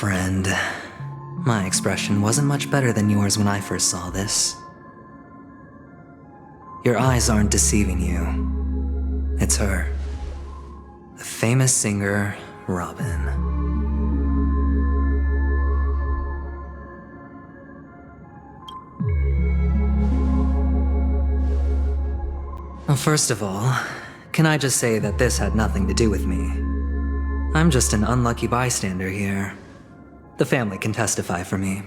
friend. My expression wasn't much better than yours when I first saw this. Your eyes aren't deceiving you. It's her. The famous singer, Robin. Well, first of all, can I just say that this had nothing to do with me? I'm just an unlucky bystander here. The family can testify for me.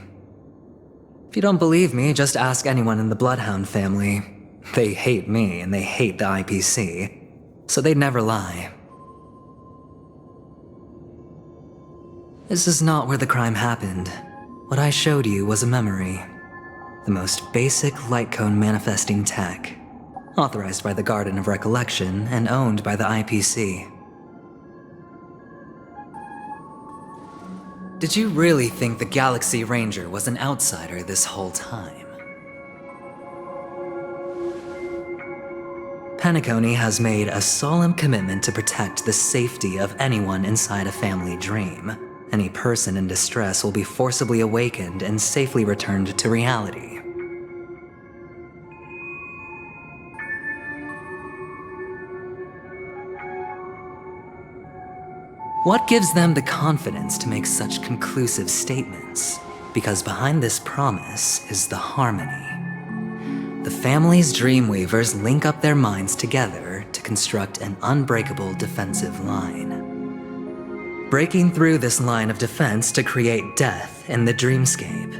If you don't believe me, just ask anyone in the Bloodhound family. They hate me and they hate the IPC, so they'd never lie. This is not where the crime happened. What I showed you was a memory. The most basic light cone manifesting tech, authorized by the Garden of Recollection and owned by the IPC. Did you really think the Galaxy Ranger was an outsider this whole time? Penacony has made a solemn commitment to protect the safety of anyone inside a family dream. Any person in distress will be forcibly awakened and safely returned to reality. What gives them the confidence to make such conclusive statements? Because behind this promise is the harmony. The family's Dreamweavers link up their minds together to construct an unbreakable defensive line. Breaking through this line of defense to create death in the dreamscape.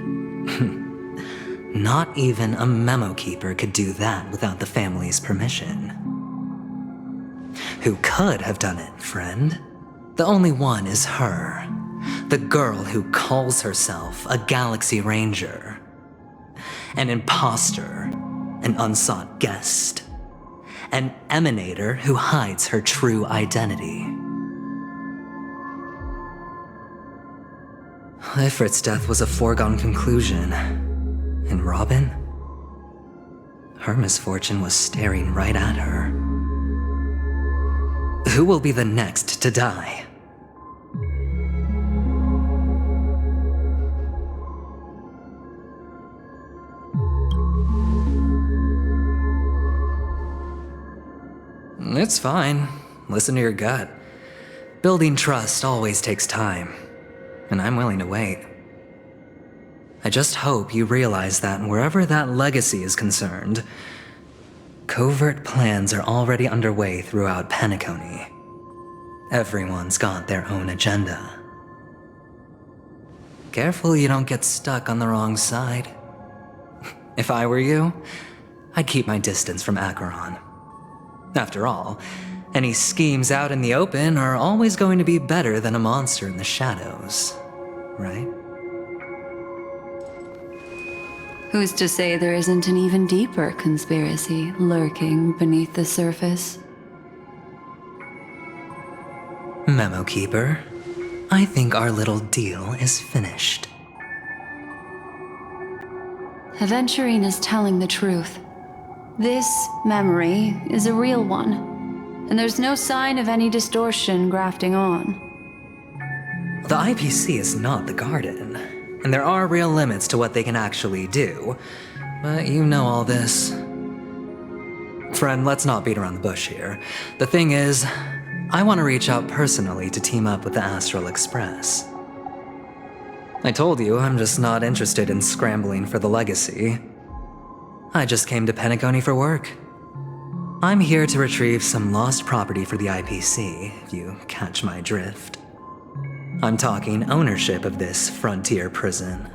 Not even a memo keeper could do that without the family's permission. Who could have done it, friend? The only one is her. The girl who calls herself a Galaxy Ranger. An imposter. An unsought guest. An emanator who hides her true identity. Ifrit's death was a foregone conclusion. And Robin? Her misfortune was staring right at her. Who will be the next to die? It's fine. Listen to your gut. Building trust always takes time, and I'm willing to wait. I just hope you realize that wherever that legacy is concerned, covert plans are already underway throughout Penacony. Everyone's got their own agenda. Careful you don't get stuck on the wrong side. If I were you, I'd keep my distance from Acheron. After all, any schemes out in the open are always going to be better than a monster in the shadows, right? Who's to say there isn't an even deeper conspiracy lurking beneath the surface? Memo Keeper, I think our little deal is finished. Aventurine is telling the truth. This memory is a real one, and there's no sign of any distortion grafting on. The IPC is not the Garden, and there are real limits to what they can actually do, but you know all this. Friend, let's not beat around the bush here. The thing is, I want to reach out personally to team up with the Astral Express. I told you I'm just not interested in scrambling for the legacy. I just came to Penacony for work. I'm here to retrieve some lost property for the IPC, if you catch my drift. I'm talking ownership of this frontier prison.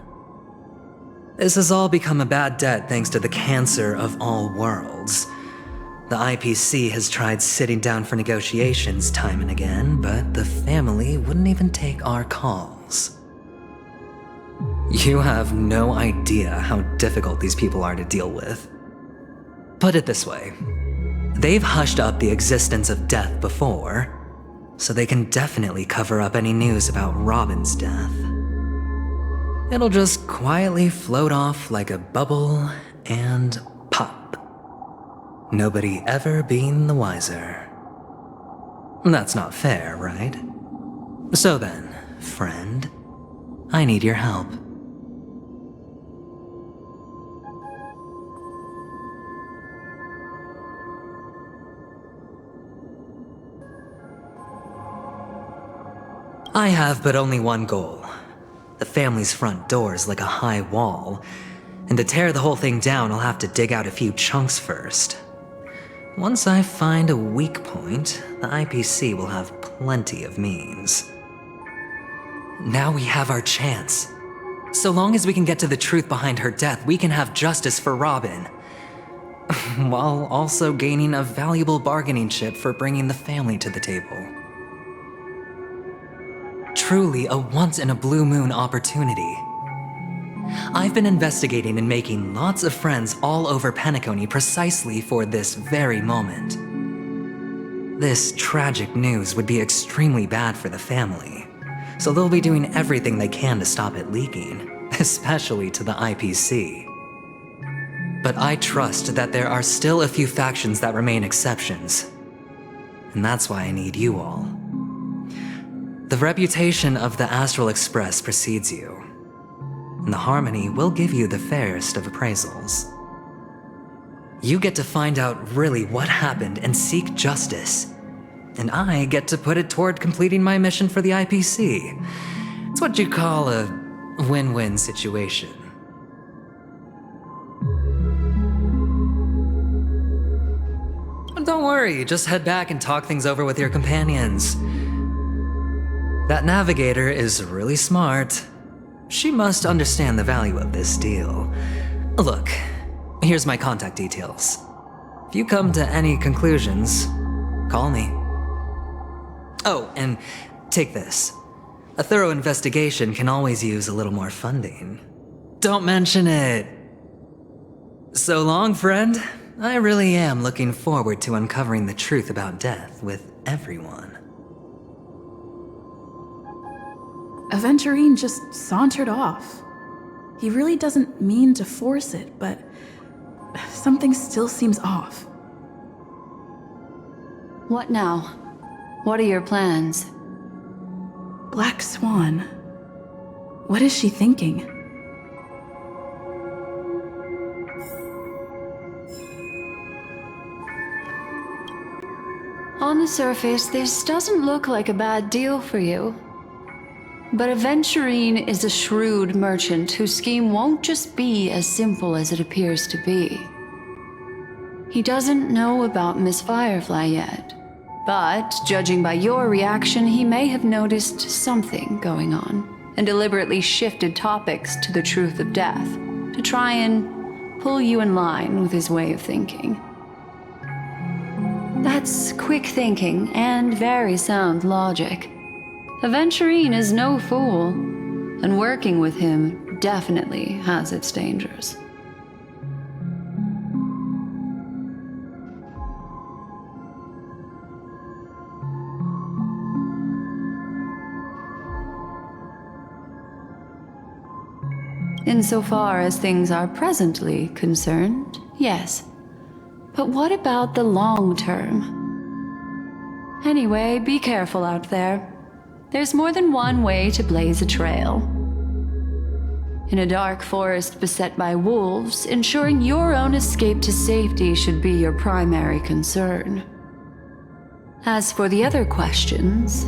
This has all become a bad debt thanks to the cancer of all worlds. The IPC has tried sitting down for negotiations time and again, but the family wouldn't even take our calls. You have no idea how difficult these people are to deal with. Put it this way, they've hushed up the existence of death before, so they can definitely cover up any news about Robin's death. It'll just quietly float off like a bubble and pop. Nobody ever being the wiser. That's not fair, right? So then, friend, I need your help. I have but only one goal. The family's front door is like a high wall, and to tear the whole thing down, I'll have to dig out a few chunks first. Once I find a weak point, the IPC will have plenty of means. Now we have our chance. So long as we can get to the truth behind her death, we can have justice for Robin. While also gaining a valuable bargaining chip for bringing the family to the table. Truly a once-in-a-blue-moon opportunity. I've been investigating and making lots of friends all over Penacony precisely for this very moment. This tragic news would be extremely bad for the family, so they'll be doing everything they can to stop it leaking, especially to the IPC. But I trust that there are still a few factions that remain exceptions, and that's why I need you all. The reputation of the Astral Express precedes you, and the Harmony will give you the fairest of appraisals. You get to find out really what happened and seek justice, and I get to put it toward completing my mission for the IPC. It's what you call a win-win situation. Don't worry, just head back and talk things over with your companions. That navigator is really smart. She must understand the value of this deal. Look, here's my contact details. If you come to any conclusions, call me. Oh, and take this. A thorough investigation can always use a little more funding. Don't mention it. So long, friend. I really am looking forward to uncovering the truth about death with everyone. Aventurine just sauntered off. He really doesn't mean to force it, but something still seems off. What now? What are your plans? Black Swan. What is she thinking? On the surface, this doesn't look like a bad deal for you. But Aventurine is a shrewd merchant whose scheme won't just be as simple as it appears to be. He doesn't know about Miss Firefly yet, but judging by your reaction, he may have noticed something going on and deliberately shifted topics to the truth of death to try and pull you in line with his way of thinking. That's quick thinking and very sound logic. Aventurine is no fool, and working with him definitely has its dangers. Insofar as things are presently concerned, yes. But what about the long term? Anyway, be careful out there. There's more than one way to blaze a trail. In a dark forest beset by wolves, ensuring your own escape to safety should be your primary concern. As for the other questions,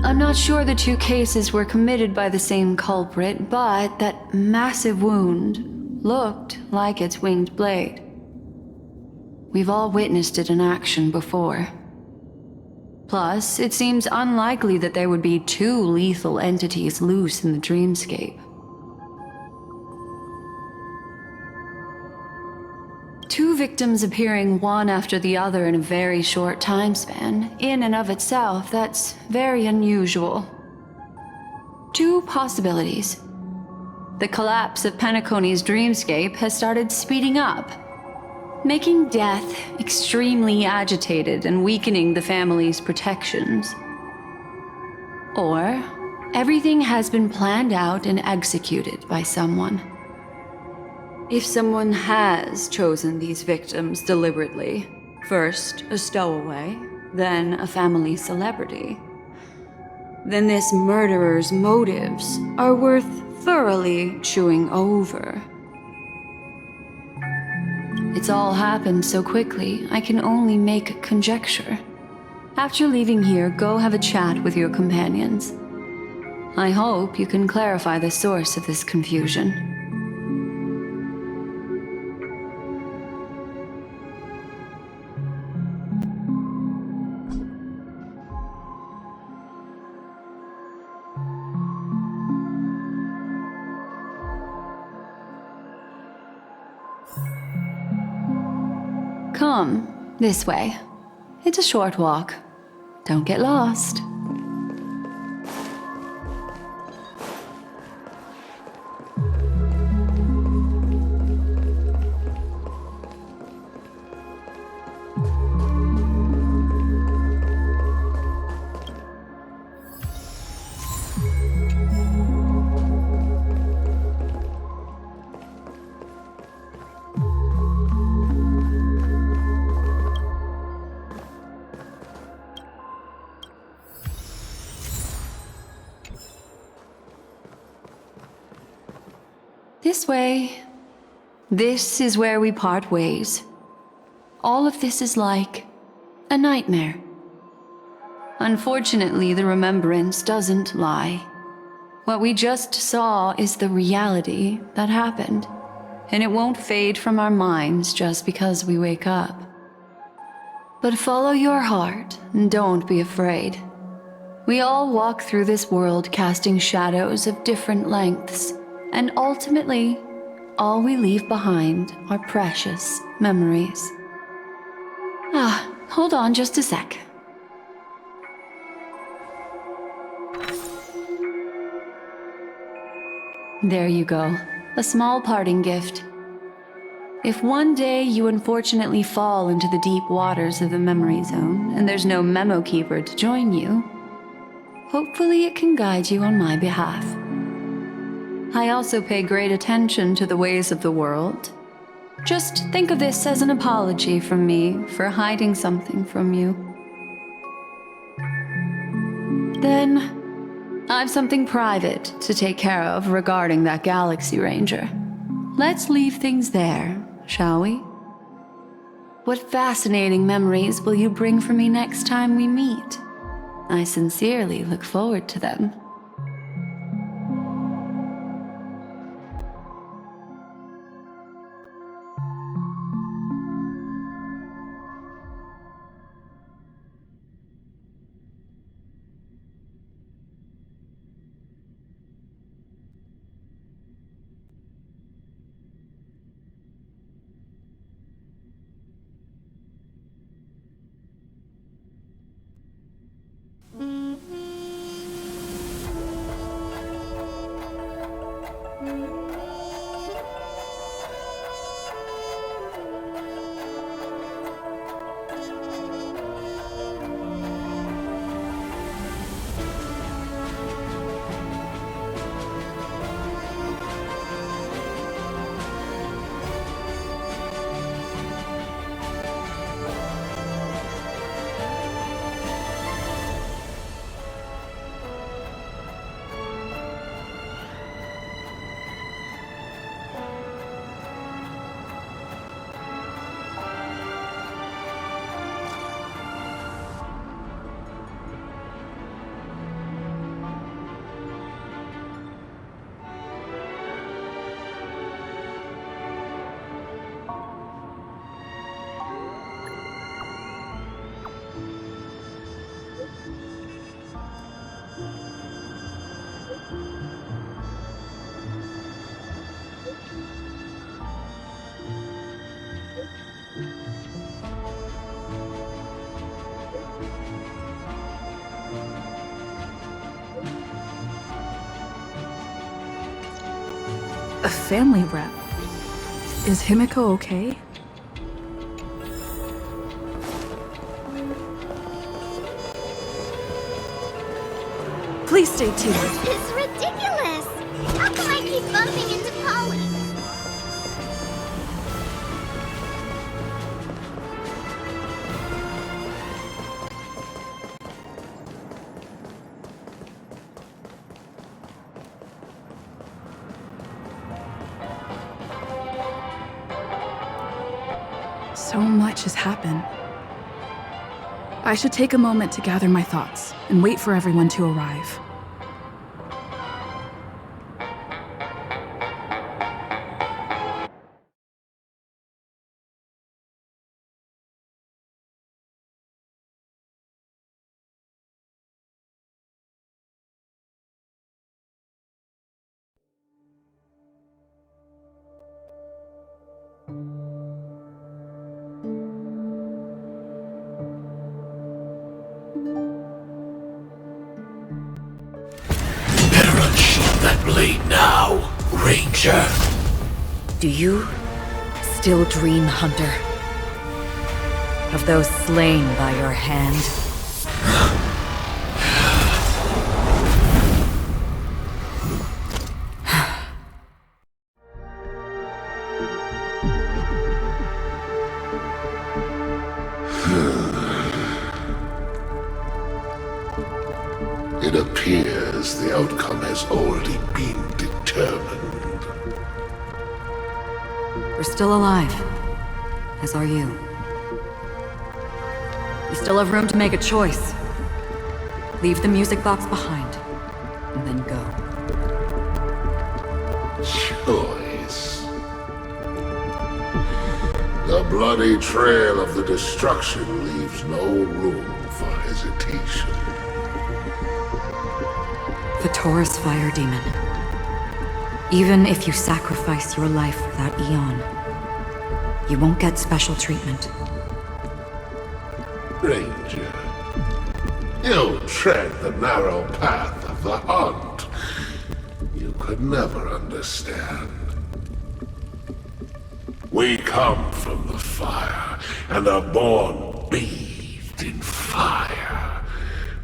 I'm not sure the two cases were committed by the same culprit, but that massive wound looked like its winged blade. We've all witnessed it in action before. Plus, it seems unlikely that there would be two lethal entities loose in the dreamscape. Two victims appearing one after the other in a very short time span, in and of itself, that's very unusual. Two possibilities. The collapse of Penacony's dreamscape has started speeding up, making death extremely agitated and weakening the family's protections. Or, everything has been planned out and executed by someone. If someone has chosen these victims deliberately, first a stowaway, than a family celebrity, then this murderer's motives are worth thoroughly chewing over. It's all happened so quickly, I can only make conjecture. After leaving here, go have a chat with your companions. I hope you can clarify the source of this confusion. Come, this way. It's a short walk. Don't get lost. This way. This is where we part ways. All of this is like a nightmare. Unfortunately, the remembrance doesn't lie. What we just saw is the reality that happened, and it won't fade from our minds just because we wake up. But follow your heart and don't be afraid. We all walk through this world casting shadows of different lengths, and ultimately, all we leave behind are precious memories. Hold on just a sec. There you go, a small parting gift. If one day you unfortunately fall into the deep waters of the memory zone and there's no memo keeper to join you, hopefully it can guide you on my behalf. I also pay great attention to the ways of the world. Just think of this as an apology from me for hiding something from you. Then, I've something private to take care of regarding that Galaxy Ranger. Let's leave things there, shall we? What fascinating memories will you bring for me next time we meet? I sincerely look forward to them. A family rep. Is Himiko okay? Please stay tuned. This is ridiculous! How come I keep bumping into Polly? So much has happened. I should take a moment to gather my thoughts and wait for everyone to arrive. Better unsheath that blade now, Ranger. Do you still dream, Hunter? Of those slain by your hand? It appears the outcome has already been determined. We're still alive, as are you. You still have room to make a choice. Leave the music box behind, and then go. Choice. The bloody trail of the destruction leaves no room for hesitation. The Taurus Fire Demon. Even if you sacrifice your life for that Eon, you won't get special treatment. Ranger, you tread the narrow path of the hunt. You could never understand. We come from the fire, and are born bathed in fire.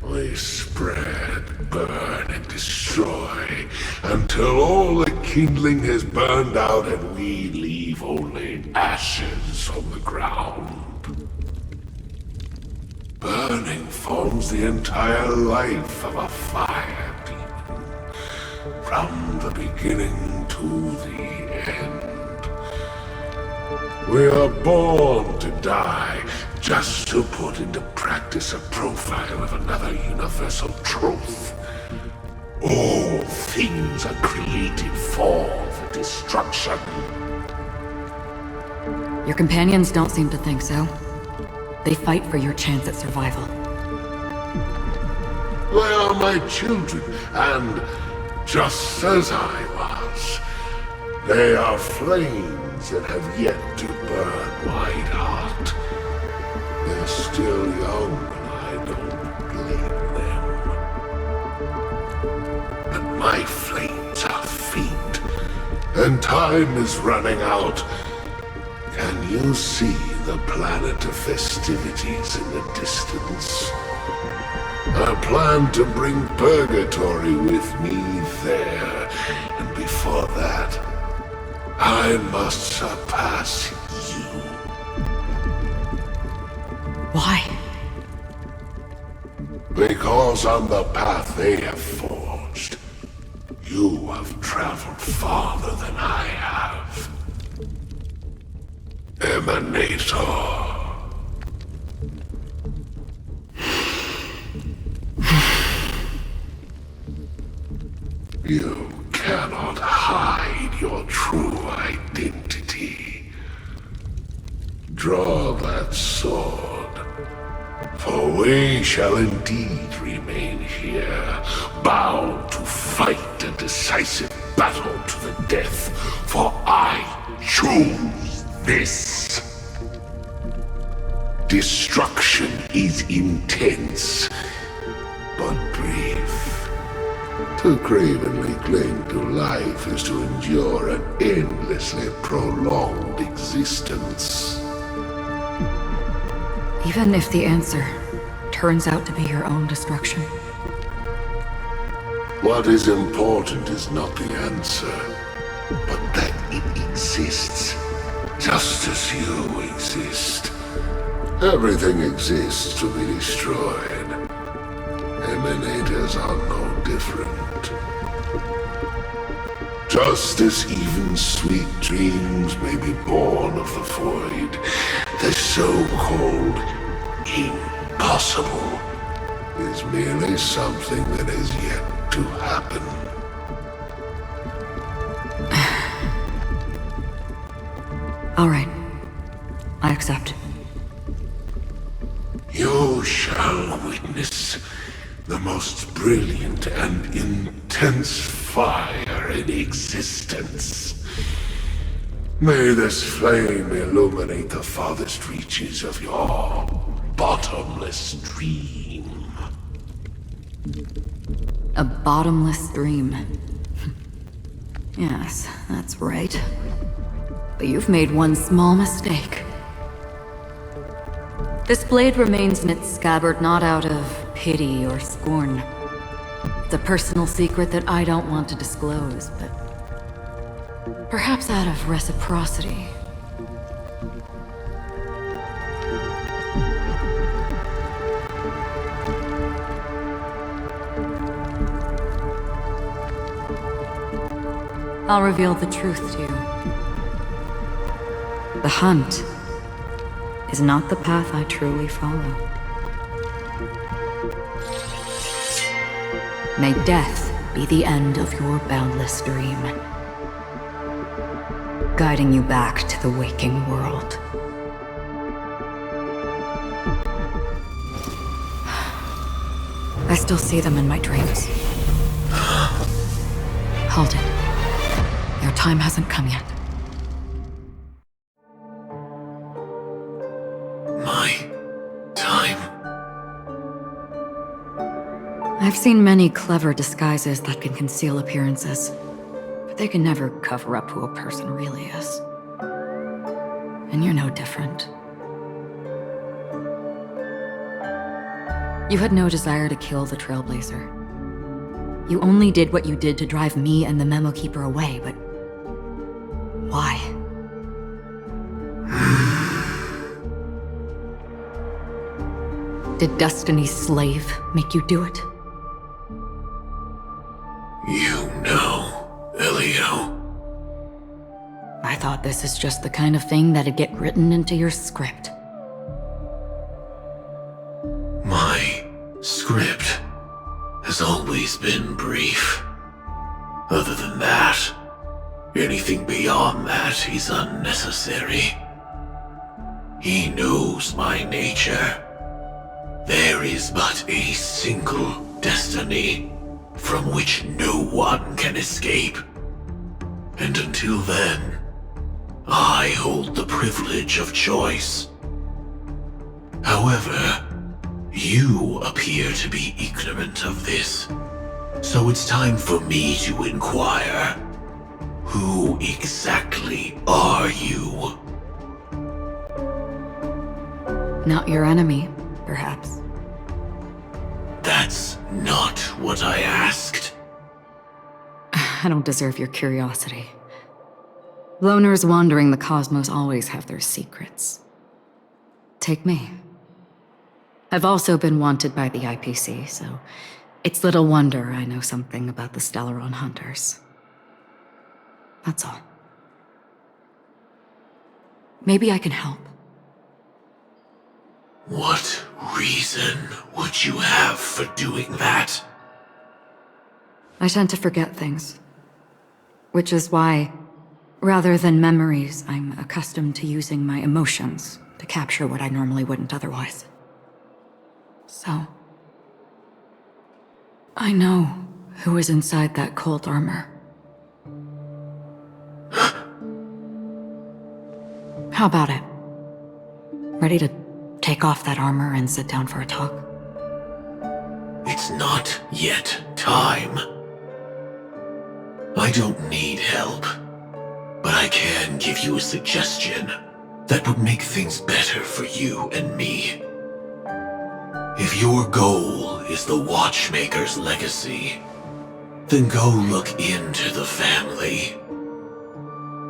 We spread, burn, and destroy, until all the kindling has burned out and we leave only ashes on the ground. Burning forms the entire life of a fire demon, from the beginning to the end. We are born to die, just to put into practice a profile of another universal truth. All things are created for the destruction. Your companions don't seem to think so. They fight for your chance at survival. They are my children, and just as I was, they are flames that have yet to burn wide hot. They're still young, and I don't blame them. But my flames are faint, and time is running out. Can you see the planet of festivities in the distance? I plan to bring Purgatory with me there, and before that, I must surpass you. Why? Because on the path they have forged, you have traveled farther than I have. Emanator. You cannot hide your true identity. Draw that sword, for we shall indeed remain here, bound to fight a decisive battle to the death, for I choose this. Destruction is intense, but brief. To cravenly cling to life is to endure an endlessly prolonged existence. Even if the answer turns out to be your own destruction. What is important is not the answer, but that it exists, just as you exist. Everything exists to be destroyed. Emanators are no different. Just as even sweet dreams may be born of the void, the so-called impossible is merely something that has yet to happen. All right. I accept. You shall witness the most brilliant and intense fire in existence. May this flame illuminate the farthest reaches of your bottomless dream. A bottomless dream. Yes, that's right. But you've made one small mistake. This blade remains in its scabbard not out of pity or scorn. It's a personal secret that I don't want to disclose, but perhaps out of reciprocity. I'll reveal the truth to you. The hunt is not the path I truly follow. May death be the end of your boundless dream, guiding you back to the waking world. I still see them in my dreams. Hold it. Your time hasn't come yet. I've seen many clever disguises that can conceal appearances, but they can never cover up who a person really is. And you're no different. You had no desire to kill the Trailblazer. You only did what you did to drive me and the Memo Keeper away, but why? Did Destiny's slave make you do it? You know, Elio. I thought this is just the kind of thing that'd get written into your script. My script has always been brief. Other than that, anything beyond that is unnecessary. He knows my nature. There is but a single destiny from which no one can escape. And until then, I hold the privilege of choice. However, you appear to be ignorant of this, so it's time for me to inquire. Who exactly are you? Not your enemy, perhaps. That's not what I asked. I don't deserve your curiosity. Loners wandering the cosmos always have their secrets. Take me. I've also been wanted by the IPC, so it's little wonder I know something about the Stellaron Hunters. That's all. Maybe I can help. What reason would you have for doing that? I tend to forget things. Which is why, rather than memories, I'm accustomed to using my emotions to capture what I normally wouldn't otherwise. So, I know who is inside that cold armor. How about it? Ready to take off that armor and sit down for a talk? It's not yet time. I don't need help, but I can give you a suggestion that would make things better for you and me. If your goal is the Watchmaker's legacy, then go look into the family.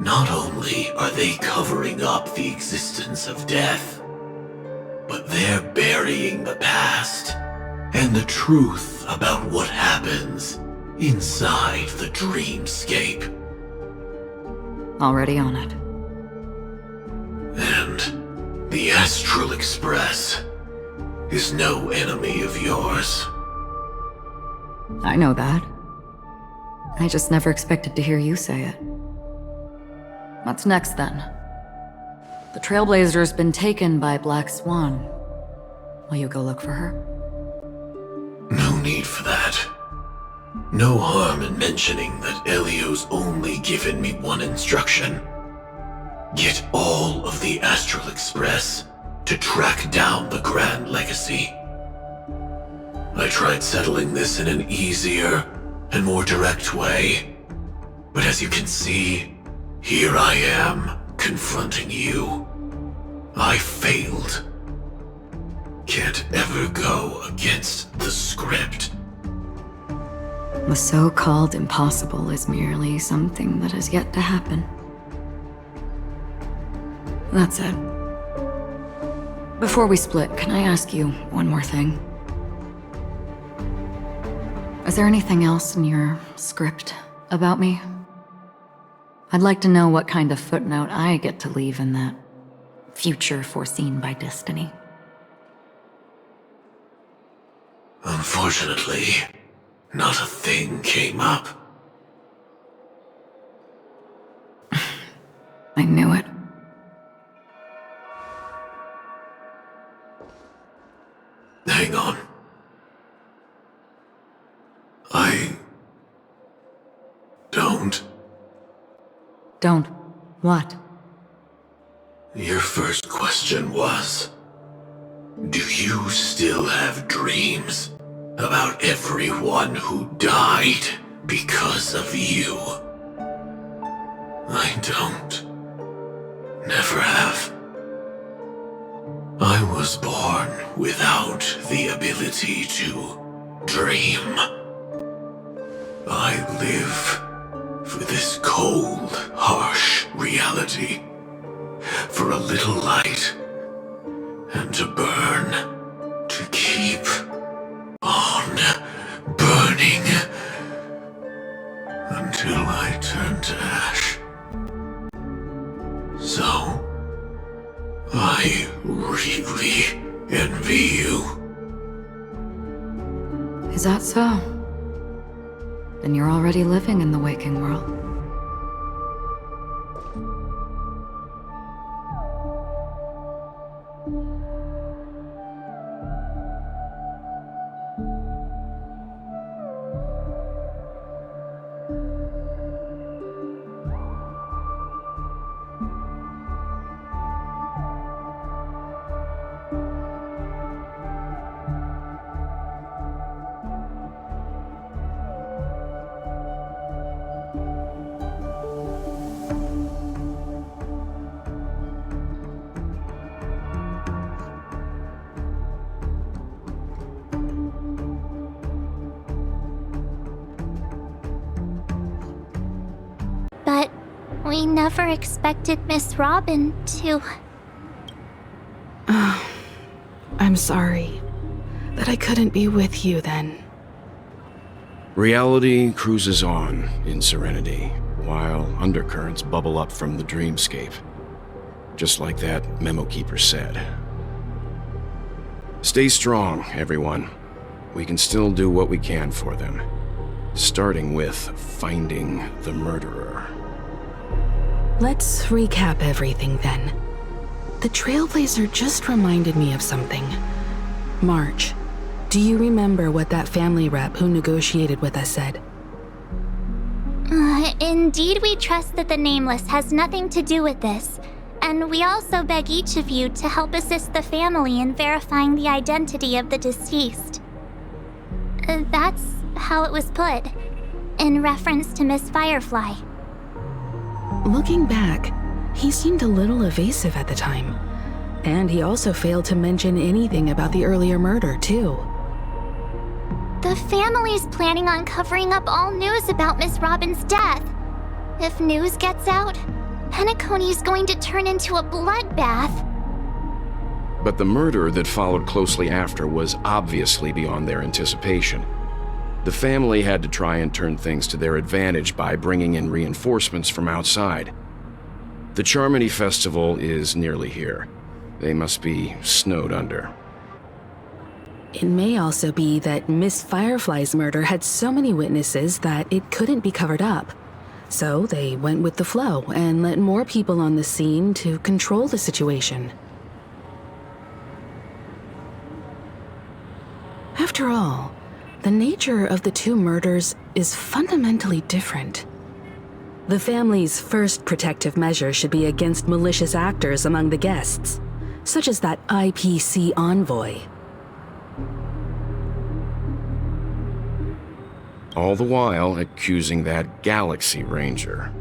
Not only are they covering up the existence of death, but they're burying the past and the truth about what happens inside the dreamscape. Already on it. And the Astral Express is no enemy of yours. I know that. I just never expected to hear you say it. What's next, then? The Trailblazer's been taken by Black Swan. Will you go look for her? No need for that. No harm in mentioning that Elio's only given me one instruction. Get all of the Astral Express to track down the Grand Legacy. I tried settling this in an easier and more direct way, but as you can see, here I am, confronting you. I failed. Can't ever go against the script. The so-called impossible is merely something that has yet to happen. That's it. Before we split, can I ask you one more thing? Is there anything else in your script about me? I'd like to know what kind of footnote I get to leave in that future foreseen by destiny. Unfortunately, not a thing came up. I knew it. Hang on. I don't. Don't. What? Your first question was, do you still have dreams about everyone who died because of you? I don't. Never have. I was born without the ability to dream. I live for this cold, harsh reality. For a little light, and to burn, to keep on burning, until I turn to ash. So, I really envy you. Is that so? Then you're already living in the waking world. But we never expected Miss Robin to... I'm sorry that I couldn't be with you then. Reality cruises on in serenity, while undercurrents bubble up from the dreamscape. Just like that memo keeper said. Stay strong, everyone. We can still do what we can for them. Starting with finding the murderer. Let's recap everything then. The Trailblazer just reminded me of something. March, do you remember what that family rep who negotiated with us said? Indeed, we trust that the Nameless has nothing to do with this. And we also beg each of you to help assist the family in verifying the identity of the deceased. That's how it was put, in reference to Miss Firefly. Looking back, he seemed a little evasive at the time. And he also failed to mention anything about the earlier murder, too. The family's planning on covering up all news about Miss Robin's death. If news gets out, Penacony's going to turn into a bloodbath. But the murder that followed closely after was obviously beyond their anticipation. The family had to try and turn things to their advantage by bringing in reinforcements from outside. The Charmony Festival is nearly here. They must be snowed under. It may also be that Miss Firefly's murder had so many witnesses that it couldn't be covered up. So they went with the flow and let more people on the scene to control the situation. After all, the nature of the two murders is fundamentally different. The family's first protective measure should be against malicious actors among the guests, such as that IPC envoy. All the while accusing that Galaxy Ranger.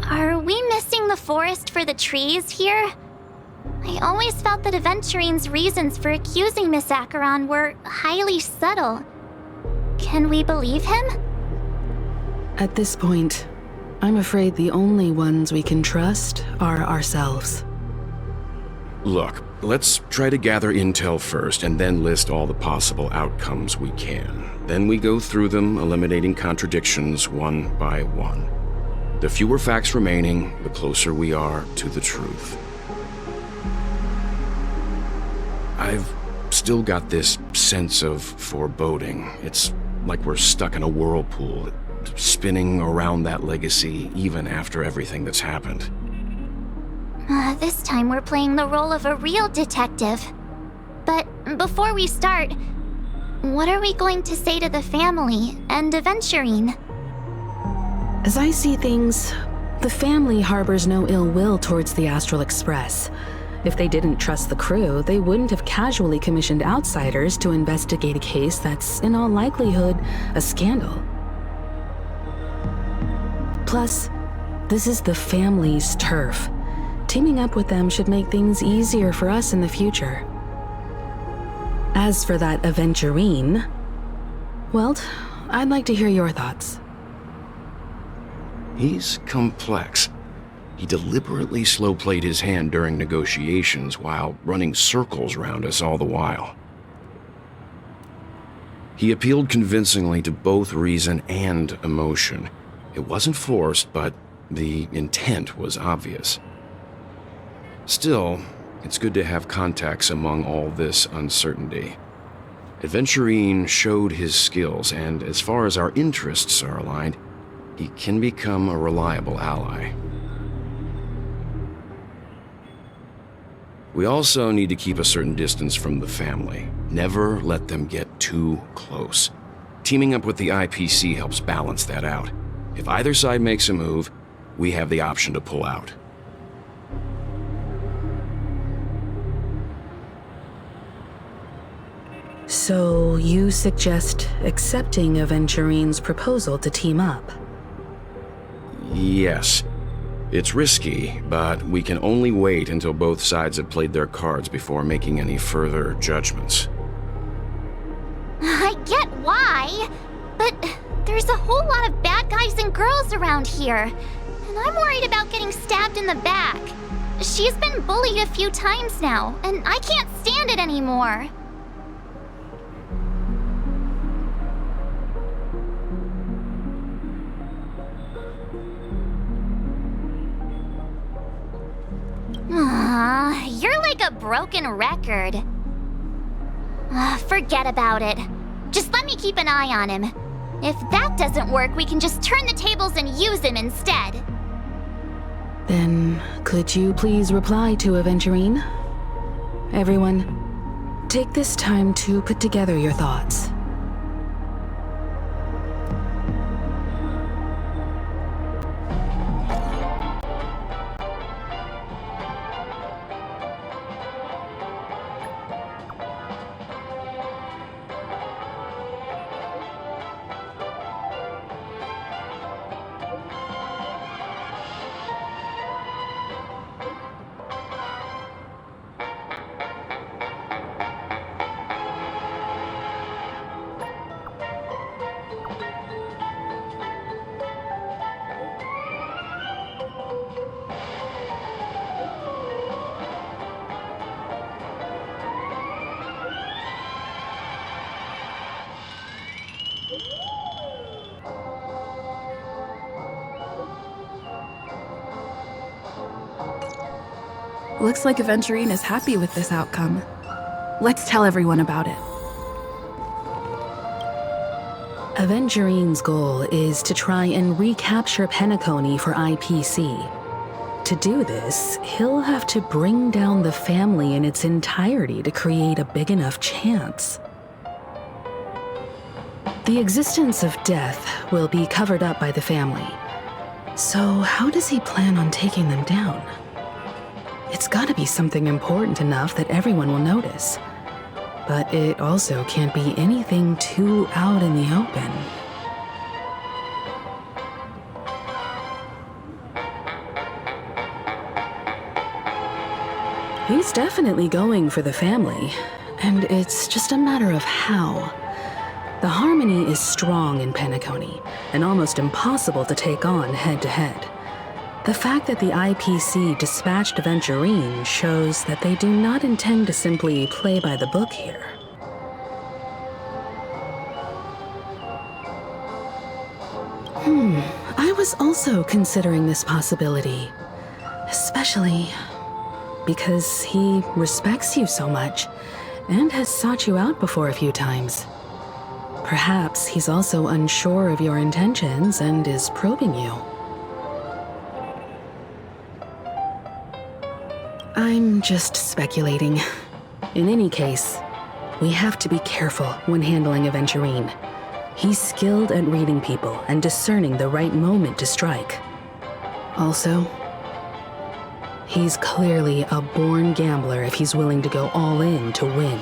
Are we missing the forest for the trees here? I always felt that Aventurine's reasons for accusing Miss Acheron were highly subtle. Can we believe him? At this point, I'm afraid the only ones we can trust are ourselves. Look, let's try to gather intel first and then list all the possible outcomes we can. Then we go through them, eliminating contradictions one by one. The fewer facts remaining, the closer we are to the truth. I've still got this sense of foreboding. It's like we're stuck in a whirlpool, spinning around that legacy even after everything that's happened. This time we're playing the role of a real detective. But before we start, what are we going to say to the family and Aventurine? As I see things, the family harbors no ill will towards the Astral Express. If they didn't trust the crew, they wouldn't have casually commissioned outsiders to investigate a case that's, in all likelihood, a scandal. Plus, this is the family's turf. Teaming up with them should make things easier for us in the future. As for that Aventurine, well, I'd like to hear your thoughts. He's complex. He deliberately slow-played his hand during negotiations while running circles around us all the while. He appealed convincingly to both reason and emotion. It wasn't forced, but the intent was obvious. Still, it's good to have contacts among all this uncertainty. Aventurine showed his skills, and as far as our interests are aligned, he can become a reliable ally. We also need to keep a certain distance from the family. Never let them get too close. Teaming up with the IPC helps balance that out. If either side makes a move, we have the option to pull out. So you suggest accepting Aventurine's proposal to team up? Yes. It's risky, but we can only wait until both sides have played their cards before making any further judgments. I get why, but there's a whole lot of bad guys and girls around here, and I'm worried about getting stabbed in the back. She's been bullied a few times now, and I can't stand it anymore. You're like a broken record. Forget about it. Just let me keep an eye on him. If that doesn't work, we can just turn the tables and use him instead. Then, could you please reply to Aventurine? Everyone, take this time to put together your thoughts. Looks like Aventurine is happy with this outcome. Let's tell everyone about it. Aventurine's goal is to try and recapture Penacony for IPC. To do this, he'll have to bring down the family in its entirety to create a big enough chance. The existence of death will be covered up by the family. So how does he plan on taking them down? It's gotta be something important enough that everyone will notice. But it also can't be anything too out in the open. He's definitely going for the family, and it's just a matter of how. The harmony is strong in Penacony, and almost impossible to take on head-to-head. The fact that the IPC dispatched Aventurine shows that they do not intend to simply play by the book here. I was also considering this possibility, especially because he respects you so much and has sought you out before a few times. Perhaps he's also unsure of your intentions and is probing you. I'm just speculating. In any case, we have to be careful when handling Aventurine. He's skilled at reading people and discerning the right moment to strike. Also, he's clearly a born gambler if he's willing to go all in to win.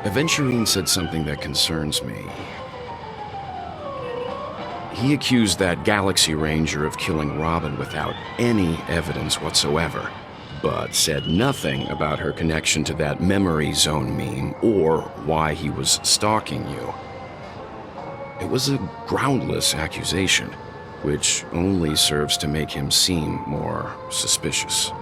Aventurine said something that concerns me. He accused that Galaxy Ranger of killing Robin without any evidence whatsoever, but said nothing about her connection to that memory zone meme or why he was stalking you. It was a groundless accusation, which only serves to make him seem more suspicious.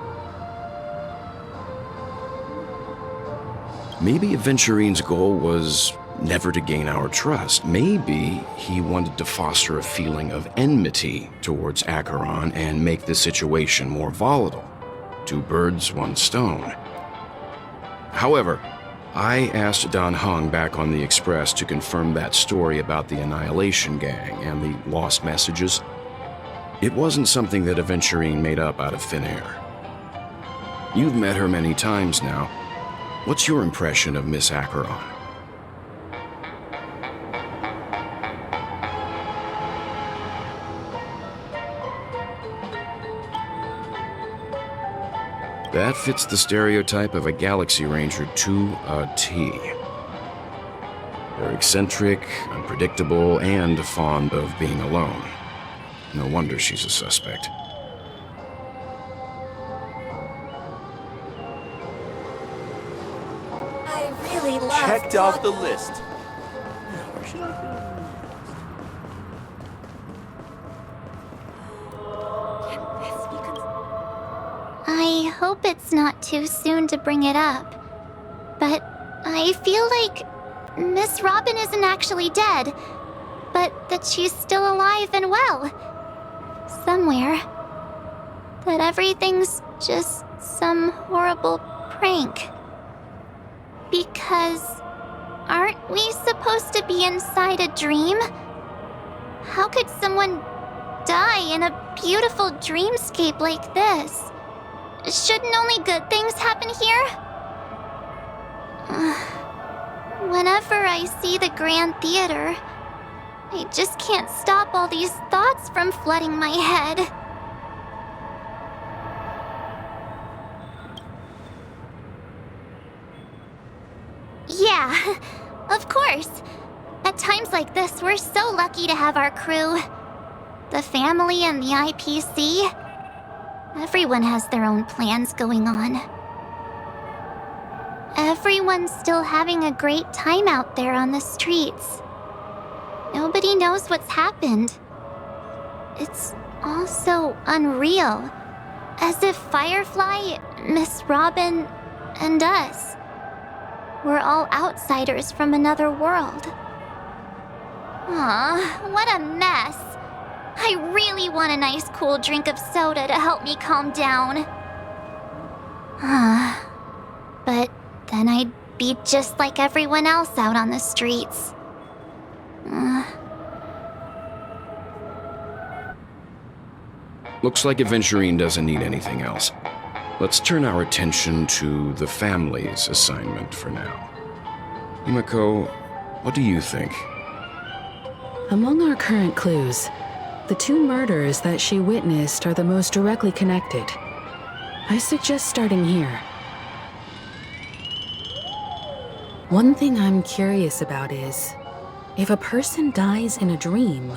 Maybe Aventurine's goal was never to gain our trust. Maybe he wanted to foster a feeling of enmity towards Acheron and make the situation more volatile. Two birds, one stone. However, I asked Dan Heng back on the Express to confirm that story about the Annihilation Gang and the lost messages. It wasn't something that Aventurine made up out of thin air. You've met her many times now. What's your impression of Miss Acheron? That fits the stereotype of a Galaxy Ranger to a T. They're eccentric, unpredictable, and fond of being alone. No wonder she's a suspect. I really love Checked off the list. Where should I go? I hope it's not too soon to bring it up, but I feel like Miss Robin isn't actually dead, but that she's still alive and well. Somewhere. That everything's just some horrible prank. Because aren't we supposed to be inside a dream? How could someone die in a beautiful dreamscape like this? Shouldn't only good things happen here? Whenever I see the Grand Theater, I just can't stop all these thoughts from flooding my head. Yeah, of course. At times like this, we're so lucky to have our crew. The family and the IPC. Everyone has their own plans going on. Everyone's still having a great time out there on the streets. Nobody knows what's happened. It's all so unreal. As if Firefly, Miss Robin, and us We're all outsiders from another world. Aw, what a mess. I really want a nice cool drink of soda to help me calm down. But then I'd be just like everyone else out on the streets. Looks like Aventurine doesn't need anything else. Let's turn our attention to the family's assignment for now. Himiko, what do you think? Among our current clues, the 2 murders that she witnessed are the most directly connected. I suggest starting here. One thing I'm curious about is, if a person dies in a dream,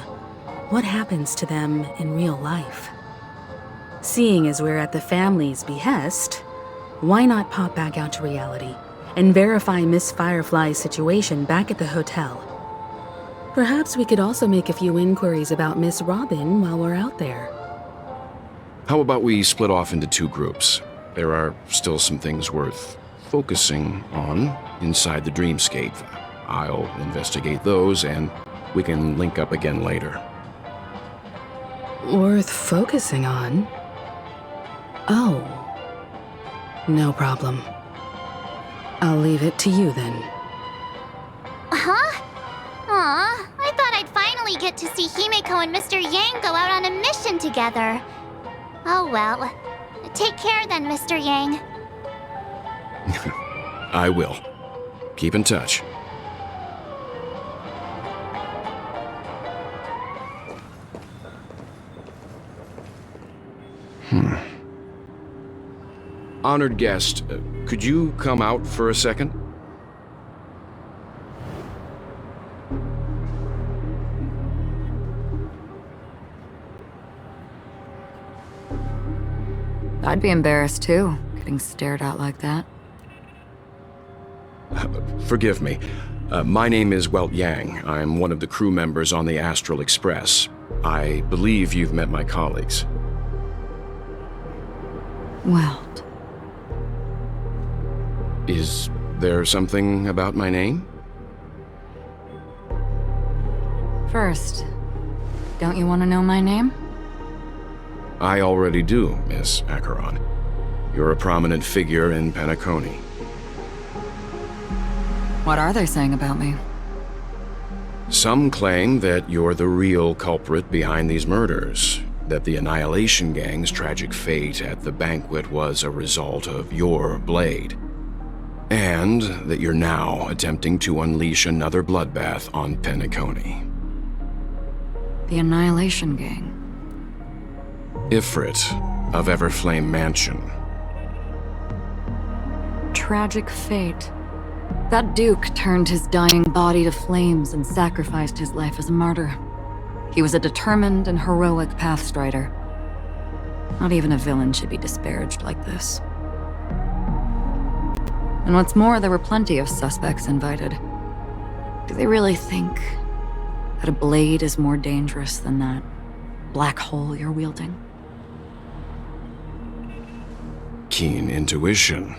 what happens to them in real life? Seeing as we're at the family's behest, why not pop back out to reality and verify Miss Firefly's situation back at the hotel? Perhaps we could also make a few inquiries about Miss Robin while we're out there. How about we split off into 2 groups? There are still some things worth focusing on inside the dreamscape. I'll investigate those, and we can link up again later. Worth focusing on? Oh. No problem. I'll leave it to you then. Huh? Aw, I thought I'd finally get to see Himiko and Mr. Yang go out on a mission together. Oh well. Take care then, Mr. Yang. I will. Keep in touch. Honored guest, could you come out for a second? I'd be embarrassed too, getting stared at like that. Forgive me. My name is Welt Yang. I'm one of the crew members on the Astral Express. I believe you've met my colleagues. Welt. Is there something about my name? First, don't you want to know my name? I already do, Miss Acheron. You're a prominent figure in Penacony. What are they saying about me? Some claim that you're the real culprit behind these murders, that the Annihilation Gang's tragic fate at the banquet was a result of your blade, and that you're now attempting to unleash another bloodbath on Penacony. The Annihilation Gang. Ifrit of Everflame Mansion. Tragic fate. That Duke turned his dying body to flames and sacrificed his life as a martyr. He was a determined and heroic pathstrider. Not even a villain should be disparaged like this. And what's more, there were plenty of suspects invited. Do they really think that a blade is more dangerous than that black hole you're wielding? Keen intuition.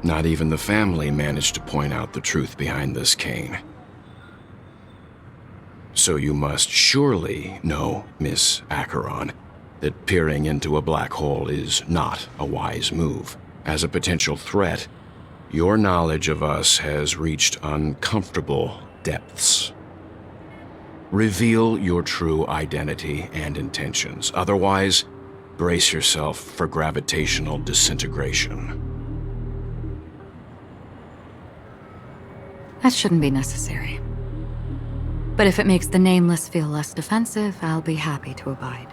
Not even the family managed to point out the truth behind this cane. So you must surely know, Miss Acheron, that peering into a black hole is not a wise move. As a potential threat, your knowledge of us has reached uncomfortable depths. Reveal your true identity and intentions. Otherwise, brace yourself for gravitational disintegration. That shouldn't be necessary. But if it makes the Nameless feel less defensive, I'll be happy to abide.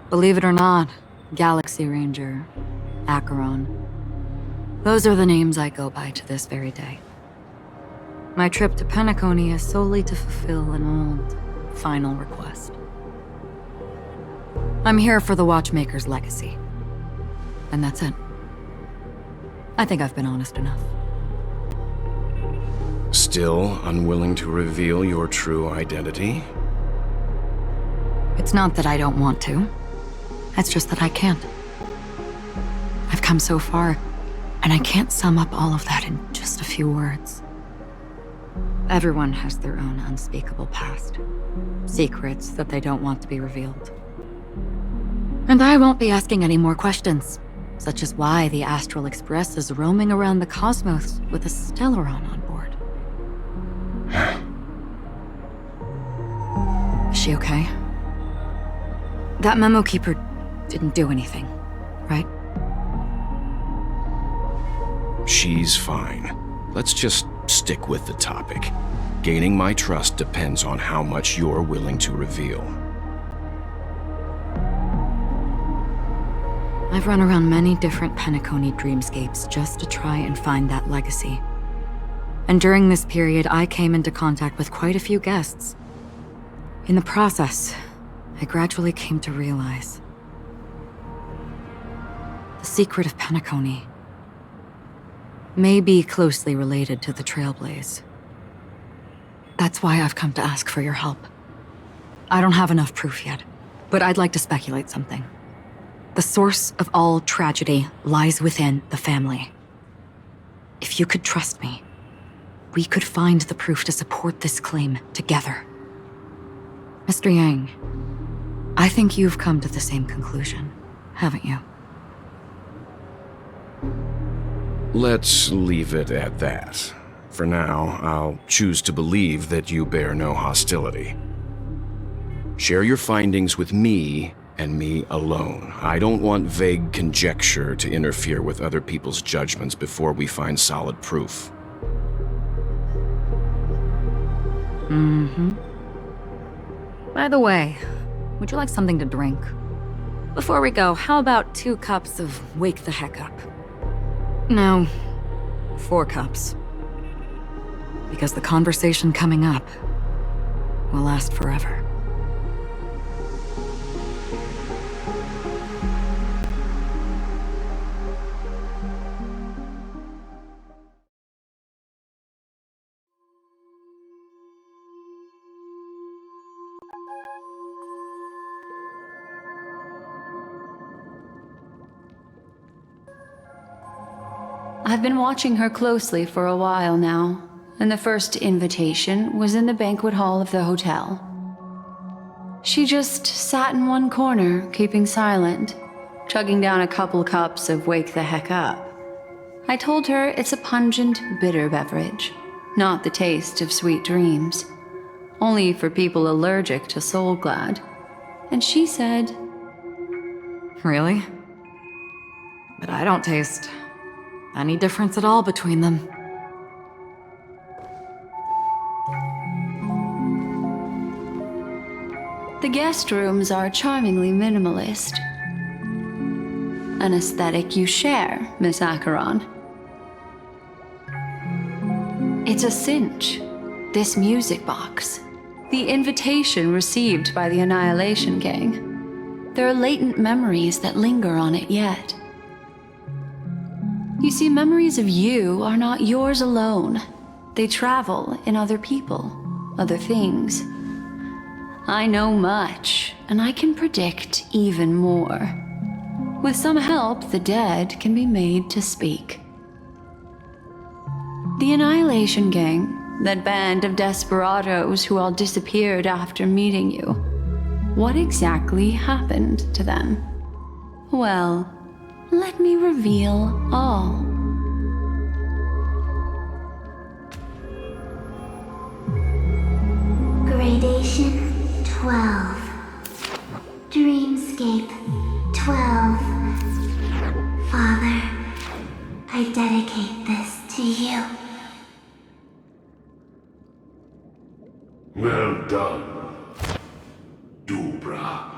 Believe it or not, Galaxy Ranger, Acheron, those are the names I go by to this very day. My trip to Penacony is solely to fulfill an old, final request. I'm here for the Watchmaker's legacy. And that's it. I think I've been honest enough. Still unwilling to reveal your true identity? It's not that I don't want to. It's just that I can't. I've come so far, And I can't sum up all of that in just a few words. Everyone has their own unspeakable past. Secrets that they don't want to be revealed. And I won't be asking any more questions, such as why the Astral Express is roaming around the cosmos with a Stellaron on board. Is she okay? That memo keeper didn't do anything, right? She's fine. Let's just stick with the topic. Gaining my trust depends on how much you're willing to reveal. I've run around many different Penacony dreamscapes just to try and find that legacy. And during this period, I came into contact with quite a few guests. In the process, I gradually came to realize the secret of Penacony may be closely related to the Trailblaze. That's why I've come to ask for your help. I don't have enough proof yet, but I'd like to speculate something. The source of all tragedy lies within the family. If you could trust me, we could find the proof to support this claim together. Mr. Yang, I think you've come to the same conclusion, haven't you? Let's leave it at that. For now, I'll choose to believe that you bear no hostility. Share your findings with me and me alone. I don't want vague conjecture to interfere with other people's judgments before we find solid proof. By the way, would you like something to drink? Before we go, how about 2 cups of Wake the Heck Up? No, 4 cups. Because the conversation coming up will last forever. I've been watching her closely for a while now, and the first invitation was in the banquet hall of the hotel. She just sat in one corner, keeping silent, chugging down a couple cups of Wake the Heck Up. I told her it's a pungent, bitter beverage, not the taste of sweet dreams, only for people allergic to Soul Glad. And she said, Really? But I don't taste any difference at all between them. the guest rooms are charmingly minimalist. An aesthetic you share, Miss Acheron. It's a cinch, this music box. The invitation received by the Annihilation Gang. There are latent memories that linger on it yet. You see, memories of you are not yours alone. They travel in other people, other things. I know much, and I can predict even more. With some help, the dead can be made to speak. The Annihilation Gang, that band of desperados who all disappeared after meeting you. What exactly happened to them? Well, let me reveal all. Gradation 12. Dreamscape 12. Father, I dedicate this to you. Well done, Dubra.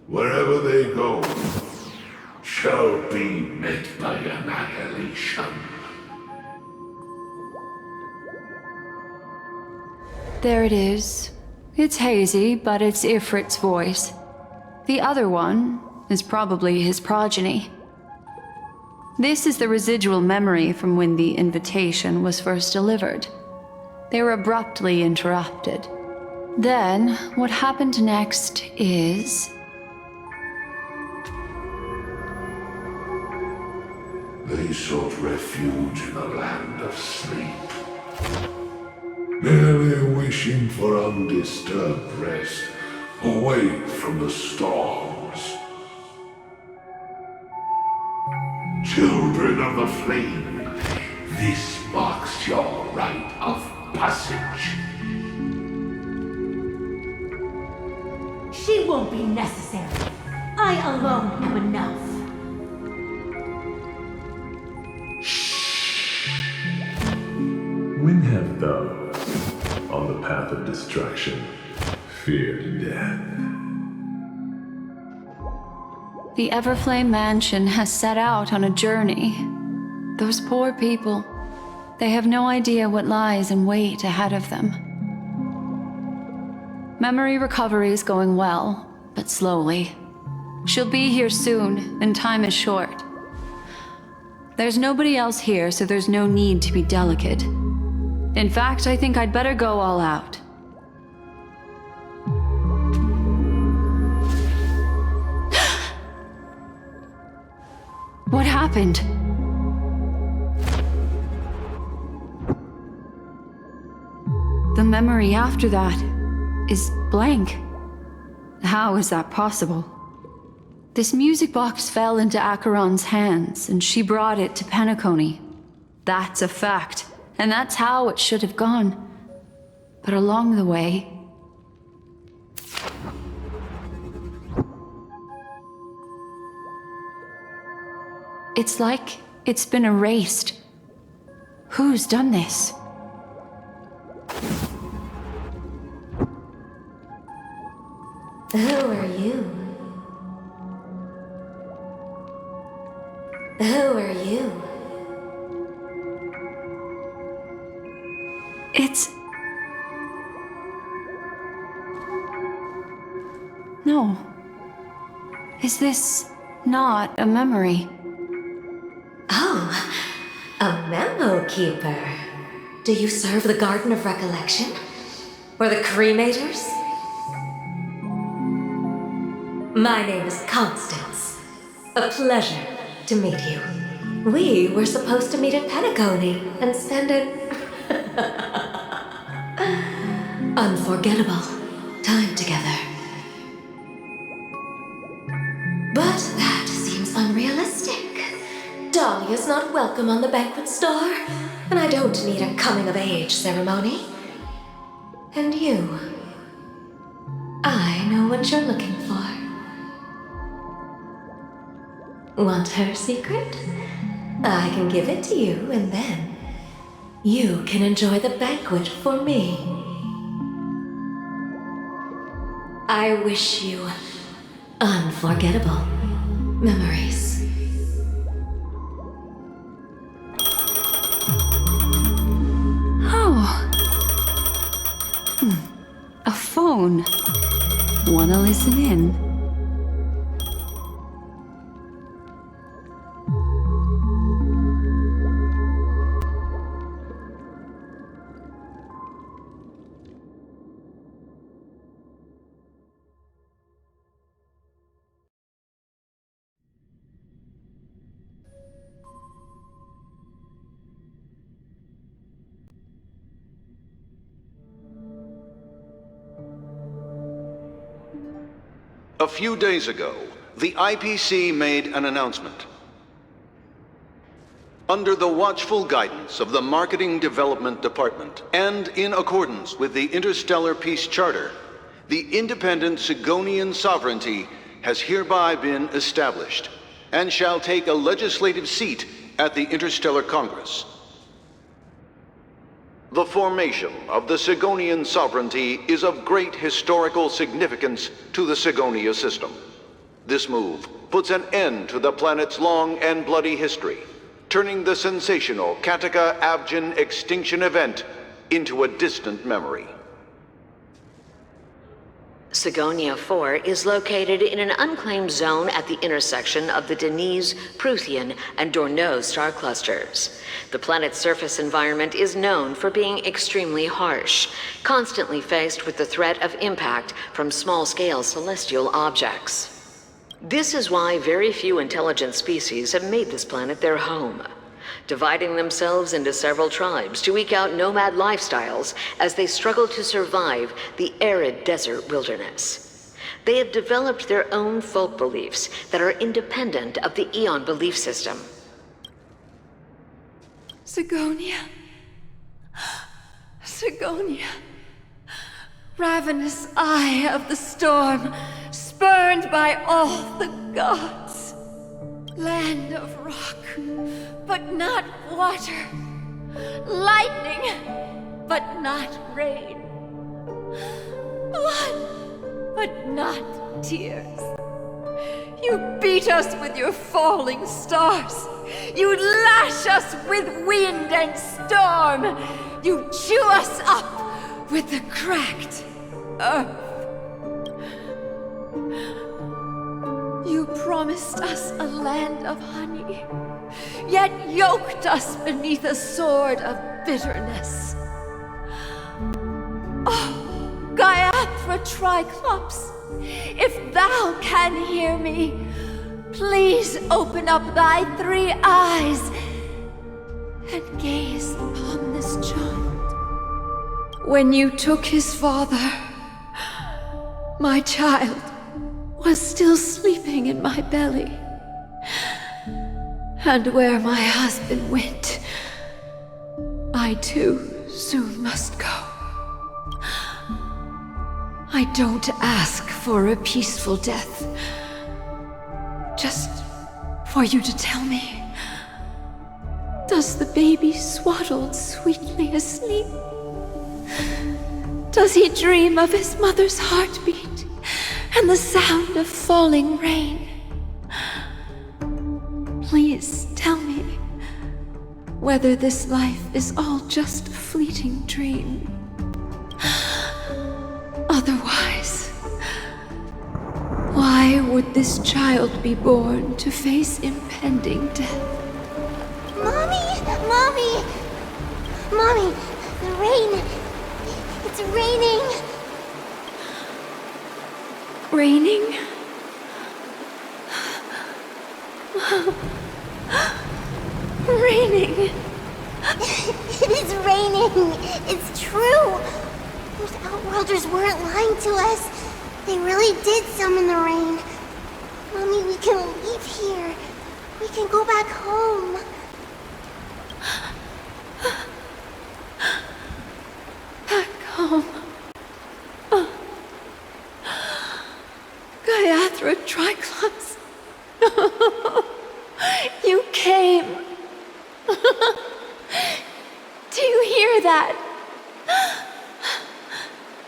Wherever they go, shall be met by annihilation. There it is. It's hazy, but it's Ifrit's voice. The other one is probably his progeny. This is the residual memory from when the invitation was first delivered. They were abruptly interrupted. Then, what happened next is... They sought refuge in a land of sleep, merely wishing for undisturbed rest away from the storms. Children of the Flame, this marks your rite of passage. She won't be necessary. I alone am enough. When have those on the path of destruction feared death? The Everflame Mansion has set out on a journey. Those poor people, they have no idea what lies in wait ahead of them. Memory recovery is going well, but slowly. She'll be here soon, and time is short. There's nobody else here, so there's no need to be delicate. In fact, I think I'd better go all out. What happened? The memory after that is blank. How is that possible? This music box fell into Acheron's hands, and she brought it to Penacony. That's a fact, and that's how it should have gone. But along the way... it's like it's been erased. Who's done this? Who are you? Who are you? It's... no. Is this not a memory? Oh, a memo keeper. Do you serve the Garden of Recollection? Or the Cremators? My name is Constance. A pleasure to meet you. We were supposed to meet at Penacony and spend an unforgettable time together. But that seems unrealistic. Dolly is not welcome on the banquet store, and I don't need a coming-of-age ceremony. And you, I know what you're looking for. Want her secret? I can give it to you, and then you can enjoy the banquet for me. I wish you unforgettable memories. Oh. A phone. Wanna listen in? A few days ago, the IPC made an announcement. Under the watchful guidance of the Marketing Development Department, and in accordance with the Interstellar Peace Charter, the independent Sigonian sovereignty has hereby been established, and shall take a legislative seat at the Interstellar Congress. The formation of the Sigonian sovereignty is of great historical significance to the Sigonia system. This move puts an end to the planet's long and bloody history, turning the sensational Kataka-Abjin extinction event into a distant memory. Sigonia 4 is located in an unclaimed zone at the intersection of the Denise, Prothean, and Dorneau star clusters. The planet's surface environment is known for being extremely harsh, constantly faced with the threat of impact from small-scale celestial objects. This is why very few intelligent species have made this planet their home, dividing themselves into several tribes to eke out nomad lifestyles as they struggle to survive the arid desert wilderness. They have developed their own folk beliefs that are independent of the Eon belief system. Sigonia. Sigonia. Ravenous eye of the storm, spurned by all the gods. Land of rock, but not water. Lightning, but not rain. Blood, but not tears. You beat us with your falling stars. You lash us with wind and storm. You chew us up with the cracked earth. You promised us a land of honey, yet yoked us beneath a sword of bitterness. Oh, Gaiathra Triclops, if thou can hear me, please open up thy 3 eyes and gaze upon this child. When you took his father, my child was still sleeping in my belly. And where my husband went, I too soon must go. I don't ask for a peaceful death, just for you to tell me, does the baby swaddled sweetly asleep? Does he dream of his mother's heartbeat and the sound of falling rain? Please tell me whether this life is all just a fleeting dream. Otherwise, why would this child be born to face impending death? Mommy! Mommy! Mommy! The rain! It's raining! Raining? Raining! It is raining! It's true! Those Outworlders weren't lying to us. They really did summon the rain. Mommy, we can leave here. We can go back home. Back home. Gaiathra Triclops. You came. Do you hear that?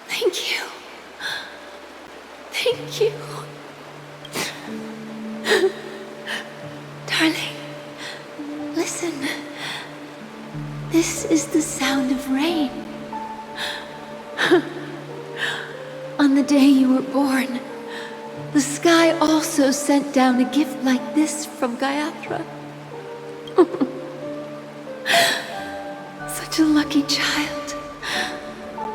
Thank you. Thank you. Darling, listen. This is the sound of rain. On the day you were born, the sky also sent down a gift like this from Gaiathra. Such a lucky child.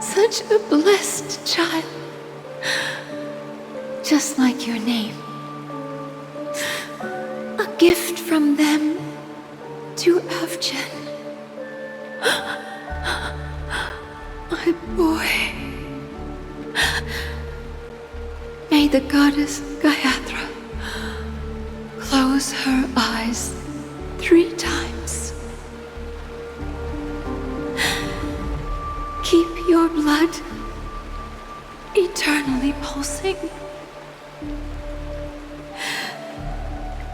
Such a blessed child. Just like your name. A gift from them to Avgen. My boy. May the goddess Gaiathra close her eyes 3 times. Keep your blood eternally pulsing.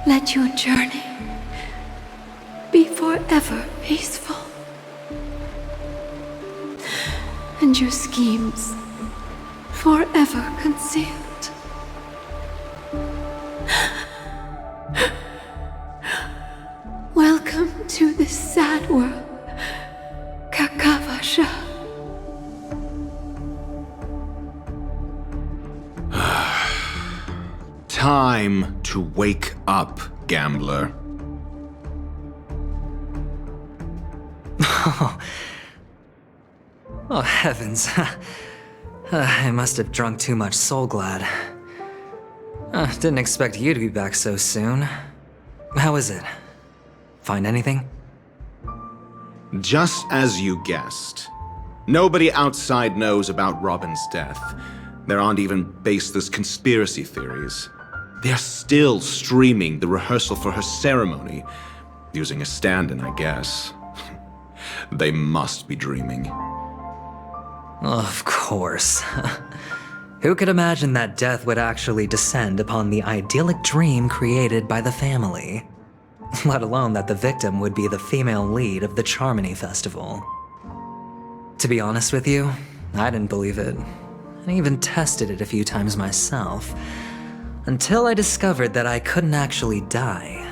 Let your journey be forever peaceful. And your schemes forever concealed. Welcome to this sad world, Kakavasha. Time to wake up, gambler. Oh, heavens. I must have drunk too much Soul Glad. Didn't expect you to be back so soon. How is it? Find anything? Just as you guessed. Nobody outside knows about Robin's death. There aren't even baseless conspiracy theories. They're still streaming the rehearsal for her ceremony, using a stand-in, I guess. They must be dreaming. Of course. Who could imagine that death would actually descend upon the idyllic dream created by the family? Let alone that the victim would be the female lead of the Charmony Festival. To be honest with you, I didn't believe it. I even tested it a few times myself, until I discovered that I couldn't actually die.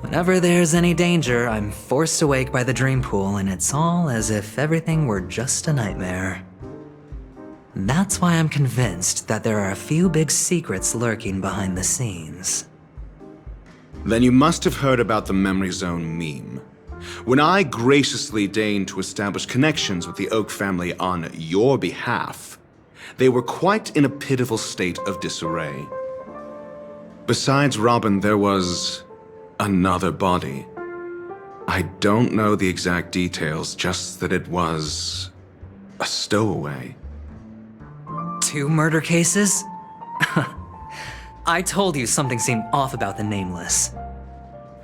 Whenever there's any danger, I'm forced awake by the dream pool, and it's all as if everything were just a nightmare. That's why I'm convinced that there are a few big secrets lurking behind the scenes. Then you must have heard about the Memory Zone meme. When I graciously deigned to establish connections with the Oak family on your behalf, they were quite in a pitiful state of disarray. Besides Robin, there was another body. I don't know the exact details, just that it was a stowaway. 2 murder cases? I told you something seemed off about the Nameless.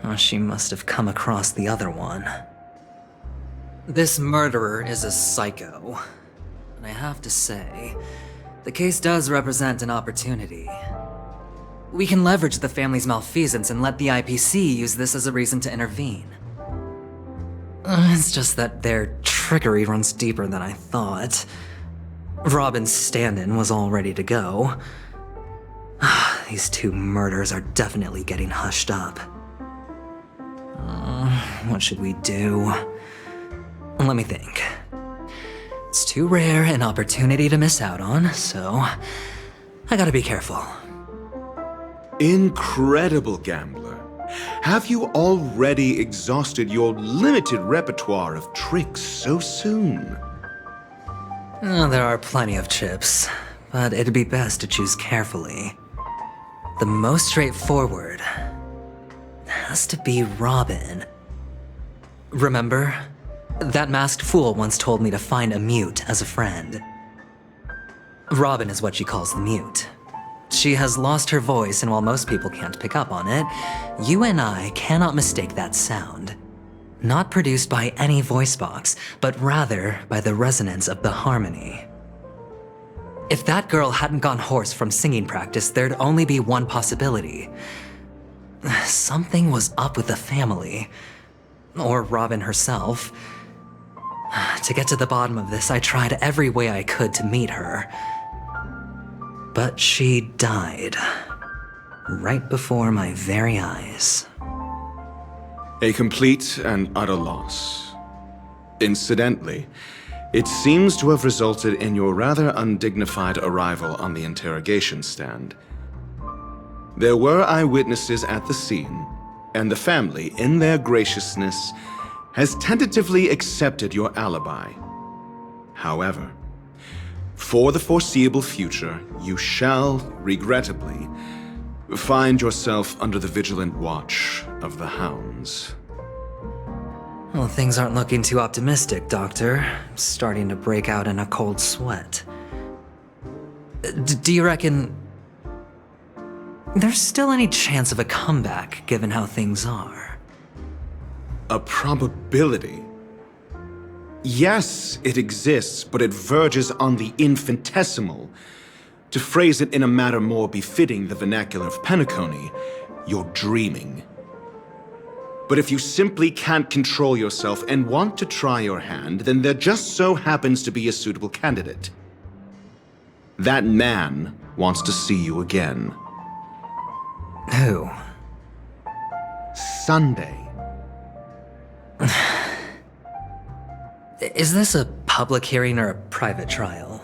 Oh, she must have come across the other one. This murderer is a psycho. And I have to say, the case does represent an opportunity. We can leverage the family's malfeasance and let the IPC use this as a reason to intervene. It's just that their trickery runs deeper than I thought. Robin's stand-in was all ready to go. These 2 murders are definitely getting hushed up. What should we do? Let me think. It's too rare an opportunity to miss out on, so I gotta be careful. Incredible, Gambler. Have you already exhausted your limited repertoire of tricks so soon? There are plenty of chips, but it'd be best to choose carefully. The most straightforward has to be Robin. Remember? That masked fool once told me to find a mute as a friend. Robin is what she calls the mute. She has lost her voice, and while most people can't pick up on it, you and I cannot mistake that sound. Not produced by any voice box, but rather by the resonance of the harmony. If that girl hadn't gone hoarse from singing practice, there'd only be one possibility. Something was up with the family. Or Robin herself. To get to the bottom of this, I tried every way I could to meet her. But she died. Right before my very eyes. A complete and utter loss. Incidentally, it seems to have resulted in your rather undignified arrival on the interrogation stand. There were eyewitnesses at the scene, and the family, in their graciousness, has tentatively accepted your alibi. However, for the foreseeable future, you shall, regrettably, find yourself under the vigilant watch of the hounds. Well, things aren't looking too optimistic, Doctor. I'm starting to break out in a cold sweat. Do you reckon there's still any chance of a comeback, given how things are? A probability? Yes, it exists, but it verges on the infinitesimal. To phrase it in a manner more befitting the vernacular of Penacony, you're dreaming. But if you simply can't control yourself and want to try your hand, then there just so happens to be a suitable candidate. That man wants to see you again. Who? Sunday. Is this a public hearing or a private trial?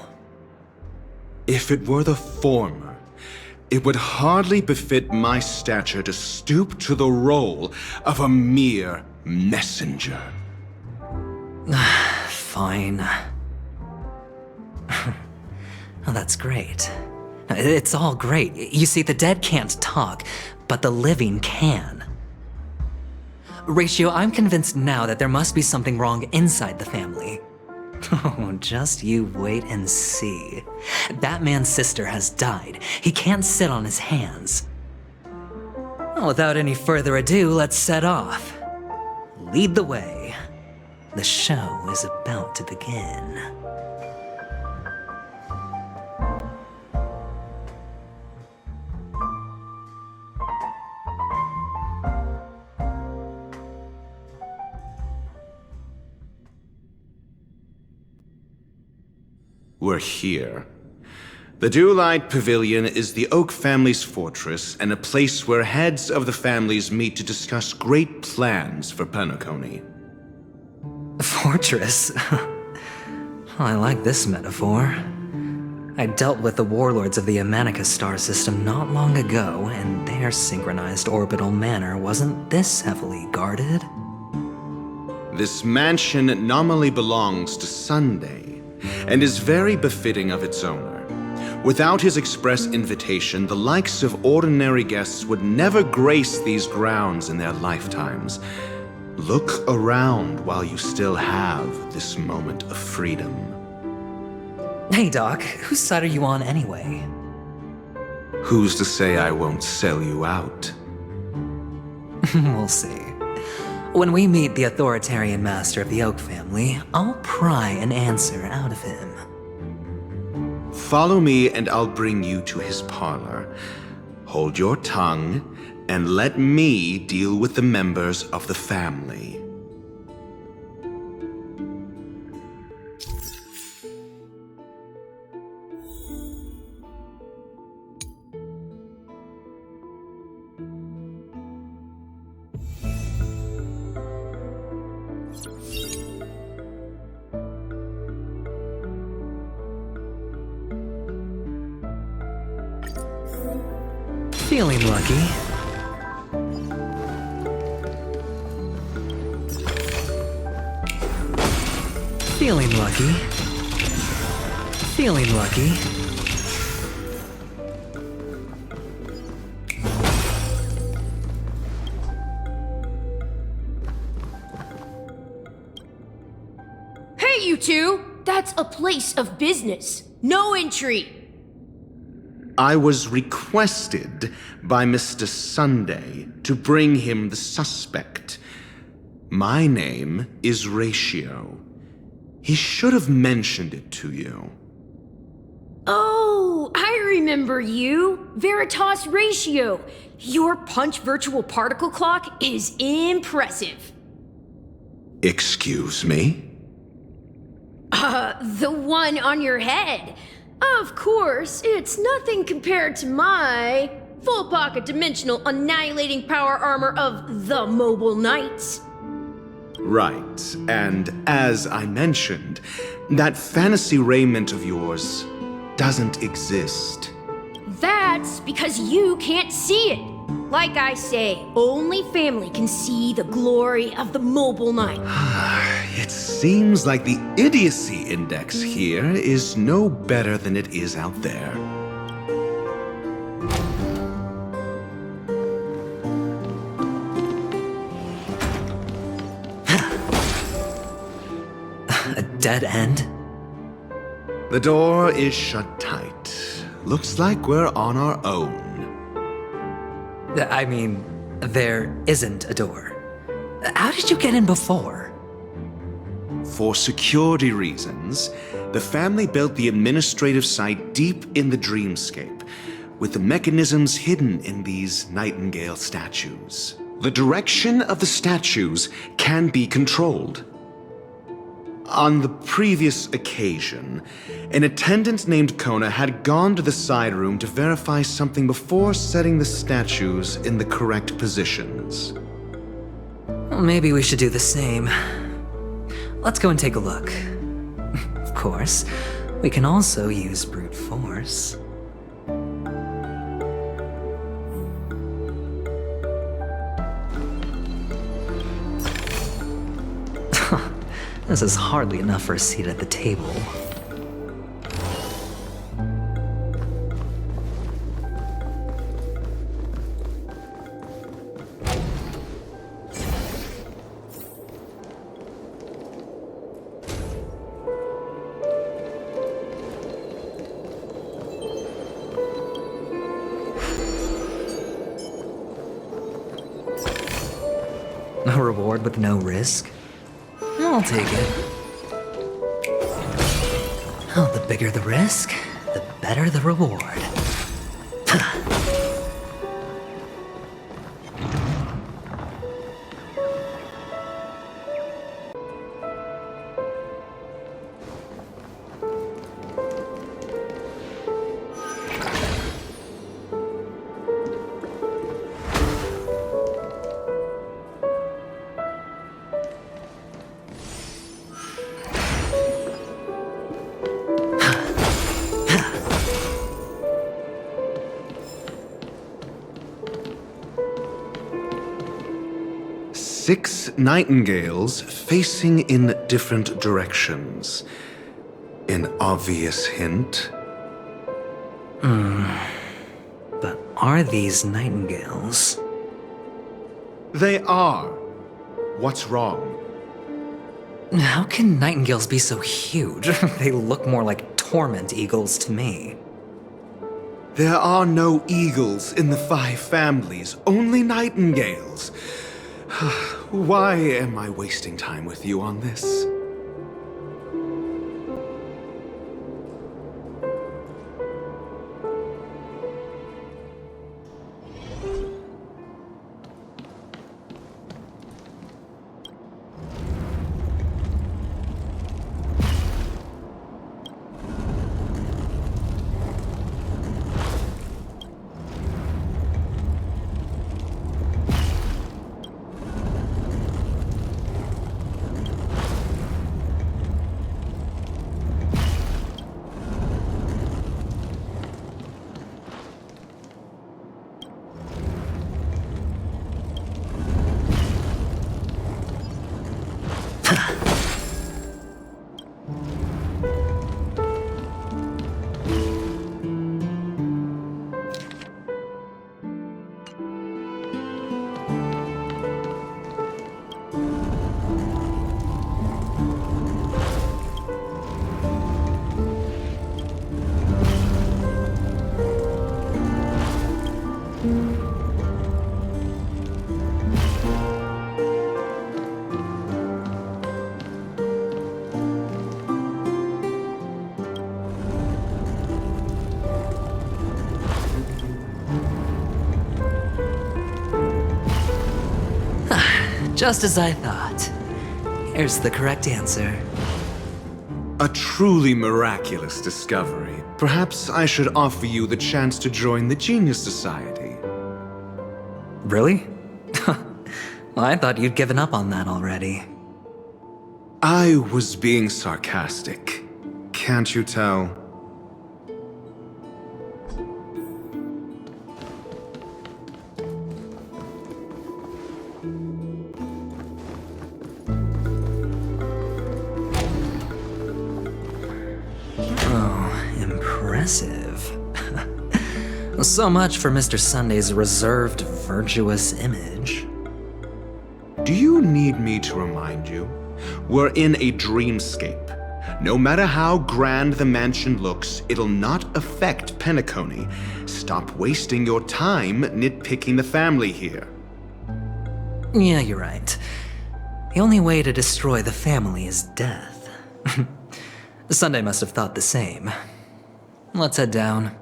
If it were the former, it would hardly befit my stature to stoop to the role of a mere messenger. Fine. Oh, that's great. It's all great. You see, the dead can't talk, but the living can. Ratio, I'm convinced now that there must be something wrong inside the family. Oh, just you wait and see. That man's sister has died. He can't sit on his hands. Well, without any further ado, let's set off. Lead the way. The show is about to begin. We're here. The Dewlight Pavilion is the Oak family's fortress and a place where heads of the families meet to discuss great plans for Penacony. Fortress? I like this metaphor. I dealt with the warlords of the Amanicus star system not long ago, and their synchronized orbital manor wasn't this heavily guarded. This mansion nominally belongs to Sunday, and is very befitting of its owner. Without his express invitation, the likes of ordinary guests would never grace these grounds in their lifetimes. Look around while you still have this moment of freedom. Hey, Doc, whose side are you on anyway? Who's to say I won't sell you out? We'll see. When we meet the authoritarian master of the Oak family, I'll pry an answer out of him. Follow me and I'll bring you to his parlor. Hold your tongue and let me deal with the members of the family. Feeling lucky. Feeling lucky. Feeling lucky. Hey, you two! That's a place of business. No entry. I was requested by Mr. Sunday to bring him the suspect. My name is Ratio. He should have mentioned it to you. Oh, I remember you. Veritas Ratio. Your punch virtual particle clock is impressive. Excuse me? The one on your head. Of course, it's nothing compared to my full pocket dimensional annihilating power armor of the Mobile Knights. Right, and as I mentioned, that fantasy raiment of yours doesn't exist. That's because you can't see it. Like I say, only family can see the glory of the Mobile Knight. It seems like the idiocy index here is no better than it is out there. A dead end? The door is shut tight. Looks like we're on our own. I mean, there isn't a door. How did you get in before? For security reasons, the family built the administrative site deep in the dreamscape, with the mechanisms hidden in these nightingale statues. The direction of the statues can be controlled. On the previous occasion, an attendant named Kona had gone to the side room to verify something before setting the statues in the correct positions. Well, maybe we should do the same. Let's go and take a look. Of course, we can also use brute force. This is hardly enough for a seat at the table. A reward with no risk? I'll take it. Oh, the bigger the risk, the better the reward. Six nightingales facing in different directions. An obvious hint. But are these nightingales? They are. What's wrong? How can nightingales be so huge? They look more like torment eagles to me. There are no eagles in the 5 families, only nightingales. Why am I wasting time with you on this? Just as I thought. Here's the correct answer. A truly miraculous discovery. Perhaps I should offer you the chance to join the Genius Society. Really? Well, I thought you'd given up on that already. I was being sarcastic. Can't you tell? Impressive. So much for Mr. Sunday's reserved, virtuous image. Do you need me to remind you? We're in a dreamscape. No matter how grand the mansion looks, it'll not affect Penacony. Stop wasting your time nitpicking the family here. Yeah, you're right. The only way to destroy the family is death. Sunday must have thought the same. Let's head down.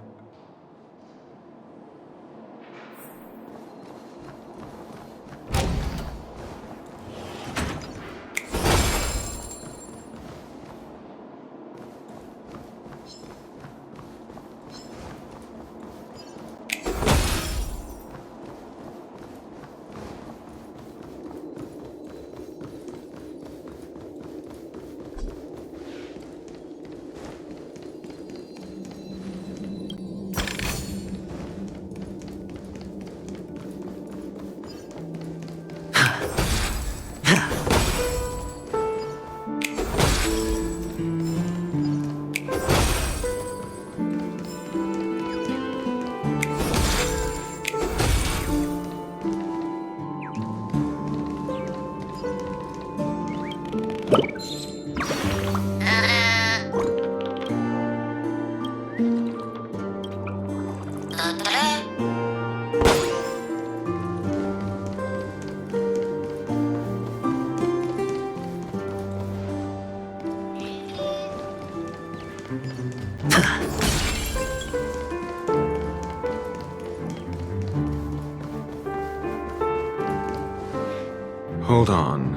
Hold on.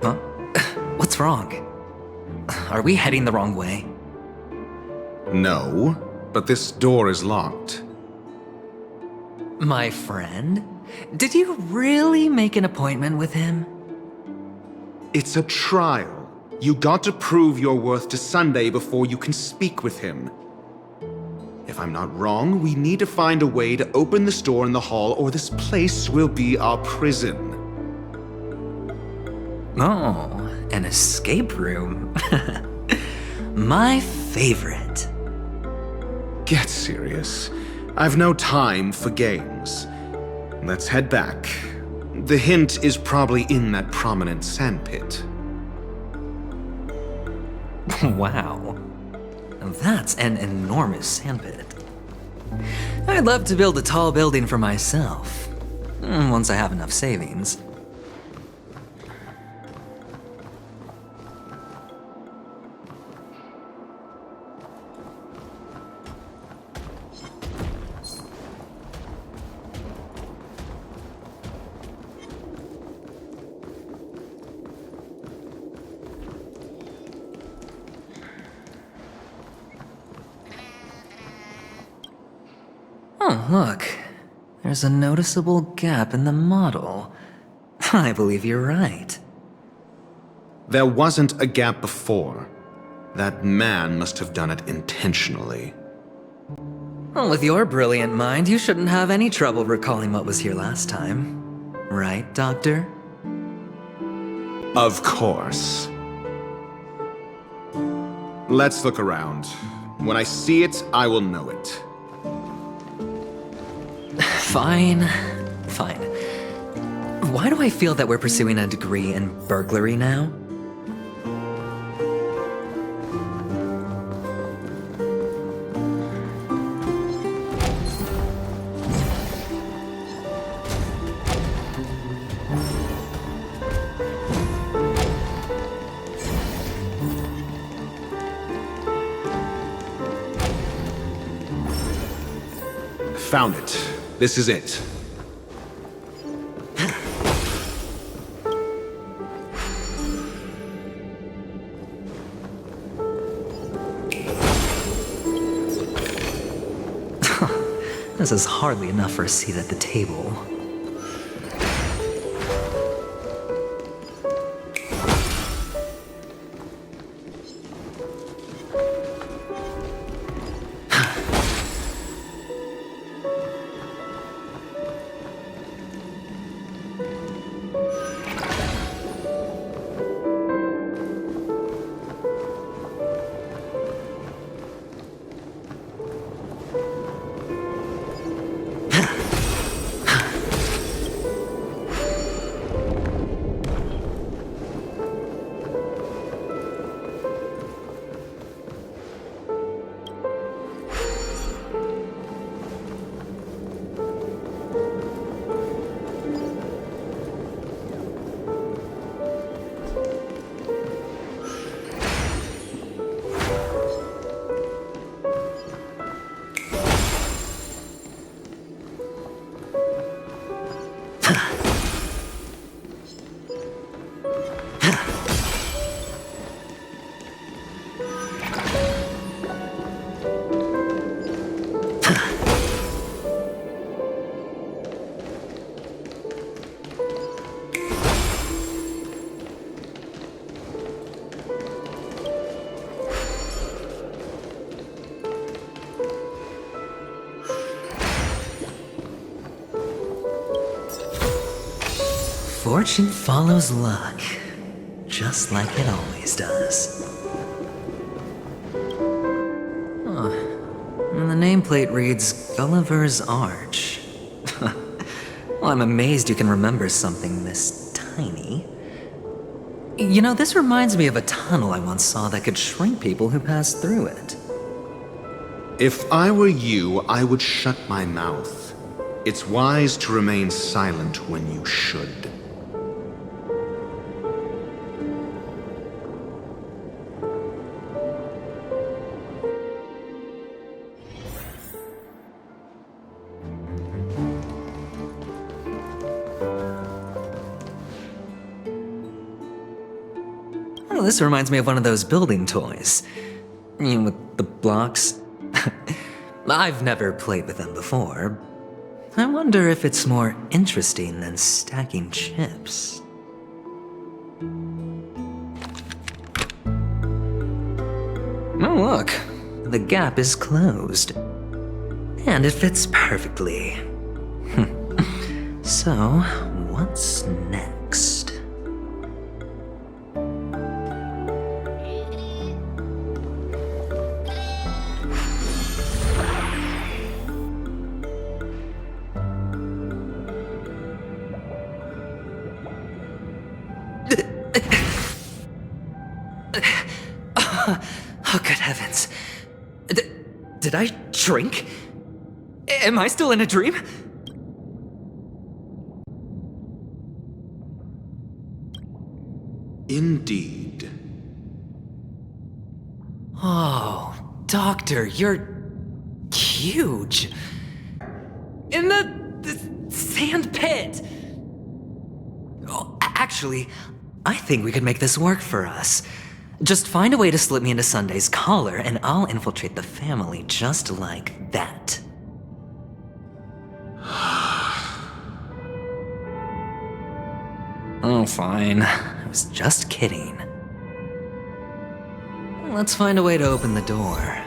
Huh? What's wrong? Are we heading the wrong way? No, but this door is locked. My friend? Did you really make an appointment with him? It's a trial. You got to prove your worth to Sunday before you can speak with him. If I'm not wrong, we need to find a way to open this door in the hall, or this place will be our prison. Oh, an escape room. My favorite. Get serious. I've no time for games. Let's head back. The hint is probably in that prominent sandpit. Wow. That's an enormous sandpit. I'd love to build a tall building for myself, once I have enough savings. Oh, look. There's a noticeable gap in the model. I believe you're right. There wasn't a gap before. That man must have done it intentionally. Well, with your brilliant mind, you shouldn't have any trouble recalling what was here last time. Right, Doctor? Of course. Let's look around. When I see it, I will know it. Fine. Fine. Why do I feel that we're pursuing a degree in burglary now? Found it. This is it. This is hardly enough for a seat at the table. Fortune follows luck, just like it always does. Huh. And the nameplate reads Gulliver's Arch. Well, I'm amazed you can remember something this tiny. You know, this reminds me of a tunnel I once saw that could shrink people who passed through it. If I were you, I would shut my mouth. It's wise to remain silent when you should. this reminds me of one of those building toys. You know, with the blocks. I've never played with them before. I wonder if it's more interesting than stacking chips. Oh look, the gap is closed. And it fits perfectly. So, what's next? Oh, good heavens. Did I drink? Am I still in a dream? Indeed. Oh, Doctor, you're huge. In the sand pit. Oh, actually, I think we could make this work for us. Just find a way to slip me into Sunday's collar, and I'll infiltrate the family just like that. Oh, fine. I was just kidding. Let's find a way to open the door.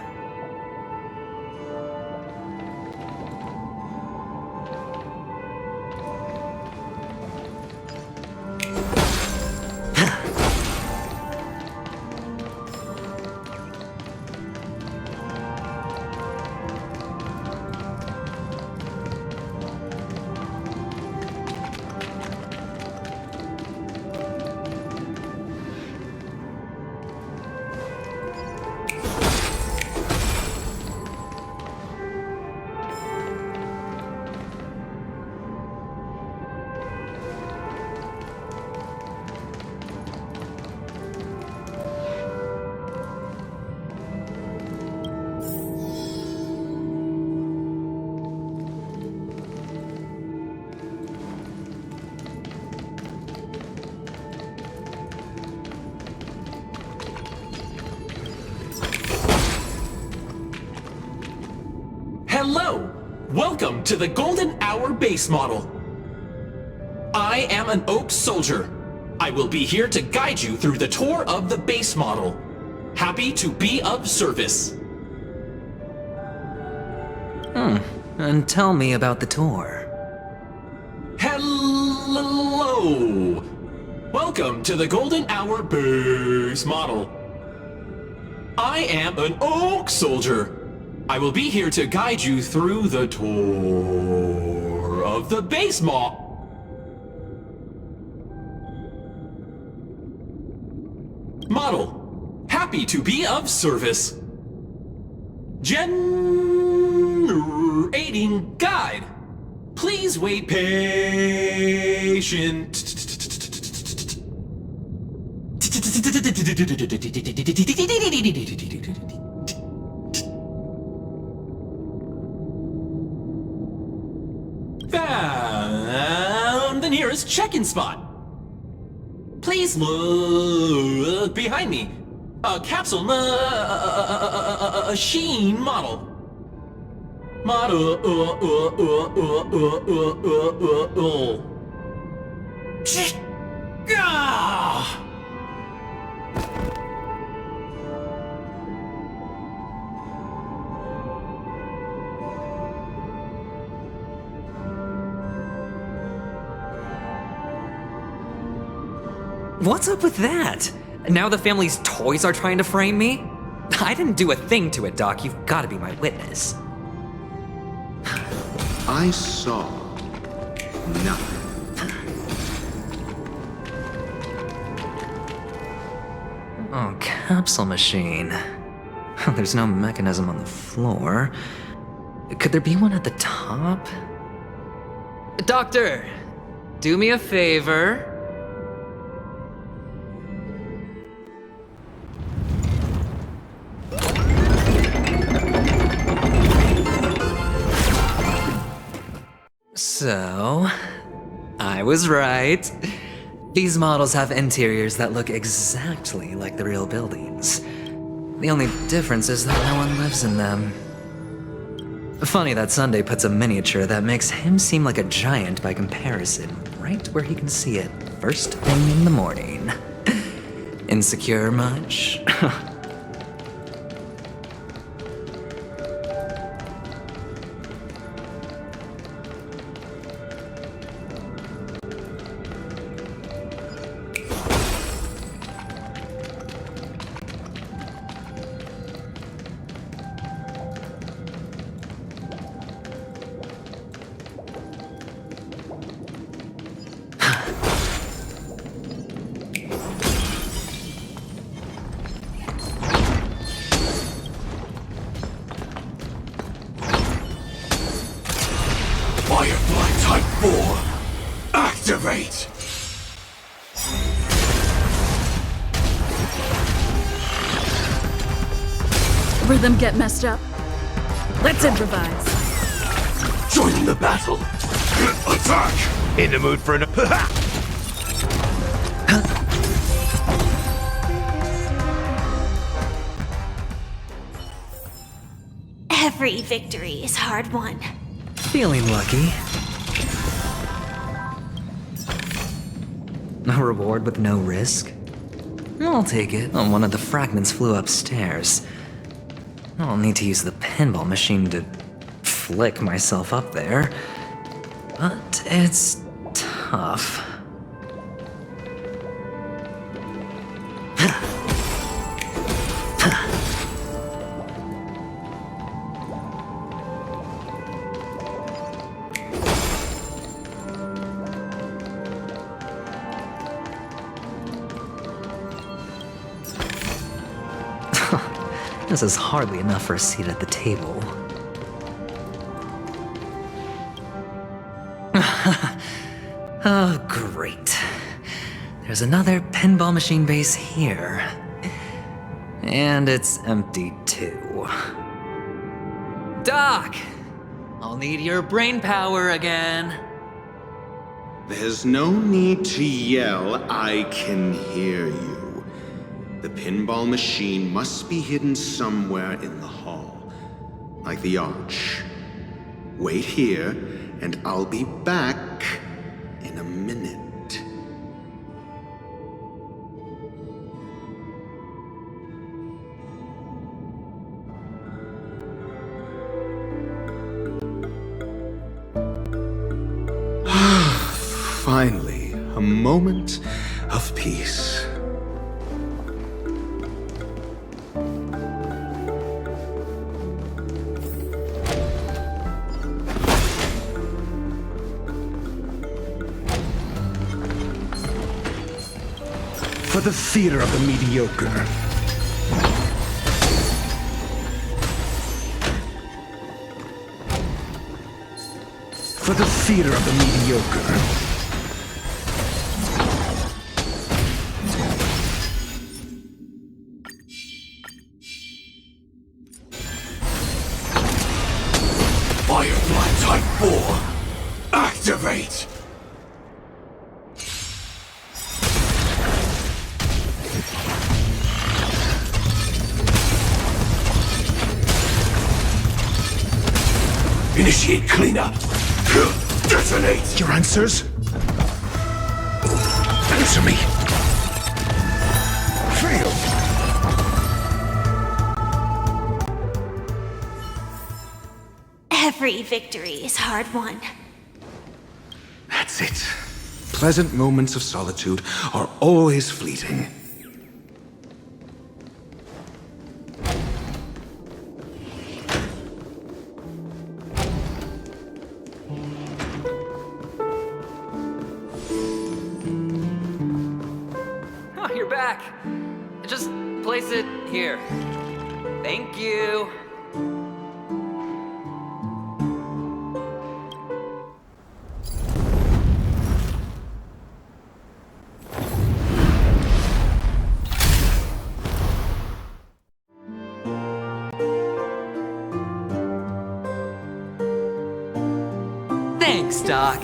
Hello! Welcome to the Golden Hour base model. I am an Oak Soldier. I will be here to guide you through the tour of the base model. Happy to be of service. And tell me about the tour. Hello! Welcome to the Golden Hour base model. I am an Oak Soldier. I will be here to guide you through the tour of the base model. Happy to be of service. Generating guide. Please wait patient. Found the nearest check-in spot. Please look behind me. A capsule machine model. What's up with that? Now the family's toys are trying to frame me? I didn't do a thing to it, Doc. You've got to be my witness. I saw nothing. Oh, capsule machine. There's no mechanism on the floor. Could there be one at the top? Doctor, do me a favor. So, I was right. These models have interiors that look exactly like the real buildings. The only difference is that no one lives in them. Funny that Sunday puts a miniature that makes him seem like a giant by comparison, right where he can see it first thing in the morning. Insecure much? Firefly Type 4, activate! Rhythm get messed up. Let's improvise. Joining the battle. Attack! In the mood for an... Every victory is hard won. Feeling lucky. A reward with no risk? I'll take it. Oh, one of the fragments flew upstairs. I'll need to use the pinball machine to flick myself up there. But it's tough. This is hardly enough for a seat at the table. Oh, great. There's another pinball machine base here. And it's empty too. Doc! I'll need your brain power again. There's no need to yell, I can hear you. The pinball machine must be hidden somewhere in the hall, like the arch. Wait here, and I'll be back in a minute. Finally, a moment of peace. For the theater of the mediocre. For the theater of the mediocre. Firefly Type 4, activate! Initiate cleanup. Detonate. Your answers? Answer me. Fail. Every victory is hard won. That's it. Pleasant moments of solitude are always fleeting. Oh, you're back. Just place it here. Thank you. Thanks, Doc.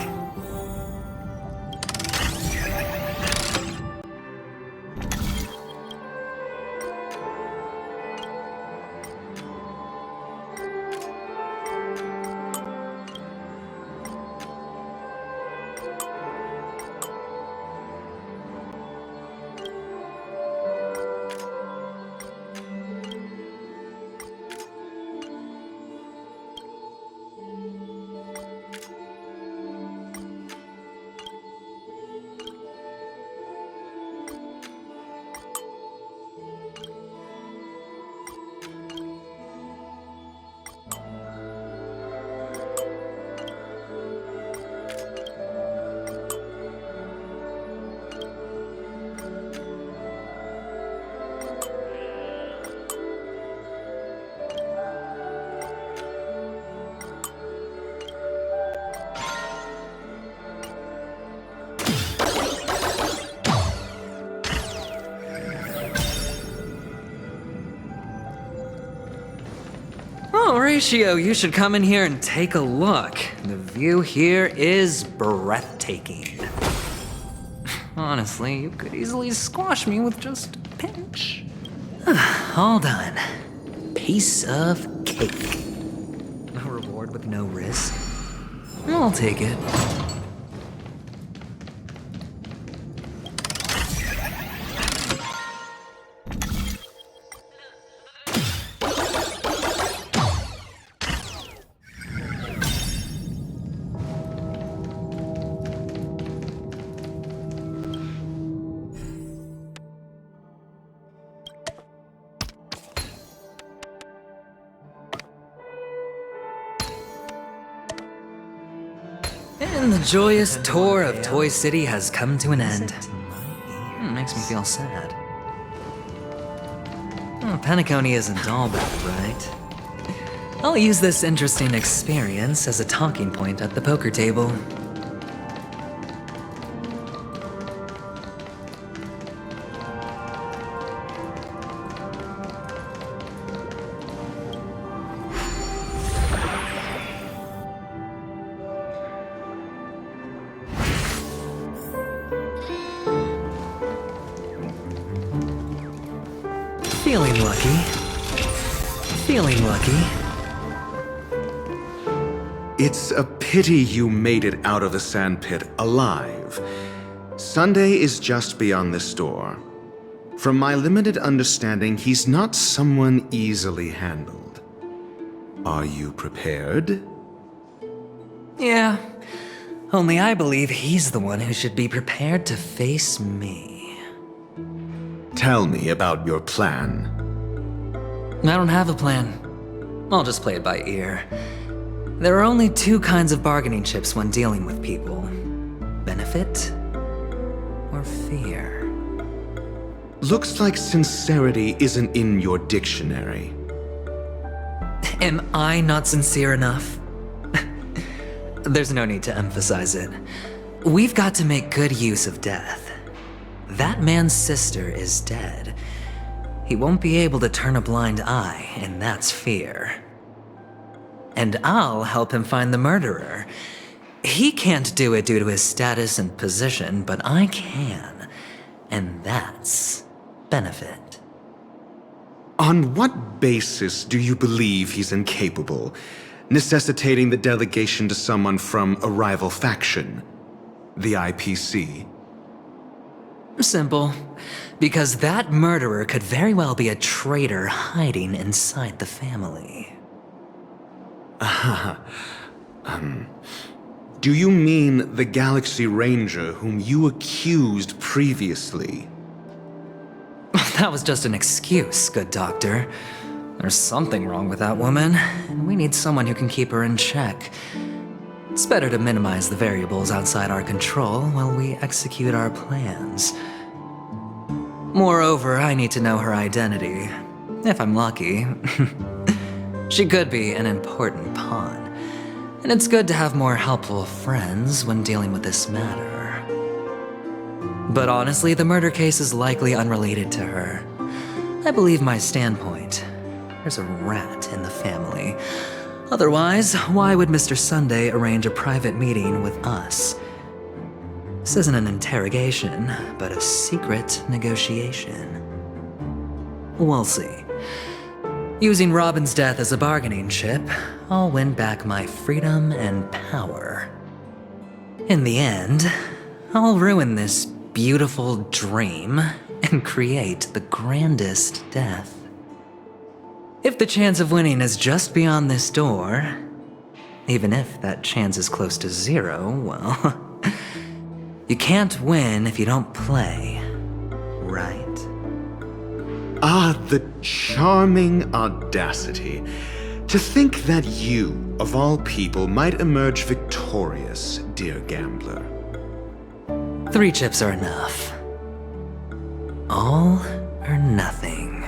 Horatio, you should come in here and take a look. The view here is breathtaking. Honestly, you could easily squash me with just a pinch. All done. Piece of cake. A reward with no risk. I'll take it. And the joyous tour of Toy City has come to an end. Makes me feel sad. Penacony isn't all bad, right? I'll use this interesting experience as a talking point at the poker table. Feeling lucky. Feeling lucky. It's a pity you made it out of the sandpit alive. Sunday is just beyond this door. From my limited understanding, he's not someone easily handled. Are you prepared? Yeah. Only I believe he's the one who should be prepared to face me. Tell me about your plan. I don't have a plan. I'll just play it by ear. There are only two kinds of bargaining chips when dealing with people. Benefit or fear. Looks like sincerity isn't in your dictionary. Am I not sincere enough? There's no need to emphasize it. We've got to make good use of death. That man's sister is dead. He won't be able to turn a blind eye, and that's fear. And I'll help him find the murderer. He can't do it due to his status and position, but I can. And that's benefit. On what basis do you believe he's incapable, necessitating the delegation to someone from a rival faction? The IPC? Simple. Because that murderer could very well be a traitor hiding inside the family. Do you mean the Galaxy Ranger whom you accused previously? That was just an excuse, good doctor. There's something wrong with that woman, and we need someone who can keep her in check. It's better to minimize the variables outside our control while we execute our plans. Moreover, I need to know her identity. If I'm lucky. She could be an important pawn. And it's good to have more helpful friends when dealing with this matter. But honestly, the murder case is likely unrelated to her. I believe my standpoint. There's a rat in the family. Otherwise, why would Mr. Sunday arrange a private meeting with us? This isn't an interrogation, but a secret negotiation. We'll see. Using Robin's death as a bargaining chip, I'll win back my freedom and power. In the end, I'll ruin this beautiful dream and create the grandest death. If the chance of winning is just beyond this door, even if that chance is close to zero, well, you can't win if you don't play, right? Ah, the charming audacity. To think that you, of all people, might emerge victorious, dear gambler. 3 chips are enough. All or nothing.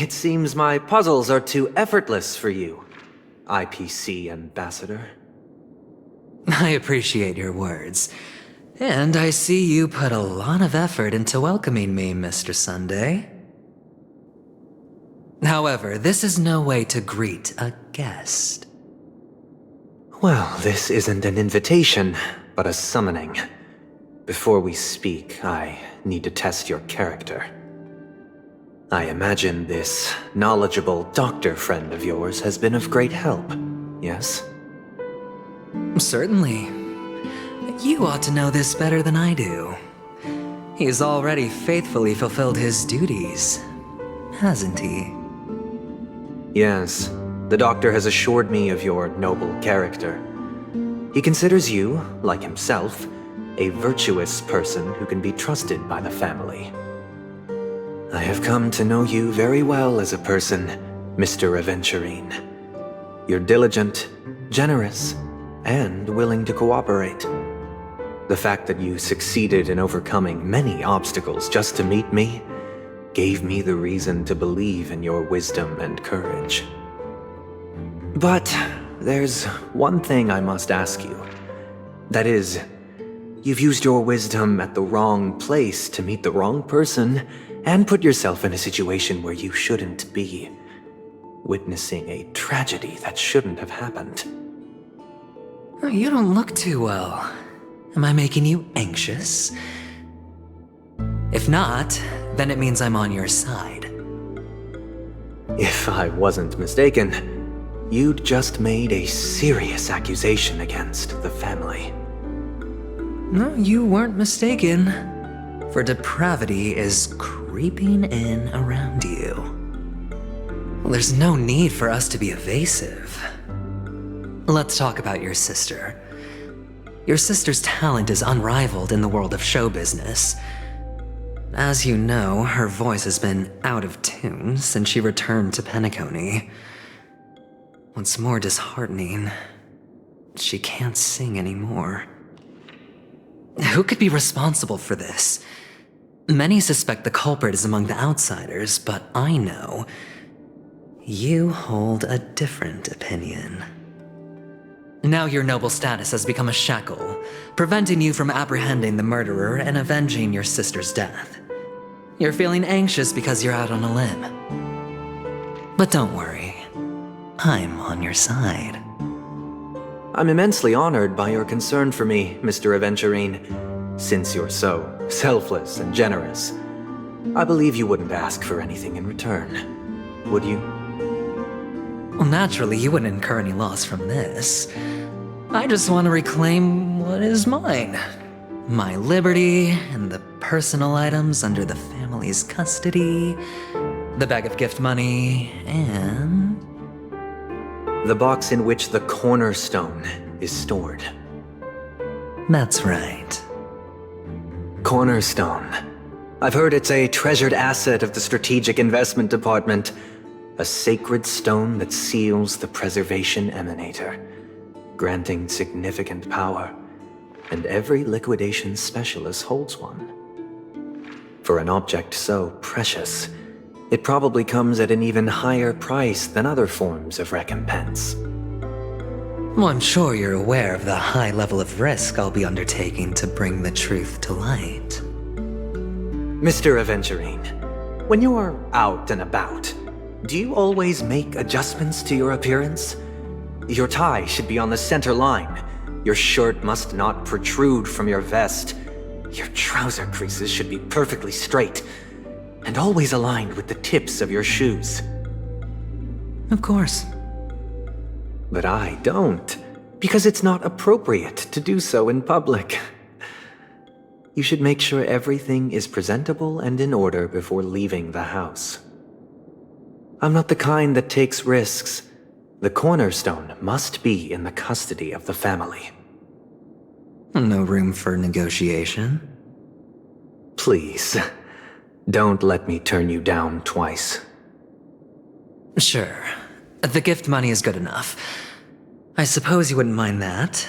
It seems my puzzles are too effortless for you, IPC Ambassador. I appreciate your words. And I see you put a lot of effort into welcoming me, Mr. Sunday. However, this is no way to greet a guest. Well, this isn't an invitation, but a summoning. Before we speak, I need to test your character. I imagine this knowledgeable doctor friend of yours has been of great help, yes? Certainly. You ought to know this better than I do. He's already faithfully fulfilled his duties, hasn't he? Yes, the doctor has assured me of your noble character. He considers you, like himself, a virtuous person who can be trusted by the family. I have come to know you very well as a person, Mr. Aventurine. You're diligent, generous, and willing to cooperate. The fact that you succeeded in overcoming many obstacles just to meet me gave me the reason to believe in your wisdom and courage. But there's one thing I must ask you. That is, you've used your wisdom at the wrong place to meet the wrong person and put yourself in a situation where you shouldn't be, witnessing a tragedy that shouldn't have happened. You don't look too well. Am I making you anxious? If not, then it means I'm on your side. If I wasn't mistaken, you'd just made a serious accusation against the family. No, you weren't mistaken. For depravity is creeping in around you. Well, there's no need for us to be evasive. Let's talk about your sister. Your sister's talent is unrivaled in the world of show business. As you know, her voice has been out of tune since she returned to Penacony. What's more disheartening, she can't sing anymore. Who could be responsible for this? Many suspect the culprit is among the outsiders, but I know you hold a different opinion. Now your noble status has become a shackle, preventing you from apprehending the murderer and avenging your sister's death. You're feeling anxious because you're out on a limb. But don't worry, I'm on your side. I'm immensely honored by your concern for me, Mr. Aventurine. Since you're so selfless and generous, I believe you wouldn't ask for anything in return, would you? Well, naturally, you wouldn't incur any loss from this. I just want to reclaim what is mine. My liberty and the personal items under the family's custody, the bag of gift money, and the box in which the cornerstone is stored. That's right. Cornerstone. I've heard it's a treasured asset of the Strategic Investment Department. A sacred stone that seals the Preservation Emanator, granting significant power, and every liquidation specialist holds one. For an object so precious, it probably comes at an even higher price than other forms of recompense. Well, I'm sure you're aware of the high level of risk I'll be undertaking to bring the truth to light. Mr. Aventurine, when you're out and about, do you always make adjustments to your appearance? Your tie should be on the center line. Your shirt must not protrude from your vest. Your trouser creases should be perfectly straight and always aligned with the tips of your shoes. Of course. But I don't, because it's not appropriate to do so in public. You should make sure everything is presentable and in order before leaving the house. I'm not the kind that takes risks. The cornerstone must be in the custody of the family. No room for negotiation? Please, don't let me turn you down twice. Sure. The gift money is good enough. I suppose you wouldn't mind that.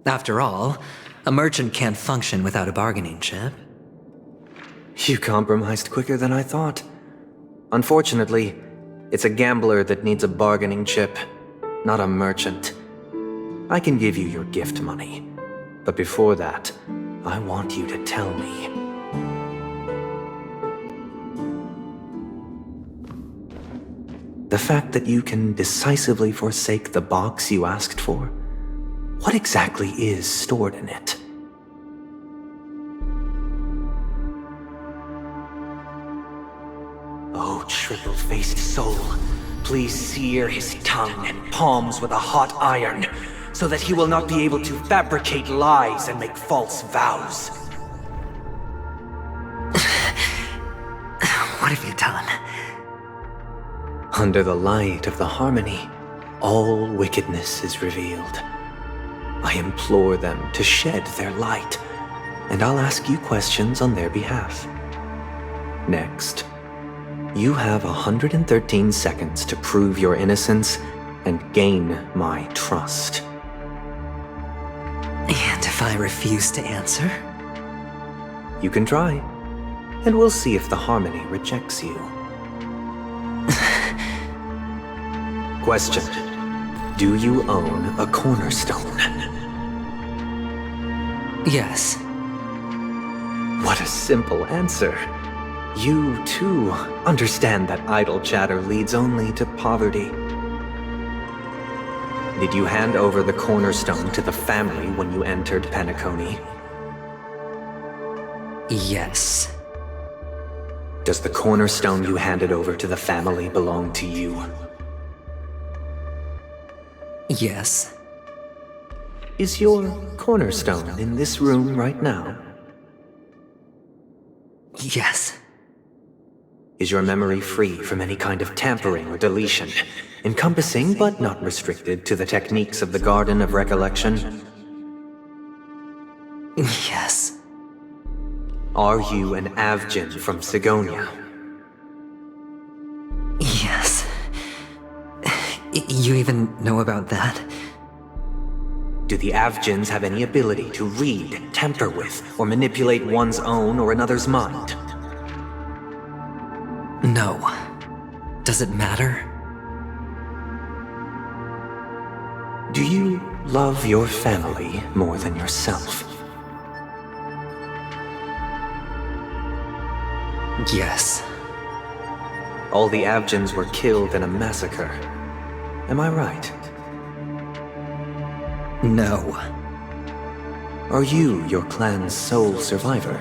After all, a merchant can't function without a bargaining chip. You compromised quicker than I thought. Unfortunately, it's a gambler that needs a bargaining chip, not a merchant. I can give you your gift money, but before that, I want you to tell me. The fact that you can decisively forsake the box you asked for, what exactly is stored in it? Oh, triple-faced soul, please sear his tongue and palms with a hot iron, so that he will not be able to fabricate lies and make false vows. What have you done? Under the light of the harmony, all wickedness is revealed. I implore them to shed their light, and I'll ask you questions on their behalf. Next, you have 113 seconds to prove your innocence and gain my trust. And if I refuse to answer? You can try, and we'll see if the harmony rejects you. Question: do you own a cornerstone? Yes. What a simple answer. You, too, understand that idle chatter leads only to poverty. Did you hand over the cornerstone to the family when you entered Penacony? Yes. Does the cornerstone you handed over to the family belong to you? Yes. Is your cornerstone in this room right now? Yes. Is your memory free from any kind of tampering or deletion, encompassing but not restricted to the techniques of the Garden of Recollection? Yes. Are you an Avgin from Sigonia? Yes. You even know about that? Do the Avgins have any ability to read, tamper with, or manipulate one's own or another's mind? No. Does it matter? Do you love your family more than yourself? Yes. All the Avgins were killed in a massacre. Am I right? No. Are you your clan's sole survivor?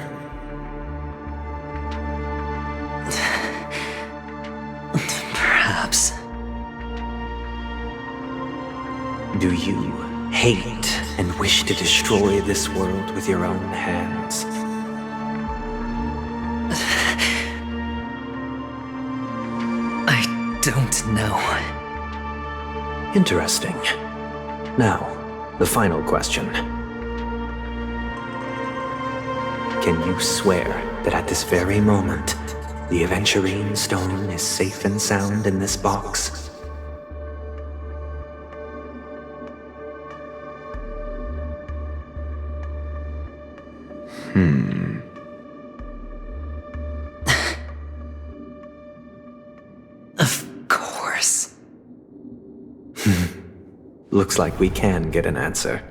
Perhaps. Do you hate and wish to destroy this world with your own hands? I don't know. Interesting. Now, the final question. Can you swear that at this very moment, the Aventurine stone is safe and sound in this box? Of course. Looks like we can get an answer.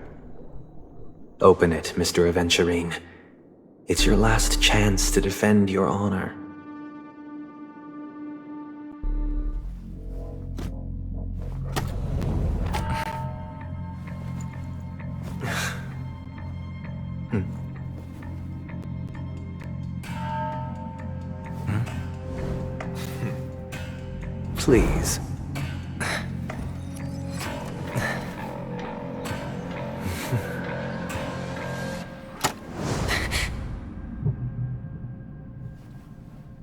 Open it, Mr. Aventurine. It's your last chance to defend your honor. Please.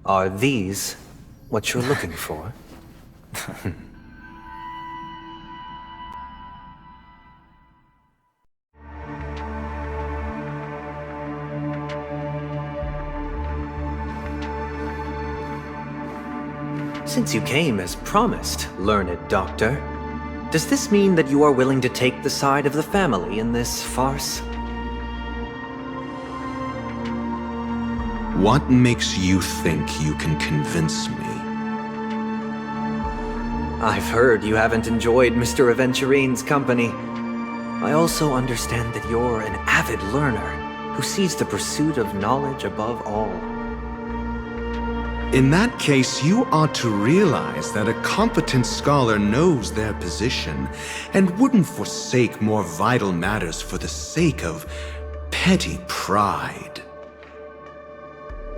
Are these what you're looking for? Since you came as promised, learned doctor, does this mean that you are willing to take the side of the family in this farce? What makes you think you can convince me? I've heard you haven't enjoyed Mr. Aventurine's company. I also understand that you're an avid learner who sees the pursuit of knowledge above all. In that case, you ought to realize that a competent scholar knows their position and wouldn't forsake more vital matters for the sake of petty pride.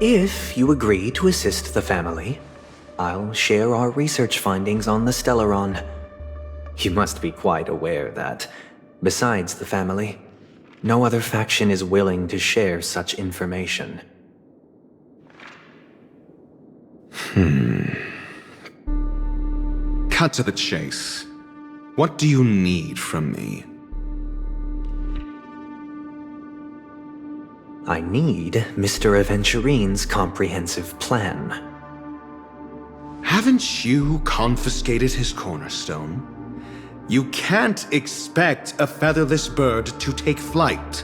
If you agree to assist the family, I'll share our research findings on the Stellaron. You must be quite aware that, besides the family, no other faction is willing to share such information. Cut to the chase. What do you need from me? I need Mr. Aventurine's comprehensive plan. Haven't you confiscated his cornerstone? You can't expect a featherless bird to take flight.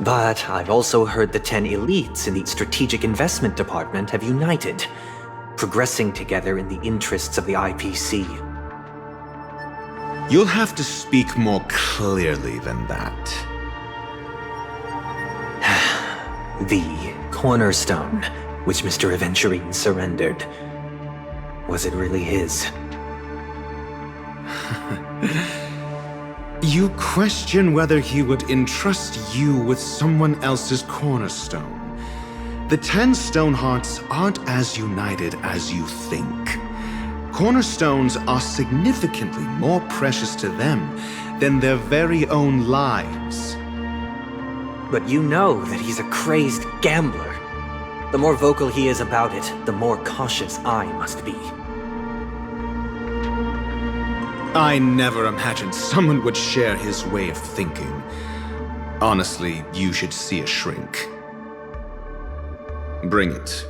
But I've also heard the 10 elites in the Strategic Investment Department have united, progressing together in the interests of the IPC. You'll have to speak more clearly than that. The cornerstone, which Mr. Aventurine surrendered. Was it really his? You question whether he would entrust you with someone else's cornerstone. The 10 Stonehearts aren't as united as you think. Cornerstones are significantly more precious to them than their very own lives. But you know that he's a crazed gambler. The more vocal he is about it, the more cautious I must be. I never imagined someone would share his way of thinking. Honestly, you should see a shrink. Bring it.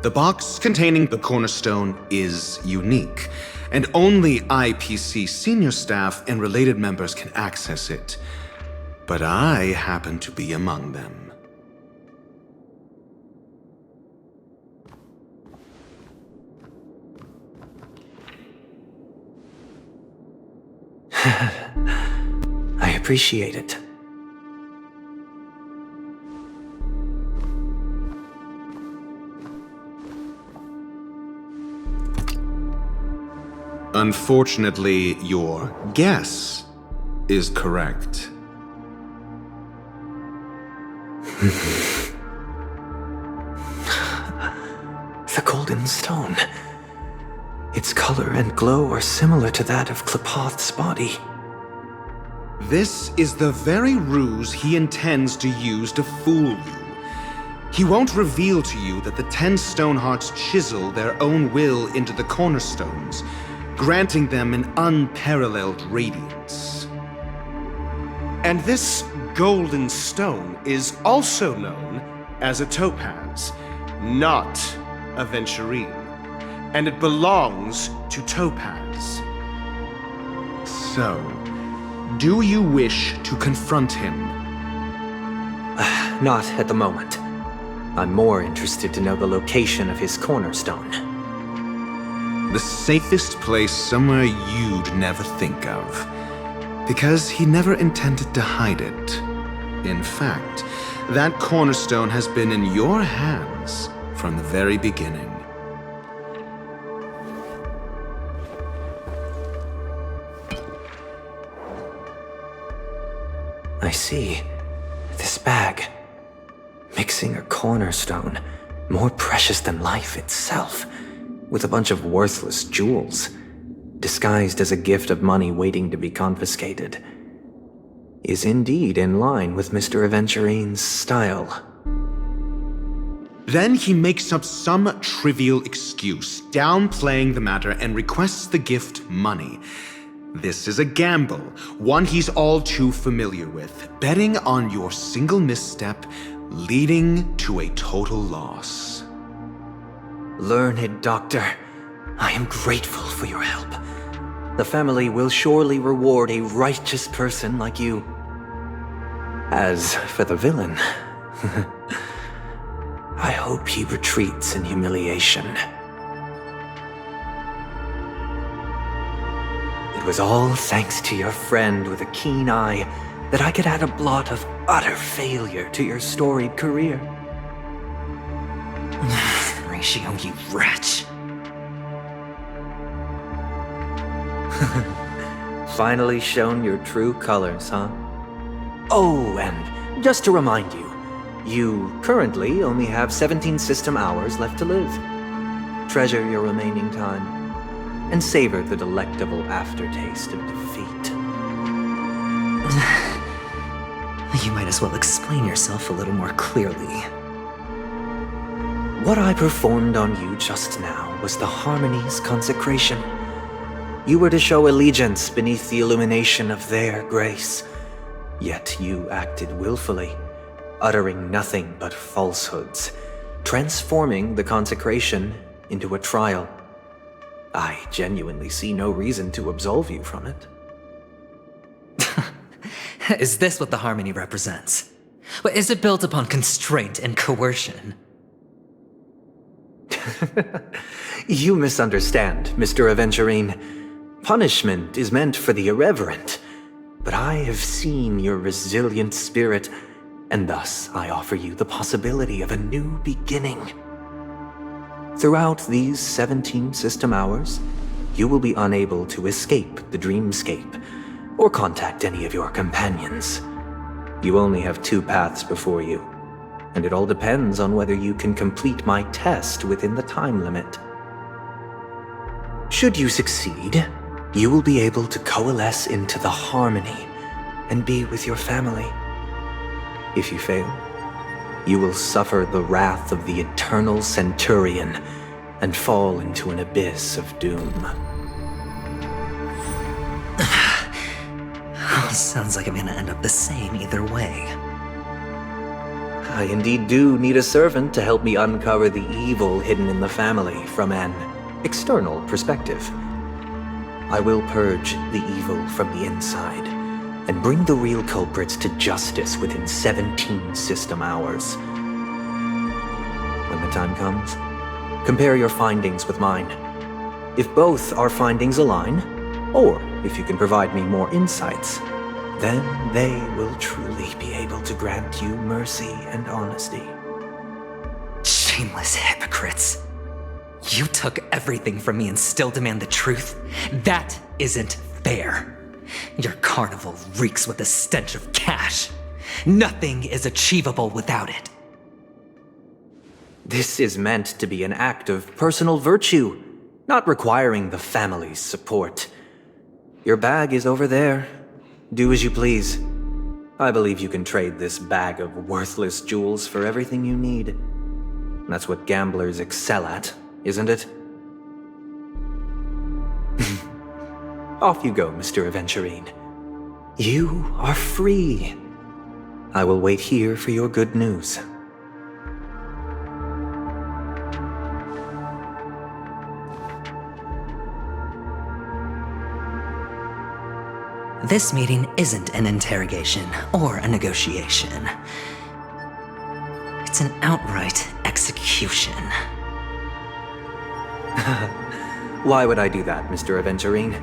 The box containing the cornerstone is unique, and only IPC senior staff and related members can access it. But I happen to be among them. I appreciate it. Unfortunately, your guess is correct. The golden stone. Its color and glow are similar to that of Klepoth's body. This is the very ruse he intends to use to fool you. He won't reveal to you that the 10 Stonehearts chisel their own will into the cornerstones, granting them an unparalleled radiance. And this golden stone is also known as a topaz, not a venturine. And it belongs to Topaz. So, do you wish to confront him? Not at the moment. I'm more interested to know the location of his cornerstone. The safest place somewhere you'd never think of. Because he never intended to hide it. In fact, that cornerstone has been in your hands from the very beginning. I see. This bag. Mixing a cornerstone, more precious than life itself, with a bunch of worthless jewels, disguised as a gift of money waiting to be confiscated, is indeed in line with Mr. Aventurine's style. Then he makes up some trivial excuse, downplaying the matter, and requests the gift money. This is a gamble, one he's all too familiar with, betting on your single misstep, leading to a total loss. Learned Doctor, I am grateful for your help. The family will surely reward a righteous person like you. As for the villain, I hope he retreats in humiliation. It was all thanks to your friend with a keen eye that I could add a blot of utter failure to your storied career. Ratio, you wretch. Finally shown your true colors, huh? Oh, and just to remind you, you currently only have 17 system hours left to live. Treasure your remaining time, and savor the delectable aftertaste of defeat. You might as well explain yourself a little more clearly. What I performed on you just now was the Harmony's consecration. You were to show allegiance beneath the illumination of their grace. Yet you acted willfully, uttering nothing but falsehoods, transforming the consecration into a trial. I genuinely see no reason to absolve you from it. Is this what the Harmony represents? But is it built upon constraint and coercion? You misunderstand, Mr. Aventurine. Punishment is meant for the irreverent, but I have seen your resilient spirit, and thus I offer you the possibility of a new beginning. Throughout these 17 system hours, you will be unable to escape the dreamscape or contact any of your companions. You only have 2 paths before you, and it all depends on whether you can complete my test within the time limit. Should you succeed, you will be able to coalesce into the Harmony and be with your family. If you fail, you will suffer the wrath of the eternal Centurion and fall into an abyss of doom. Sounds like I'm gonna end up the same either way. I indeed do need a servant to help me uncover the evil hidden in the family from an external perspective. I will purge the evil from the inside and bring the real culprits to justice within 17 system hours. When the time comes, compare your findings with mine. If both our findings align, or if you can provide me more insights, then they will truly be able to grant you mercy and honesty. Shameless hypocrites. You took everything from me and still demand the truth? That isn't fair. Your carnival reeks with the stench of cash. Nothing is achievable without it. This is meant to be an act of personal virtue, not requiring the family's support. Your bag is over there. Do as you please. I believe you can trade this bag of worthless jewels for everything you need. That's what gamblers excel at, isn't it? Off you go, Mr. Aventurine. You are free. I will wait here for your good news. This meeting isn't an interrogation or a negotiation. It's an outright execution. Why would I do that, Mr. Aventurine?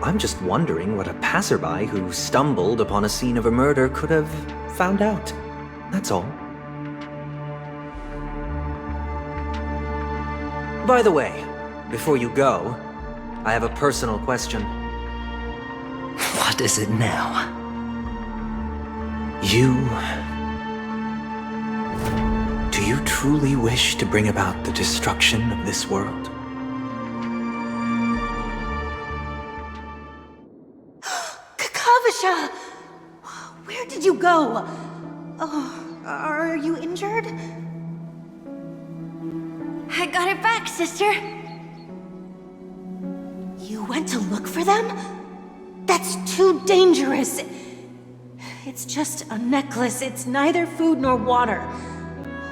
I'm just wondering what a passerby who stumbled upon a scene of a murder could have found out. That's all. By the way, before you go, I have a personal question. What is it now? Do you truly wish to bring about the destruction of this world? Kakavasha! Where did you go? Oh, are you injured? I got it back, sister. You went to look for them? That's too dangerous. It's just a necklace. It's neither food nor water.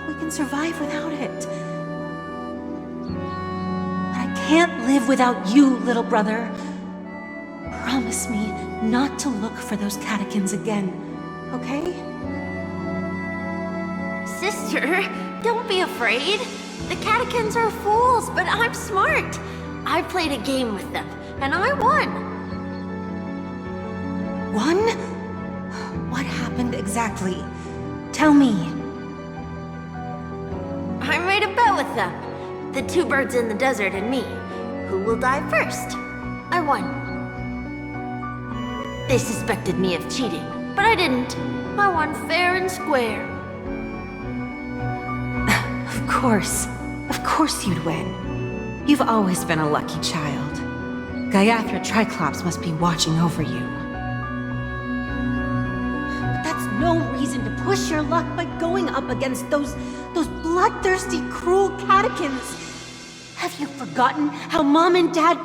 We can survive without it. But I can't live without you, little brother. Promise me not to look for those catechins again, okay? Sister, don't be afraid. The catechins are fools, but I'm smart. I played a game with them, and I won. one? What happened exactly? Tell me. I made a bet with them. The two birds in the desert and me. Who will die first? I won. They suspected me of cheating, but I didn't. I won fair and square. Of course you'd win. You've always been a lucky child. Gaiathra Triclops must be watching over you. But that's no reason to push your luck by going up against those bloodthirsty, cruel catechins. Have you forgotten how Mom and Dad...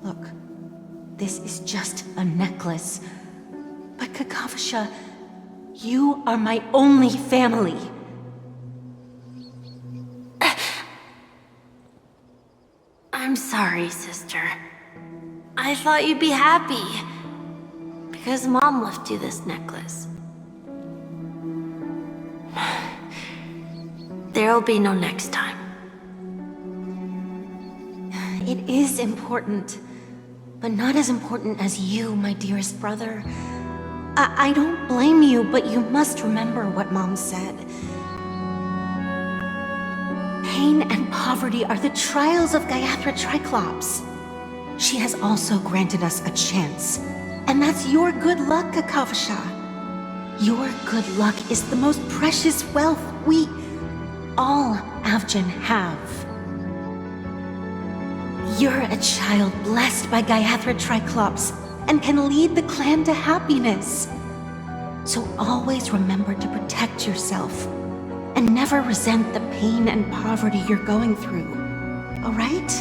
Look, this is just a necklace. But Kakavasha, you are my only family. I'm sorry, sister. I thought you'd be happy. Because Mom left you this necklace. There'll be no next time. It is important, but not as important as you, my dearest brother. I don't blame you, but you must remember what Mom said. Pain and poverty are the trials of Gaiathra Triclops. She has also granted us a chance, and that's your good luck, Kakavasha. Your good luck is the most precious wealth we, all Avgin, have. You're a child blessed by Gaiathra Triclops and can lead the clan to happiness. So always remember to protect yourself and never resent the pain and poverty you're going through, all right?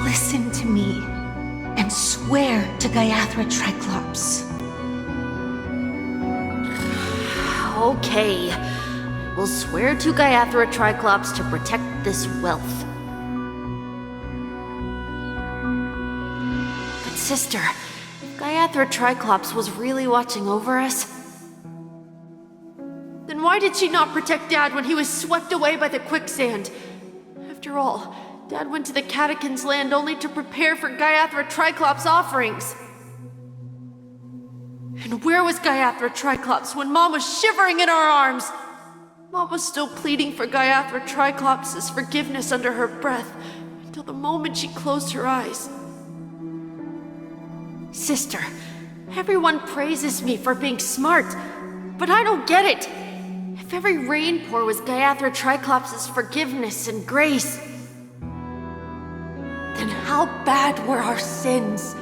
Listen to me and swear to Gaiathra Triclops. Okay. We'll swear to Gaiathra Triclops to protect this wealth. But sister, if Gaiathra Triclops was really watching over us, then why did she not protect Dad when he was swept away by the quicksand? After all, Dad went to the Catechins' land only to prepare for Gaiathra Triclops' offerings. And where was Gaiathra Triclops when Mom was shivering in our arms? Mom was still pleading for Gaiathra Triclops' forgiveness under her breath until the moment she closed her eyes. Sister, everyone praises me for being smart, but I don't get it. If every rain pour was Gaiathra Triclops' forgiveness and grace, then how bad were our sins?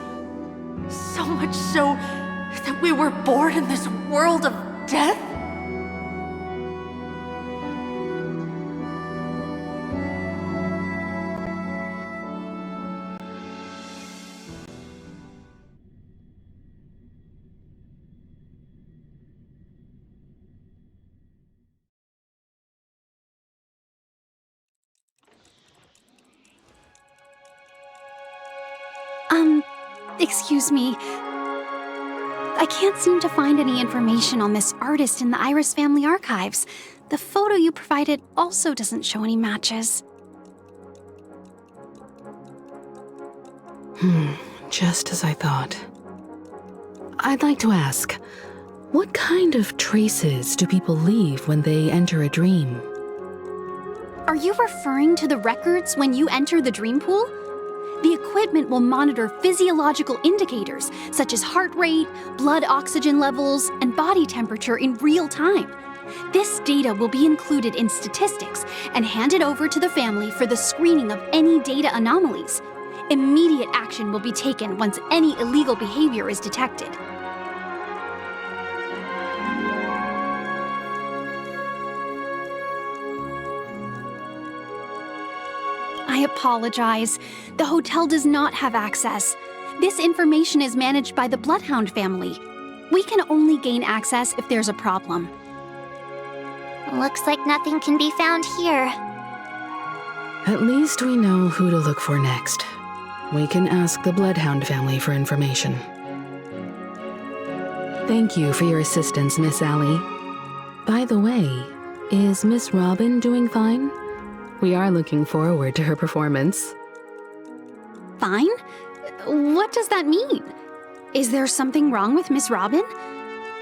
So much so that we were born in this world of death? Excuse me. I can't seem to find any information on this artist in the Iris family archives. The photo you provided also doesn't show any matches. Just as I thought. I'd like to ask, what kind of traces do people leave when they enter a dream? Are you referring to the records when you enter the dream pool? The equipment will monitor physiological indicators such as heart rate, blood oxygen levels, and body temperature in real time. This data will be included in statistics and handed over to the family for the screening of any data anomalies. Immediate action will be taken once any illegal behavior is detected. I apologize. The hotel does not have access. This information is managed by the Bloodhound family. We can only gain access if there's a problem. Looks like nothing can be found here. At least we know who to look for next. We can ask the Bloodhound family for information. Thank you for your assistance, Miss Allie. By the way, Is Miss Robin doing fine? We are looking forward to her performance. Fine? What does that mean? Is there something wrong with Miss Robin?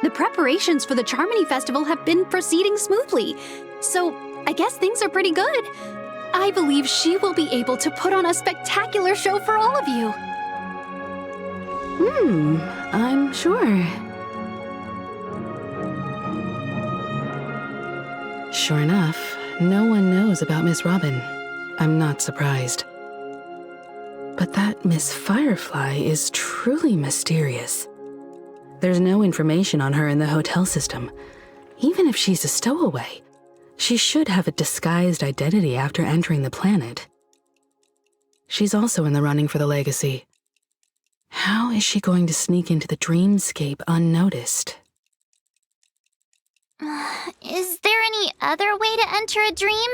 The preparations for the Charmony Festival have been proceeding smoothly, so I guess things are pretty good. I believe she will be able to put on a spectacular show for all of you. I'm sure. Sure enough, no one knows about Miss Robin. I'm not surprised. But that Miss Firefly is truly mysterious. There's no information on her in the hotel system. Even if she's a stowaway, she should have a disguised identity after entering the planet. She's also in the running for the legacy. How is she going to sneak into the dreamscape unnoticed? Is there any other way to enter a dream?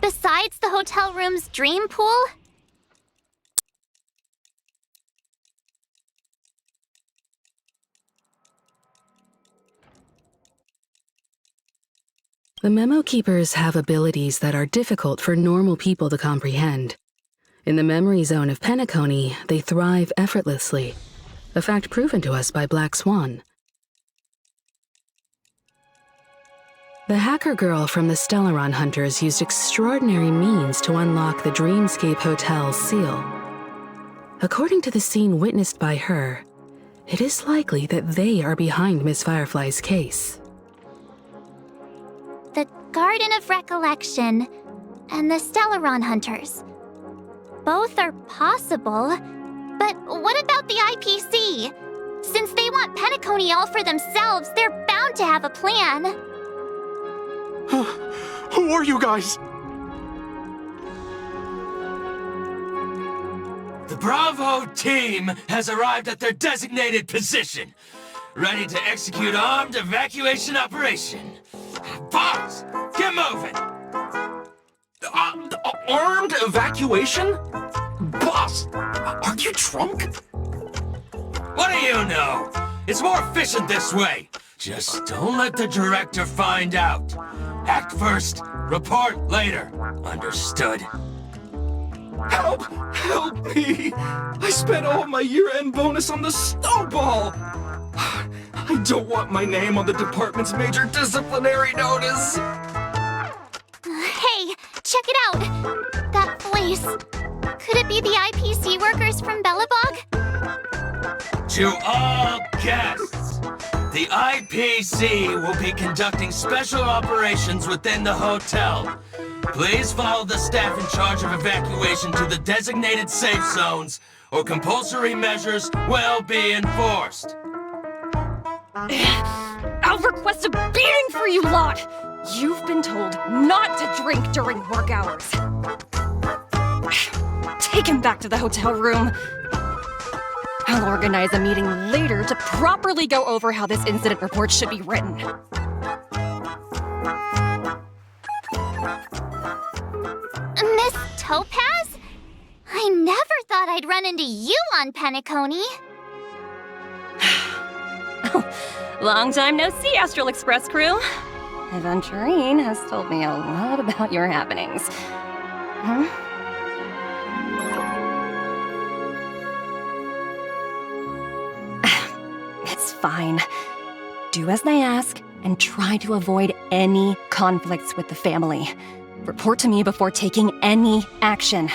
Besides the hotel room's dream pool? The Memo Keepers have abilities that are difficult for normal people to comprehend. In the memory zone of Penacony, they thrive effortlessly, a fact proven to us by Black Swan. The hacker girl from the Stellaron Hunters used extraordinary means to unlock the Dreamscape Hotel's seal. According to the scene witnessed by her, it is likely that they are behind Miss Firefly's case. The Garden of Recollection and the Stellaron Hunters. Both are possible, but what about the IPC? Since they want Penacony all for themselves, they're bound to have a plan. Who are you guys? The Bravo team has arrived at their designated position, ready to execute armed evacuation operation. Boss, get moving! Armed evacuation? Boss, are you drunk? What do you know? It's more efficient this way. Just don't let the director find out. Act first, report later. Understood? Help! Help me! I spent all my year-end bonus on the snowball! I don't want my name on the department's major disciplinary notice! Hey, check it out! That voice. Could it be the IPC workers from Bellabog? To all guests, the IPC will be conducting special operations within the hotel. Please follow the staff in charge of evacuation to the designated safe zones, or compulsory measures will be enforced. I'll request a beating for you lot! You've been told not to drink during work hours. Take him back to the hotel room. I'll organize a meeting later to properly go over how this incident report should be written. Miss Topaz? I never thought I'd run into you on Penacony. Long time no see, Astral Express crew. Aventurine has told me a lot about your happenings. Huh? It's fine. Do as they ask, and try to avoid any conflicts with the family. Report to me before taking any action.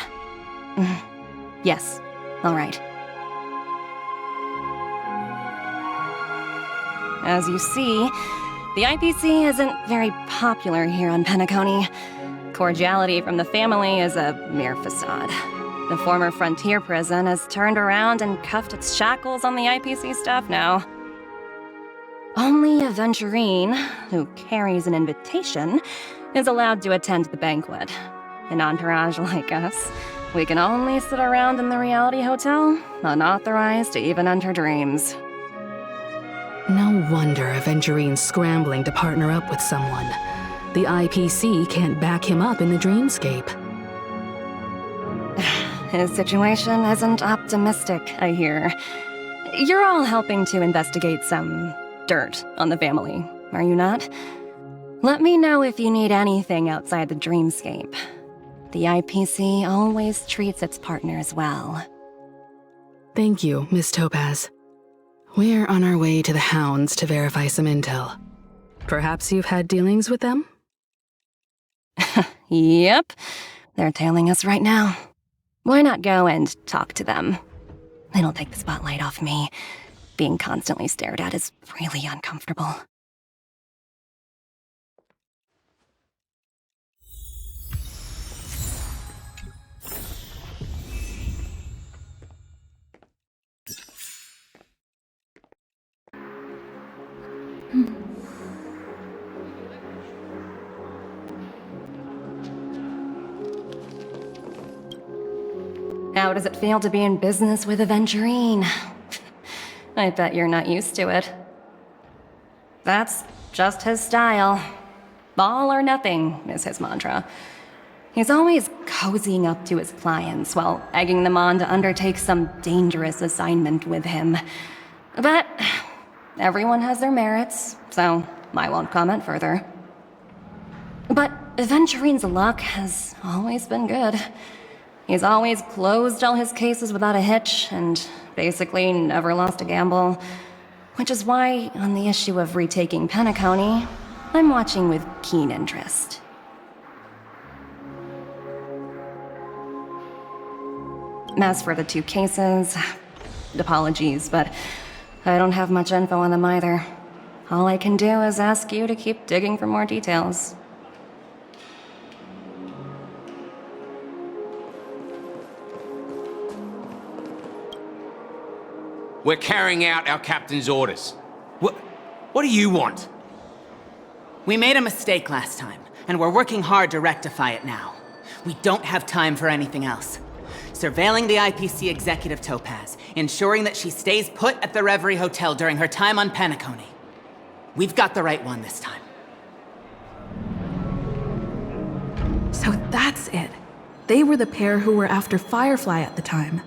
Yes, all right. As you see, the IPC isn't very popular here on Penacony. Cordiality from the family is a mere facade. The former frontier prison has turned around and cuffed its shackles on the IPC staff now. Only Aventurine, who carries an invitation, is allowed to attend the banquet. An entourage like us, we can only sit around in the reality hotel, unauthorized to even enter dreams. No wonder Aventurine's scrambling to partner up with someone. The IPC can't back him up in the dreamscape. His situation isn't optimistic, I hear. You're all helping to investigate some dirt on the family, are you not? Let me know if you need anything outside the dreamscape. The IPC always treats its partners well. Thank you, Miss Topaz. We're on our way to the Hounds to verify some intel. Perhaps you've had dealings with them? Yep. They're tailing us right now. Why not go and talk to them? It'll take the spotlight off me. Being constantly stared at is really uncomfortable. How does it feel to be in business with Aventurine? I bet you're not used to it. That's just his style. All or nothing is his mantra. He's always cozying up to his clients while egging them on to undertake some dangerous assignment with him. But everyone has their merits, so I won't comment further. But Aventurine's luck has always been good. He's always closed all his cases without a hitch, and basically never lost a gamble. Which is why, on the issue of retaking Penacony, I'm watching with keen interest. As for the two cases, apologies, but I don't have much info on them either. All I can do is ask you to keep digging for more details. We're carrying out our captain's orders. What do you want? We made a mistake last time, and we're working hard to rectify it now. We don't have time for anything else. Surveilling the IPC executive Topaz, ensuring that she stays put at the Reverie Hotel during her time on Penacony. We've got the right one this time. So that's it. They were the pair who were after Firefly at the time.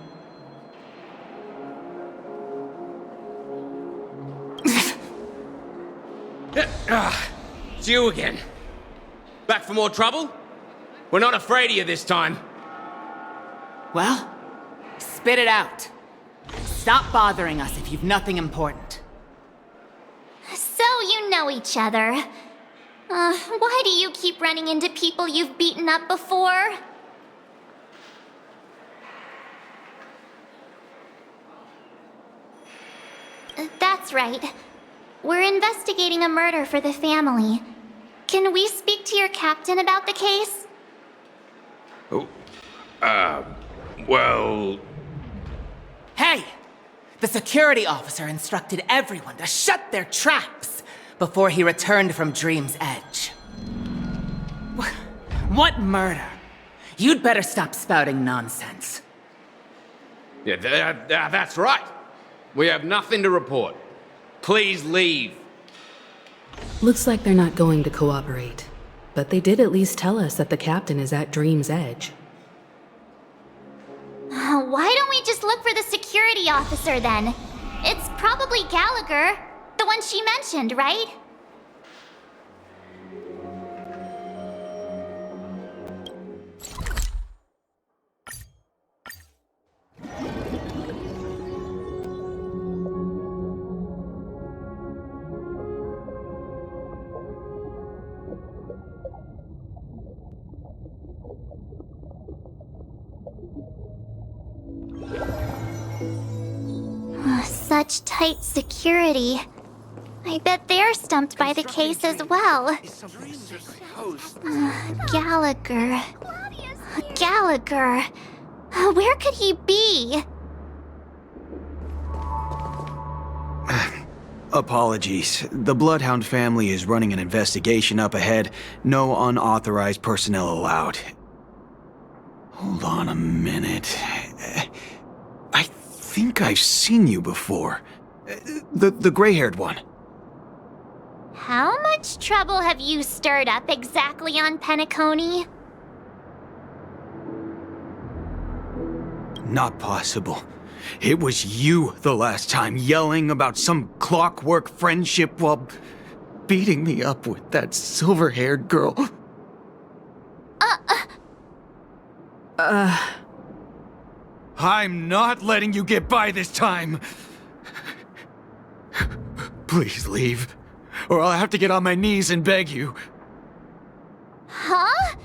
It's you again. Back for more trouble? We're not afraid of you this time. Well, spit it out. Stop bothering us if you've nothing important. So you know each other. Why do you keep running into people you've beaten up before? That's right. We're investigating a murder for the family. Can we speak to your captain about the case? Well... Hey! The security officer instructed everyone to shut their traps before he returned from Dream's Edge. What murder? You'd better stop spouting nonsense. Yeah, that's right. We have nothing to report. Please leave. Looks like they're not going to cooperate. But they did at least tell us that the captain is at Dream's Edge. Why don't we just look for the security officer then? It's probably Gallagher, the one she mentioned, right? Such tight security. I bet they're stumped by the case as well. Gallagher. Gallagher. Where could he be? Apologies. The Bloodhound family is running an investigation up ahead. No unauthorized personnel allowed. Hold on a minute. I think I've seen you before. The gray-haired one. How much trouble have you stirred up exactly on Penacony? Not possible. It was you the last time, yelling about some clockwork friendship while... beating me up with that silver-haired girl. I'm not letting you get by this time. Please leave, or I'll have to get on my knees and beg you. Huh?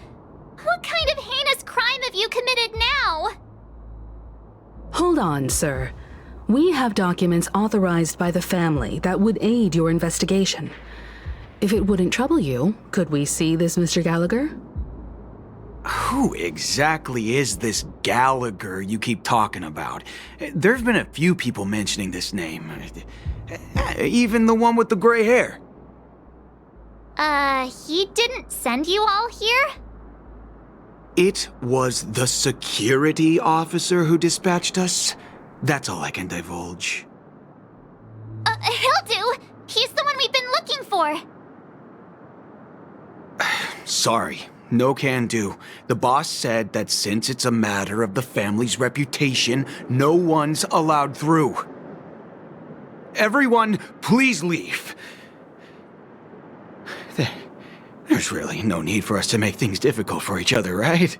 What kind of heinous crime have you committed now? Hold on, sir. We have documents authorized by the family that would aid your investigation. If it wouldn't trouble you, could we see this, Mr. Gallagher? Who exactly is this Gallagher you keep talking about? There's been a few people mentioning this name. Even the one with the gray hair. He didn't send you all here? It was the security officer who dispatched us. That's all I can divulge. He'll do! He's the one we've been looking for! Sorry, no can do. The boss said that since it's a matter of the family's reputation, no one's allowed through. Everyone, please leave. There's really no need for us to make things difficult for each other, right?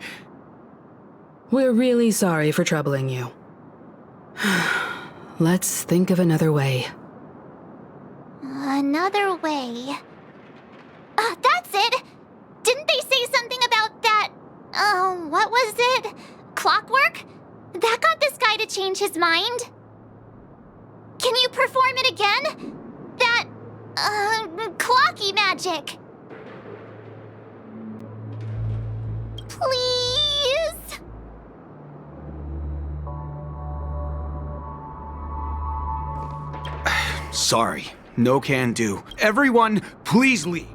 We're really sorry for troubling you. Let's think of another way. Another way. That's it! Didn't they say something about that... what was it? Clockwork? That got this guy to change his mind. Can you perform it again? That... clocky magic. Please? Sorry, no can do. Everyone, please leave.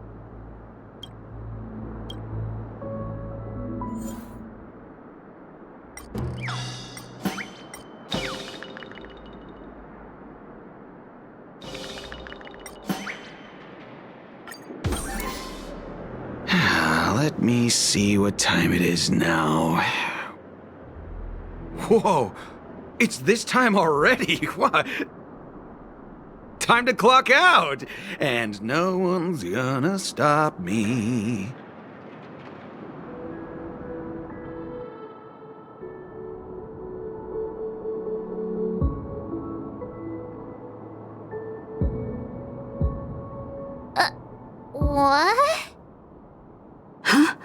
Let me see what time it is now. Whoa! It's this time already? What? Time to clock out! And no one's gonna stop me. What? Huh?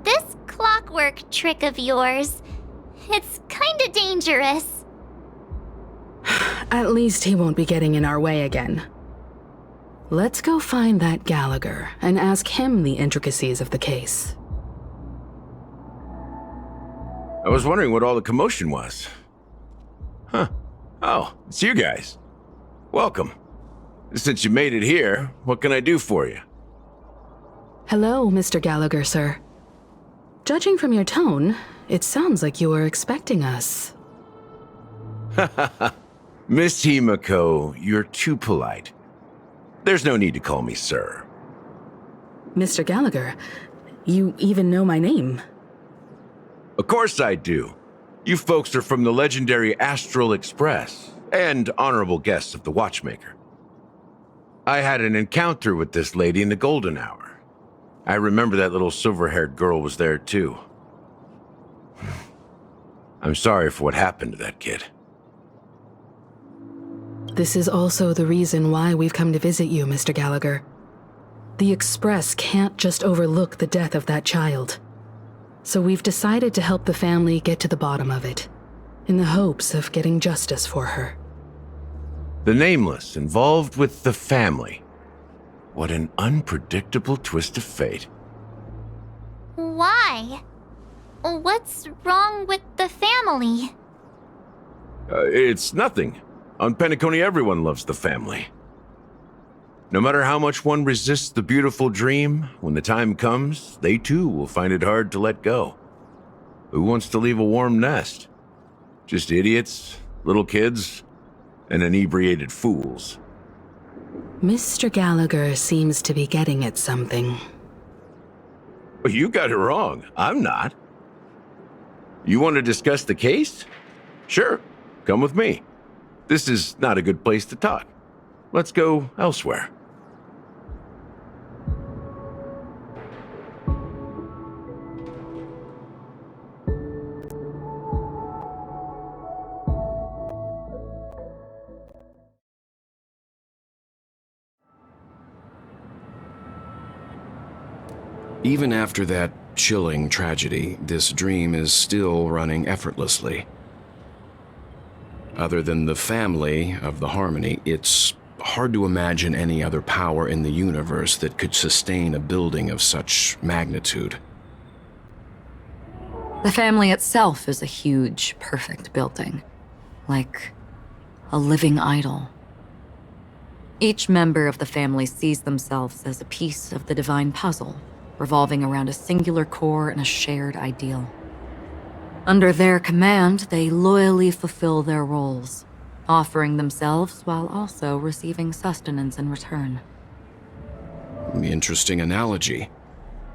This clockwork trick of yours, it's kinda dangerous. At least he won't be getting in our way again. Let's go find that Gallagher and ask him the intricacies of the case. I was wondering what all the commotion was. Huh. Oh, it's you guys. Welcome. Since you made it here, what can I do for you? Hello, Mr. Gallagher, sir. Judging from your tone, it sounds like you were expecting us. Miss Himiko, you're too polite. There's no need to call me sir. Mr. Gallagher, you even know my name. Of course I do. You folks are from the legendary Astral Express and honorable guests of the Watchmaker. I had an encounter with this lady in the golden hour. I remember that little silver-haired girl was there too. I'm sorry for what happened to that kid. This is also the reason why we've come to visit you, Mr. Gallagher. The Express can't just overlook the death of that child. So we've decided to help the family get to the bottom of it, in the hopes of getting justice for her. The Nameless involved with the family. What an unpredictable twist of fate. Why? What's wrong with the family? It's nothing. On Penacony, everyone loves the family. No matter how much one resists the beautiful dream, when the time comes, they too will find it hard to let go. Who wants to leave a warm nest? Just idiots, little kids, and inebriated fools. Mr. Gallagher seems to be getting at something. You got it wrong. I'm not. You want to discuss the case? Sure, come with me. This is not a good place to talk. Let's go elsewhere. Even after that chilling tragedy, this dream is still running effortlessly. Other than the family of the Harmony, it's hard to imagine any other power in the universe that could sustain a building of such magnitude. The family itself is a huge, perfect building, like a living idol. Each member of the family sees themselves as a piece of the divine puzzle, revolving around a singular core and a shared ideal. Under their command, they loyally fulfill their roles, offering themselves while also receiving sustenance in return. Interesting analogy.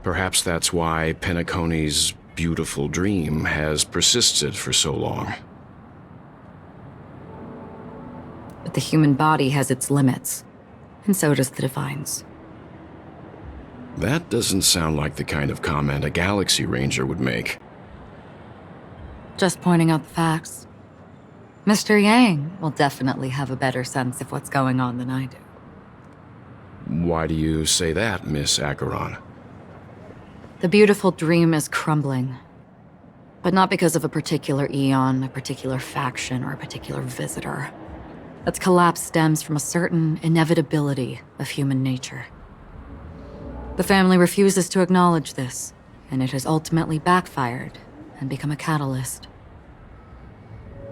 Perhaps that's why Penacony's beautiful dream has persisted for so long. But the human body has its limits, and so does the divine's. That doesn't sound like the kind of comment a Galaxy Ranger would make. Just pointing out the facts. Mr. Yang will definitely have a better sense of what's going on than I do. Why do you say that, Miss Acheron? The beautiful dream is crumbling. But not because of a particular eon, a particular faction, or a particular visitor. Its collapse stems from a certain inevitability of human nature. The family refuses to acknowledge this, and it has ultimately backfired and become a catalyst.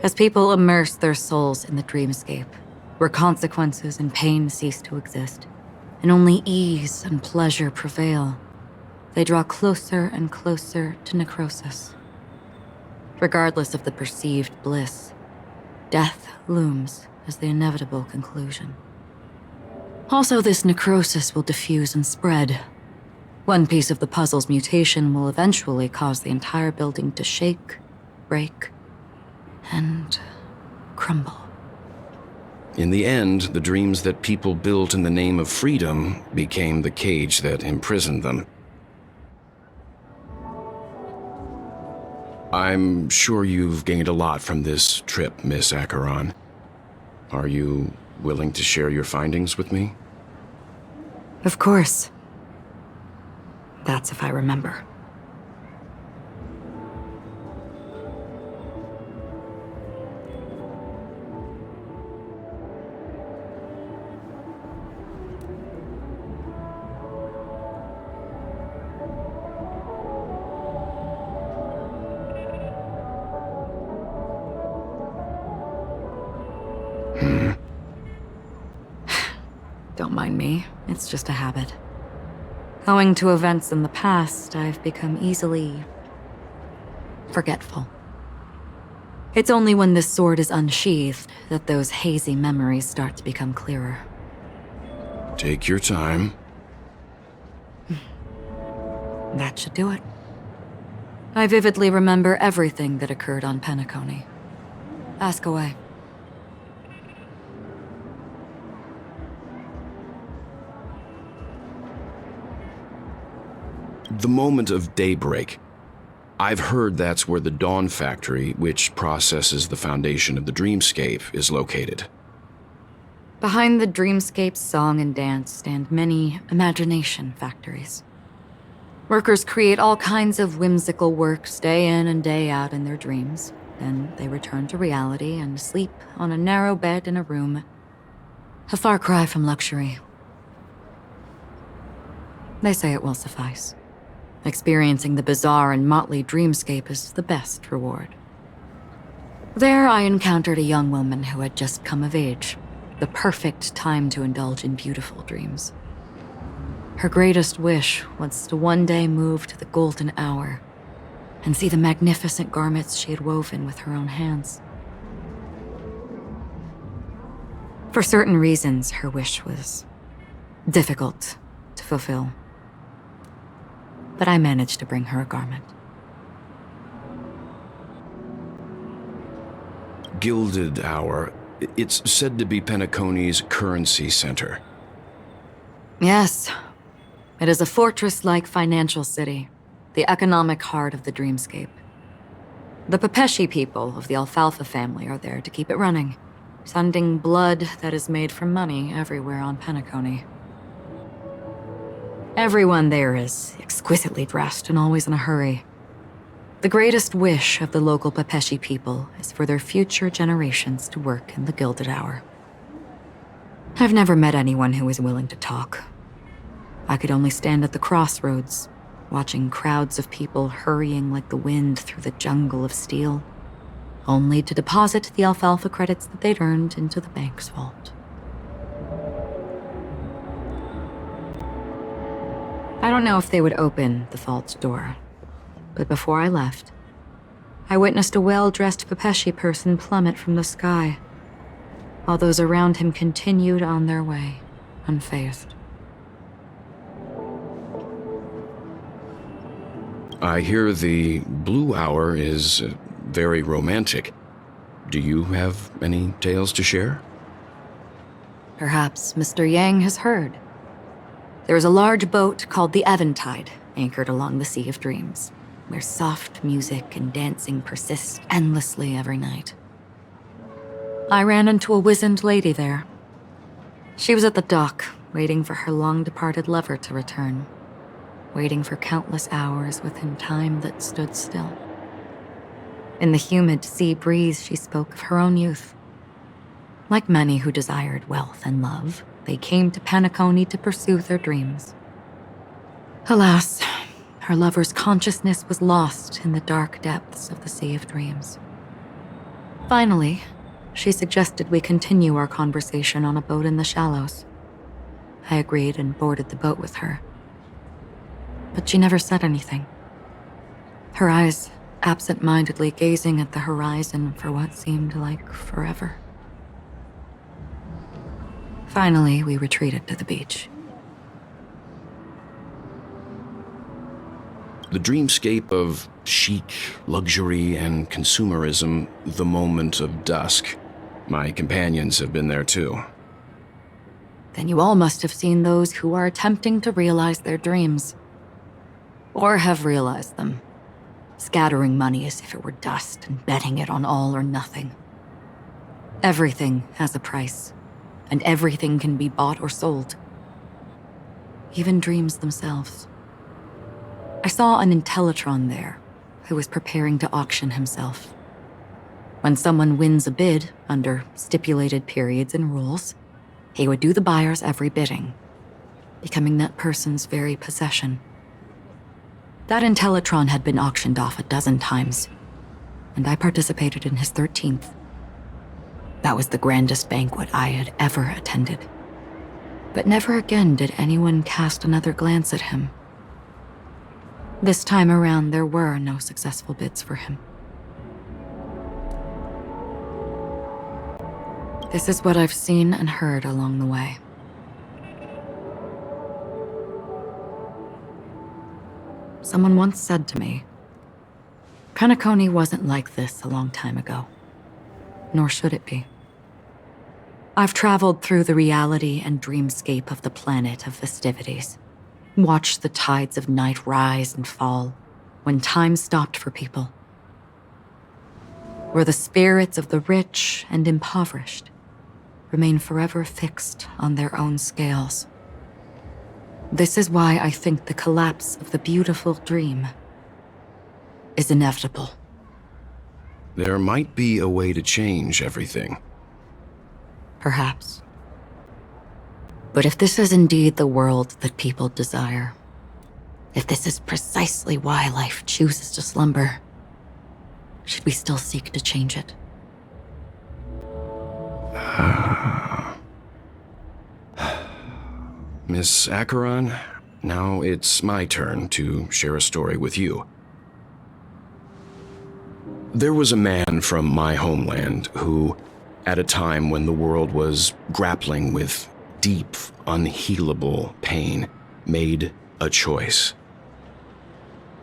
As people immerse their souls in the dreamscape, where consequences and pain cease to exist, and only ease and pleasure prevail, they draw closer and closer to necrosis. Regardless of the perceived bliss, death looms as the inevitable conclusion. Also, this necrosis will diffuse and spread. One piece of the puzzle's mutation will eventually cause the entire building to shake, break, and crumble. In the end, the dreams that people built in the name of freedom became the cage that imprisoned them. I'm sure you've gained a lot from this trip, Miss Acheron. Are you willing to share your findings with me? Of course. That's if I remember. Don't mind me, it's just a habit. Owing to events in the past, I've become easily forgetful. It's only when this sword is unsheathed that those hazy memories start to become clearer. Take your time. That should do it. I vividly remember everything that occurred on Penacony. Ask away. The moment of daybreak. I've heard that's where the Dawn Factory, which processes the foundation of the dreamscape, is located. Behind the dreamscape's song and dance stand many imagination factories. Workers create all kinds of whimsical works day in and day out in their dreams. Then they return to reality and sleep on a narrow bed in a room. A far cry from luxury. They say it will suffice. Experiencing the bizarre and motley dreamscape is the best reward. There I encountered a young woman who had just come of age, the perfect time to indulge in beautiful dreams. Her greatest wish was to one day move to the golden hour and see the magnificent garments she had woven with her own hands. For certain reasons, her wish was difficult to fulfill. But I managed to bring her a garment. Gilded Hour. It's said to be Penacony's currency center. Yes. It is a fortress-like financial city, the economic heart of the dreamscape. The Pepeshi people of the Alfalfa family are there to keep it running, sending blood that is made from money everywhere on Penacony. Everyone there is exquisitely dressed and always in a hurry. The greatest wish of the local Pepeshi people is for their future generations to work in the Gilded Hour. I've never met anyone who is willing to talk. I could only stand at the crossroads, watching crowds of people hurrying like the wind through the jungle of steel, only to deposit the alfalfa credits that they'd earned into the bank's vault. I don't know if they would open the vault's door, but before I left, I witnessed a well-dressed Pepeshi person plummet from the sky, while those around him continued on their way, unfazed. I hear the Blue Hour is very romantic. Do you have any tales to share? Perhaps Mr. Yang has heard. There is a large boat called the Eventide, anchored along the Sea of Dreams, where soft music and dancing persist endlessly every night. I ran into a wizened lady there. She was at the dock, waiting for her long-departed lover to return, waiting for countless hours within time that stood still. In the humid sea breeze, she spoke of her own youth. Like many who desired wealth and love, they came to Penacony to pursue their dreams. Alas, her lover's consciousness was lost in the dark depths of the Sea of Dreams. Finally, she suggested we continue our conversation on a boat in the shallows. I agreed and boarded the boat with her. But she never said anything. Her eyes absent-mindedly gazing at the horizon for what seemed like forever. Finally, we retreated to the beach. The dreamscape of chic, luxury, and consumerism, the moment of dusk. My companions have been there too. Then you all must have seen those who are attempting to realize their dreams. Or have realized them, scattering money as if it were dust and betting it on all or nothing. Everything has a price, and everything can be bought or sold. Even dreams themselves. I saw an Intellitron there, who was preparing to auction himself. When someone wins a bid under stipulated periods and rules, he would do the buyer's every bidding, becoming that person's very possession. That Intellitron had been auctioned off 12 times, and I participated in his 13th. That was the grandest banquet I had ever attended. But never again did anyone cast another glance at him. This time around, there were no successful bids for him. This is what I've seen and heard along the way. Someone once said to me, Penacony wasn't like this a long time ago, nor should it be. I've traveled through the reality and dreamscape of the planet of festivities, watched the tides of night rise and fall when time stopped for people, where the spirits of the rich and impoverished remain forever fixed on their own scales. This is why I think the collapse of the beautiful dream is inevitable. There might be a way to change everything. Perhaps. But if this is indeed the world that people desire, if this is precisely why life chooses to slumber, should we still seek to change it? Miss Acheron, now it's my turn to share a story with you. There was a man from my homeland who, at a time when the world was grappling with deep, unhealable pain, made a choice.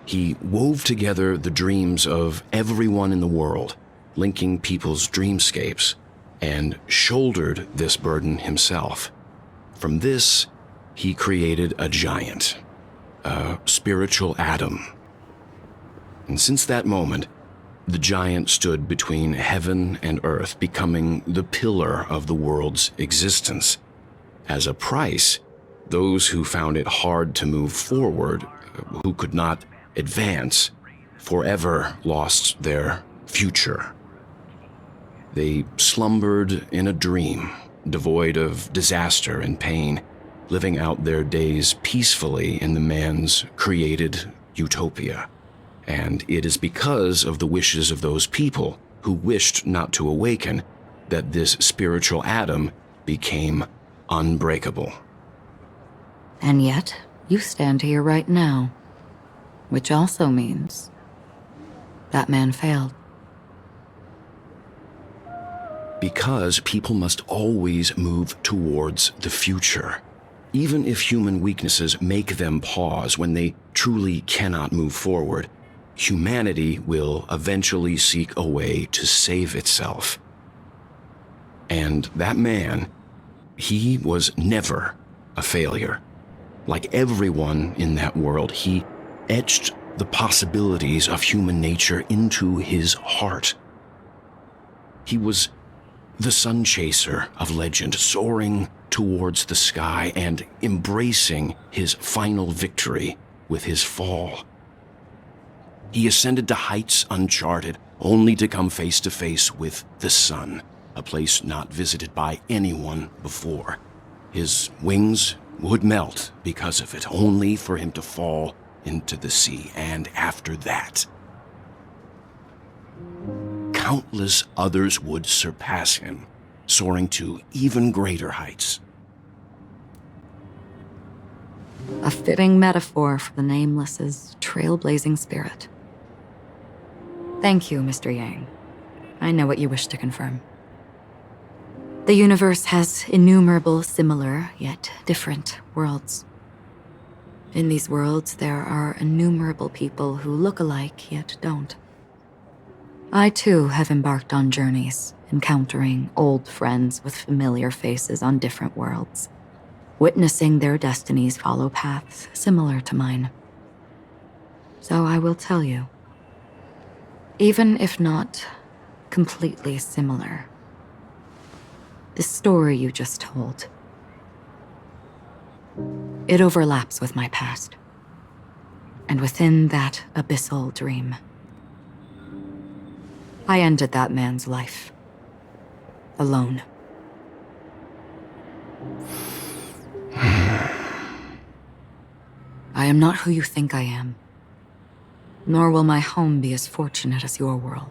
He wove together the dreams of everyone in the world, linking people's dreamscapes, and shouldered this burden himself. From this, he created a giant, a spiritual Adam. And since that moment, the giant stood between heaven and earth, becoming the pillar of the world's existence. As a price, those who found it hard to move forward, who could not advance, forever lost their future. They slumbered in a dream, devoid of disaster and pain, living out their days peacefully in the man's created utopia. And it is because of the wishes of those people who wished not to awaken that this spiritual Adam became unbreakable. And yet, you stand here right now, which also means that man failed. Because people must always move towards the future. Even if human weaknesses make them pause when they truly cannot move forward, humanity will eventually seek a way to save itself. And that man, he was never a failure. Like everyone in that world, he etched the possibilities of human nature into his heart. He was the sun chaser of legend, soaring towards the sky and embracing his final victory with his fall. He ascended to heights uncharted, only to come face to face with the sun, a place not visited by anyone before. His wings would melt because of it, only for him to fall into the sea. And after that, countless others would surpass him, soaring to even greater heights. A fitting metaphor for the Nameless's trailblazing spirit. Thank you, Mr. Yang. I know what you wish to confirm. The universe has innumerable similar, yet different worlds. In these worlds, there are innumerable people who look alike, yet don't. I, too, have embarked on journeys, encountering old friends with familiar faces on different worlds, witnessing their destinies follow paths similar to mine. So I will tell you, even if not completely similar, the story you just told, it overlaps with my past. And within that abyssal dream, I ended that man's life. Alone. I am not who you think I am. Nor will my home be as fortunate as your world.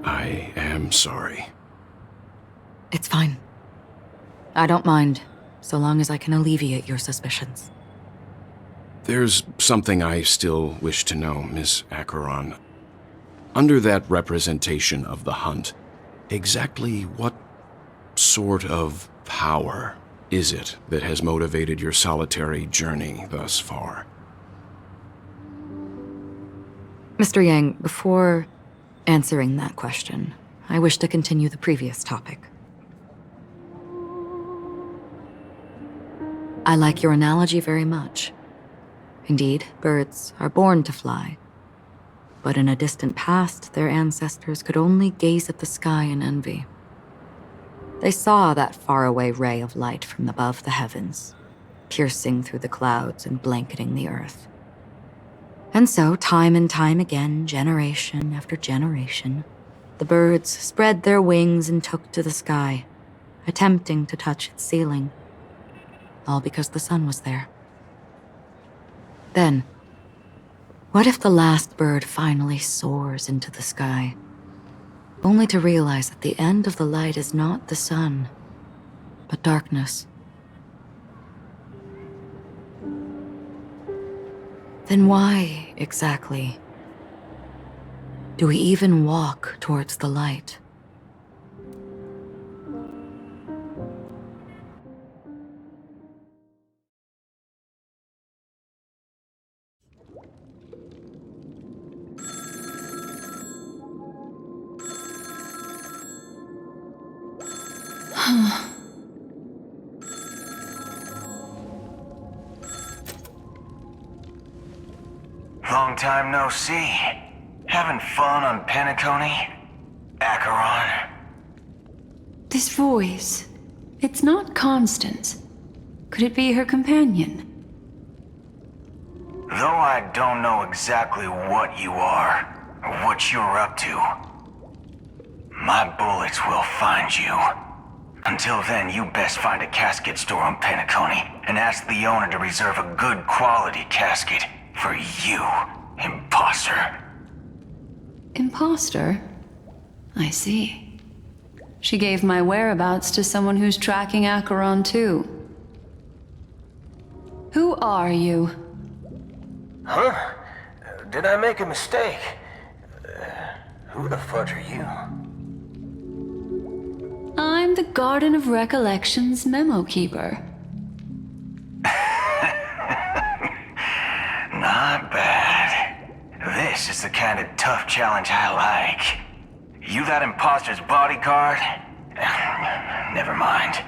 I am sorry. It's fine. I don't mind, so long as I can alleviate your suspicions. There's something I still wish to know, Miss Acheron. Under that representation of the hunt, exactly what sort of power is it that has motivated your solitary journey thus far? Mr. Yang, before answering that question, I wish to continue the previous topic. I like your analogy very much. Indeed, birds are born to fly. But in a distant past, their ancestors could only gaze at the sky in envy. They saw that faraway ray of light from above the heavens, piercing through the clouds and blanketing the earth. And so, time and time again, generation after generation, the birds spread their wings and took to the sky, attempting to touch its ceiling, all because the sun was there. Then, what if the last bird finally soars into the sky, only to realize that the end of the light is not the sun, but darkness? Then why, exactly, do we even walk towards the light? Long time no see. Having fun on Penacony? Acheron? This voice, it's not Constance. Could it be her companion? Though I don't know exactly what you are, or what you're up to, my bullets will find you. Until then, you best find a casket store on Penacony and ask the owner to reserve a good quality casket for you, imposter. Imposter? I see. She gave my whereabouts to someone who's tracking Acheron too. Who are you? Huh? Did I make a mistake? Who the fudge are you? I'm the Garden of Recollection's memo keeper. Not bad. This is the kind of tough challenge I like. You that imposter's bodyguard? Never mind.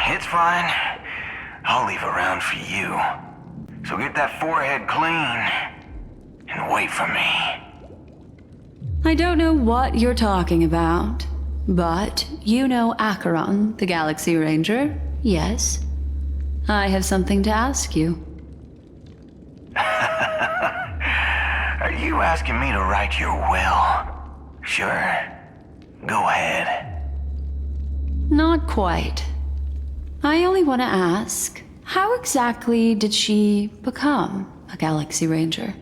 It's fine. I'll leave a round for you. So get that forehead clean and wait for me. I don't know what you're talking about, but you know Acheron, the Galaxy Ranger, yes? I have something to ask you. Are you asking me to write your will? Sure. Go ahead. Not quite. I only want to ask, how exactly did she become a Galaxy Ranger?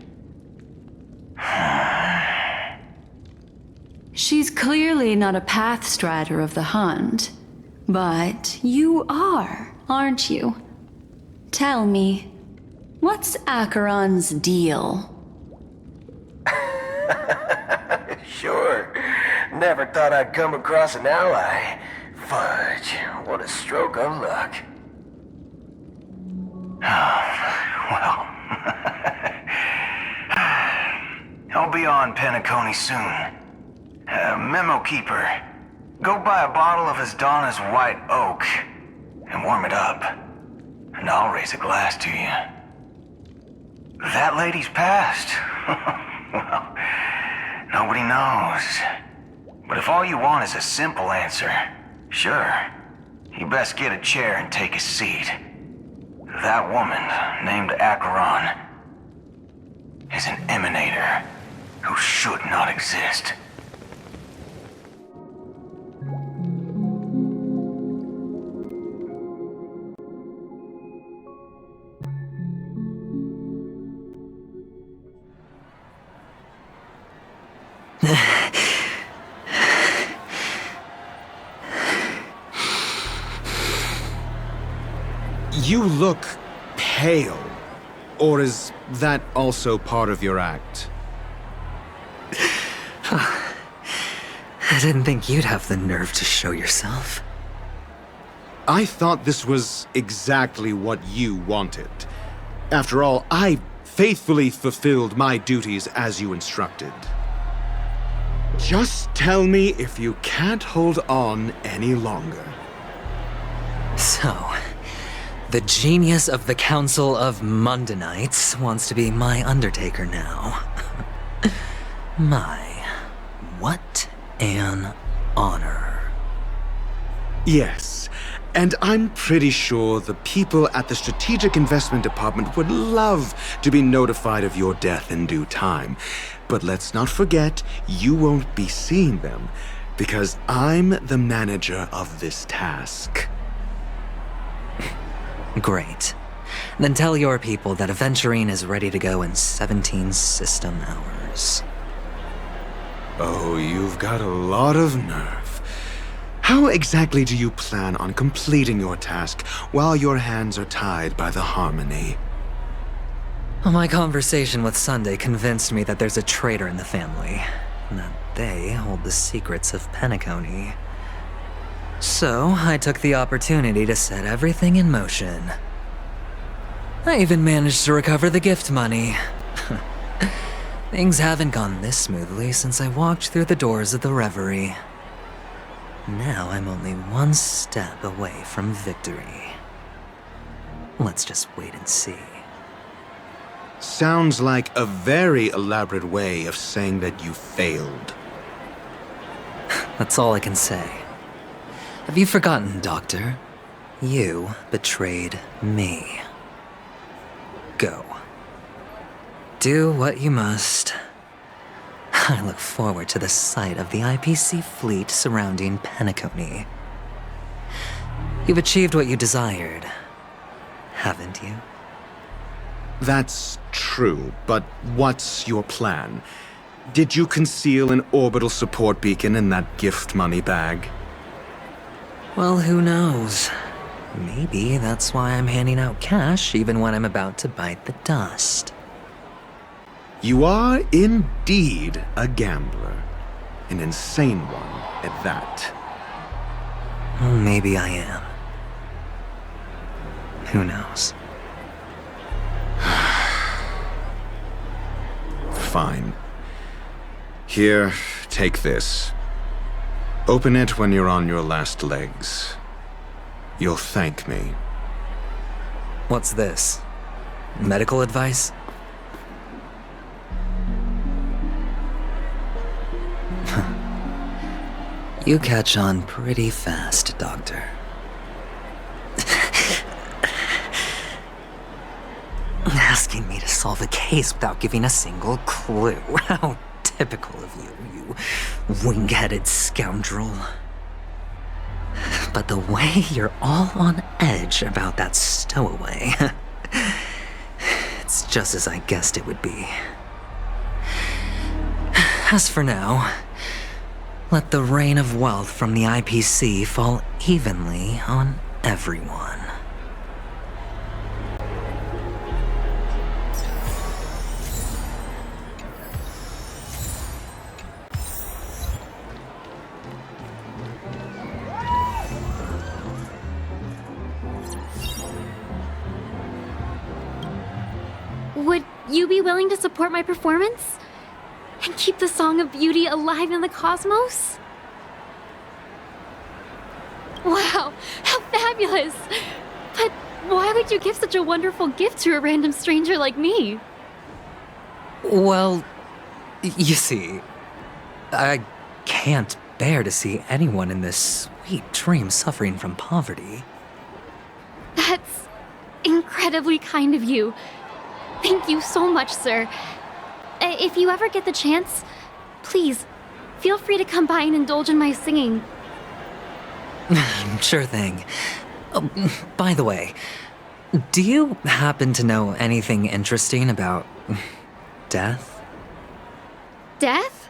She's clearly not a pathstrider of the Hunt, but you are, aren't you? Tell me, what's Acheron's deal? Sure. Never thought I'd come across an ally. Fudge, what a stroke of luck. Well, I'll be on Penacony soon. Memo keeper, go buy a bottle of Asdana's White Oak and warm it up, and I'll raise a glass to you. That lady's passed. Well, nobody knows. But if all you want is a simple answer, sure, you best get a chair and take a seat. That woman, named Acheron, is an emanator who should not exist. You look pale. Or is that also part of your act? I didn't think you'd have the nerve to show yourself. I thought this was exactly what you wanted. After all, I faithfully fulfilled my duties as you instructed. Just tell me if you can't hold on any longer. So, the genius of the Council of Mundanites wants to be my Undertaker now. What an honor. Yes, and I'm pretty sure the people at the Strategic Investment Department would love to be notified of your death in due time. But let's not forget, you won't be seeing them, because I'm the manager of this task. Great. Then tell your people that Aventurine is ready to go in 17 system hours. Oh, you've got a lot of nerve. How exactly do you plan on completing your task while your hands are tied by the Harmony? My conversation with Sunday convinced me that there's a traitor in the family, and that they hold the secrets of Penacony. So, I took the opportunity to set everything in motion. I even managed to recover the gift money. Things haven't gone this smoothly since I walked through the doors of the Reverie. Now I'm only one step away from victory. Let's just wait and see. Sounds like a very elaborate way of saying that you failed. That's all I can say. Have you forgotten, Doctor? You betrayed me. Go. Do what you must. I look forward to the sight of the IPC fleet surrounding Penacony. You've achieved what you desired, haven't you? That's true, but what's your plan? Did you conceal an orbital support beacon in that gift money bag? Well, who knows? Maybe that's why I'm handing out cash even when I'm about to bite the dust. You are indeed a gambler. An insane one at that. Well, maybe I am. Who knows? Fine. Here, take this. Open it when you're on your last legs. You'll thank me. What's this? Medical advice? You catch on pretty fast, Doctor. Asking me to solve a case without giving a single clue. How typical of you, you wing-headed scoundrel. But the way you're all on edge about that stowaway, it's just as I guessed it would be. As for now, let the rain of wealth from the IPC fall evenly on everyone. Would you be willing to support my performance? And keep the Song of Beauty alive in the cosmos? Wow, how fabulous! But why would you give such a wonderful gift to a random stranger like me? Well, you see, I can't bear to see anyone in this sweet dream suffering from poverty. That's incredibly kind of you. Thank you so much, sir. If you ever get the chance, please, feel free to come by and indulge in my singing. Sure thing. Oh, by the way, do you happen to know anything interesting about death? Death?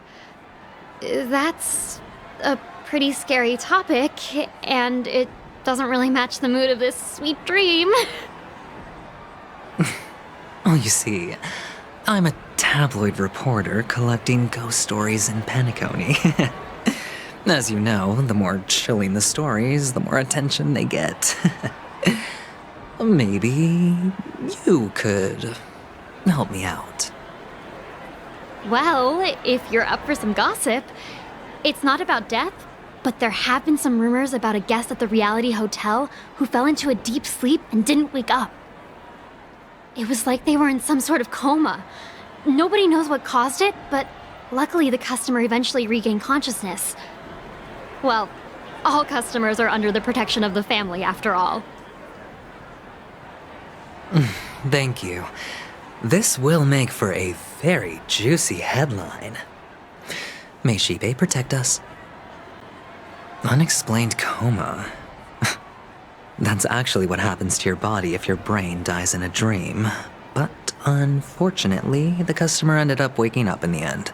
That's a pretty scary topic, and it doesn't really match the mood of this sweet dream. Oh, you see, I'm a tabloid reporter collecting ghost stories in Penacony. As you know, the more chilling the stories, the more attention they get. Maybe you could help me out. Well, if you're up for some gossip, it's not about death, but there have been some rumors about a guest at the Reality Hotel who fell into a deep sleep and didn't wake up. It was like they were in some sort of coma. Nobody knows what caused it, but luckily the customer eventually regained consciousness. Well, all customers are under the protection of the family, after all. Thank you. This will make for a very juicy headline. May Shibe protect us. Unexplained coma. That's actually what happens to your body if your brain dies in a dream. But unfortunately, the customer ended up waking up in the end.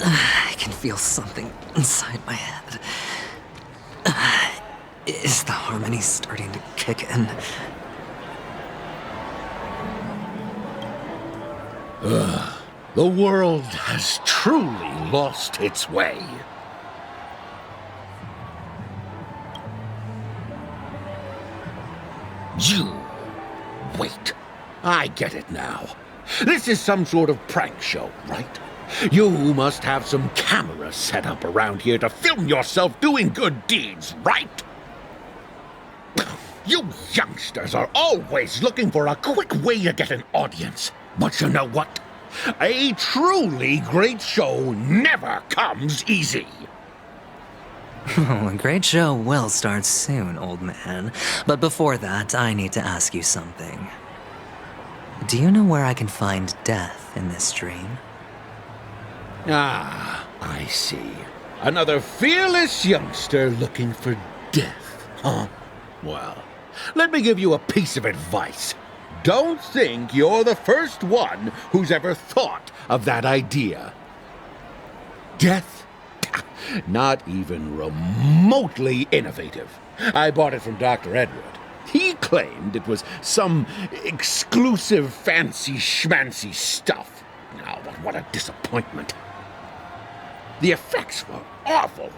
I can feel something inside my head. Is the harmony starting to kick in? The world has truly lost its way. You... Wait. I get it now. This is some sort of prank show, right? You must have some cameras set up around here to film yourself doing good deeds, right? You youngsters are always looking for a quick way to get an audience. But you know what? A truly great show never comes easy. Oh, a great show will start soon, old man. But before that, I need to ask you something. Do you know where I can find death in this dream? Ah, I see. Another fearless youngster looking for death, huh? Well, let me give you a piece of advice. Don't think you're the first one who's ever thought of that idea. Death? Not even remotely innovative. I bought it from Dr. Edward. He claimed it was some exclusive fancy schmancy stuff. Oh, but what a disappointment. The effects were awful.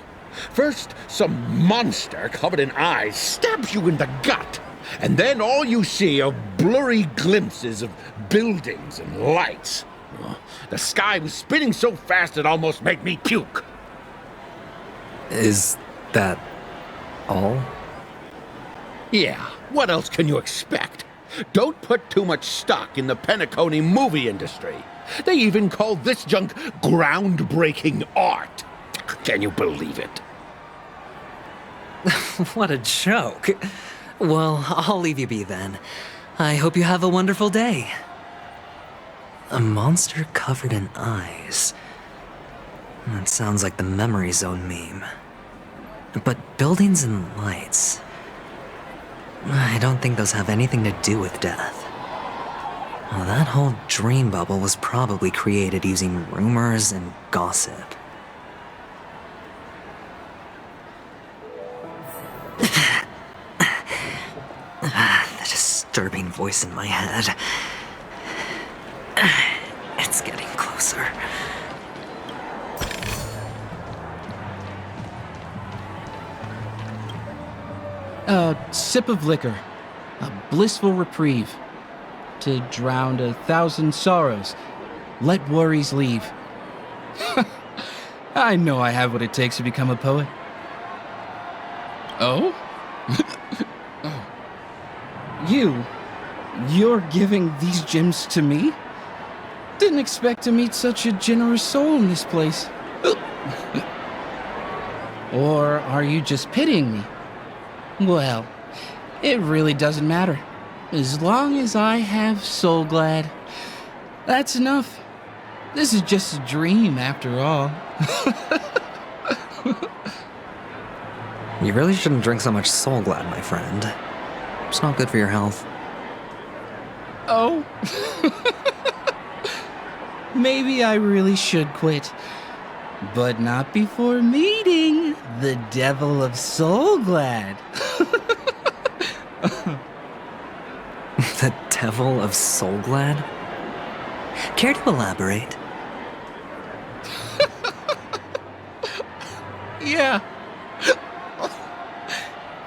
First, some monster covered in eyes stabs you in the gut, and then all you see are blurry glimpses of buildings and lights. Oh, the sky was spinning so fast it almost made me puke. Is that all? Yeah, what else can you expect? Don't put too much stock in the Penacony movie industry. They even call this junk groundbreaking art. Can you believe it? What a joke. Well, I'll leave you be then. I hope you have a wonderful day. A monster covered in eyes. That sounds like the Memory Zone meme. But buildings and lights... I don't think those have anything to do with death. Well, that whole dream bubble was probably created using rumors and gossip. The disturbing voice in my head. It's getting closer. A sip of liquor, a blissful reprieve, to drown 1,000 sorrows, let worries leave. I know I have what it takes to become a poet. Oh? You're giving these gems to me? Didn't expect to meet such a generous soul in this place. Or are you just pitying me? Well, it really doesn't matter. As long as I have Soul Glad, that's enough. This is just a dream after all. You really shouldn't drink so much Soul Glad, my friend. It's not good for your health. Oh? Maybe I really should quit. But not before meeting the Devil of Soul Glad. The Devil of Soul Glad? Care to elaborate? Yeah.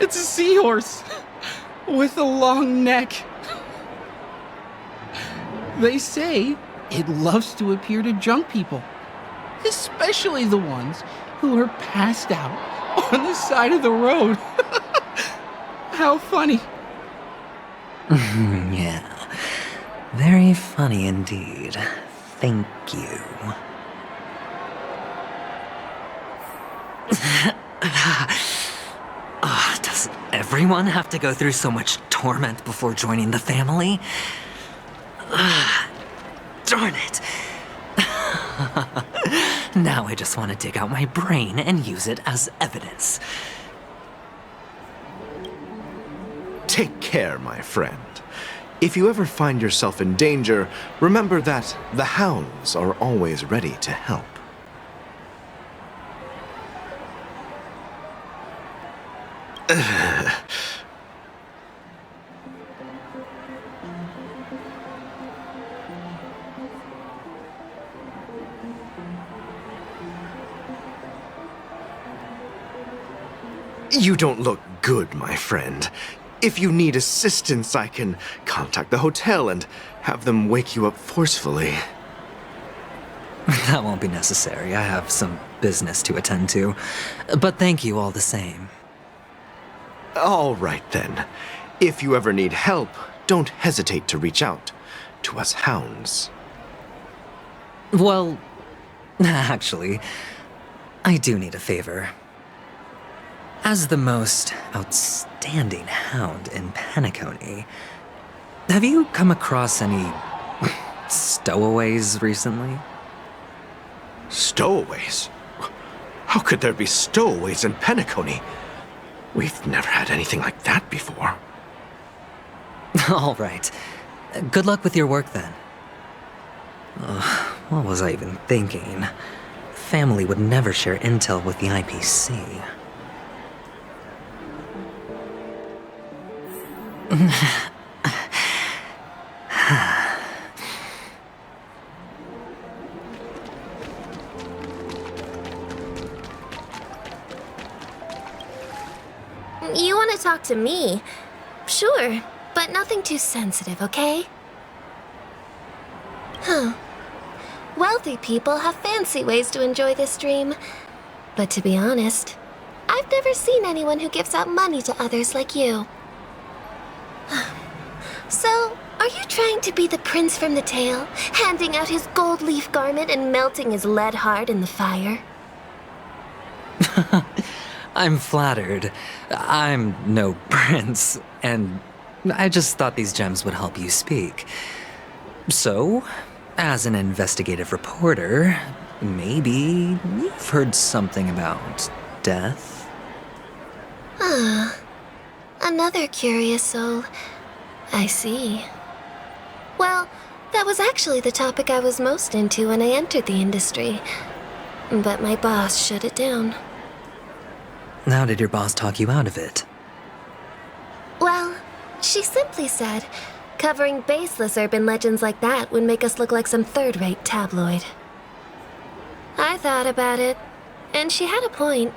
It's a seahorse with a long neck. They say it loves to appear to drunk people, especially the ones who are passed out on the side of the road. How funny. Yeah. Very funny indeed. Thank you. Does everyone have to go through so much torment before joining the family? Darn it. Now I just want to dig out my brain and use it as evidence. Take care, my friend. If you ever find yourself in danger, remember that the hounds are always ready to help. You don't look good, my friend. If you need assistance, I can contact the hotel and have them wake you up forcefully. That won't be necessary. I have some business to attend to. But thank you all the same. All right then. If you ever need help, don't hesitate to reach out to us hounds. Well, actually, I do need a favor. As the most outstanding hound in Penacony, have you come across any stowaways recently? Stowaways? How could there be stowaways in Penacony? We've never had anything like that before. All right. Good luck with your work then. What was I even thinking? Family would never share intel with the IPC. You want to talk to me? Sure, but nothing too sensitive, okay? Huh. Wealthy people have fancy ways to enjoy this dream. But to be honest, I've never seen anyone who gives out money to others like you. So, are you trying to be the prince from the tale, handing out his gold leaf garment and melting his lead heart in the fire? I'm flattered. I'm no prince, and I just thought these gems would help you speak. So, as an investigative reporter, maybe you've heard something about death? Ah, another curious soul. I see. Well, that was actually the topic I was most into when I entered the industry. But my boss shut it down. How did your boss talk you out of it? Well, she simply said, covering baseless urban legends like that would make us look like some third-rate tabloid. I thought about it, and she had a point.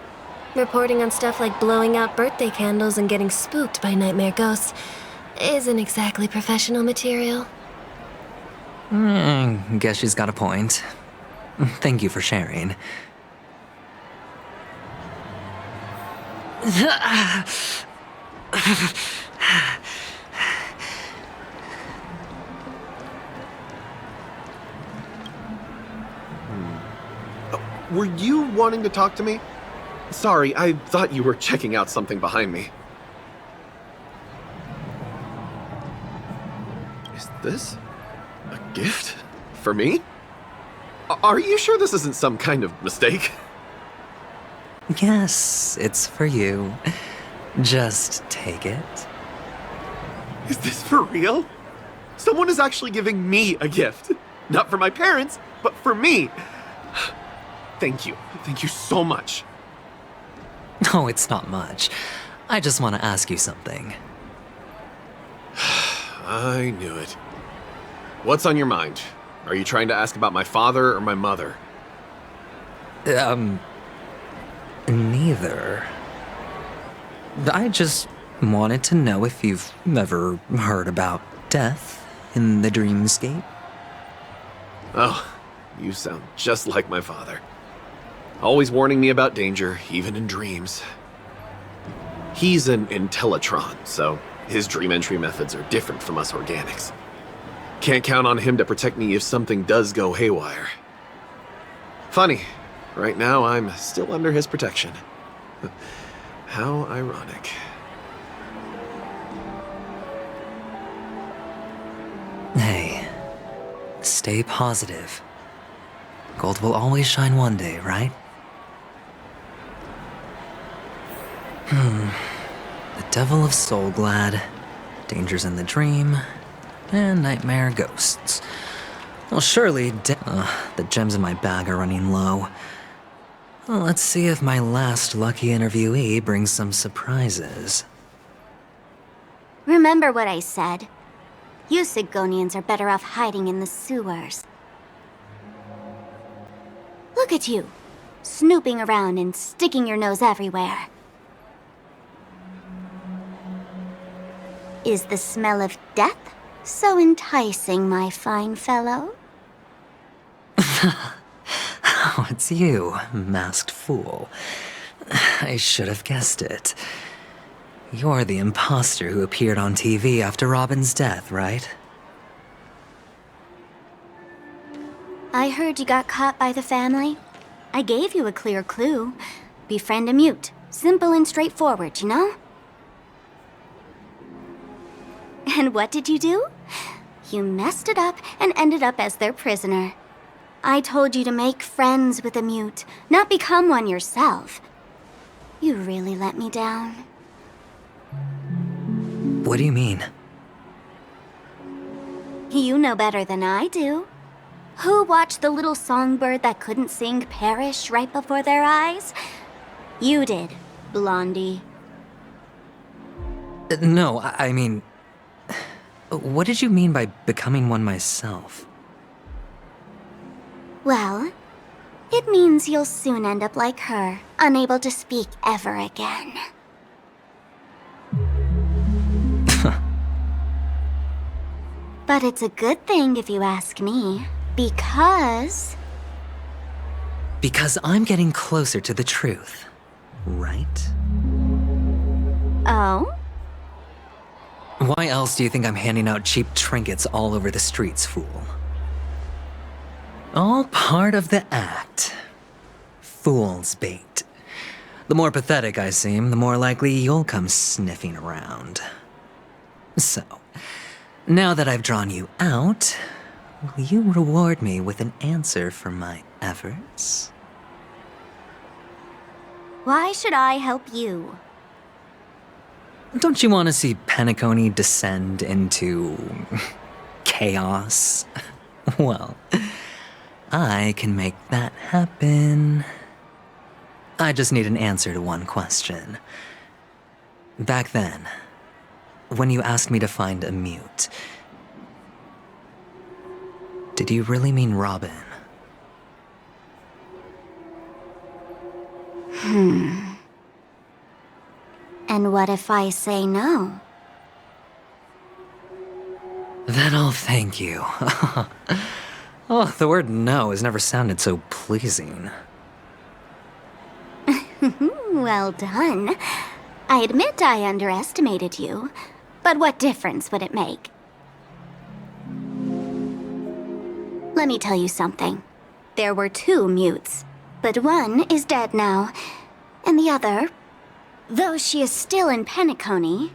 Reporting on stuff like blowing out birthday candles and getting spooked by nightmare ghosts isn't exactly professional material. Guess she's got a point. Thank you for sharing. Were you wanting to talk to me? Sorry, I thought you were checking out something behind me. Is this a gift? For me? Are you sure this isn't some kind of mistake? Yes, it's for you. Just take it. Is this for real? Someone is actually giving me a gift. Not for my parents, but for me. Thank you. Thank you so much. Oh, it's not much. I just want to ask you something. I knew it. What's on your mind? Are you trying to ask about my father or my mother? Neither. I just wanted to know if you've ever heard about death in the dreamscape. Oh, you sound just like my father. Always warning me about danger, even in dreams. He's an Intellitron, so his dream entry methods are different from us organics. Can't count on him to protect me if something does go haywire. Funny, right now I'm still under his protection. How ironic. Hey, stay positive. Gold will always shine one day, right? The Devil of Soulglad, Dangers in the Dream, and Nightmare Ghosts. Well, surely the gems in my bag are running low. Well, let's see if my last lucky interviewee brings some surprises. Remember what I said. You Sigonians are better off hiding in the sewers. Look at you, snooping around and sticking your nose everywhere. Is the smell of death so enticing, my fine fellow? Oh, it's you, masked fool. I should have guessed it. You're the imposter who appeared on TV after Robin's death, right? I heard you got caught by the family. I gave you a clear clue. Befriend a mute. Simple and straightforward, you know? And what did you do? You messed it up and ended up as their prisoner. I told you to make friends with a mute, not become one yourself. You really let me down. What do you mean? You know better than I do. Who watched the little songbird that couldn't sing perish right before their eyes? You did, Blondie. No, I mean... What did you mean by becoming one myself? Well, it means you'll soon end up like her, unable to speak ever again. But it's a good thing if you ask me, because... Because I'm getting closer to the truth, right? Oh? Why else do you think I'm handing out cheap trinkets all over the streets, fool? All part of the act. Fool's bait. The more pathetic I seem, the more likely you'll come sniffing around. So, now that I've drawn you out, will you reward me with an answer for my efforts? Why should I help you? Don't you want to see Penacony descend into... chaos? Well, I can make that happen. I just need an answer to one question. Back then, when you asked me to find a mute, did you really mean Robin? And what if I say no? Then I'll thank you. Oh, the word no has never sounded so pleasing. Well done. I admit I underestimated you, but what difference would it make? Let me tell you something. There were 2 mutes, but one is dead now, and the other, though she is still in Penacony,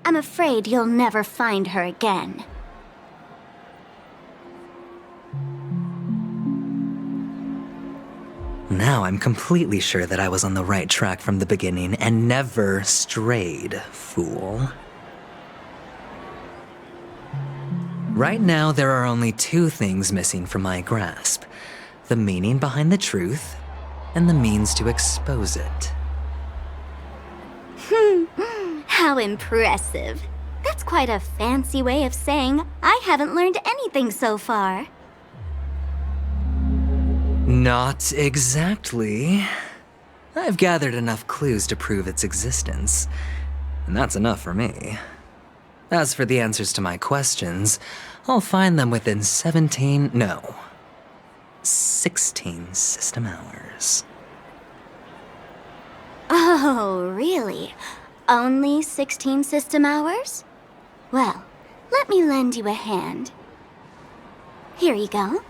I'm afraid you'll never find her again. Now I'm completely sure that I was on the right track from the beginning and never strayed, fool. Right now, there are only 2 things missing from my grasp. The meaning behind the truth, and the means to expose it. How impressive. That's quite a fancy way of saying I haven't learned anything so far. Not exactly. I've gathered enough clues to prove its existence, and that's enough for me. As for the answers to my questions, I'll find them within 16 system hours. Oh, really? Only 16 system hours? Well, let me lend you a hand. Here you go.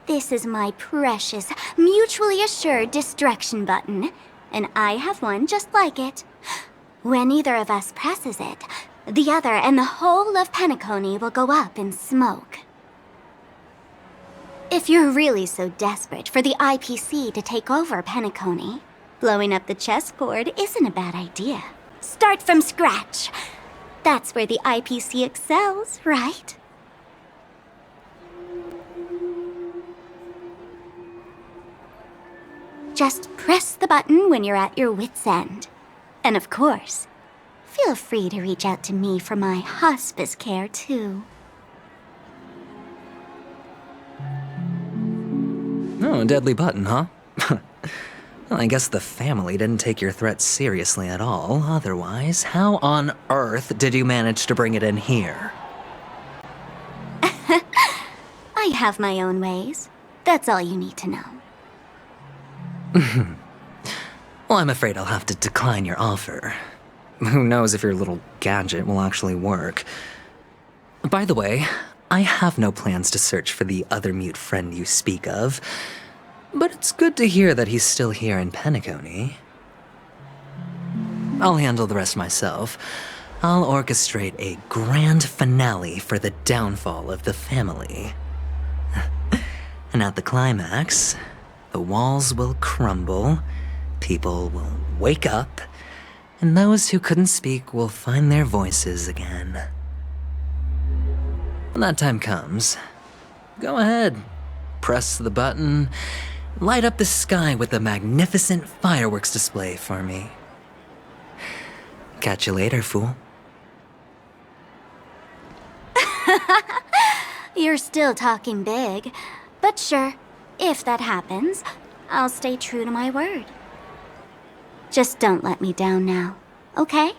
This is my precious, mutually assured distraction button, and I have one just like it. When either of us presses it, the other and the whole of Penacony will go up in smoke. If you're really so desperate for the IPC to take over Penacony, blowing up the chessboard isn't a bad idea. Start from scratch. That's where the IPC excels, right? Just press the button when you're at your wit's end. And of course, feel free to reach out to me for my hospice care, too. Oh, a deadly button, huh? Well, I guess the family didn't take your threat seriously at all. Otherwise, how on earth did you manage to bring it in here? I have my own ways. That's all you need to know. Well, I'm afraid I'll have to decline your offer. Who knows if your little gadget will actually work. By the way, I have no plans to search for the other mute friend you speak of, but it's good to hear that he's still here in Penacony. I'll handle the rest myself. I'll orchestrate a grand finale for the downfall of the family. And at the climax, the walls will crumble, people will wake up, and those who couldn't speak will find their voices again. When that time comes, go ahead, press the button, light up the sky with a magnificent fireworks display for me. Catch you later, fool. You're still talking big. But sure, if that happens, I'll stay true to my word. Just don't let me down now, okay?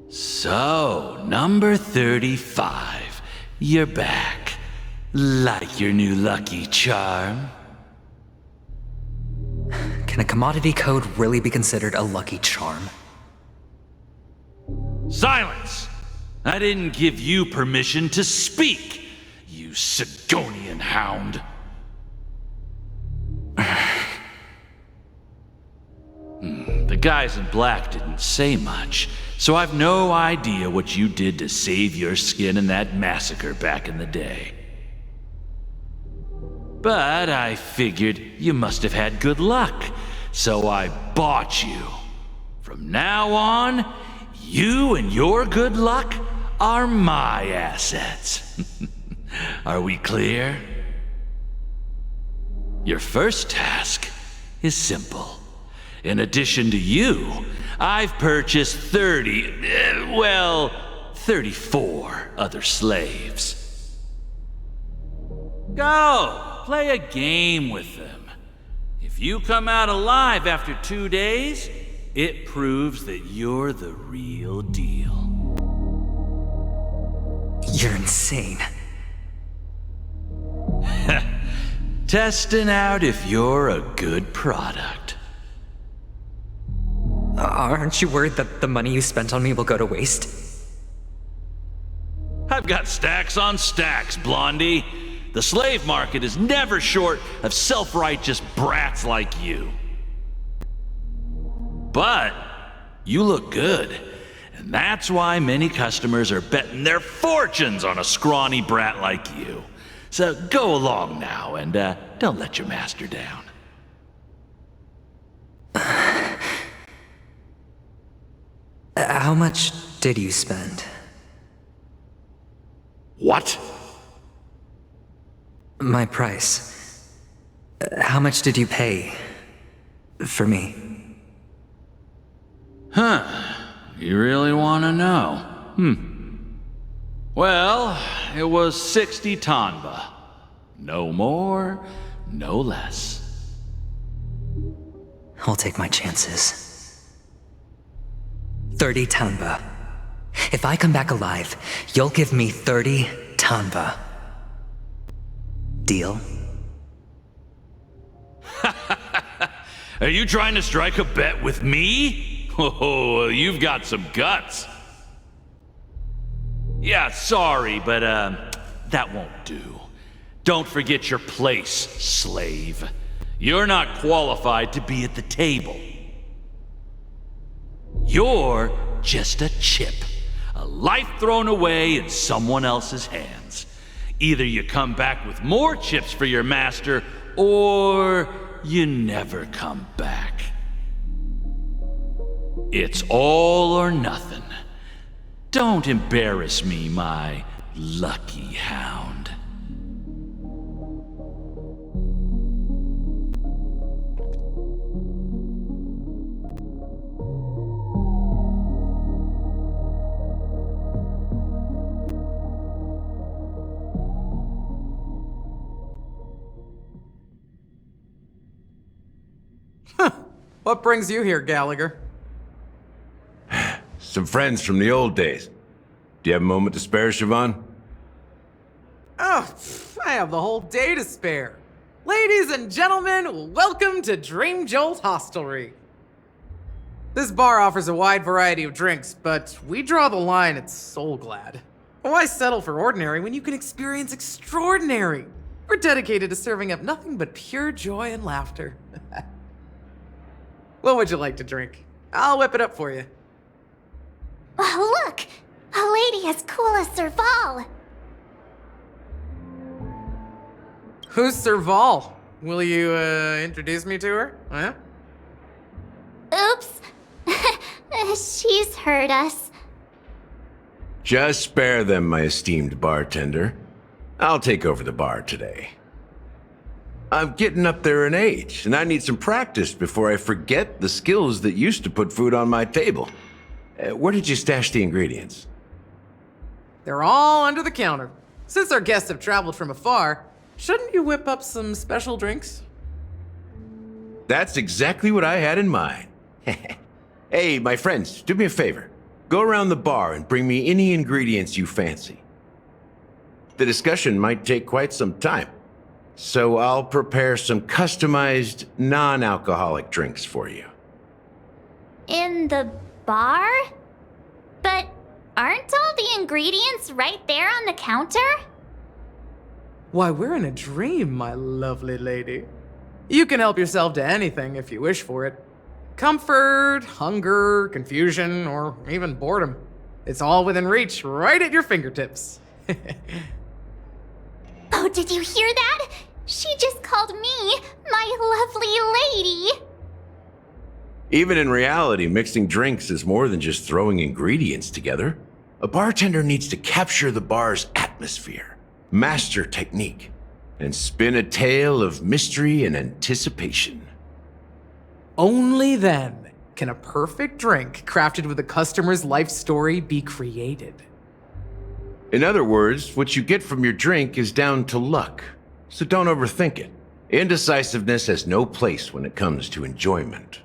So, number 35. You're back. Like your new lucky charm? Can a commodity code really be considered a lucky charm? Silence! I didn't give you permission to speak, you Sigonian hound. The guys in black didn't say much, so I've no idea what you did to save your skin in that massacre back in the day. But I figured you must have had good luck, so I bought you. From now on, you and your good luck are my assets. Are we clear? Your first task is simple. In addition to you, I've purchased 34 other slaves. Go, play a game with them. If you come out alive after 2 days, it proves that you're the real deal. You're insane. Testing out if you're a good product. Aren't you worried that the money you spent on me will go to waste? I've got stacks on stacks, Blondie. The slave market is never short of self-righteous brats like you. But you look good, and that's why many customers are betting their fortunes on a scrawny brat like you. So go along now, and don't let your master down. How much did you spend? What? My price. How much did you pay for me? Huh. You really want to know? Well, it was 60 tanba. No more, no less. I'll take my chances. 30 tanba. If I come back alive, you'll give me 30 tanba. Deal? Are you trying to strike a bet with me? Oh, you've got some guts. Yeah, sorry, but that won't do. Don't forget your place, slave. You're not qualified to be at the table. You're just a chip. A life thrown away in someone else's hands. Either you come back with more chips for your master, or you never come back. It's all or nothing. Don't embarrass me, my lucky hound. What brings you here, Gallagher? Some friends from the old days. Do you have a moment to spare, Siobhan? Oh, I have the whole day to spare. Ladies and gentlemen, welcome to Dream Jolt Hostelry. This bar offers a wide variety of drinks, but we draw the line at Soul Glad. Why settle for ordinary when you can experience extraordinary? We're dedicated to serving up nothing but pure joy and laughter. What would you like to drink? I'll whip it up for you. Oh, look! A lady as cool as Serval! Who's Serval? Will you, introduce me to her? Huh? Oops! She's heard us. Just spare them, my esteemed bartender. I'll take over the bar today. I'm getting up there in age, and I need some practice before I forget the skills that used to put food on my table. Where did you stash the ingredients? They're all under the counter. Since our guests have traveled from afar, shouldn't you whip up some special drinks? That's exactly what I had in mind. Hey, my friends, do me a favor. Go around the bar and bring me any ingredients you fancy. The discussion might take quite some time, so I'll prepare some customized, non-alcoholic drinks for you. In the bar? But aren't all the ingredients right there on the counter? Why, we're in a dream, my lovely lady. You can help yourself to anything if you wish for it. Comfort, hunger, confusion, or even boredom. It's all within reach, right at your fingertips. Oh, did you hear that? She just called me my lovely lady. Even in reality, mixing drinks is more than just throwing ingredients together. A bartender needs to capture the bar's atmosphere, master technique, and spin a tale of mystery and anticipation. Only then can a perfect drink crafted with a customer's life story be created. In other words, what you get from your drink is down to luck, so don't overthink it. Indecisiveness has no place when it comes to enjoyment.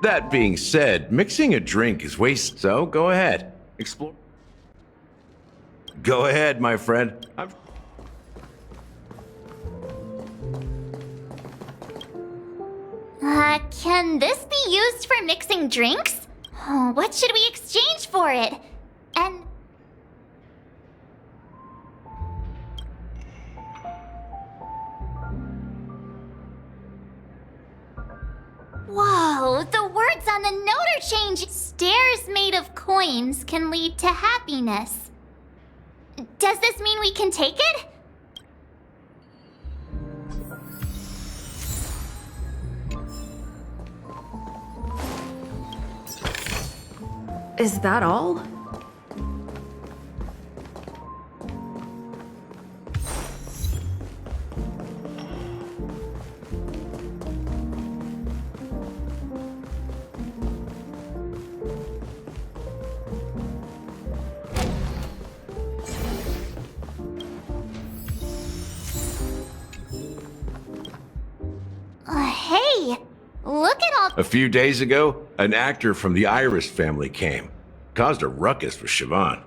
That being said, mixing a drink is waste, so go ahead. Explore. Go ahead, my friend. Can this be used for mixing drinks? Oh, what should we exchange for it? And... Whoa, the words on the note are changing. Stairs made of coins can lead to happiness. Does this mean we can take it? Is that all? Hey, look at all... A few days ago, an actor from the Iris family came. Caused a ruckus with Siobhan.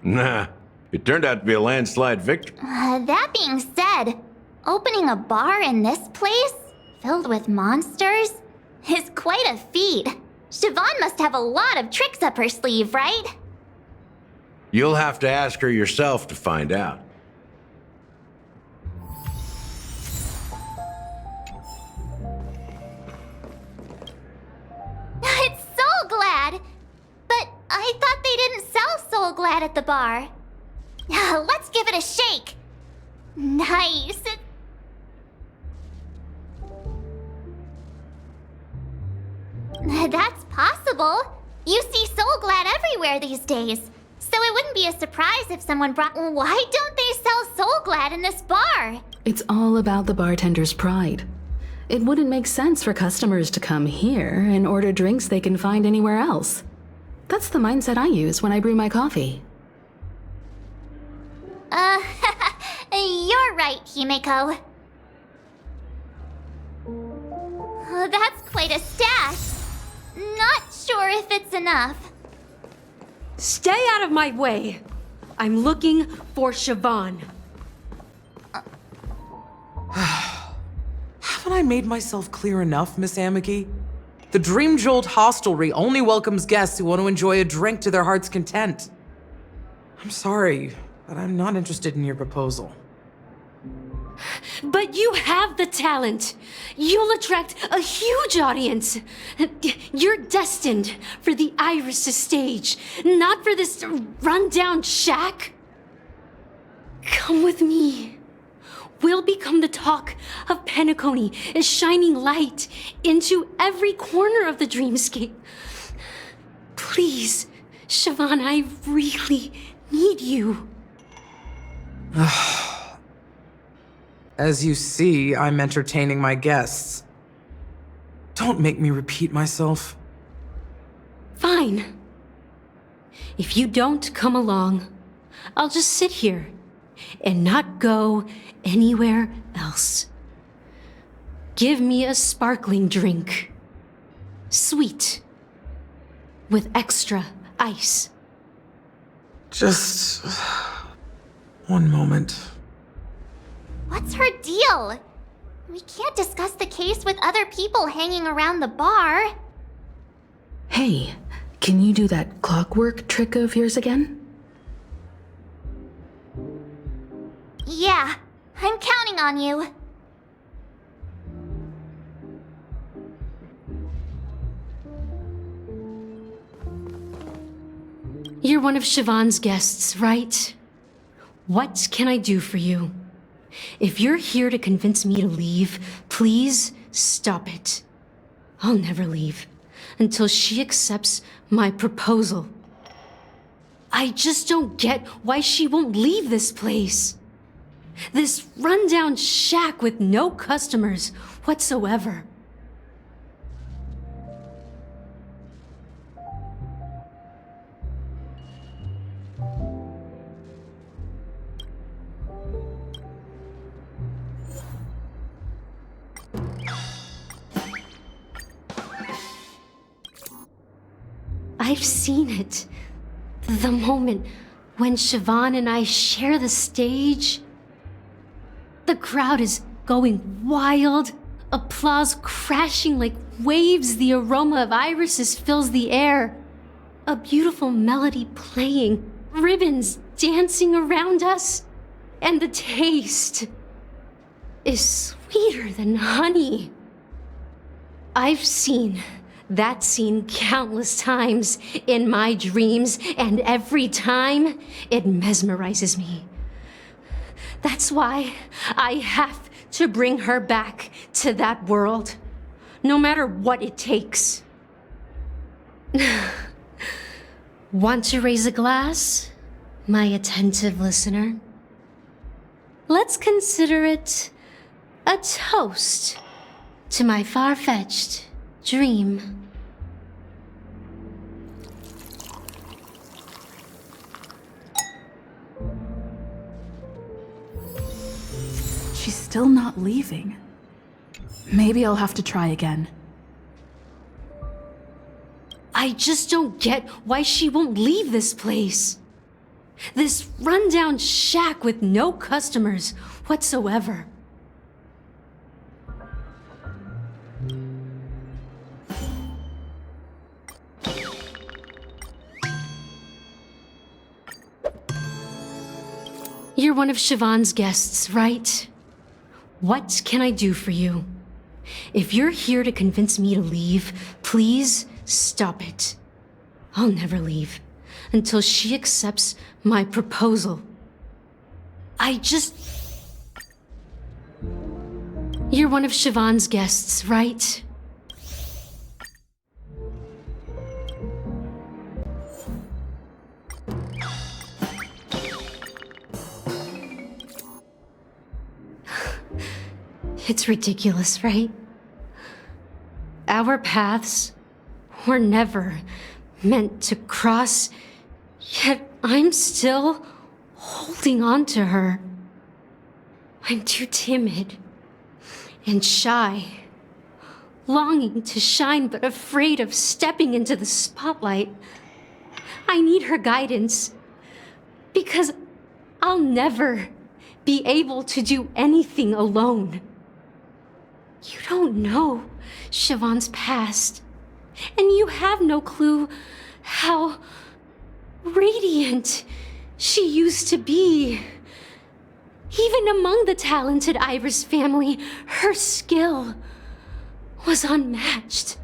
Nah, it turned out to be a landslide victory. That being said, opening a bar in this place, filled with monsters, is quite a feat. Siobhan must have a lot of tricks up her sleeve, right? You'll have to ask her yourself to find out. It's Soul Glad! But I thought they didn't sell Soul Glad at the bar. Let's give it a shake. Nice. That's possible. You see Soul Glad everywhere these days. So it wouldn't be a surprise if someone brought... Why don't they sell Soul Glad in this bar? It's all about the bartender's pride. It wouldn't make sense for customers to come here and order drinks they can find anywhere else. That's the mindset I use when I brew my coffee. You're right, Himeko. That's quite a stash. Not sure if it's enough. Stay out of my way. I'm looking for Siobhan. Haven't I made myself clear enough, Miss Amiki? The Dream Jolt Hostelry only welcomes guests who want to enjoy a drink to their heart's content. I'm sorry, but I'm not interested in your proposal. But you have the talent. You'll attract a huge audience. You're destined for the Iris' stage, not for this rundown shack. Come with me. We'll become the talk of Penacony, as shining light into every corner of the dreamscape. Please, Siobhan, I really need you. As you see, I'm entertaining my guests. Don't make me repeat myself. Fine. If you don't come along, I'll just sit here and not go anywhere else. Give me a sparkling drink. Sweet. With extra ice. Just... one moment. What's her deal? We can't discuss the case with other people hanging around the bar. Hey, can you do that clockwork trick of yours again? Yeah, I'm counting on you. You're one of Siobhan's guests, right? What can I do for you? If you're here to convince me to leave, please stop it. I'll never leave until she accepts my proposal. I just don't get why she won't leave this place. This rundown shack with no customers whatsoever. I've seen it. The moment when Siobhan and I share the stage. The crowd is going wild. Applause crashing like waves. The aroma of irises fills the air. A beautiful melody playing. Ribbons dancing around us. And the taste is sweeter than honey. I've seen that scene countless times in my dreams, and every time it mesmerizes me. That's why I have to bring her back to that world, no matter what it takes. Want to raise a glass, my attentive listener? Let's consider it a toast to my far-fetched dream. She's still not leaving. Maybe I'll have to try again. I just don't get why she won't leave this place. This rundown shack with no customers whatsoever. You're one of Siobhan's guests, right? What can I do for you? If you're here to convince me to leave, please stop it. I'll never leave until she accepts my proposal. You're one of Siobhan's guests, right? It's ridiculous, right? Our paths were never meant to cross, yet I'm still holding on to her. I'm too timid and shy, longing to shine but afraid of stepping into the spotlight. I need her guidance because I'll never be able to do anything alone. You don't know Siobhan's past, and you have no clue how radiant she used to be. Even among the talented Iris family, her skill was unmatched.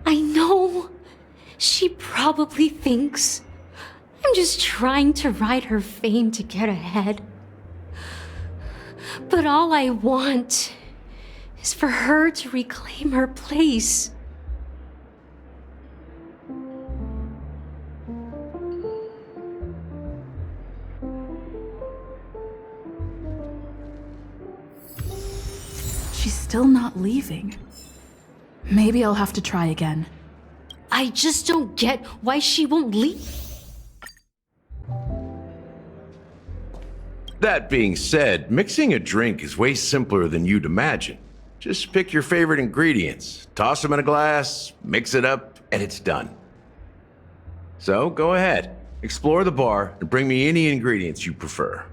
I know she probably thinks I'm just trying to ride her fame to get ahead. But all I want is for her to reclaim her place. She's still not leaving. Maybe I'll have to try again. I just don't get why she won't leave. That being said, mixing a drink is way simpler than you'd imagine. Just pick your favorite ingredients, toss them in a glass, mix it up, and it's done. So go ahead, explore the bar, and bring me any ingredients you prefer.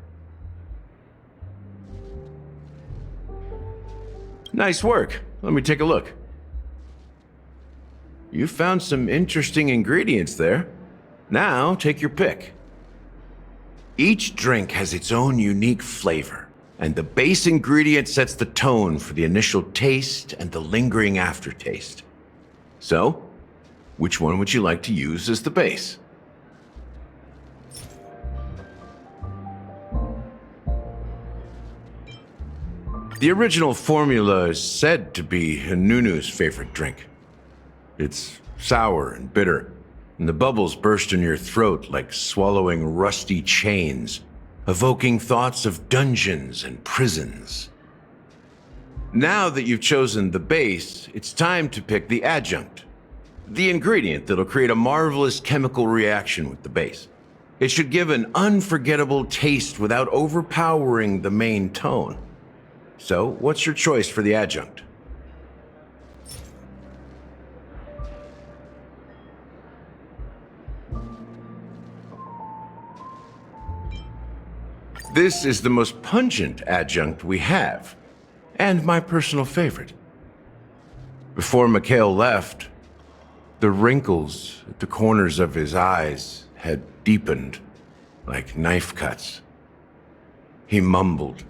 Nice work. Let me take a look. You found some interesting ingredients there. Now, take your pick. Each drink has its own unique flavor, and the base ingredient sets the tone for the initial taste and the lingering aftertaste. So, which one would you like to use as the base? The original formula is said to be Nunu's favorite drink. It's sour and bitter, and the bubbles burst in your throat like swallowing rusty chains, evoking thoughts of dungeons and prisons. Now that you've chosen the base, it's time to pick the adjunct, the ingredient that'll create a marvelous chemical reaction with the base. It should give an unforgettable taste without overpowering the main tone. So, what's your choice for the adjunct? This is the most pungent adjunct we have, and my personal favorite. Before Mikhail left, the wrinkles at the corners of his eyes had deepened like knife cuts. He mumbled,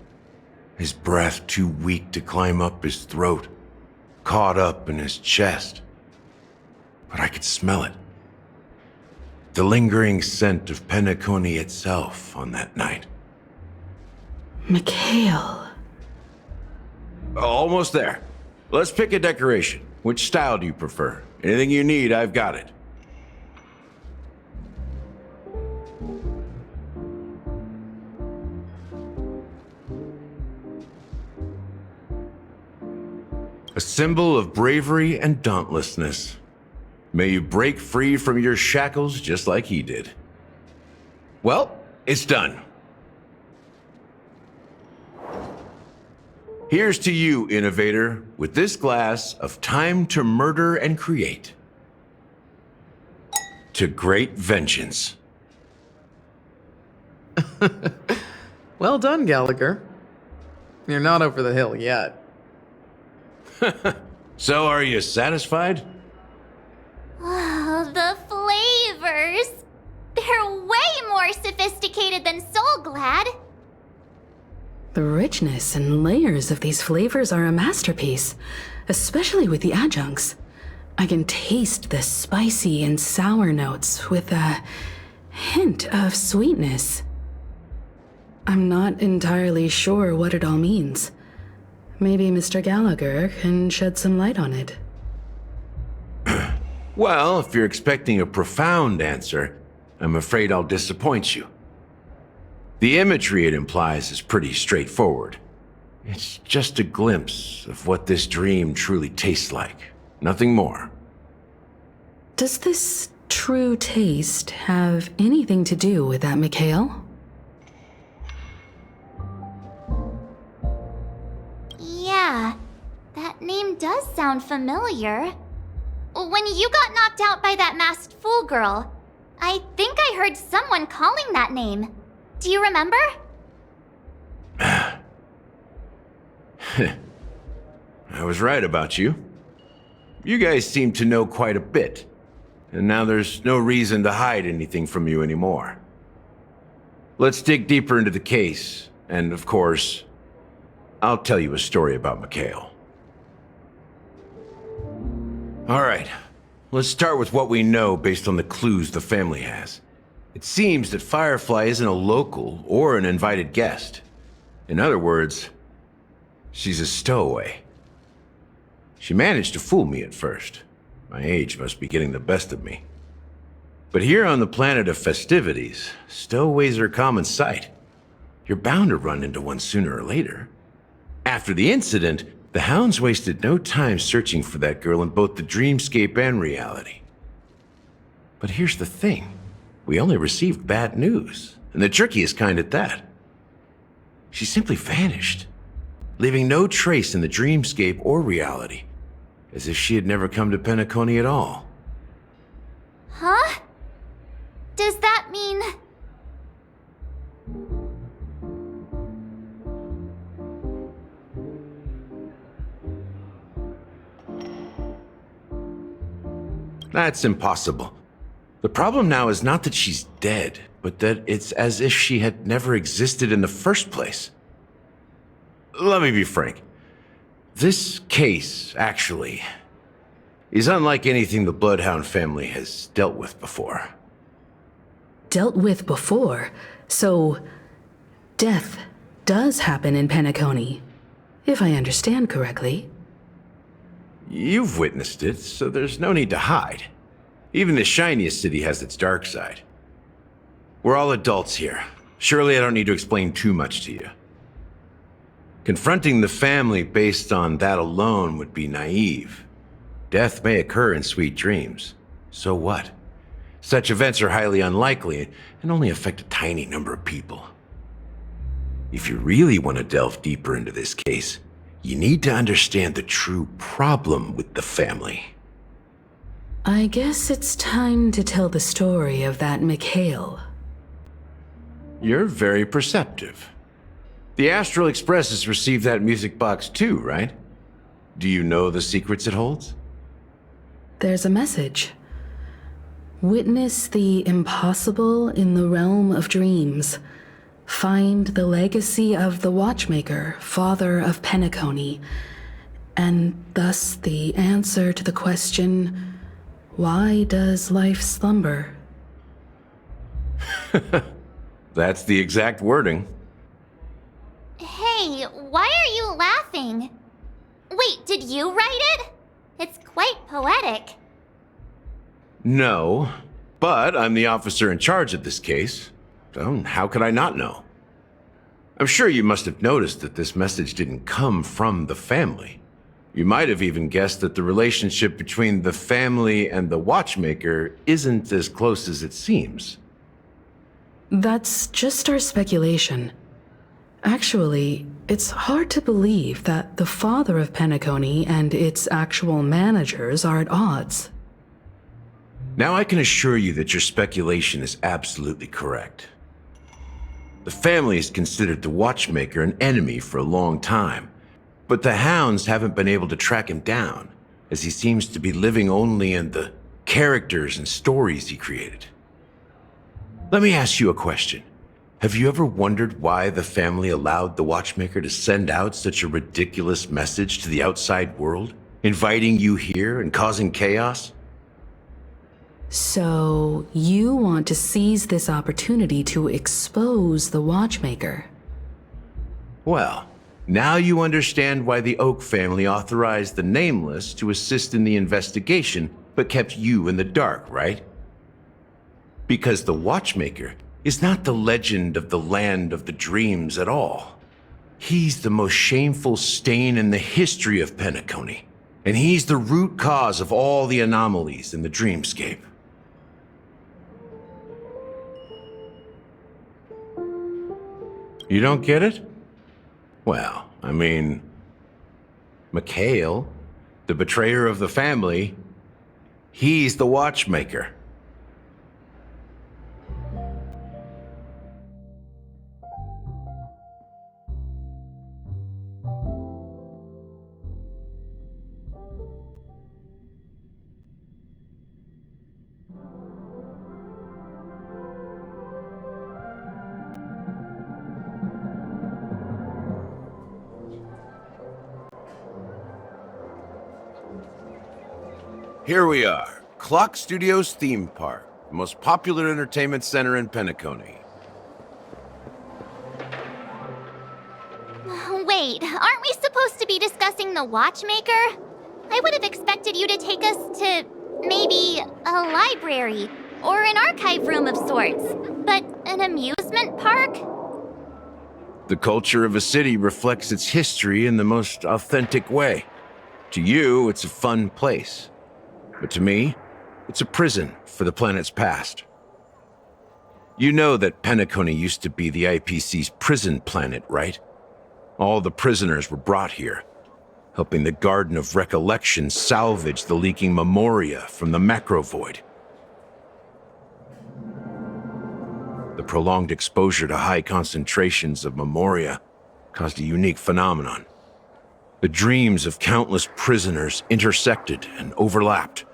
his breath too weak to climb up his throat, caught up in his chest. But I could smell it. The lingering scent of Penacony itself on that night. Mikhail. Almost there. Let's pick a decoration. Which style do you prefer? Anything you need, I've got it. A symbol of bravery and dauntlessness. May you break free from your shackles just like he did. Well, it's done. Here's to you, innovator, with this glass of time to murder and create. To great vengeance. Well done, Gallagher. You're not over the hill yet. So, are you satisfied? Oh, the flavors! They're way more sophisticated than Soulglad. The richness and layers of these flavors are a masterpiece, especially with the adjuncts. I can taste the spicy and sour notes with a hint of sweetness. I'm not entirely sure what it all means. Maybe Mr. Gallagher can shed some light on it. Well, if you're expecting a profound answer, I'm afraid I'll disappoint you. The imagery it implies is pretty straightforward. It's just a glimpse of what this dream truly tastes like. Nothing more. Does this true taste have anything to do with that Mikhail? Yeah, that name does sound familiar. When you got knocked out by that masked fool girl, I think I heard someone calling that name. Do you remember? I was right about you. You guys seem to know quite a bit, and now there's no reason to hide anything from you anymore. Let's dig deeper into the case, and of course, I'll tell you a story about Mikhail. All right, let's start with what we know based on the clues the family has. It seems that Firefly isn't a local or an invited guest. In other words, she's a stowaway. She managed to fool me at first. My age must be getting the best of me. But here on the planet of festivities, stowaways are a common sight. You're bound to run into one sooner or later. After the incident, the hounds wasted no time searching for that girl in both the dreamscape and reality. But here's the thing. We only received bad news, and the trickiest kind at that. She simply vanished, leaving no trace in the dreamscape or reality, as if she had never come to Penacony at all. Huh? Does that mean... That's impossible. The problem now is not that she's dead, but that it's as if she had never existed in the first place. Let me be frank. This case, actually, is unlike anything the Bloodhound family has dealt with before. Dealt with before? So, death does happen in Penacony, if I understand correctly. You've witnessed it, so there's no need to hide. Even the shiniest city has its dark side. We're all adults here. Surely I don't need to explain too much to you. Confronting the family based on that alone would be naive. Death may occur in sweet dreams. So what? Such events are highly unlikely and only affect a tiny number of people. If you really want to delve deeper into this case, you need to understand the true problem with the family. I guess it's time to tell the story of that Mikhail. You're very perceptive. The Astral Express has received that music box too, right? Do you know the secrets it holds? There's a message. Witness the impossible in the realm of dreams. Find the legacy of the Watchmaker, father of Penacony, and thus the answer to the question, why does life slumber? That's the exact wording. Hey, why are you laughing? Wait, did you write it? It's quite poetic. No, but I'm the officer in charge of this case. So how could I not know? I'm sure you must have noticed that this message didn't come from the family. You might have even guessed that the relationship between the family and the Watchmaker isn't as close as it seems. That's just our speculation. Actually, it's hard to believe that the father of Penacony and its actual managers are at odds. Now I can assure you that your speculation is absolutely correct. The family has considered the Watchmaker an enemy for a long time, but the hounds haven't been able to track him down, as he seems to be living only in the characters and stories he created. Let me ask you a question. Have you ever wondered why the family allowed the Watchmaker to send out such a ridiculous message to the outside world, inviting you here and causing chaos? So, you want to seize this opportunity to expose the Watchmaker? Well, now you understand why the Oak family authorized the Nameless to assist in the investigation, but kept you in the dark, right? Because the Watchmaker is not the legend of the Land of the Dreams at all. He's the most shameful stain in the history of Penacony, and he's the root cause of all the anomalies in the dreamscape. You don't get it? Well, I mean, Mikhail, the betrayer of the family, he's the watchmaker. Here we are, Clock Studios theme park, the most popular entertainment center in Penacony. Wait, aren't we supposed to be discussing the watchmaker? I would have expected you to take us to maybe a library or an archive room of sorts, but an amusement park? The culture of a city reflects its history in the most authentic way. To you, it's a fun place. But to me, it's a prison for the planet's past. You know that Penacony used to be the IPC's prison planet, right? All the prisoners were brought here, helping the Garden of Recollection salvage the leaking memoria from the macro void. The prolonged exposure to high concentrations of memoria caused a unique phenomenon. The dreams of countless prisoners intersected and overlapped,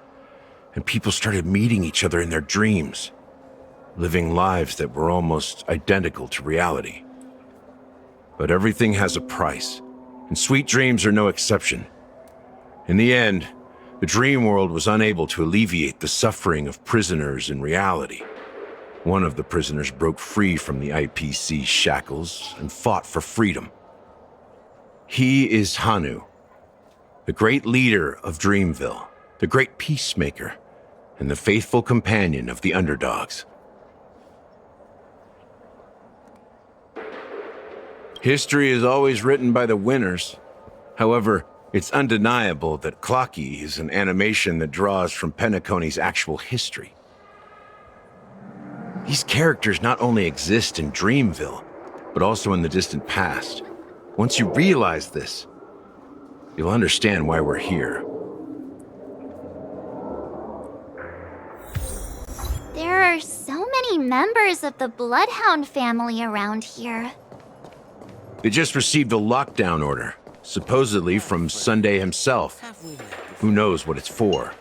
and people started meeting each other in their dreams, living lives that were almost identical to reality. But everything has a price, and sweet dreams are no exception. In the end, the dream world was unable to alleviate the suffering of prisoners in reality. One of the prisoners broke free from the IPC's shackles and fought for freedom. He is Hanu, the great leader of Dreamville, the great peacemaker, and the faithful companion of the underdogs. History is always written by the winners. However, it's undeniable that Clocky is an animation that draws from Penacony's actual history. These characters not only exist in Dreamville, but also in the distant past. Once you realize this, you'll understand why we're here. There are so many members of the Bloodhound family around here. They just received a lockdown order, supposedly from Sunday himself. Who knows what it's for?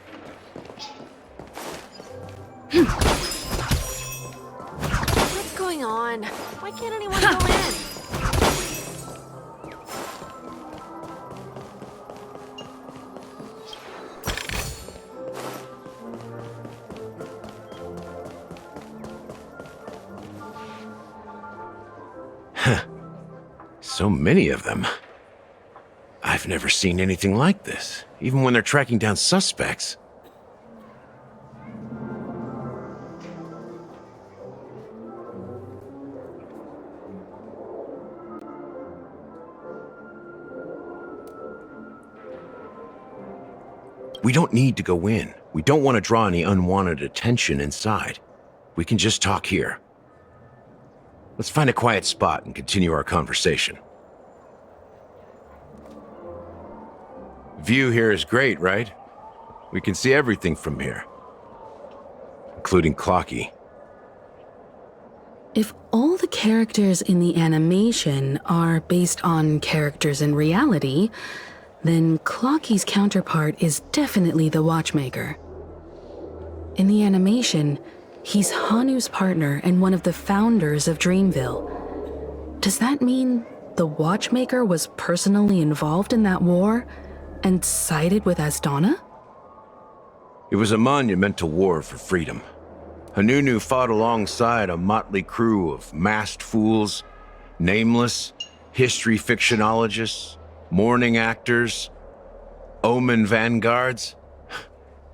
What's going on? Why can't anyone go in? So many of them. I've never seen anything like this, even when they're tracking down suspects. We don't need to go in. We don't want to draw any unwanted attention inside. We can just talk here. Let's find a quiet spot and continue our conversation. View here is great, right? We can see everything from here, including Clocky. If all the characters in the animation are based on characters in reality, then Clocky's counterpart is definitely the Watchmaker. In the animation, he's Hanu's partner and one of the founders of Dreamville. Does that mean the Watchmaker was personally involved in that war and sided with Asdana? It was a monumental war for freedom. Hanunu fought alongside a motley crew of masked fools, nameless, history fictionologists, mourning actors, omen vanguards,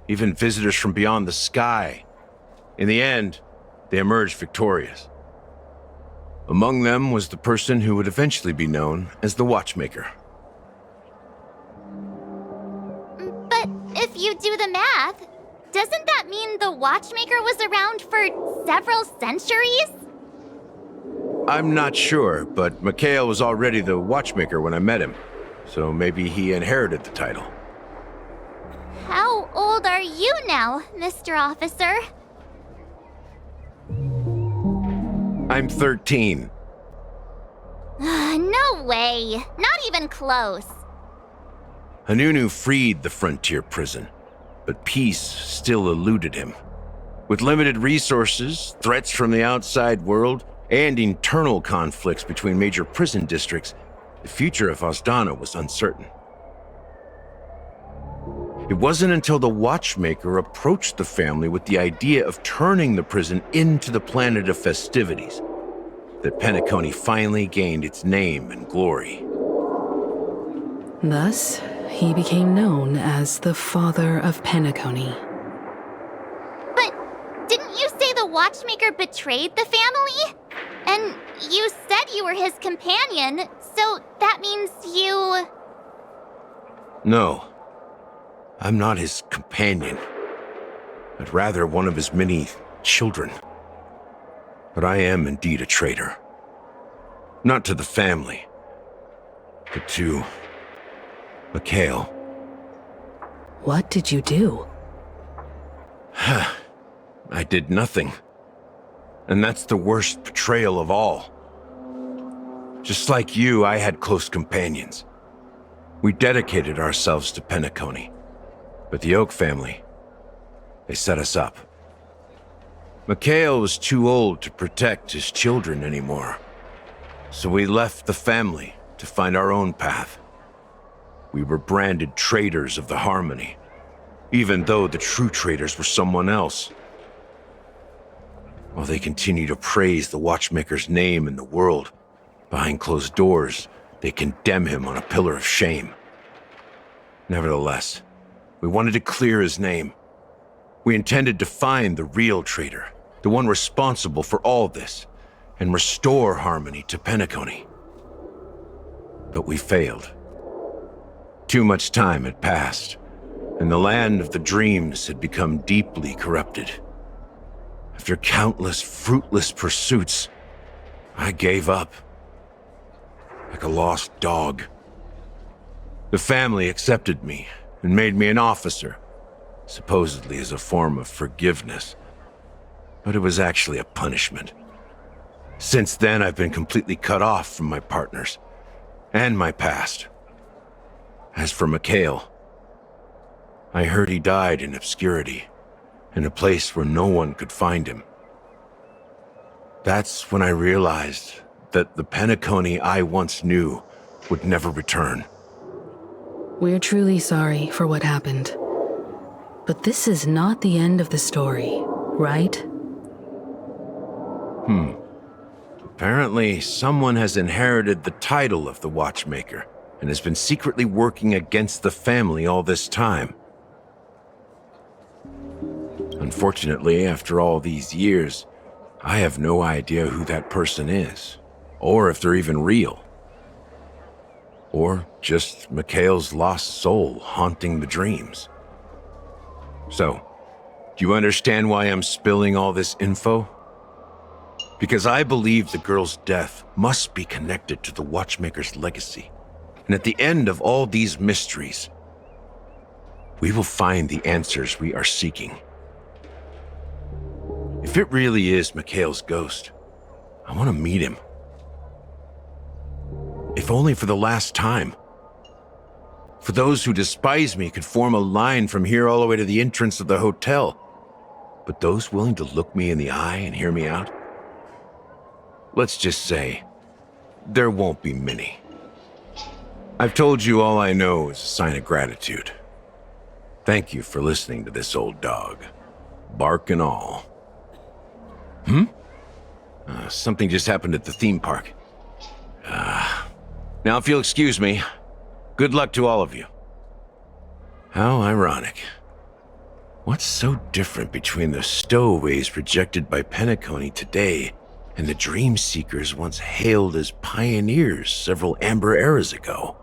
even visitors from beyond the sky. In the end, they emerged victorious. Among them was the person who would eventually be known as the Watchmaker. But if you do the math, doesn't that mean the Watchmaker was around for several centuries? I'm not sure, but Mikhail was already the Watchmaker when I met him, so maybe he inherited the title. How old are you now, Mr. Officer? I'm 13. No way. Not even close. Hanunu freed the frontier prison, but peace still eluded him. With limited resources, threats from the outside world, and internal conflicts between major prison districts, the future of Osdana was uncertain. It wasn't until the Watchmaker approached the family with the idea of turning the prison into the planet of festivities that Penacony finally gained its name and glory. Thus, he became known as the Father of Penacony. But didn't you say the Watchmaker betrayed the family? And you said you were his companion, so that means you... No, I'm not his companion, but rather one of his many children. But I am indeed a traitor. Not to the family, but to Mikhail. What did you do? I did nothing. And that's the worst betrayal of all. Just like you, I had close companions. We dedicated ourselves to Penacony. But the Oak family, they set us up. Mikhail was too old to protect his children anymore. So we left the family to find our own path. We were branded traitors of the Harmony, even though the true traitors were someone else. While they continue to praise the Watchmaker's name in the world, behind closed doors, they condemn him on a pillar of shame. Nevertheless, we wanted to clear his name. We intended to find the real traitor, the one responsible for all this, and restore harmony to Penacony. But we failed. Too much time had passed, and the land of the dreams had become deeply corrupted. After countless fruitless pursuits, I gave up. Like a lost dog. The family accepted me and made me an officer, supposedly as a form of forgiveness. But it was actually a punishment. Since then, I've been completely cut off from my partners and my past. As for Mikhail, I heard he died in obscurity, in a place where no one could find him. That's when I realized that the Penacony I once knew would never return. We're truly sorry for what happened. But this is not the end of the story, right? Apparently, someone has inherited the title of the Watchmaker and has been secretly working against the family all this time. Unfortunately, after all these years, I have no idea who that person is, or if they're even real. Or just Mikhail's lost soul haunting the dreams. So, do you understand why I'm spilling all this info? Because I believe the girl's death must be connected to the Watchmaker's legacy. And at the end of all these mysteries, we will find the answers we are seeking. If it really is Mikhail's ghost, I want to meet him. If only for the last time. For those who despise me could form a line from here all the way to the entrance of the hotel. But those willing to look me in the eye and hear me out? Let's just say, there won't be many. I've told you all I know is a sign of gratitude. Thank you for listening to this old dog. Bark and all. Something just happened at the theme park. Now if you'll excuse me, good luck to all of you. How ironic. What's so different between the stowaways rejected by Penacony today and the Dream Seekers once hailed as pioneers several Amber eras ago.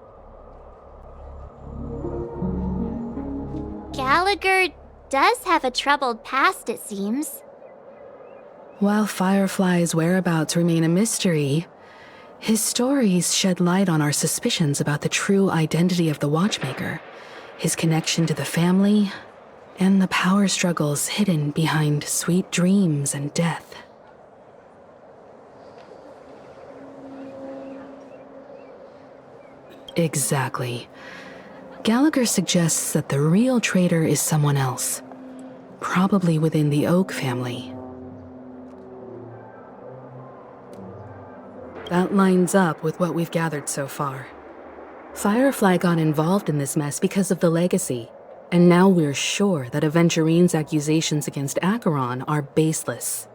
Gallagher does have a troubled past, it seems. While Firefly's whereabouts remain a mystery, his stories shed light on our suspicions about the true identity of the Watchmaker, his connection to the family, and the power struggles hidden behind sweet dreams and death. Exactly. Gallagher suggests that the real traitor is someone else, probably within the Oak family. That lines up with what we've gathered so far. Firefly got involved in this mess because of the legacy, and now we're sure that Aventurine's accusations against Acheron are baseless.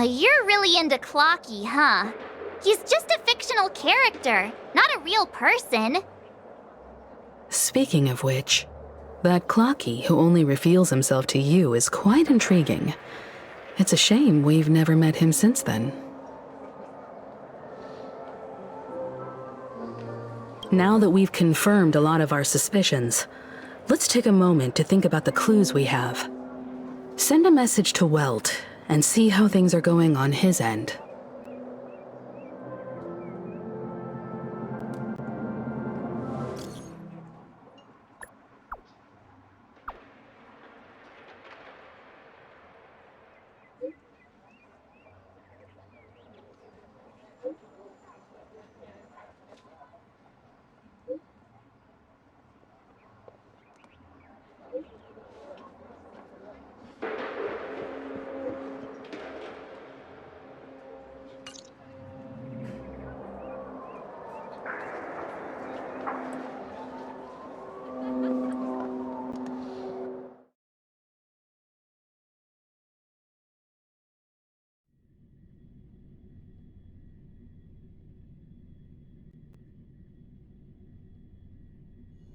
You're really into Clocky, huh? He's just a fictional character, not a real person. Speaking of which, that Clocky who only reveals himself to you is quite intriguing. It's a shame we've never met him since then. Now that we've confirmed a lot of our suspicions, let's take a moment to think about the clues we have. Send a message to Welt and see how things are going on his end.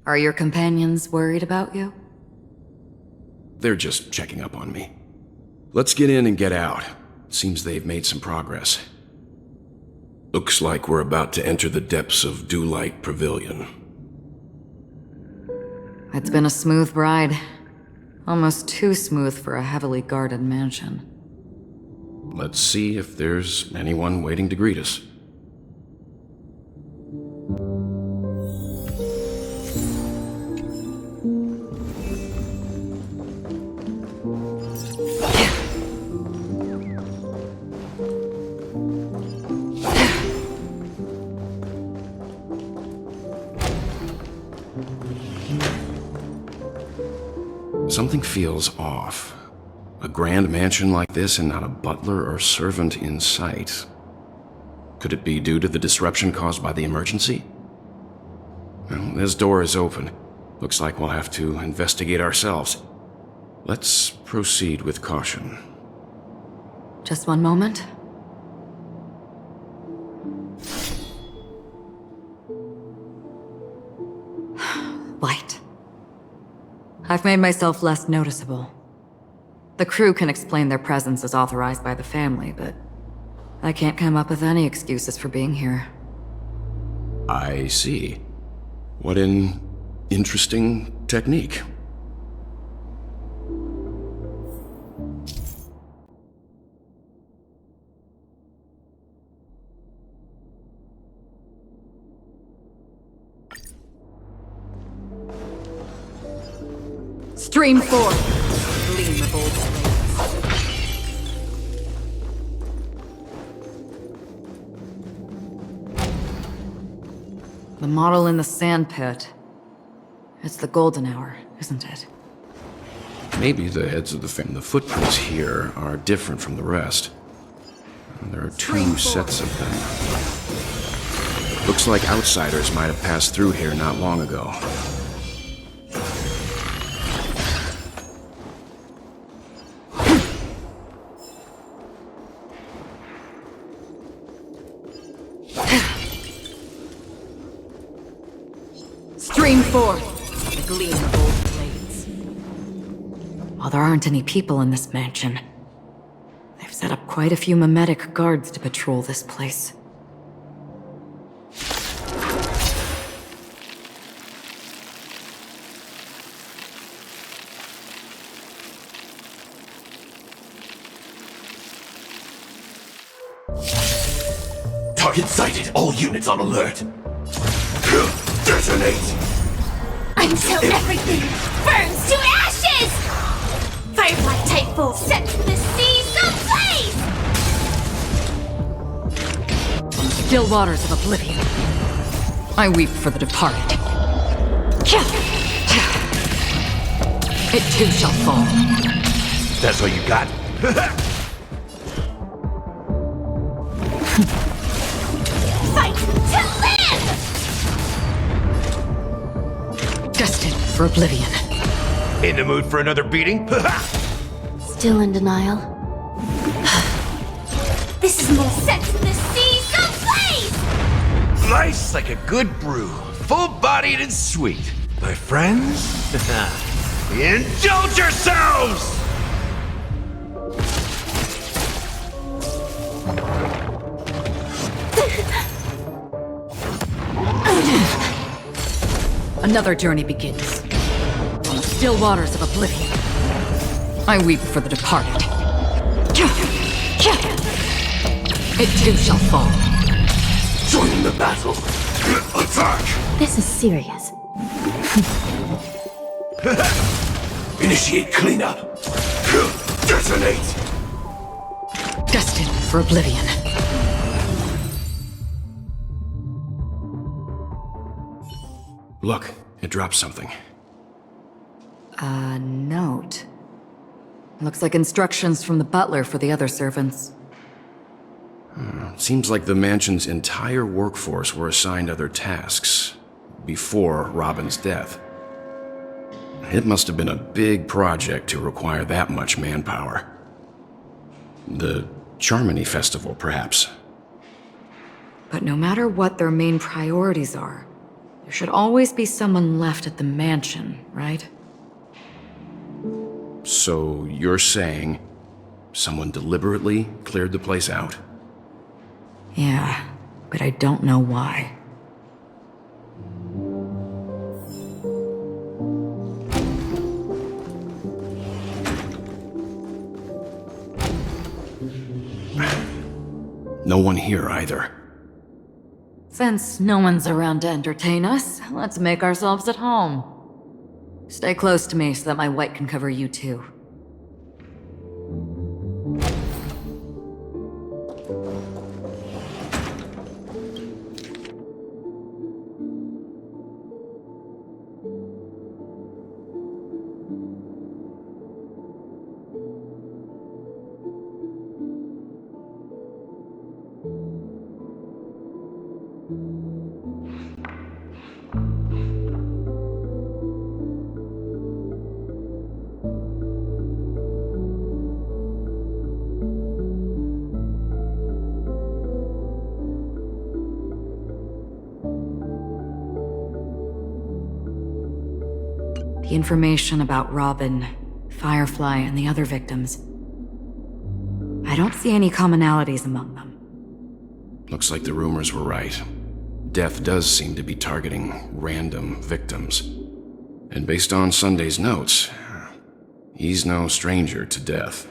Are your companions worried about you? They're just checking up on me. Let's get in and get out. Seems they've made some progress. Looks like we're about to enter the depths of Dewlight Pavilion. It's been a smooth ride. Almost too smooth for a heavily guarded mansion. Let's see if there's anyone waiting to greet us. Something feels off. A grand mansion like this and not a butler or servant in sight. Could it be due to the disruption caused by the emergency? Well, this door is open. Looks like we'll have to investigate ourselves. Let's proceed with caution. Just one moment. Light. I've made myself less noticeable. The crew can explain their presence as authorized by the family, but I can't come up with any excuses for being here. I see. What an interesting technique. Stream 4. Gleam of old blades. The model in the sandpit. It's the golden hour, isn't it? Maybe the heads of the family. The footprints here are different from the rest. There are two sets of them. Looks like outsiders might have passed through here not long ago. Stream 4. The gleam of old blades. While there aren't any people in this mansion, they've set up quite a few mimetic guards to patrol this place. Target sighted. All units on alert. Detonate. Until everything burns to ashes! Firefly Typhoon sets the seas ablaze! From the still waters of oblivion, I weep for the departed. It too shall fall. That's all you got? Fight to live! Destined for oblivion. In the mood for another beating? Still in denial? This is more sets the seas ablaze! Nice like a good brew. Full-bodied and sweet. My friends, indulge yourselves! Another journey begins. On the still waters of oblivion, I weep for the departed. It too shall fall. Join the battle. Attack! This is serious. Initiate cleanup. Detonate. Destined for oblivion. Look, it dropped something. A note. Looks like instructions from the butler for the other servants. Seems like the mansion's entire workforce were assigned other tasks before Robin's death. It must have been a big project to require that much manpower. The Charmony Festival, perhaps. But no matter what their main priorities are, there should always be someone left at the mansion, right? So you're saying someone deliberately cleared the place out? Yeah, but I don't know why. No one here either. Since no one's around to entertain us, let's make ourselves at home. Stay close to me so that my white can cover you too. The information about Robin, Firefly, and the other victims. I don't see any commonalities among them. Looks like the rumors were right. Death does seem to be targeting random victims. And based on Sunday's notes, he's no stranger to death.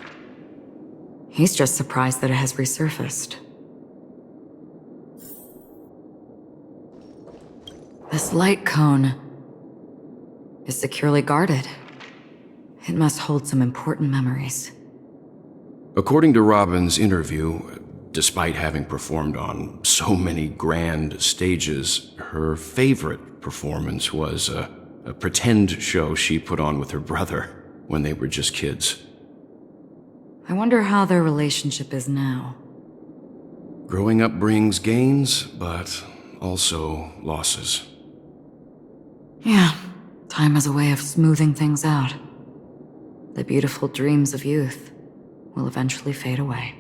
He's just surprised that it has resurfaced. This light cone is securely guarded. It must hold some important memories. According to Robin's interview, despite having performed on so many grand stages, her favorite performance was a pretend show she put on with her brother when they were just kids. I wonder how their relationship is now. Growing up brings gains, but also losses. Yeah, time has a way of smoothing things out. The beautiful dreams of youth will eventually fade away.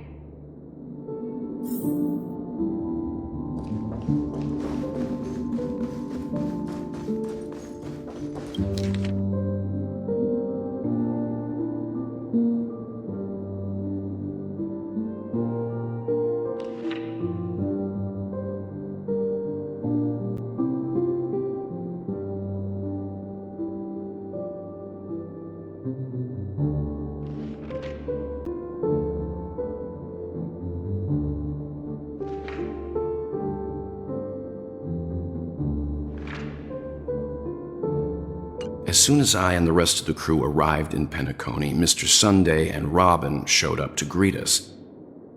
as soon as I and the rest of the crew arrived in Penacony, Mr. Sunday and Robin showed up to greet us.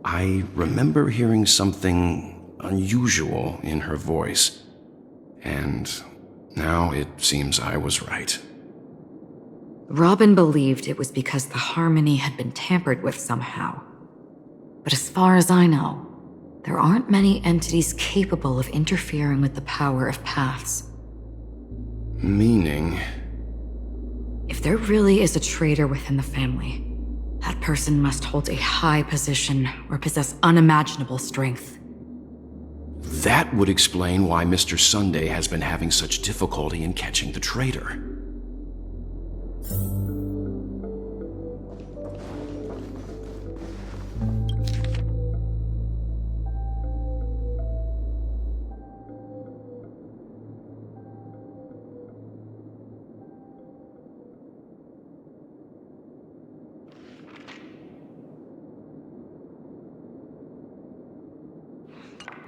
I remember hearing something unusual in her voice, and now it seems I was right. Robin believed it was because the harmony had been tampered with somehow. But as far as I know, there aren't many entities capable of interfering with the power of paths. Meaning? If there really is a traitor within the family, that person must hold a high position or possess unimaginable strength. That would explain why Mr. Sunday has been having such difficulty in catching the traitor.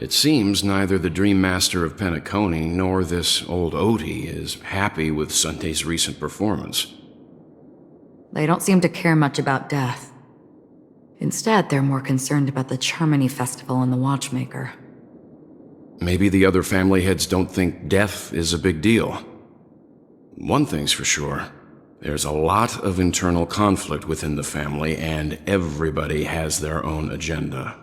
It seems neither the Dream Master of Penacony nor this old Odie is happy with Sunday's recent performance. They don't seem to care much about death. Instead, they're more concerned about the Charmony Festival and the Watchmaker. Maybe the other family heads don't think death is a big deal. One thing's for sure. There's a lot of internal conflict within the family, and everybody has their own agenda.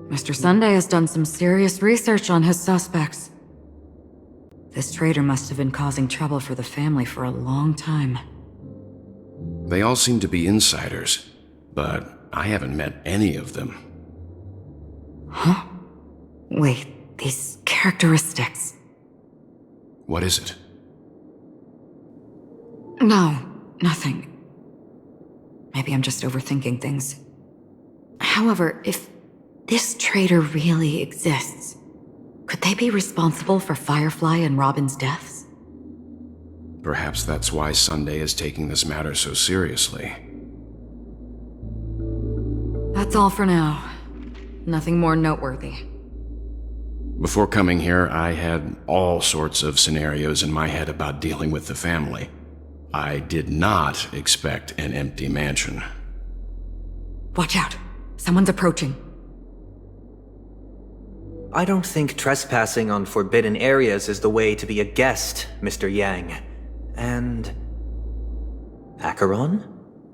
Mr. Sunday has done some serious research on his suspects. This traitor must have been causing trouble for the family for a long time. They all seem to be insiders, but I haven't met any of them. Huh? Wait, these characteristics. What is it? No, nothing. Maybe I'm just overthinking things. However, if this traitor really exists, could they be responsible for Firefly and Robin's deaths? Perhaps that's why Sunday is taking this matter so seriously. That's all for now. Nothing more noteworthy. Before coming here, I had all sorts of scenarios in my head about dealing with the family. I did not expect an empty mansion. Watch out. Someone's approaching. I don't think trespassing on forbidden areas is the way to be a guest, Mr. Yang. And... Acheron?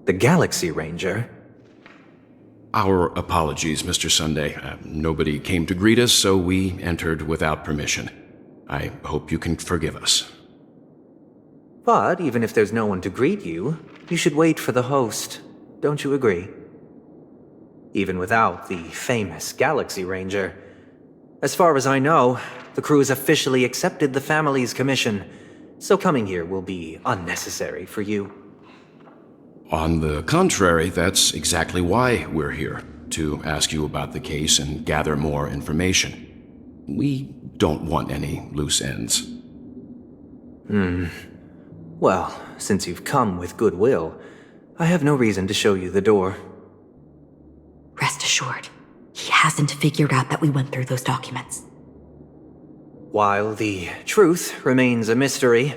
The Galaxy Ranger? Our apologies, Mr. Sunday. Nobody came to greet us, so we entered without permission. I hope you can forgive us. But even if there's no one to greet you, you should wait for the host. Don't you agree? Even without the famous Galaxy Ranger. As far as I know, the crew has officially accepted the family's commission, so coming here will be unnecessary for you. On the contrary, that's exactly why we're here, to ask you about the case and gather more information. We don't want any loose ends. Well, since you've come with goodwill, I have no reason to show you the door. Rest assured, he hasn't figured out that we went through those documents. While the truth remains a mystery,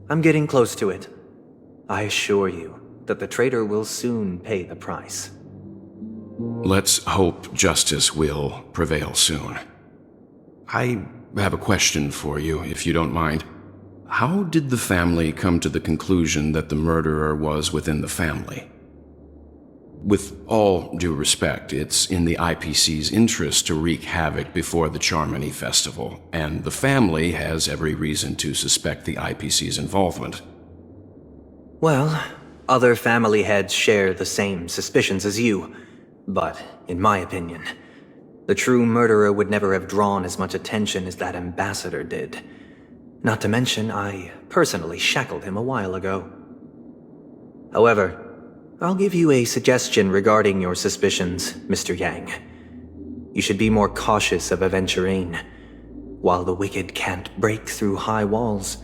I'm getting close to it. I assure you that the traitor will soon pay the price. Let's hope justice will prevail soon. I have a question for you, if you don't mind. How did the family come to the conclusion that the murderer was within the family? With all due respect, it's in the IPC's interest to wreak havoc before the Charmony Festival, and the family has every reason to suspect the IPC's involvement. Well, other family heads share the same suspicions as you, but in my opinion, The true murderer would never have drawn as much attention as that ambassador did. Not to mention, I personally shackled him a while ago. However, I'll give you a suggestion regarding your suspicions, Mr. Yang. You should be more cautious of Aventurine. While the wicked can't break through high walls,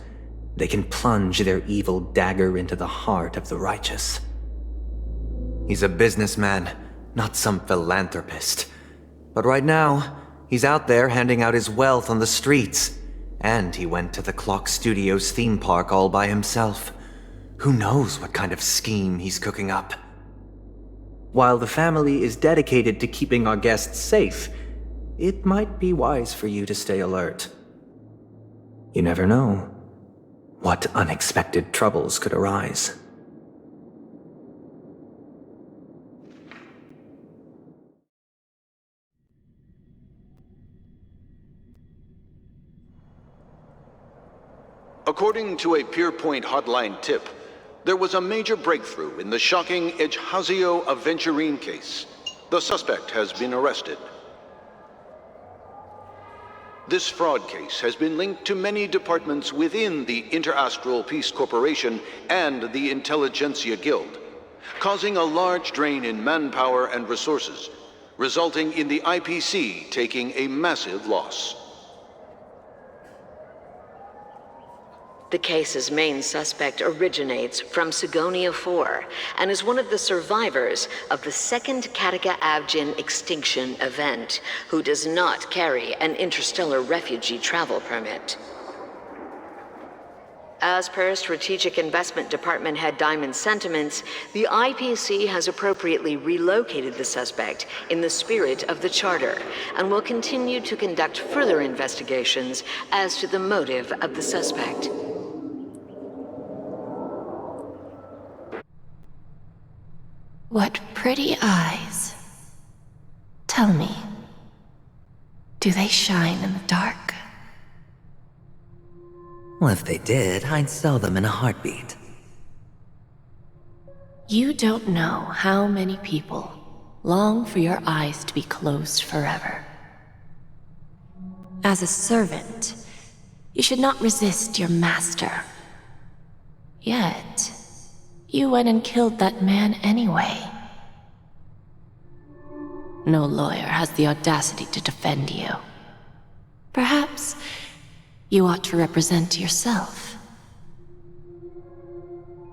they can plunge their evil dagger into the heart of the righteous. He's a businessman, not some philanthropist. But right now, he's out there handing out his wealth on the streets. And he went to the Clock Studios theme park all by himself. Who knows what kind of scheme he's cooking up? While the family is dedicated to keeping our guests safe, it might be wise for you to stay alert. You never know what unexpected troubles could arise. According to a Pierpoint hotline tip, there was a major breakthrough in the shocking Hacia Aventurine case. The suspect has been arrested. This fraud case has been linked to many departments within the Interastral Peace Corporation and the Intelligentsia Guild, causing a large drain in manpower and resources, resulting in the IPC taking a massive loss. The case's main suspect originates from Sigonia 4 and is one of the survivors of the second Kataka-Avgin extinction event, who does not carry an interstellar refugee travel permit. As per Strategic Investment Department Head Diamond's sentiments, the IPC has appropriately relocated the suspect in the spirit of the Charter and will continue to conduct further investigations as to the motive of the suspect. What pretty eyes. Tell me, do they shine in the dark? Well, if they did, I'd sell them in a heartbeat. You don't know how many people long for your eyes to be closed forever. As a servant, you should not resist your master. Yet, you went and killed that man anyway. No lawyer has the audacity to defend you. Perhaps you ought to represent yourself.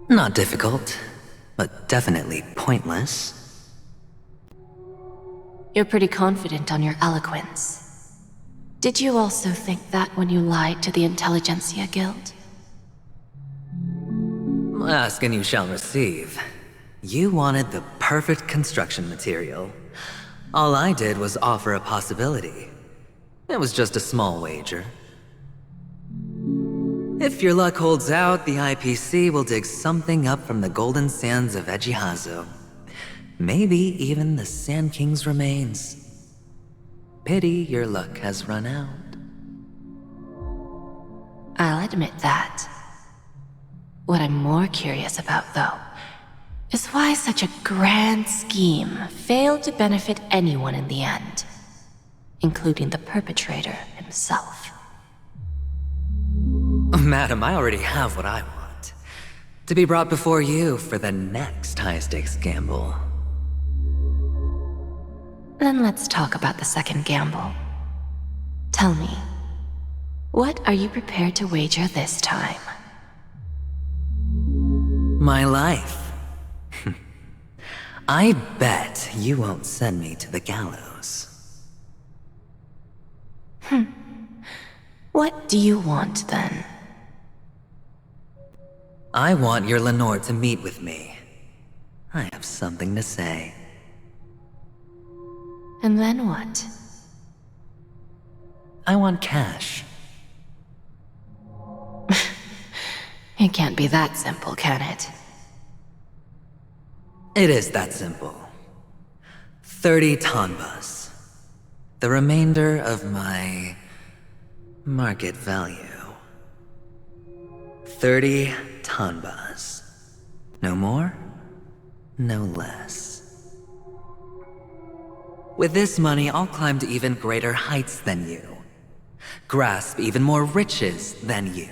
Not difficult, but definitely pointless. You're pretty confident on your eloquence. Did you also think that when you lied to the Intelligentsia Guild? Ask and you shall receive. You wanted the perfect construction material. All I did was offer a possibility. It was just a small wager. If your luck holds out, the IPC will dig something up from the golden sands of Ejihazo. Maybe even the Sand King's remains. Pity your luck has run out. I'll admit that. What I'm more curious about, though, is why such a grand scheme failed to benefit anyone in the end, including the perpetrator himself. Madam, I already have what I want. To be brought before you for the next high-stakes gamble. Then let's talk about the second gamble. Tell me, what are you prepared to wager this time? My life. I bet you won't send me to the gallows. What do you want, then? I want your Lenore to meet with me. I have something to say. And then what? I want cash. It can't be that simple, can it? It is that simple. 30 tanbas. The remainder of my market value. 30 tanbas. No more, no less. With this money, I'll climb to even greater heights than you. Grasp even more riches than you.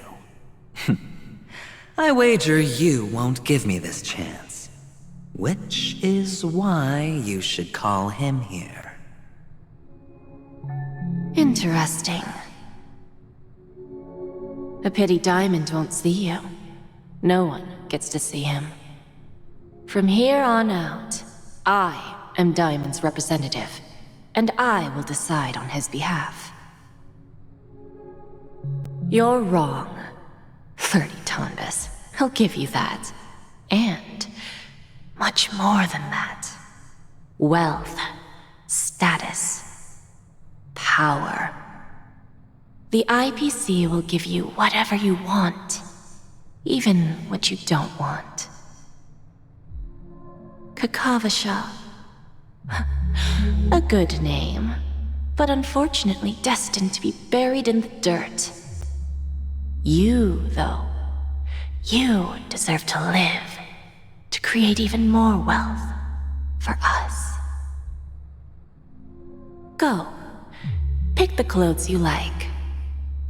I wager you won't give me this chance. Which is why you should call him here. Interesting. A pity Diamond won't see you. No one gets to see him. From here on out, I am Diamond's representative, and I will decide on his behalf. You're wrong. 30 Tonbas. I'll give you that. And much more than that. Wealth, status, power. The IPC will give you whatever you want, even what you don't want. Kakavasha. A good name, but unfortunately destined to be buried in the dirt. You, though, you deserve to live, to create even more wealth for us. Go, pick the clothes you like,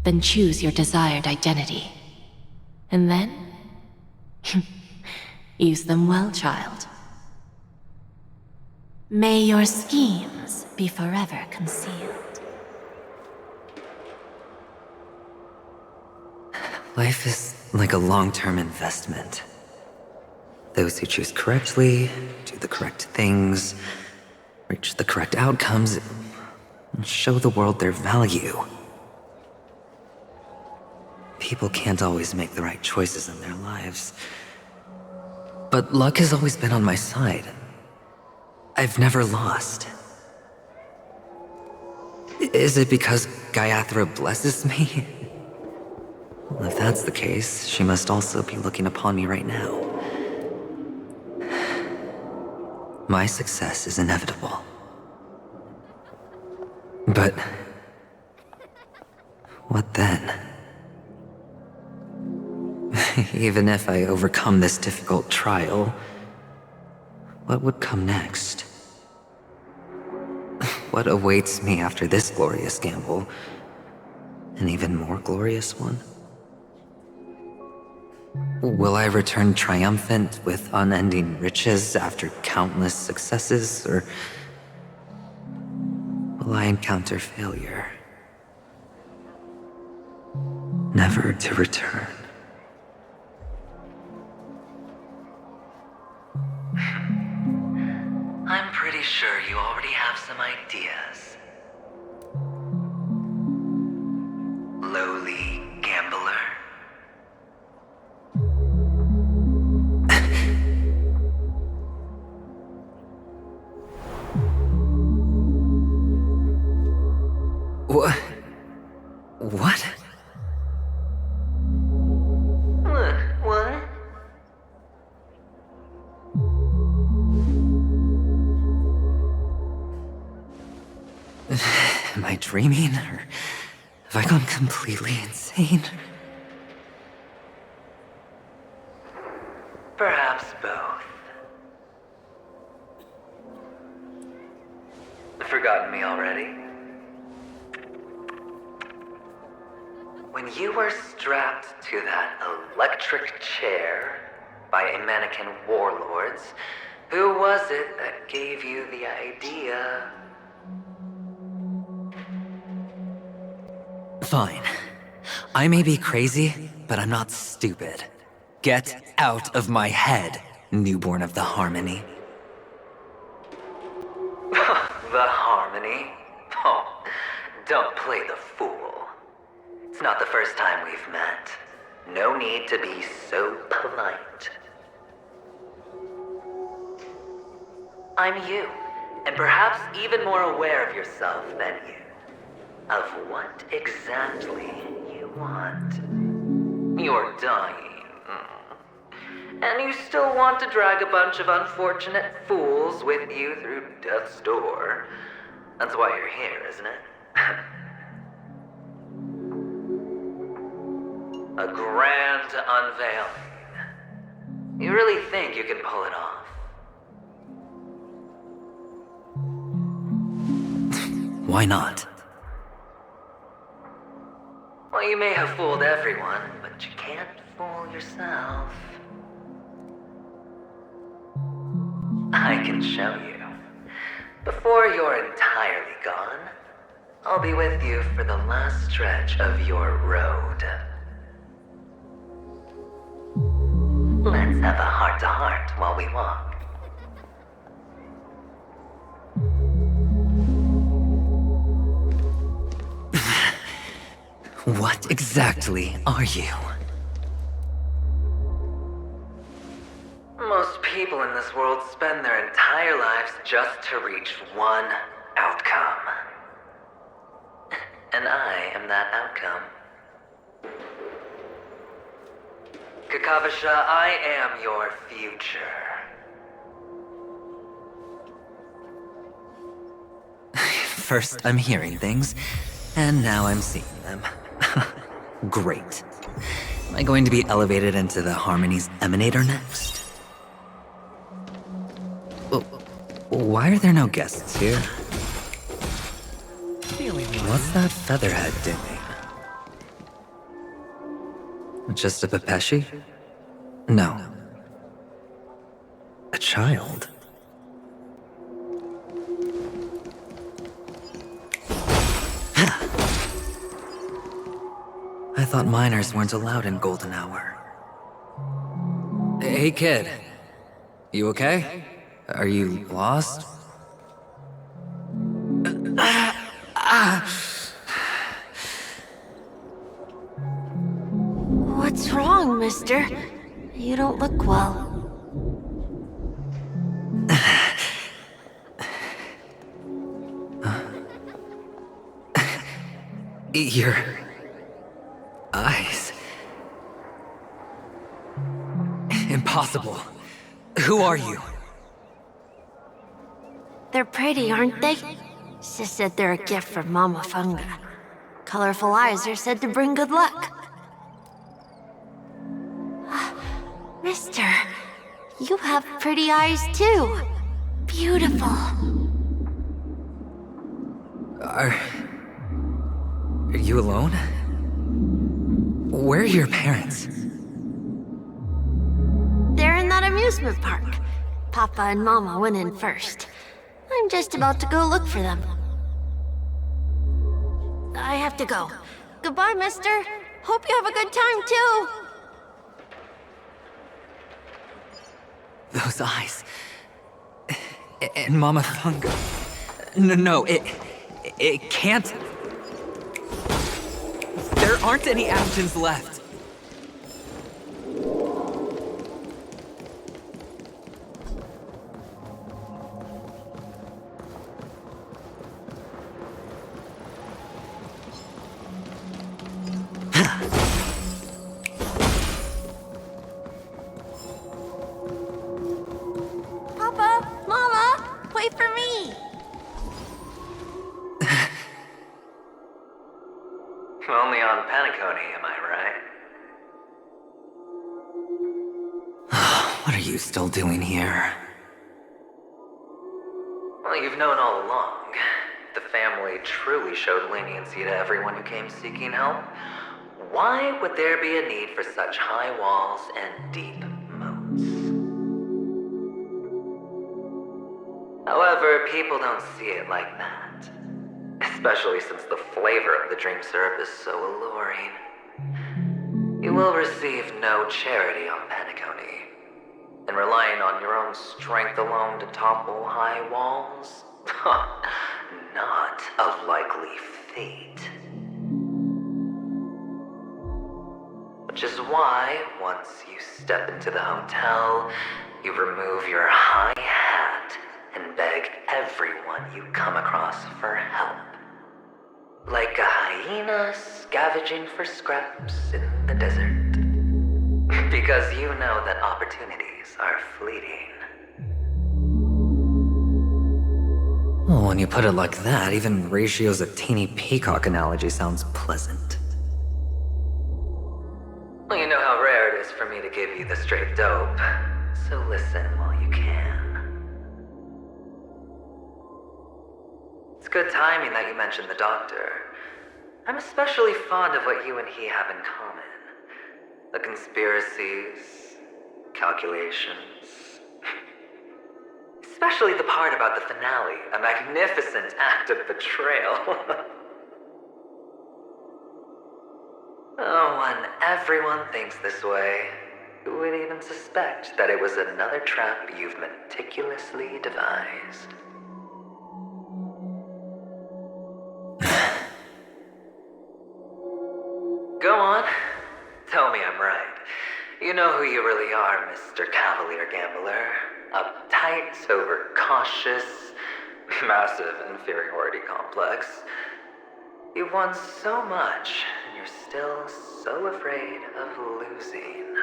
then choose your desired identity. And then, use them well, child. May your schemes be forever concealed. Life is like a long-term investment. Those who choose correctly, do the correct things, reach the correct outcomes, and show the world their value. People can't always make the right choices in their lives. But luck has always been on my side. I've never lost. Is it because Gayathra blesses me? Well, if that's the case, she must also be looking upon me right now. My success is inevitable. But what then? Even if I overcome this difficult trial, what would come next? What awaits me after this glorious gamble? An even more glorious one? Will I return triumphant with unending riches after countless successes, or will I encounter failure, never to return? I'm pretty sure you already have some ideas. Lowly gambler. What? What? What? Am I dreaming, or have I gone completely insane? Perhaps both. Forgotten me already? When you were strapped to that electric chair by a mannequin warlords, who was it that gave you the idea? Fine. I may be crazy, but I'm not stupid. Get out of my head, newborn of the Harmony. The Harmony? Oh, don't play the fool. It's not the first time we've met. No need to be so polite. I'm you, and perhaps even more aware of yourself than you. Of what exactly you want. You're dying. And you still want to drag a bunch of unfortunate fools with you through death's door. That's why you're here, isn't it? A grand unveiling. You really think you can pull it off? Why not? Well, you may have fooled everyone, but you can't fool yourself. I can show you. Before you're entirely gone, I'll be with you for the last stretch of your road. Let's have a heart-to-heart while we walk. What exactly are you? Most people in this world spend their entire lives just to reach one outcome. And I am that outcome. Kakavasha, I am your future. First I'm hearing things, and now I'm seeing them. Great. Am I going to be elevated into the Harmony's Emanator next? Why are there no guests here? What's that featherhead doing? Just a Pepeshi? No. A child. I thought minors weren't allowed in Golden Hour. Hey kid, you okay? Are you lost? What's wrong, mister? You don't look well. Your eyes. Impossible. Who are you? They're pretty, aren't they? Sis said they're a gift from Mama Funga. Colorful eyes are said to bring good luck. Mister, you have pretty eyes too. Beautiful. Are you alone? Where are your parents? They're in that amusement park. Papa and Mama went in first. I'm just about to go look for them. I have to go. Goodbye, mister. Hope you have a good time, too. Those eyes. And Mama Funga. No, it can't. There aren't any Abjins left. Papa, Mama, wait for me. Only on Penacony, am I right? What are you still doing here? Well, you've known all along. The family truly showed leniency to everyone who came seeking help. Why would there be a need for such high walls and deep moats? However, people don't see it like that. Especially since the flavor of the dream syrup is so alluring. You will receive no charity on Penacony. And relying on your own strength alone to topple high walls? Not a likely fate. Which is why, once you step into the hotel, you remove your high hat and beg everyone you come across for help. Like a hyena scavenging for scraps in the desert. Because you know that opportunities are fleeting. Well, when you put it like that, even Ratio's a teeny peacock analogy sounds pleasant. Well, you know how rare it is for me to give you the straight dope, so listen while you can. It's good timing that you mentioned the doctor. I'm especially fond of what you and he have in common. The conspiracies, calculations. Especially the part about the finale, a magnificent act of betrayal. Oh, when everyone thinks this way, who would even suspect that it was another trap you've meticulously devised? Go on. Tell me I'm right. You know who you really are, Mr. Cavalier Gambler. Uptight, overcautious, massive inferiority complex. You've won so much, and you're still so afraid of losing.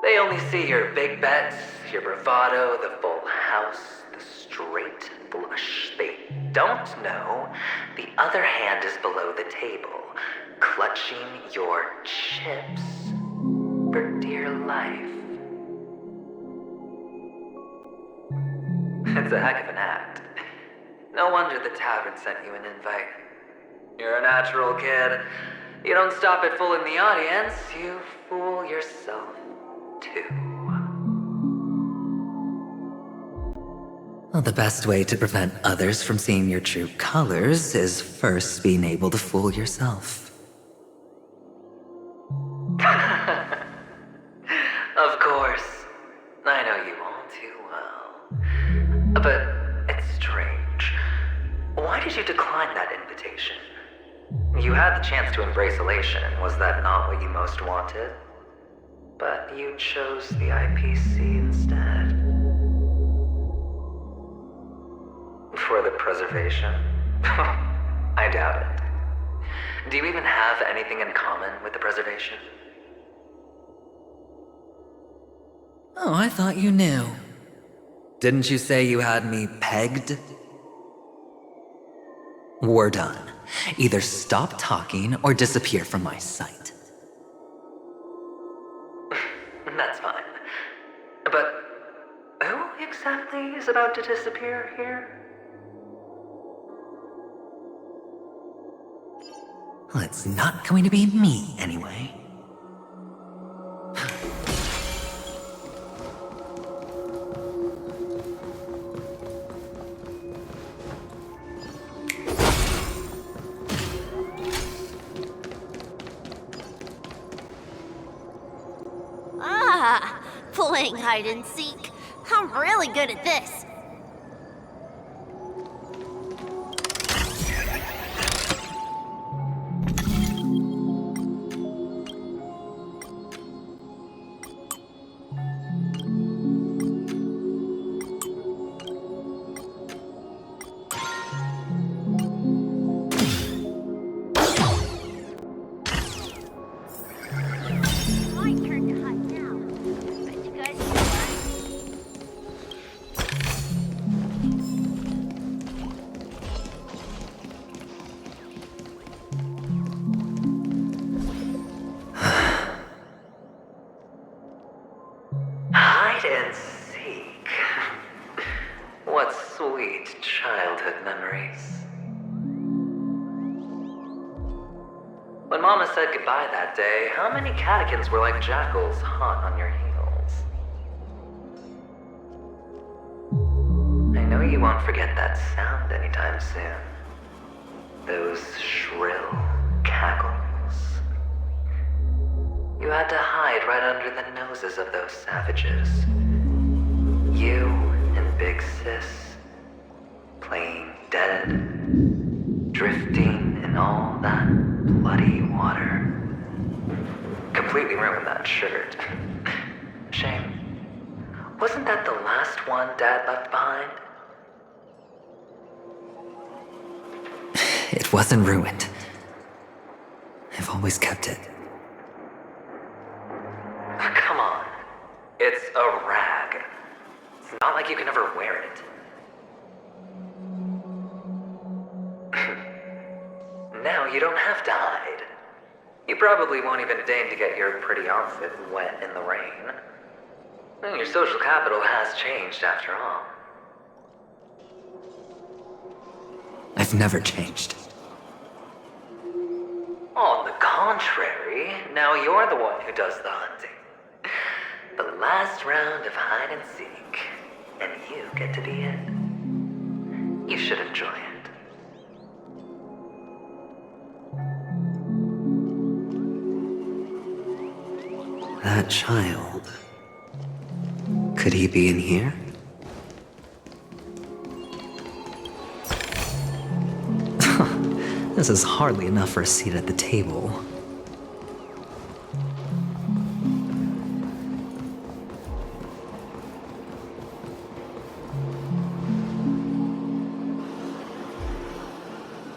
They only see your big bets, your bravado, the full house, the straight flush. They don't know the other hand is below the table, clutching your chips for dear life. It's a heck of an act. No wonder the tavern sent you an invite. You're a natural kid. You don't stop at fooling the audience, you fool yourself too. Well, the best way to prevent others from seeing your true colors is first being able to fool yourself. Of course. I know you all too well. But it's strange. Why did you decline that invitation? You had the chance to embrace elation. Was that not what you most wanted? But you chose the IPC instead. For the preservation? I doubt it. Do you even have anything in common with the preservation? Oh, I thought you knew. Didn't you say you had me pegged? We're done. Either stop talking or disappear from my sight. That's fine. But who exactly is about to disappear here? Well, it's not going to be me, anyway. Playing hide and seek. I'm really good at this. Hide and seek. What sweet childhood memories. When Mama said goodbye that day, how many catechins were like jackals hot on your heels? I know you won't forget that sound anytime soon. Those shrill cackles. You had to hide right under the noses of those savages. You and Big Sis, playing dead, drifting in all that bloody water. Completely ruined that shirt. Shame. Wasn't that the last one Dad left behind? It wasn't ruined. I've always kept it. Come on. It's a rag. It's not like you can ever wear it. Now you don't have to hide. You probably won't even deign to get your pretty outfit wet in the rain. Your social capital has changed after all. I've never changed. On the contrary, now you're the one who does the hunting. The last round of hide and seek, and you get to be it. You should enjoy it. That child. Could he be in here? This is hardly enough for a seat at the table.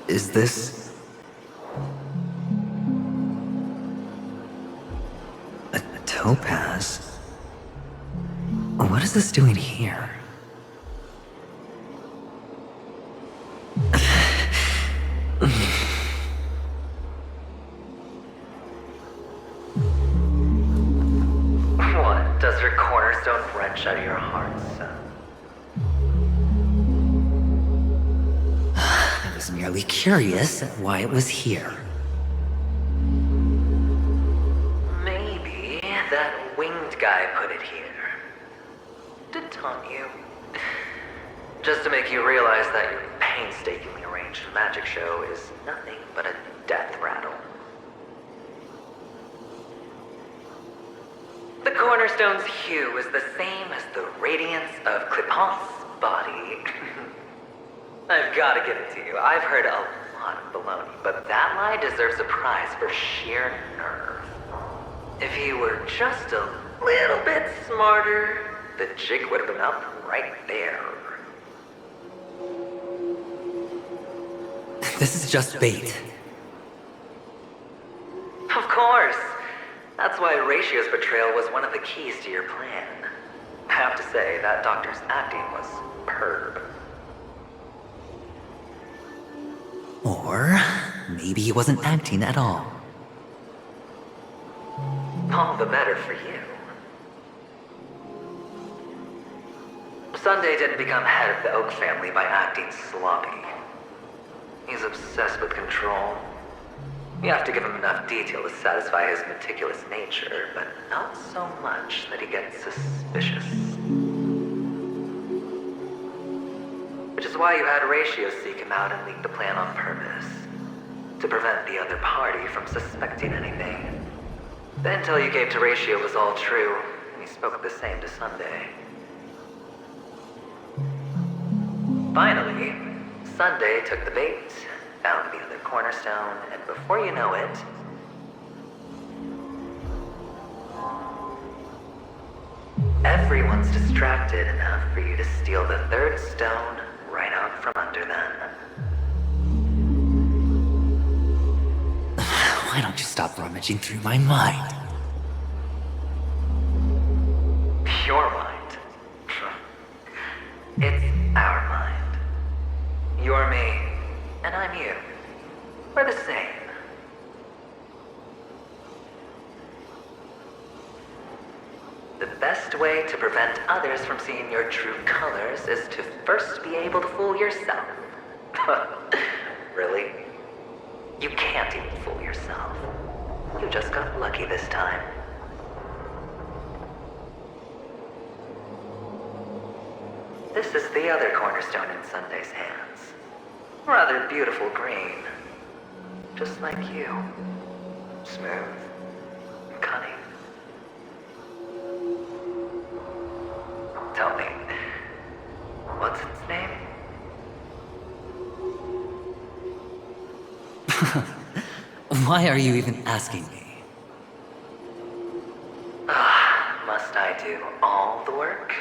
Is this... a topaz? What is this doing here? What? Does your cornerstone wrench out of your heart, son? I was merely curious at why it was here. Maybe that winged guy put it here. To taunt you. Just to make you realize that your painstakingly arranged magic show is nothing but a death rattle. The cornerstone's hue is the same as the radiance of Clipant's body. I've got to give it to you. I've heard a lot of baloney, but that lie deserves a prize for sheer nerve. If he were just a little bit smarter, the jig would have been up right there. This is just bait. Of course. That's why Ratio's betrayal was one of the keys to your plan. I have to say, that doctor's acting was superb. Or maybe he wasn't acting at all. All the better for you. Sunday didn't become head of the Oak family by acting sloppy. He's obsessed with control. You have to give him enough detail to satisfy his meticulous nature, but not so much that he gets suspicious. Which is why you had Ratio seek him out and leak the plan on purpose. To prevent the other party from suspecting anything. The intel you gave to Ratio was all true, and he spoke the same to Sunday. Finally, Sunday took the bait, found the other cornerstone, and before you know it... everyone's distracted enough for you to steal the third stone right out from under them. Why don't you stop rummaging through my mind? Your mind. It's our mind. You're me, and I'm you. We're the same. The best way to prevent others from seeing your true colors is to first be able to fool yourself. Really? You can't even fool yourself. You just got lucky this time. This is the other cornerstone in Sunday's hands. Rather beautiful green. Just like you. Smooth. Cunning. Tell me, what's its name? Why are you even asking me? Must I do all the work?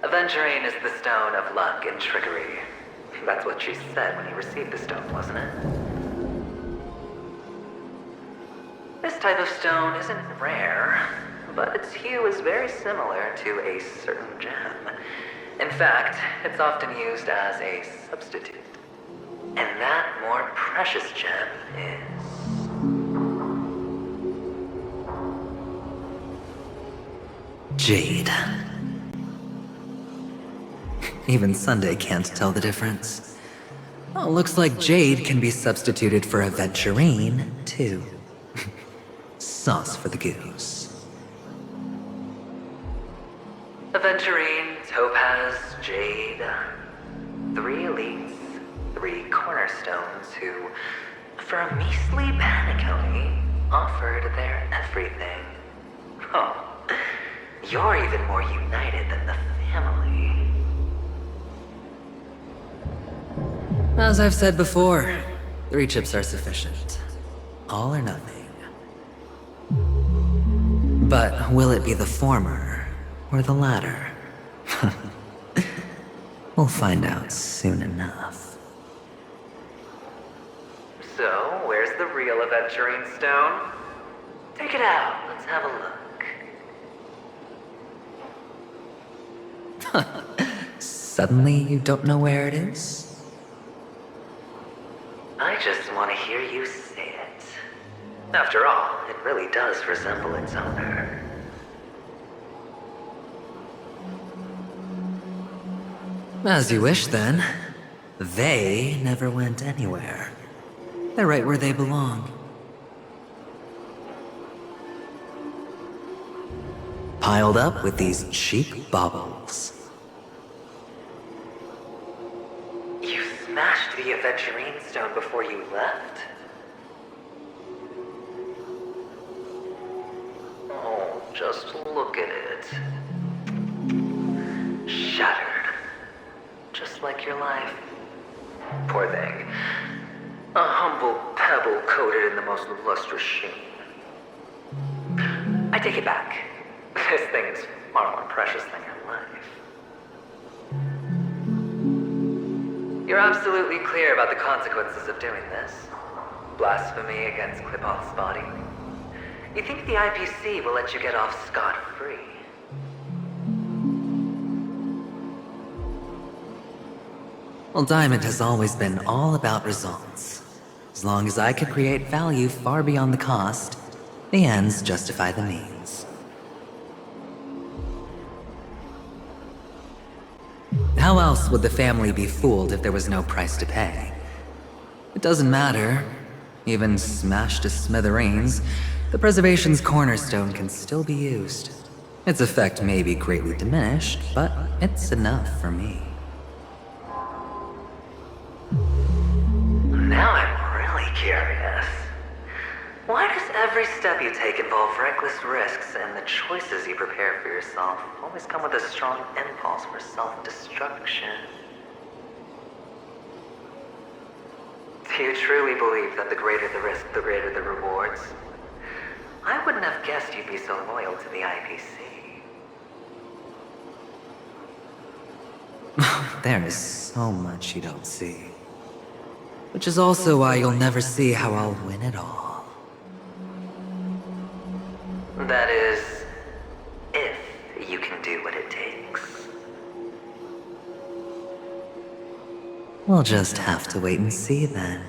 Aventurine is the stone of luck and trickery. That's what she said when you received the stone, wasn't it? This type of stone isn't rare, but its hue is very similar to a certain gem. In fact, it's often used as a substitute. And that more precious gem is... Jade. Even Sunday can't tell the difference. Oh, looks like Jade can be substituted for Aventurine, too. Sauce for the goose. Aventurine, Topaz, Jade. 3 elites, 3 cornerstones who, for a measly panicony, offered their everything. Oh, you're even more united than the family. As I've said before, 3 chips are sufficient. All or nothing. But will it be the former or the latter? We'll find out soon enough. So, where's the real Aventurine Stone? Take it out, let's have a look. Suddenly you don't know where it is? I just want to hear you say it. After all, it really does resemble its owner. As you wish, then. They never went anywhere. They're right where they belong. Piled up with these cheap baubles. You smashed the Aventurine Stone before you left? Oh, just look at it. Shattered. Just like your life. Poor thing. A humble pebble coated in the most lustrous sheen. I take it back. This thing is far more precious than your life. You're absolutely clear about the consequences of doing this. Blasphemy against Clipoth's body. You think the IPC will let you get off scot-free? Well, Diamond has always been all about results. As long as I could create value far beyond the cost, the ends justify the means. How else would the family be fooled if there was no price to pay? It doesn't matter. Even smashed to smithereens, the preservation's cornerstone can still be used. Its effect may be greatly diminished, but it's enough for me. Now I'm really curious. Why does every step you take involve reckless risks, and the choices you prepare for yourself always come with a strong impulse for self-destruction? Do you truly believe that the greater the risk, the greater the rewards? I wouldn't have guessed you'd be so loyal to the IPC. There is so much you don't see. Which is also why you'll never see how I'll win it all. That is, if you can do what it takes. We'll just have to wait and see then.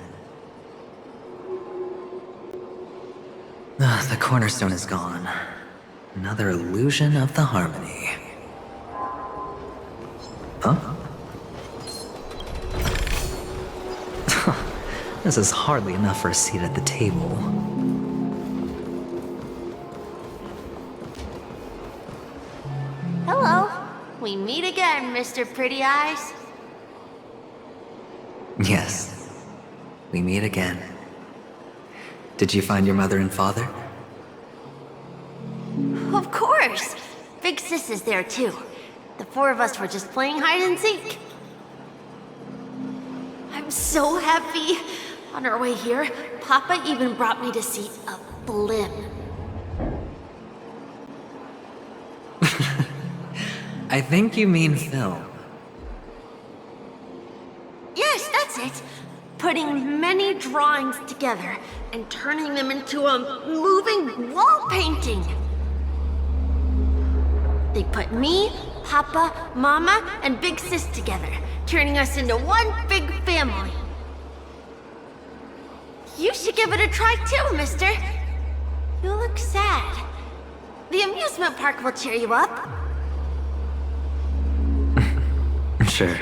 The cornerstone is gone. Another illusion of the harmony. Huh? This is hardly enough for a seat at the table. Hello. We meet again, Mr. Pretty Eyes. Yes, we meet again. Did you find your mother and father? Of course. Big Sis is there too. The 4 of us were just playing hide and seek. I'm so happy. On our way here, Papa even brought me to see a blimp. I think you mean film. Yes, that's it. Putting many drawings together and turning them into a moving wall painting. They put me, Papa, Mama, and Big Sis together, turning us into one big family. You should give it a try too, mister. You look sad. The amusement park will cheer you up. Sure.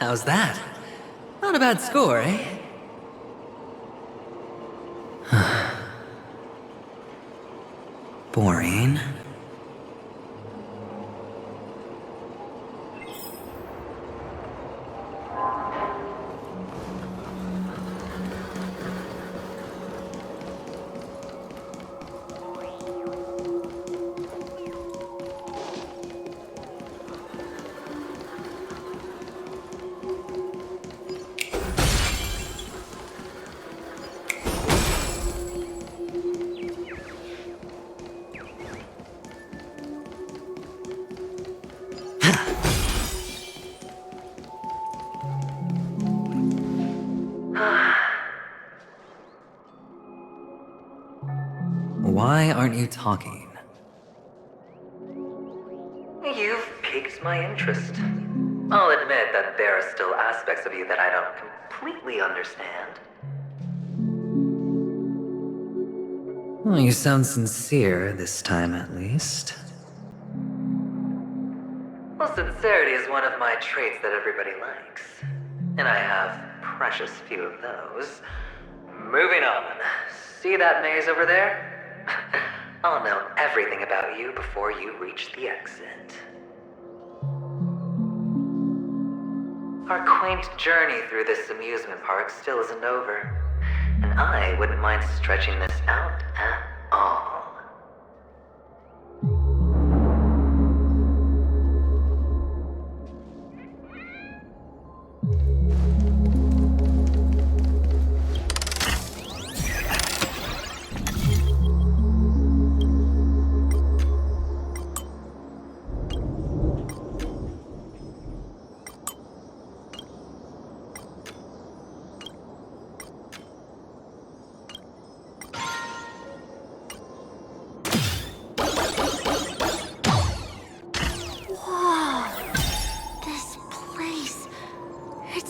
How's that? Not a bad score, eh? Boring. Why aren't you talking? You've piqued my interest. I'll admit that there are still aspects of you that I don't completely understand. Well, you sound sincere this time, at least. Well, sincerity is one of my traits that everybody likes. And I have precious few of those. Moving on. See that maze over there? I'll know everything about you before you reach the exit. Our quaint journey through this amusement park still isn't over, and I wouldn't mind stretching this out at all.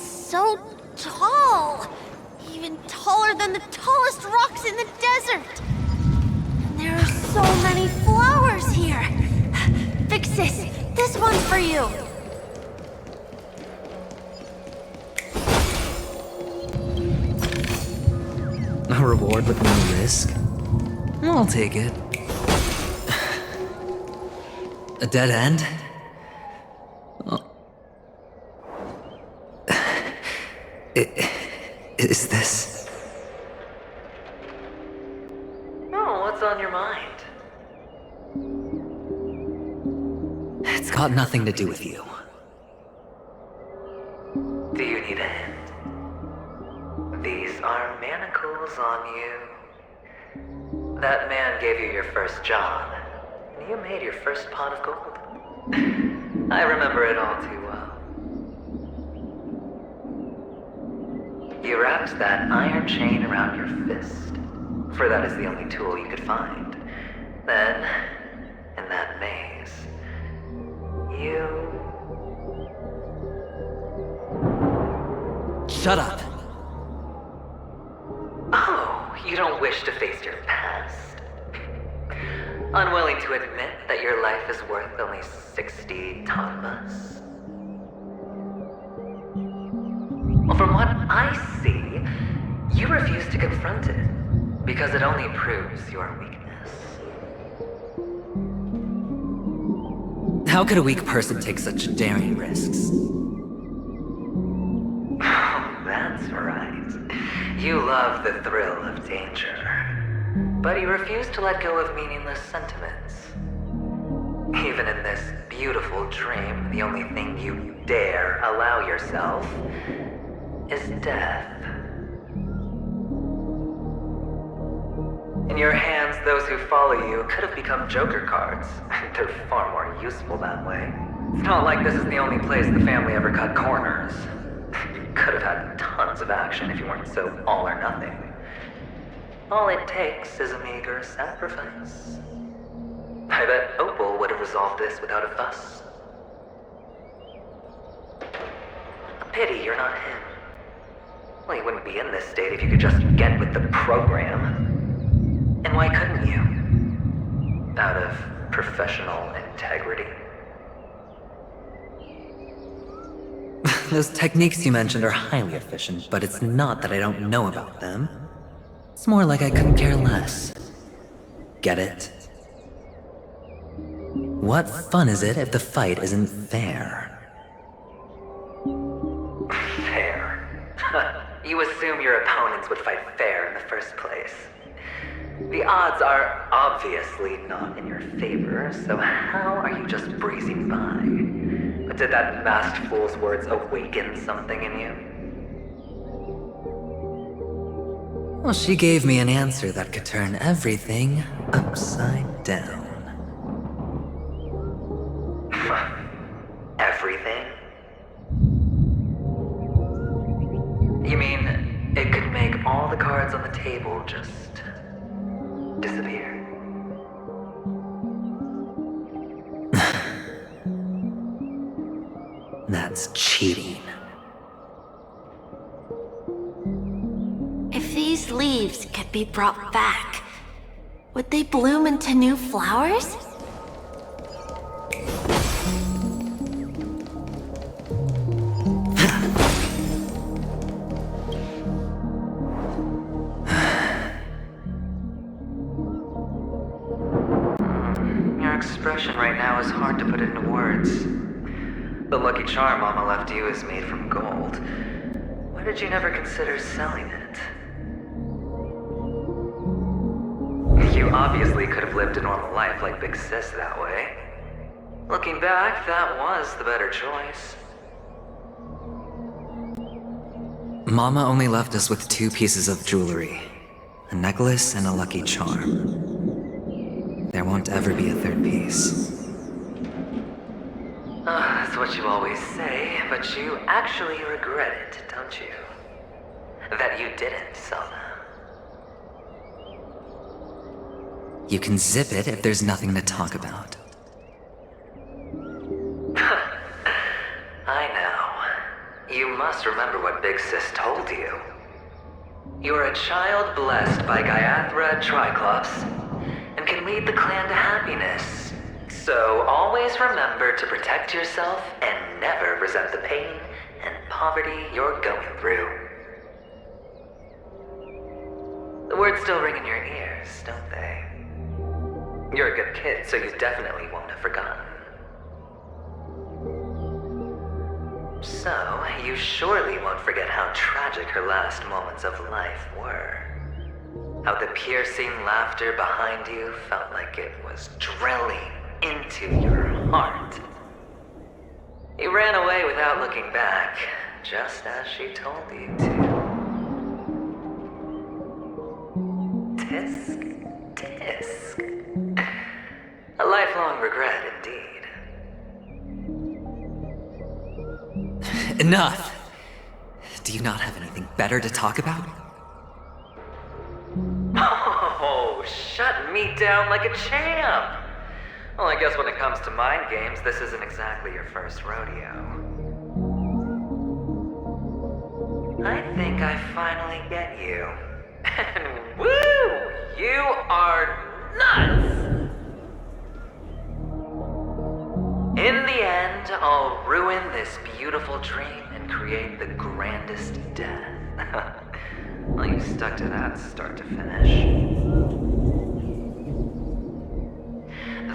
So tall! Even taller than the tallest rocks in the desert! And there are so many flowers here! Vixis, this one's for you! A reward with no risk? I'll take it. A dead end? Is this... Oh, what's on your mind? It's got nothing to do with you. Do you need a hint? These are manacles on you. That man gave you your first job, and you made your first pot of gold. I remember it all too well. You wrapped that iron chain around your fist, for that is the only tool you could find. Then, in that maze, you... Shut up! Oh, you don't wish to face your past? Unwilling to admit that your life is worth only 60 tonbas? Well, from what I see, you refuse to confront it, because it only proves your weakness. How could a weak person take such daring risks? Oh, that's right. You love the thrill of danger, but you refuse to let go of meaningless sentiments. Even in this beautiful dream, the only thing you dare allow yourself is death. In your hands, those who follow you could have become Joker cards. They're far more useful that way. It's not like this is the only place the family ever cut corners. You could have had tons of action if you weren't so all or nothing. All it takes is a meager sacrifice. I bet Opal would have resolved this without a fuss. A pity you're not him. Well, you wouldn't be in this state if you could just get with the program. And why couldn't you? Out of professional integrity? those techniques you mentioned are highly efficient, but it's not that I don't know about them. It's more like I couldn't care less. Get it? What fun is it if the fight isn't fair? Fair? You assume your opponents would fight fair in the first place. The odds are obviously not in your favor, so how are you just breezing by? But did that masked fool's words awaken something in you? Well, she gave me an answer that could turn everything upside down. Everything? You mean it could make all the cards on the table just disappear? That's cheating. If these leaves could be brought back, would they bloom into new flowers? Your expression right now is hard to put into words. The lucky charm Mama left you is made from gold. Why did you never consider selling it? You obviously could have lived a normal life like Big Sis that way. Looking back, that was the better choice. Mama only left us with 2 pieces of jewelry. A necklace and a lucky charm. There won't ever be a 3rd piece. That's what you always say, but you actually regret it, don't you? That you didn't sell them. You can zip it if there's nothing to talk about. I know. You must remember what Big Sis told you. You're a child blessed by Gaiathra Triclops, and can lead the clan to happiness. So always remember to protect yourself and never resent the pain and poverty you're going through. The words still ring in your ears, don't they? You're a good kid, so you definitely won't have forgotten. So, you surely won't forget how tragic her last moments of life were. How the piercing laughter behind you felt like it was drilling into your heart. You ran away without looking back, just as she told you to. Tisk, tisk. A lifelong regret indeed. Enough! Do you not have anything better to talk about? Oh, shut me down like a champ! Well, I guess when it comes to mind games, this isn't exactly your first rodeo. I think I finally get you. And woo! You are nuts! In the end, I'll ruin this beautiful dream and create the grandest death. Well, you stuck to that start to finish.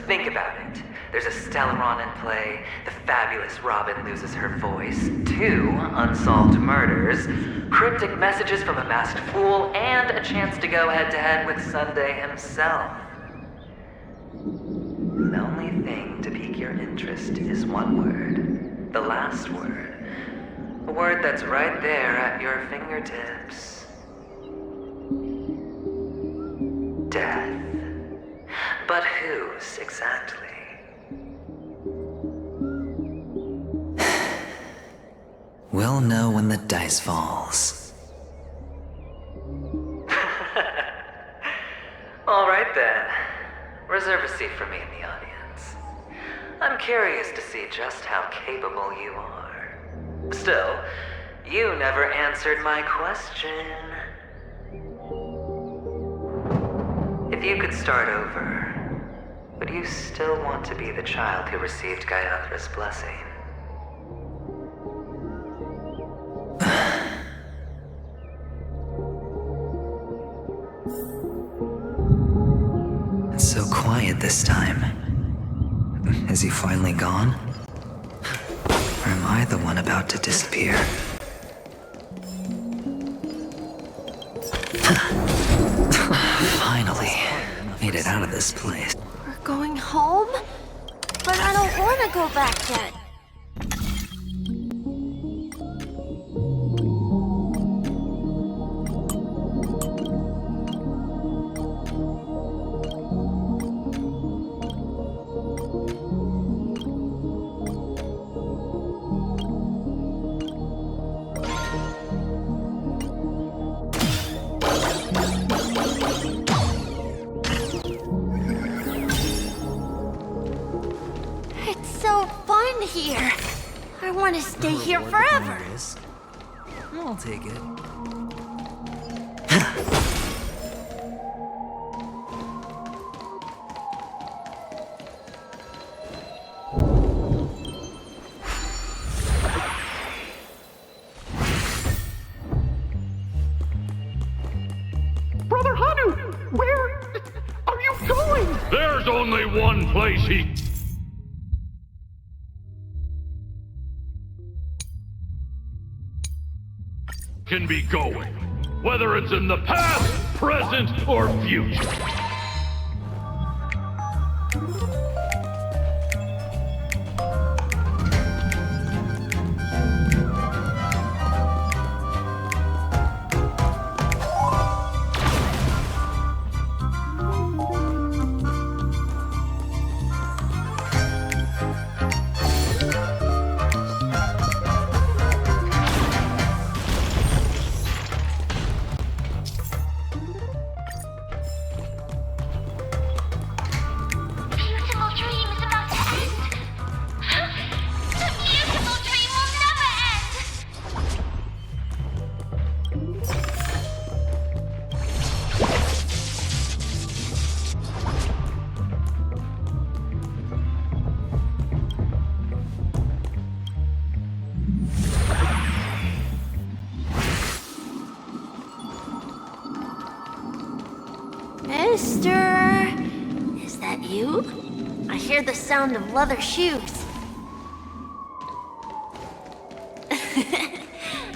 Think about it. There's a Stellaron in play, the fabulous Robin loses her voice, 2 unsolved murders, cryptic messages from a masked fool, and a chance to go head-to-head with Sunday himself. The only thing to pique your interest is one word. The last word. A word that's right there at your fingertips. Death. But whose exactly? We'll know when the dice falls. All right then. Reserve a seat for me in the audience. I'm curious to see just how capable you are. Still, you never answered my question. If you could start over, would you still want to be the child who received Gaiathra's blessing? quiet this time. Is he finally gone? Or am I the one about to disappear? Finally, made it out of this place. We're going home? But I don't want to go back yet. Here. I want to stay here forever. I'll take it. Brother Hanu, where are you going? There's only one place he can be going, whether it's in the past, present, or future. Mister, is that you? I hear the sound of leather shoes.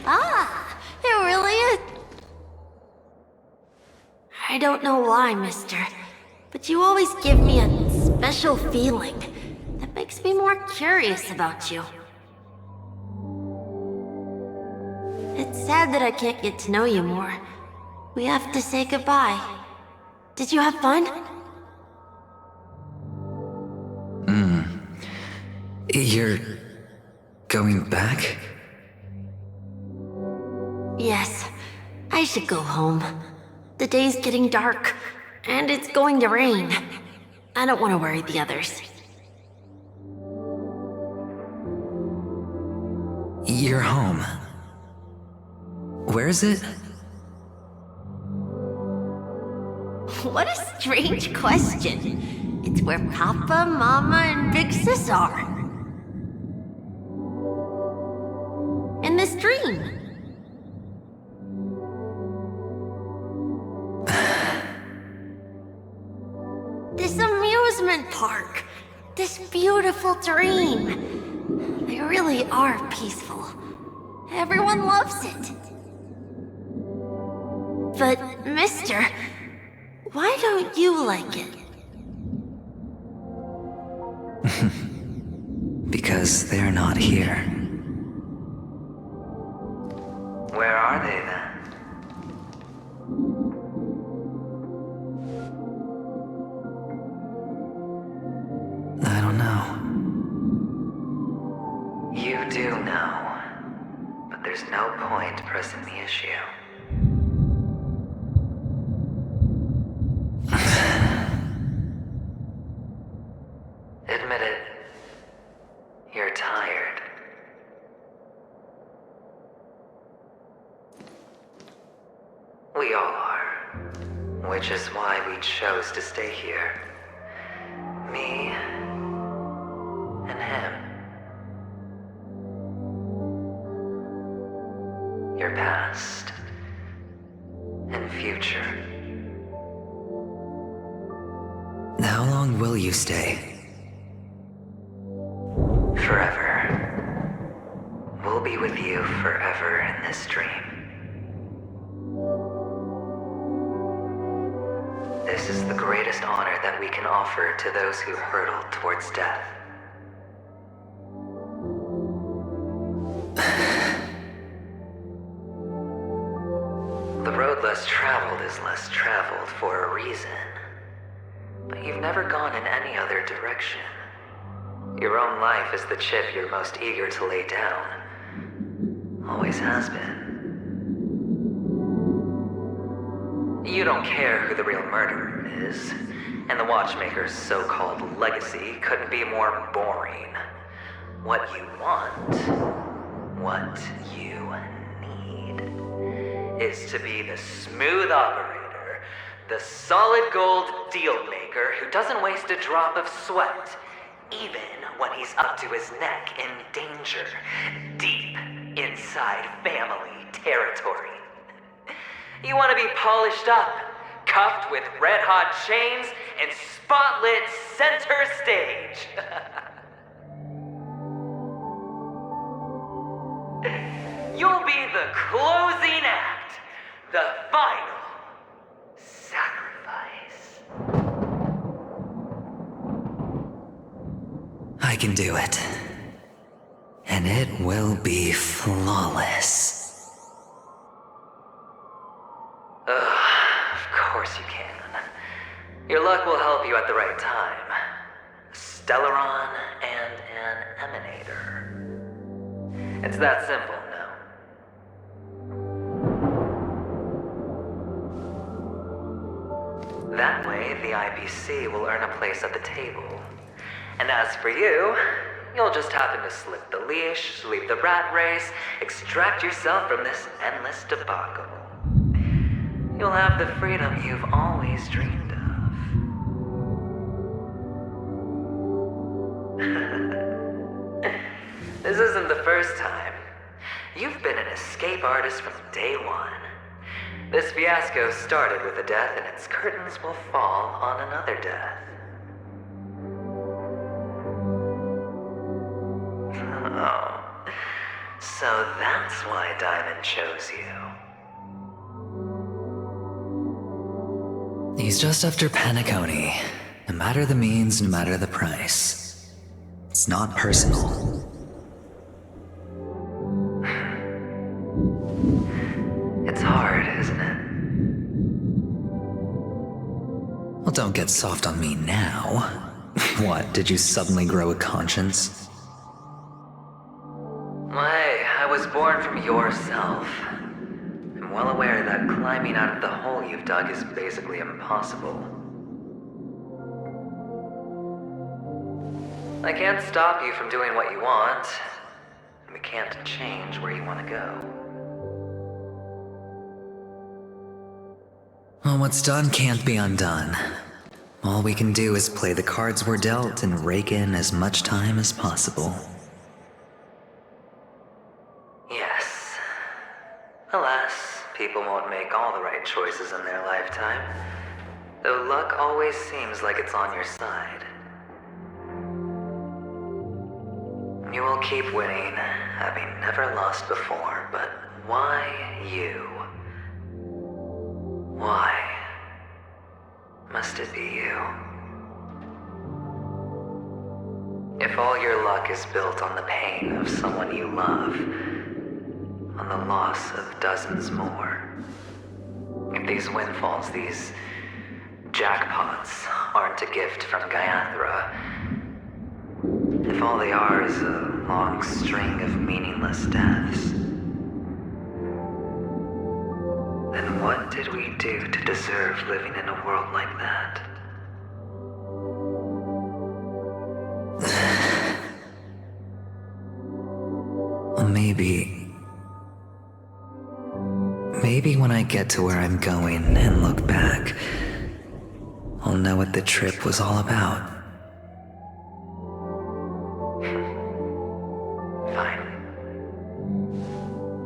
Ah, it really is. I don't know why, mister, but you always give me a special feeling that makes me more curious about you. It's sad that I can't get to know you more. We have to say goodbye. Did you have fun? You're going back? Yes. I should go home. The day's getting dark, and it's going to rain. I don't want to worry the others. You're home. Where is it? What a strange question. It's where Papa, Mama, and Big Sis are. In this dream. This amusement park. This beautiful dream. They really are peaceful. Everyone loves it. But, mister, why don't you like it? Because they're not here. Where are they then? I don't know. You do know. But there's no point pressing the issue. Admit it. You're tired. We all are. Which is why we chose to stay here. Me and him. Your past and future. How how long will you stay? Forever. We'll be with you forever in this dream. This is the greatest honor that we can offer to those who hurtle towards death. The road less traveled is less traveled for a reason. But you've never gone in any other direction. Your own life is the chip you're most eager to lay down. Always has been. You don't care who the real murderer is, and the Watchmaker's so-called legacy couldn't be more boring. What you want, what you need, is to be the smooth operator, the solid gold deal maker who doesn't waste a drop of sweat, even when he's up to his neck in danger, deep inside family territory. You want to be polished up, cuffed with red-hot chains, and spotlit center stage. You'll be the closing act, the final sacrifice. I can do it. And it will be flawless. Of course you can. Your luck will help you at the right time. A Stellaron and an Emanator. It's that simple, no? That way, the IPC will earn a place at the table. And as for you, you'll just happen to slip the leash, sweep the rat race, extract yourself from this endless debacle. You'll have the freedom you've always dreamed of. This isn't the first time. You've been an escape artist from day one. This fiasco started with a death, and its curtains will fall on another death. Oh, so that's why Diamond chose you. He's just after Penacony. No matter the means, no matter the price. It's not personal. It's hard, isn't it? Well, don't get soft on me now. What, did you suddenly grow a conscience? Hey, I was born from yourself. I'm well aware that climbing out of the hole you've dug is basically impossible. I can't stop you from doing what you want. We can't change where you want to go. Well, what's done can't be undone. All we can do is play the cards we're dealt and rake in as much time as possible. Yes. Alas, people won't make all the right choices in their lifetime. Though luck always seems like it's on your side. You will keep winning, having never lost before, but why you? Why must it be you? If all your luck is built on the pain of someone you love, on the loss of dozens more, if these windfalls, these jackpots, aren't a gift from Gaiathra, if all they are is a long string of meaningless deaths, then what did we do to deserve living in a world like that? Well, maybe when I get to where I'm going and look back, I'll know what the trip was all about.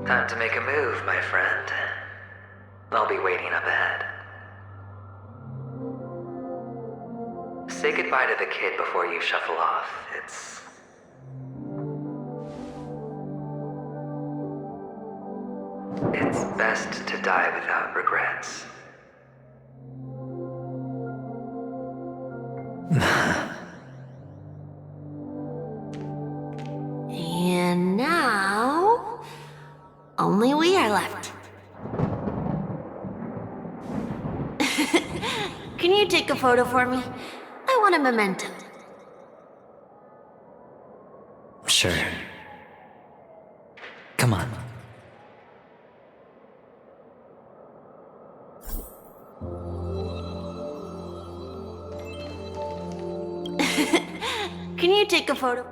Time to make a move, my friend. I'll be waiting up ahead. say goodbye to the kid before you shuffle off. It's best to die without regrets. And now, only we are left. Can you take a photo for me? I want a memento. Sure. Come on. Can you take a photo?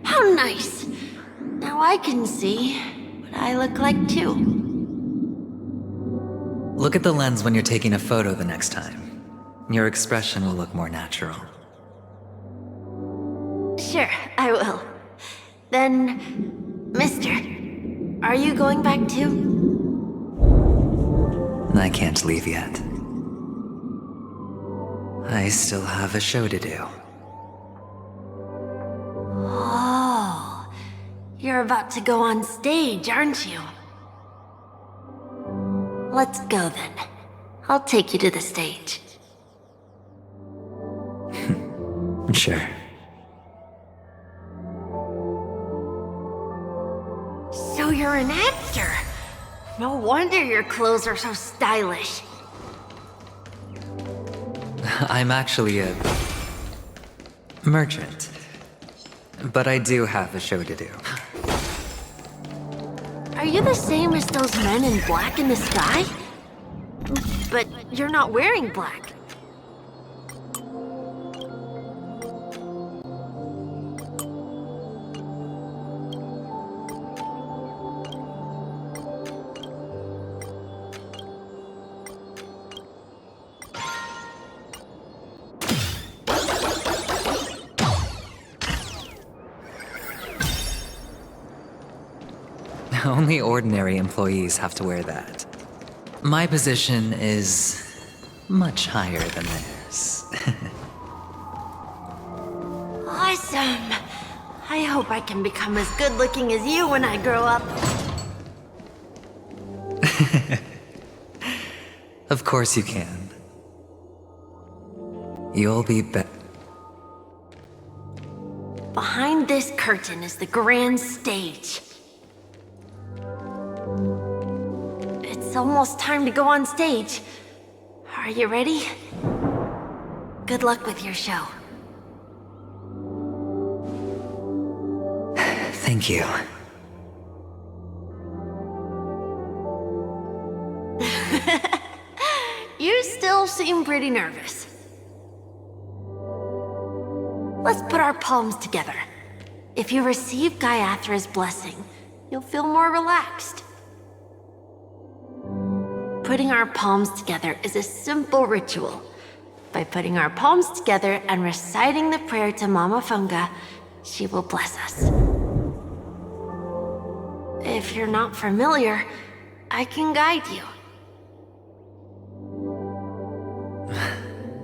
How nice. Now I can see what I look like too. Look at the lens when you're taking a photo the next time. Your expression will look more natural. Sure, I will. Then, mister, are you going back too? I can't leave yet. I still have a show to do. Oh, you're about to go on stage, aren't you? Let's go then. I'll take you to the stage. Sure. So you're an actor. No wonder your clothes are so stylish. I'm actually a merchant. But I do have a show to do. Are you the same as those men in black in the sky? But you're not wearing black. Only ordinary employees have to wear that. My position is much higher than theirs. Awesome! I hope I can become as good looking as you when I grow up. Of course you can. You'll be Behind this curtain is the grand stage. It's almost time to go on stage. Are you ready? Good luck with your show. Thank you. You still seem pretty nervous. Let's put our palms together. If you receive Gaiathra's blessing, you'll feel more relaxed. Putting our palms together is a simple ritual. By putting our palms together and reciting the prayer to Mama Funga, she will bless us. If you're not familiar, I can guide you.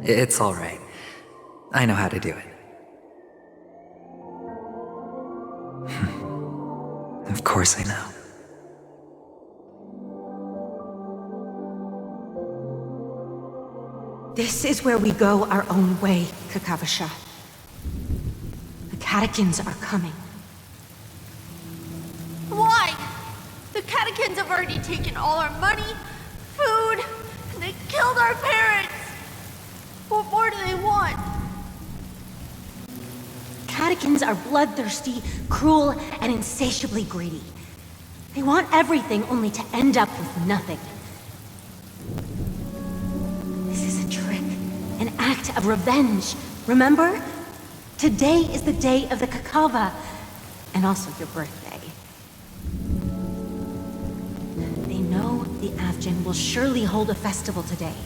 It's all right. I know how to do it. Of course I know. This is where we go our own way, Kakavasha. The catechins are coming. Why? The catechins have already taken all our money, food, and they killed our parents. What more do they want? Catechins are bloodthirsty, cruel, and insatiably greedy. They want everything only to end up with nothing. This is a trick, an act of revenge. Remember? Today is the day of the Kakava, and also your birthday. They know the Avgin will surely hold a festival today.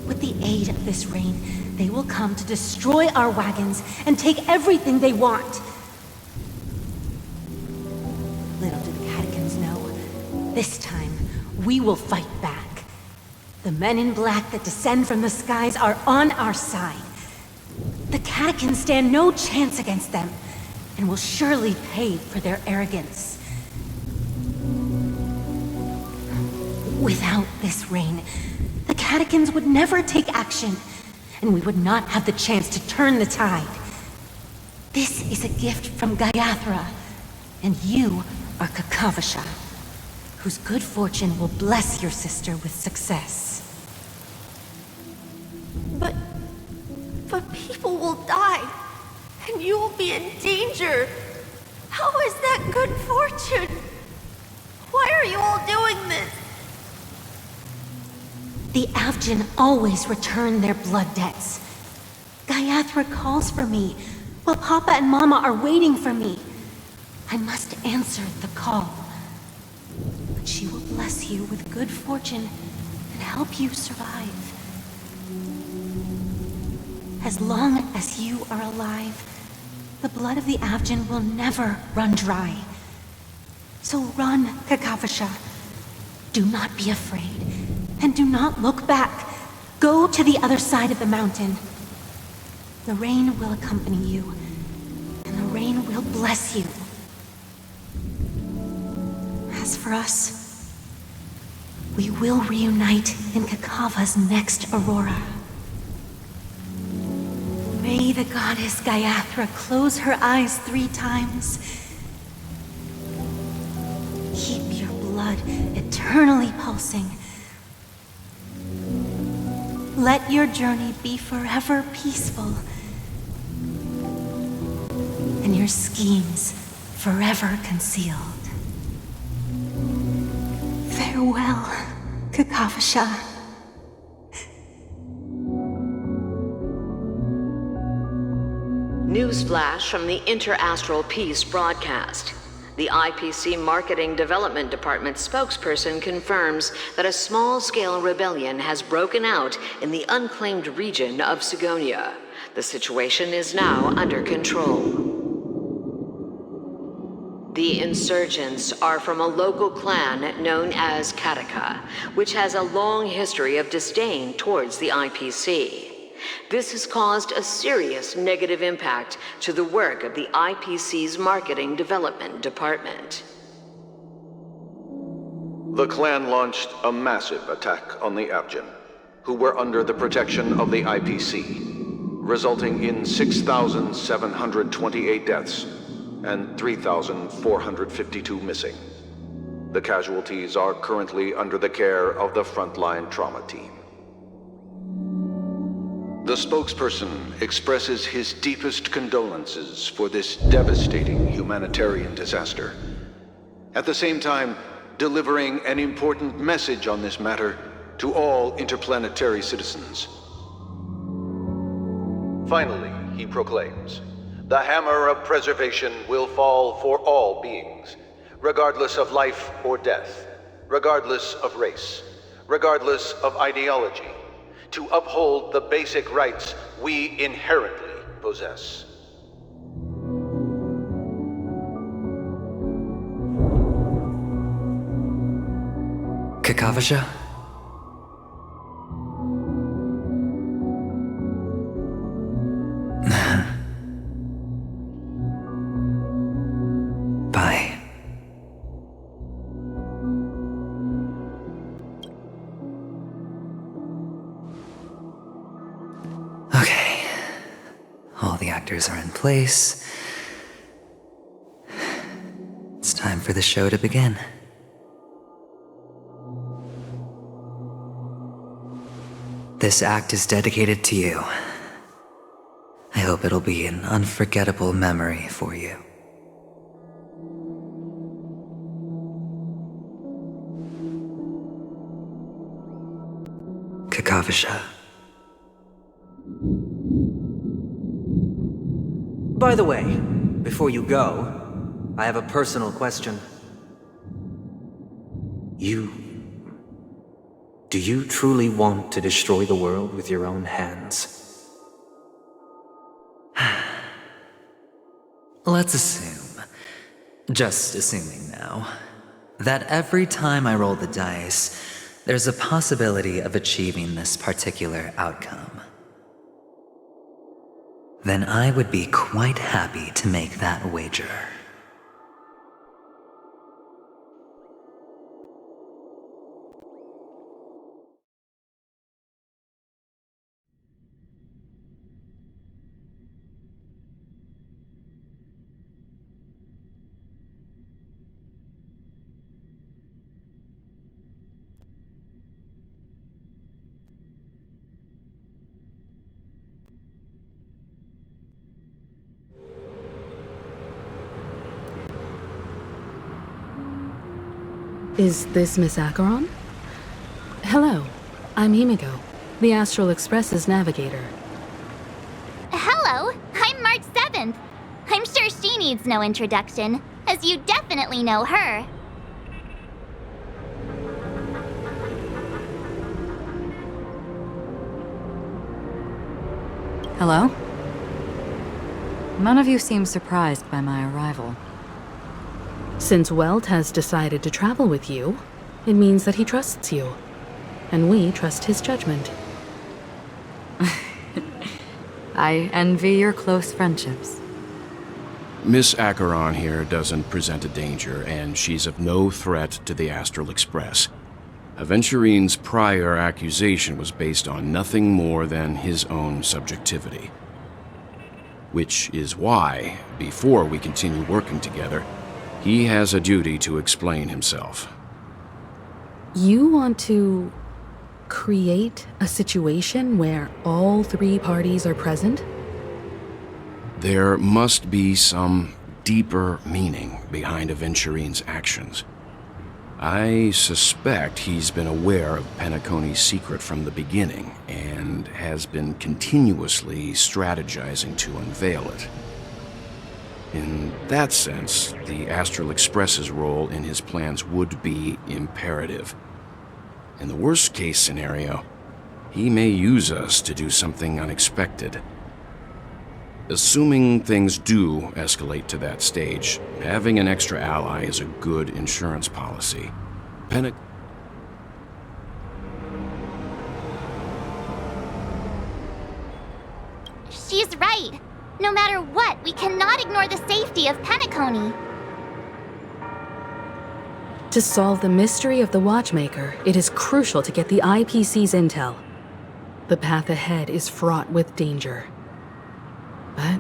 With the aid of this rain, they will come to destroy our wagons and take everything they want. Little do the catechins know, this time we will fight back. The men in black that descend from the skies are on our side. The catechins stand no chance against them, and will surely pay for their arrogance. Without this rain, the catechins would never take action, and we would not have the chance to turn the tide. This is a gift from Gaiathra, and you are Kakavasha, whose good fortune will bless your sister with success. But people will die, and you will be in danger. How is that good fortune? Why are you all doing this? The Avgin always return their blood debts. Gaiathra calls for me, while Papa and Mama are waiting for me. I must answer the call. But she will bless you with good fortune and help you survive. As long as you are alive, the blood of the Avgin will never run dry. So run, Kakavasha. Do not be afraid, and do not look back. Go to the other side of the mountain. The rain will accompany you, and the rain will bless you. As for us, we will reunite in Kakava's next aurora. May the goddess Gaiathra close her eyes 3 times. Keep your blood eternally pulsing. Let your journey be forever peaceful, and your schemes forever concealed. Farewell, Kakavasha. Newsflash from the Inter-Astral Peace broadcast. The IPC Marketing Development Department spokesperson confirms that a small-scale rebellion has broken out in the unclaimed region of Sigonia. The situation is now under control. The insurgents are from a local clan known as Kataka, which has a long history of disdain towards the IPC. This has caused a serious negative impact to the work of the IPC's Marketing Development Department. The clan launched a massive attack on the Abjin, who were under the protection of the IPC, resulting in 6,728 deaths and 3,452 missing. The casualties are currently under the care of the frontline trauma team. The spokesperson expresses his deepest condolences for this devastating humanitarian disaster, at the same time delivering an important message on this matter to all interplanetary citizens. Finally, he proclaims, the hammer of preservation will fall for all beings, regardless of life or death, regardless of race, regardless of ideology, to uphold the basic rights we inherently possess. Kakavasha? Bye. Okay. All the actors are in place. It's time for the show to begin. This act is dedicated to you. I hope it'll be an unforgettable memory for you. Kakavasha. By the way, before you go, I have a personal question. Do you truly want to destroy the world with your own hands? Let's assume, just assuming now, that every time I roll the dice, there's a possibility of achieving this particular outcome. Then I would be quite happy to make that wager. Is this Miss Acheron? Hello, I'm Himiko, the Astral Express's navigator. Hello, I'm March 7th. I'm sure she needs no introduction, as you definitely know her. Hello? None of you seem surprised by my arrival. Since Welt has decided to travel with you, it means that he trusts you, and we trust his judgment. I envy your close friendships. Miss Acheron here doesn't present a danger, and she's of no threat to the Astral Express. Aventurine's prior accusation was based on nothing more than his own subjectivity. Which is why, before we continue working together, he has a duty to explain himself. You want to create a situation where all three parties are present? There must be some deeper meaning behind Aventurine's actions. I suspect he's been aware of Penacony's secret from the beginning and has been continuously strategizing to unveil it. In that sense, the Astral Express's role in his plans would be imperative. In the worst-case scenario, he may use us to do something unexpected. Assuming things do escalate to that stage, having an extra ally is a good insurance policy. She's right. No matter what, we cannot ignore the safety of Penacony. To solve the mystery of the Watchmaker, it is crucial to get the IPC's intel. The path ahead is fraught with danger. But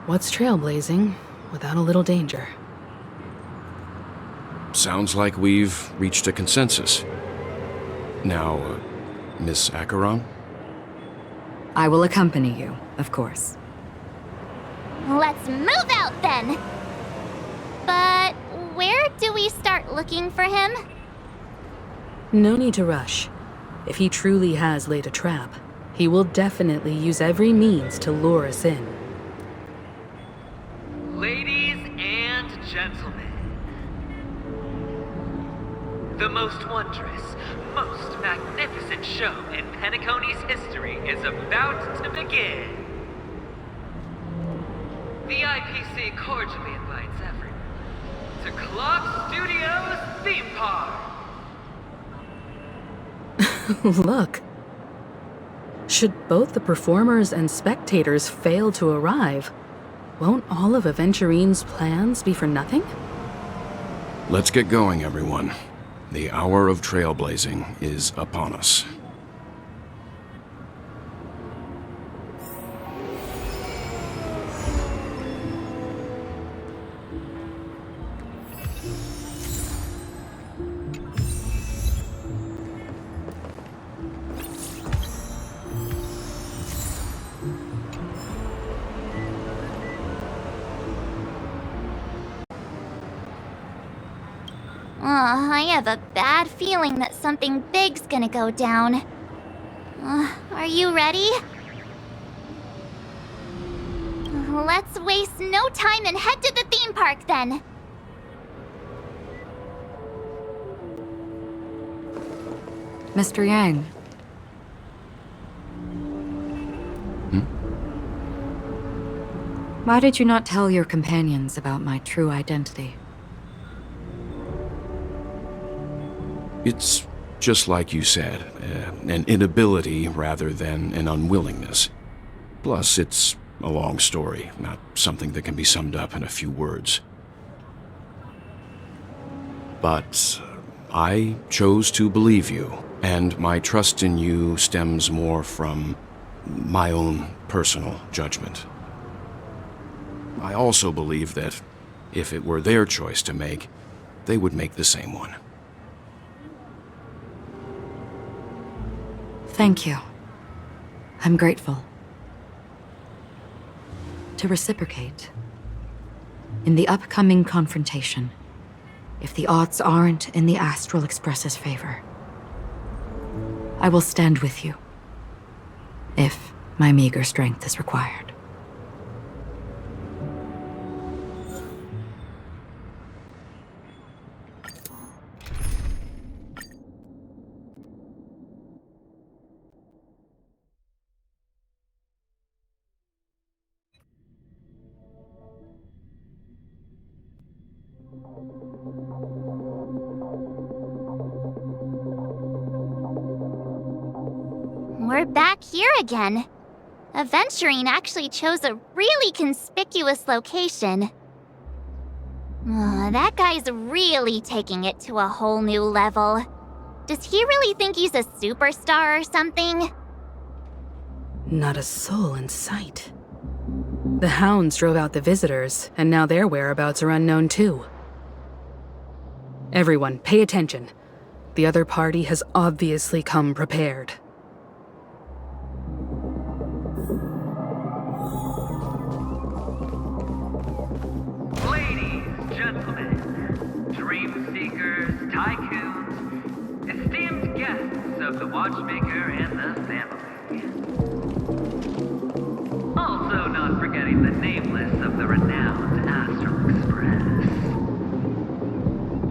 what's trailblazing without a little danger? Sounds like we've reached a consensus. Now, Miss Acheron? I will accompany you, of course. Let's move out then! But where do we start looking for him? No need to rush. If he truly has laid a trap, he will definitely use every means to lure us in. Ladies and gentlemen, the most wondrous, most magnificent show in Penacony's history is about to begin. The IPC cordially invites everyone to Club Studios Theme Park. Look. Should both the performers and spectators fail to arrive, won't all of Aventurine's plans be for nothing? Let's get going, everyone. The hour of trailblazing is upon us. I have a bad feeling that something big's gonna go down. Are you ready? Let's waste no time and head to the theme park then. Mr. Yang. Why did you not tell your companions about my true identity? It's just like you said, an inability rather than an unwillingness. Plus, it's a long story, not something that can be summed up in a few words. But I chose to believe you, and my trust in you stems more from my own personal judgment. I also believe that if it were their choice to make, they would make the same one. Thank you. I'm grateful. To reciprocate, in the upcoming confrontation, if the odds aren't in the Astral Express's favor, I will stand with you, if my meager strength is required. We're back here again. Aventurine actually chose a really conspicuous location. That guy's really taking it to a whole new level. Does he really think he's a superstar or something? Not a soul in sight. The hounds drove out the visitors, and now their whereabouts are unknown too. Everyone, pay attention. The other party has obviously come prepared. Tycoons, esteemed guests of the Watchmaker and the family. Also not forgetting the nameless of the renowned Astral Express.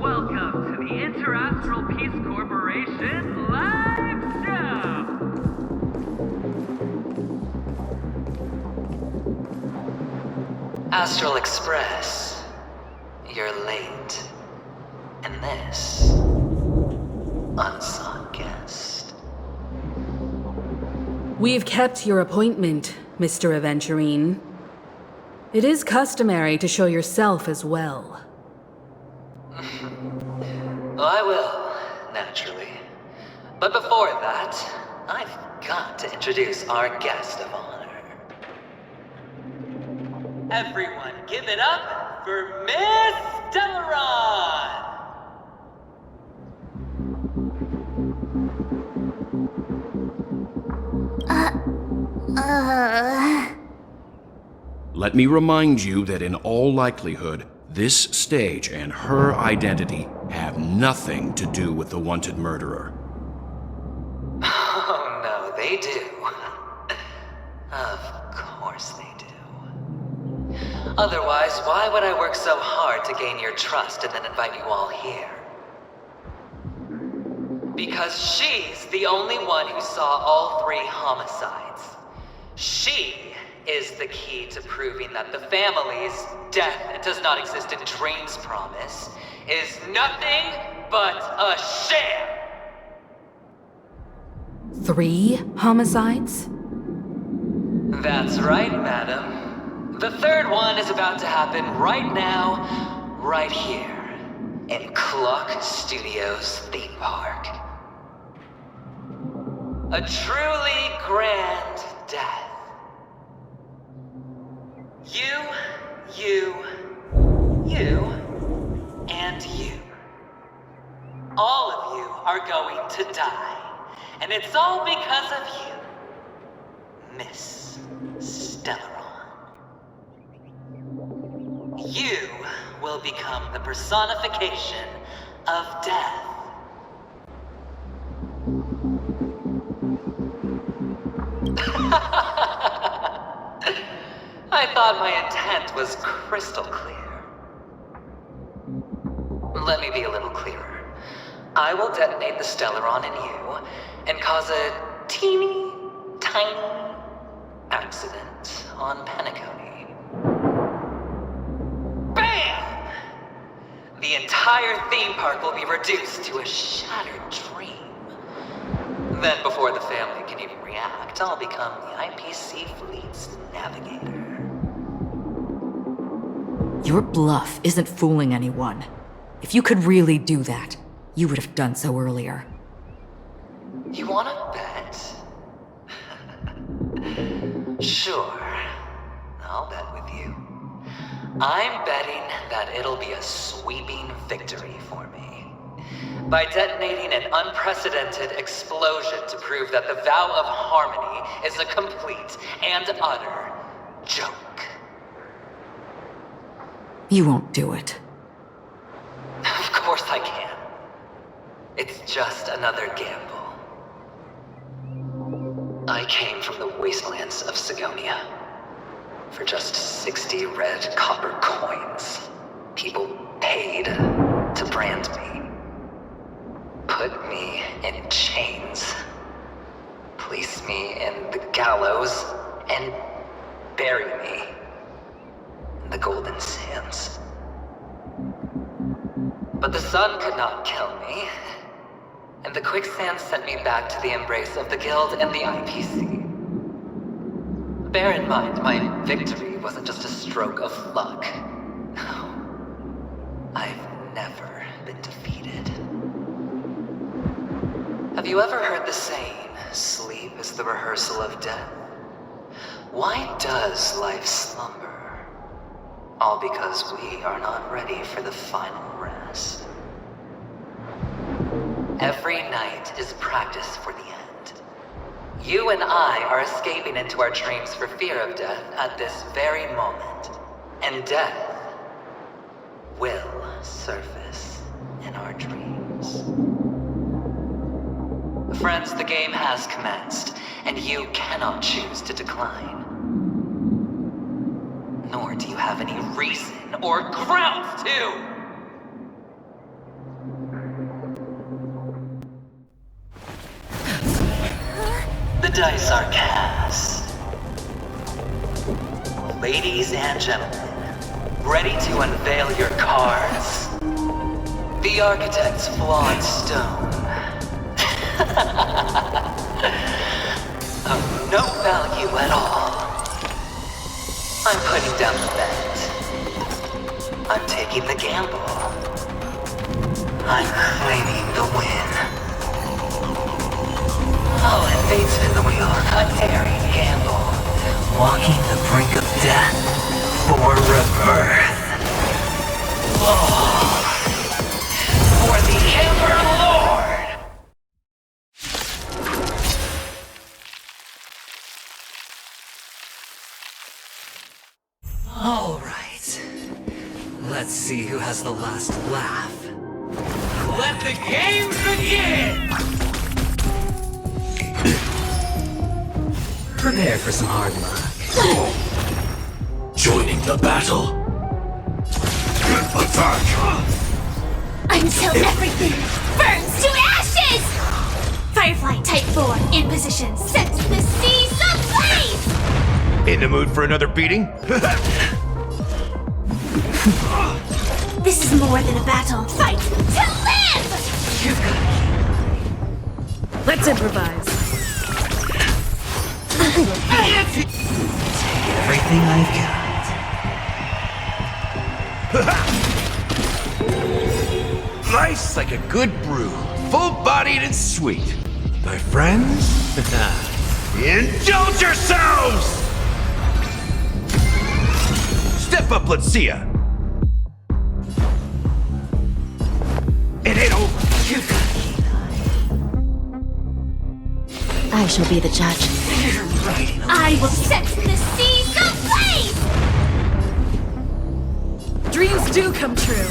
Welcome to the Interastral Peace Corporation live show! Astral Express, you're late. And this unsought guest. We've kept your appointment, Mr. Aventurine. It is customary to show yourself as well. I will, naturally. But before that, I've got to introduce our guest of honor. Everyone give it up for Miss Delaron! Let me remind you that in all likelihood, this stage and her identity have nothing to do with the wanted murderer. Oh no, they do. Of course they do. Otherwise, why would I work so hard to gain your trust and then invite you all here? Because she's the only one who saw all 3 homicides. She is the key to proving that the family's death does not exist in Dream's promise is nothing but a sham! 3 homicides? That's right, madam. The 3rd one is about to happen right now, right here, in Clock Studios theme park. A truly grand death. You, and you. All of you are going to die. And it's all because of you, Miss Stellaron. You will become the personification of death. I thought my intent was crystal clear. Let me be a little clearer. I will detonate the Stellaron in you and cause a teeny, tiny accident on Penacony. BAM! The entire theme park will be reduced to a shattered dream. Then, before the family can even react, I'll become the IPC fleet's navigator. Your bluff isn't fooling anyone. If you could really do that, you would have done so earlier. You wanna bet? Sure. I'll bet with you. I'm betting that it'll be a sweeping victory for me. By detonating an unprecedented explosion to prove that the vow of harmony is a complete and utter joke. You won't do it. Of course I can. It's just another gamble. I came from the wastelands of Sigonia. For just 60 red copper coins, people paid to brand me. Put me in chains. Place me in the gallows and bury me in the golden sands. But the sun could not kill me, and the quicksand sent me back to the embrace of the Guild and the IPC. Bear in mind, my victory wasn't just a stroke of luck. No. I've never been defeated. Have you ever heard the saying, sleep is the rehearsal of death? Why does life slumber? All because we are not ready for the final rest. Every night is practice for the end. You and I are escaping into our dreams for fear of death at this very moment. And death will surface in our dreams. Friends, the game has commenced, and you cannot choose to decline. Nor do you have any reason or grounds to! The dice are cast. Ladies and gentlemen, ready to unveil your cards? The architect's flawed stone. Of no value at all. I'm putting down the bet. I'm taking the gamble. I'm claiming the win. I'll invade spin the wheel, a daring gamble. Walking the brink of death for rebirth. Oh, for the Emperor Lord! All right. Let's see who has the last laugh. Let the games begin! Prepare for some hard luck. Joining the battle. Attack! Until everything burns to ashes! Firefly Type 4 in position, sets the seas ablaze! In the mood for another beating? This is more than a battle. Fight to live! Let's improvise. Take everything I've got. Nice like a good brew, full-bodied and sweet. My friends, indulge yourselves! Step up, let's see ya. It ain't over. I shall be the judge. I will set the seas ablaze! Dreams do come true.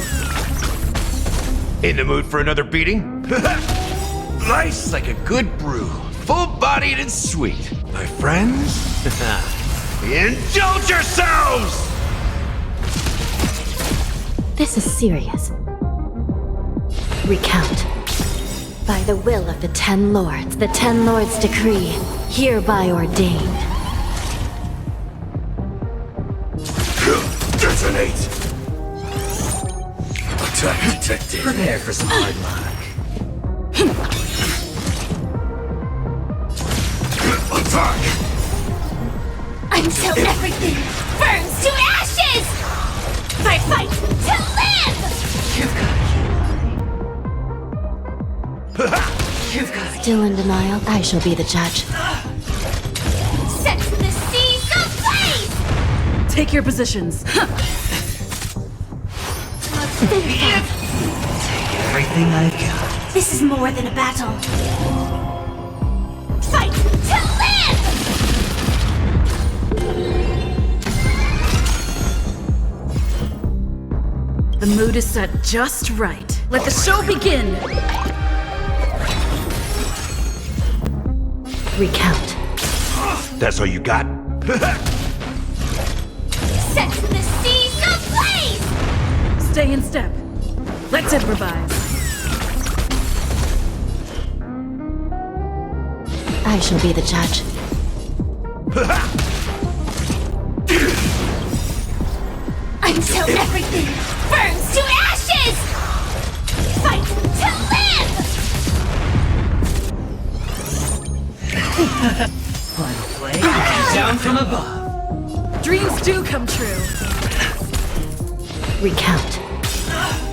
In the mood for another beating? Nice like a good brew, full-bodied and sweet. My friends, indulge yourselves! This is serious. Recount. By the will of the 10 Lords, the 10 Lords decree, hereby ordained. Detonate! Attack detected. Prepare for some hard luck. Attack! Until everything burns to ashes! Fight to live! You've got Still in denial, I shall be the judge. Set the seas ablaze! Take your positions. Take everything I've got. This is more than a battle. Fight to live! The mood is set just right. Let the show begin! Recount. That's all you got? Set the seas ablaze! Stay in step. Let's improvise. I shall be the judge. Until everything burns to ashes! Fight to live! Final play down from above. Dreams do come true. Recount.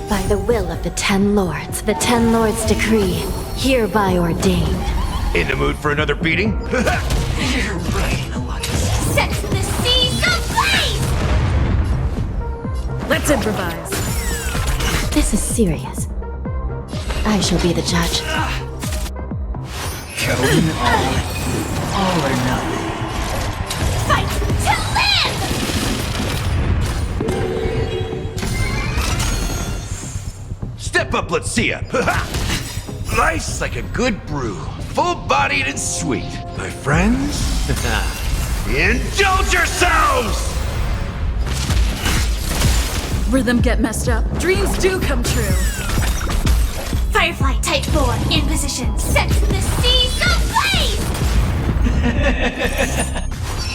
By the will of the 10 Lords, the 10 Lords decree, hereby ordained. In the mood for another beating? You're right, Elias. Set the seas ablaze! Let's improvise. This is serious. I shall be the judge. Going all or nothing. Fight to live! Step up, let's see ya! Nice like a good brew, full-bodied and sweet. My friends, indulge yourselves! Rhythm get messed up. Dreams do come true. Firefly Type 4 in position. Set the seas ablaze!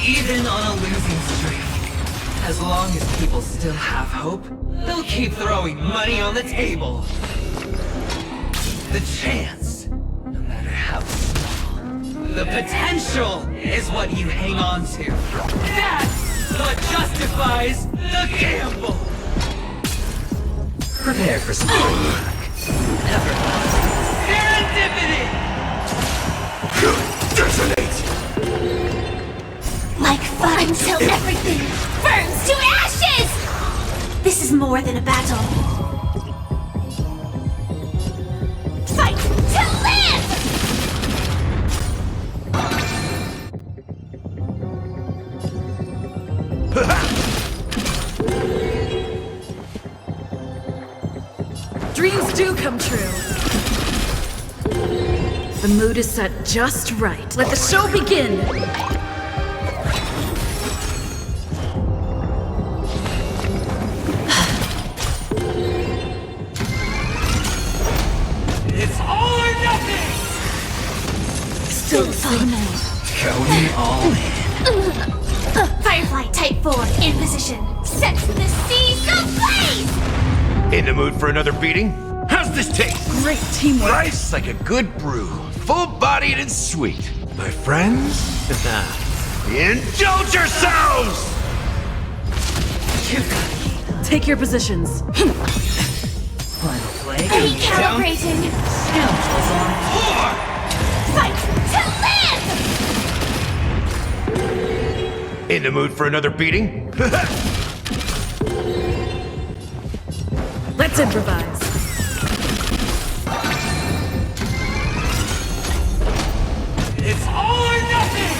Even on a losing streak, as long as people still have hope, they'll keep throwing money on the table. The chance, no matter how small, the potential is what you hang on to. That's what justifies the gamble. Prepare for some hard luck. Never mind. Serendipity! Detonate! Like fire until everything burns to ashes! This is more than a battle. Fight to live! Dreams do come true. The mood is set just right. Let the show begin. It's all or nothing! Still the same. Going all in. Firefly Type 4 in position. Set the seas ablaze! In the mood for another beating? How's this taste? Great teamwork. Nice like a good brew, full-bodied and sweet. My friends, indulge yourselves! Take your positions. Final play. Recalibrating. Scoundrels on floor! Fight to live! In the mood for another beating? Let's improvise. It's all or nothing!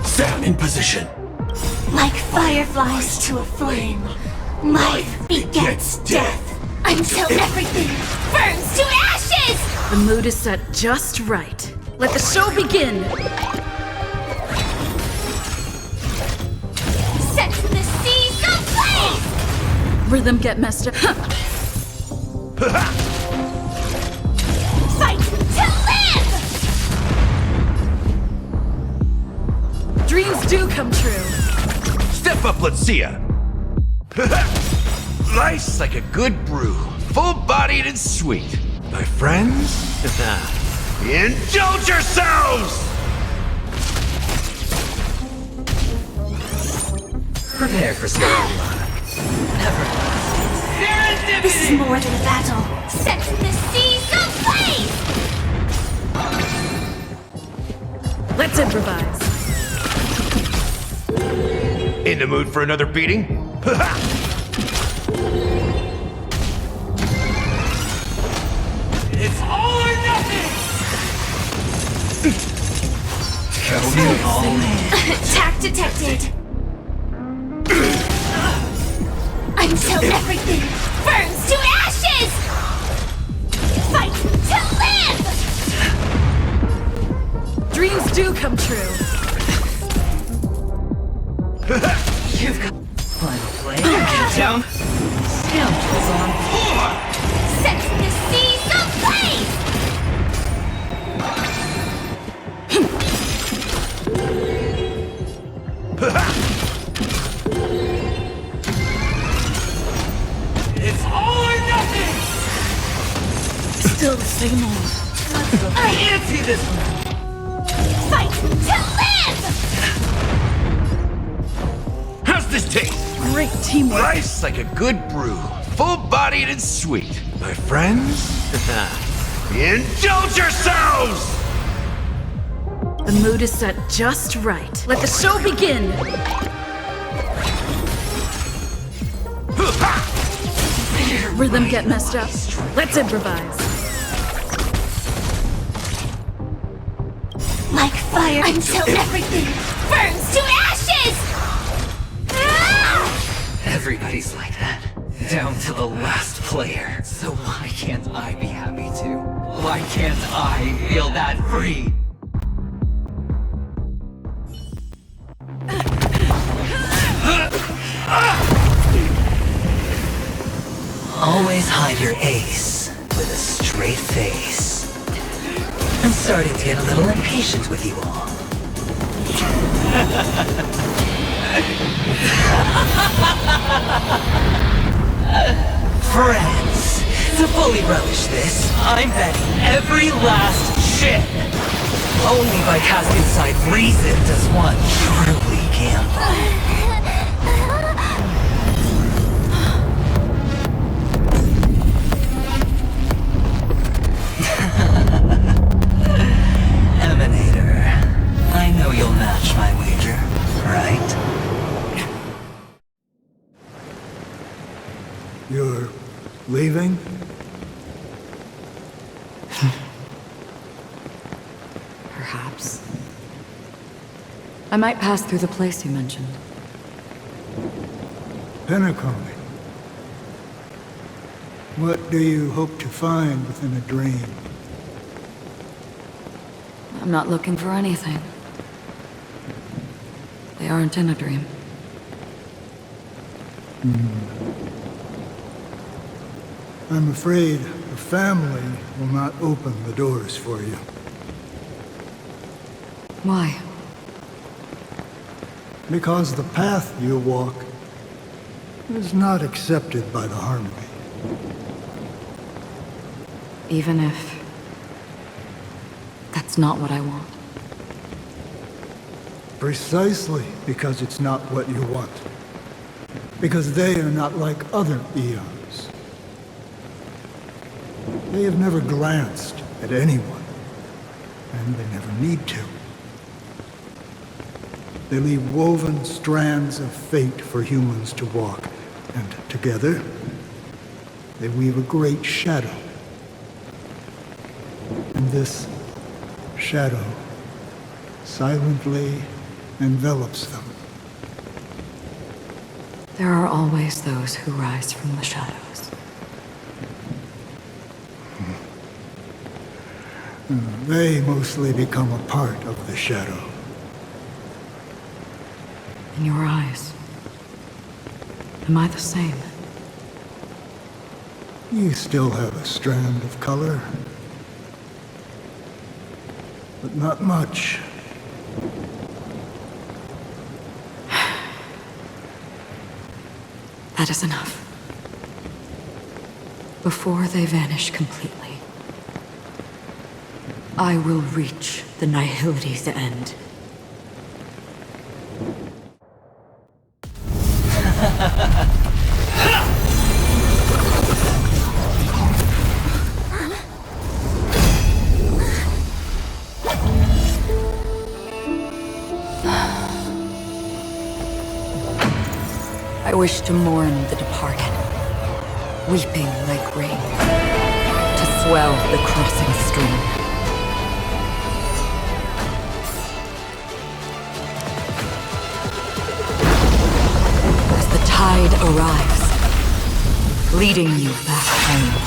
Sam in position. Like fireflies to a flame, life begets death until everything burns to ashes! The mood is set just right. Let the show begin. Set the seas ablaze! Rhythm get messed up. Fight to live! Dreams do come true. Step up, Hacia. Life's like a good brew, full-bodied and sweet. My friends, indulge yourselves! Prepare for some good luck. This is more than a battle. Set the seas ablaze! Let's improvise. In the mood for another beating? It's all or nothing! Going all in. Attack detected! Until everything burns to ashes! Fight to live! Dreams do come true. You've got final play. Down. Scoundrels on board. Set the seas ablaze! It's all or nothing! Still the same old. I can't see this one. Fight to live! How's this taste? Great teamwork. Life's like a good brew, full-bodied and sweet. My friends, indulge yourselves! The mood is set just right. Let the show begin. Rhythm get messed up. Let's improvise. Like fire until everything burns to ashes! Everybody's like that. Down to the last player. So why can't I be happy too? Why can't I feel that free? Always hide your ace with a straight face. I'm starting to get a little impatient with you all. Friends, to fully relish this, I'm betting every last chip. Only by casting aside reason does one truly gamble. Emanator, I know you'll match my wager, right? You're leaving? Perhaps. I might pass through the place you mentioned. Penacony. What do you hope to find within a dream? I'm not looking for anything. They aren't in a dream. I'm afraid the family will not open the doors for you. Why? Because the path you walk is not accepted by the Harmony. Even if that's not what I want. Precisely because it's not what you want. Because they are not like other eons. They have never glanced at anyone, and they never need to. They leave woven strands of fate for humans to walk, and together, they weave a great shadow. And this shadow silently envelops them. There are always those who rise from the shadows. They mostly become a part of the shadow. In your eyes, am I the same? You still have a strand of color, but not much. That is enough. Before they vanish completely, I will reach the Nihility's end. I wish to mourn the departed, weeping like rain, to swell the crossing stream. As the tide arrives, leading you back home.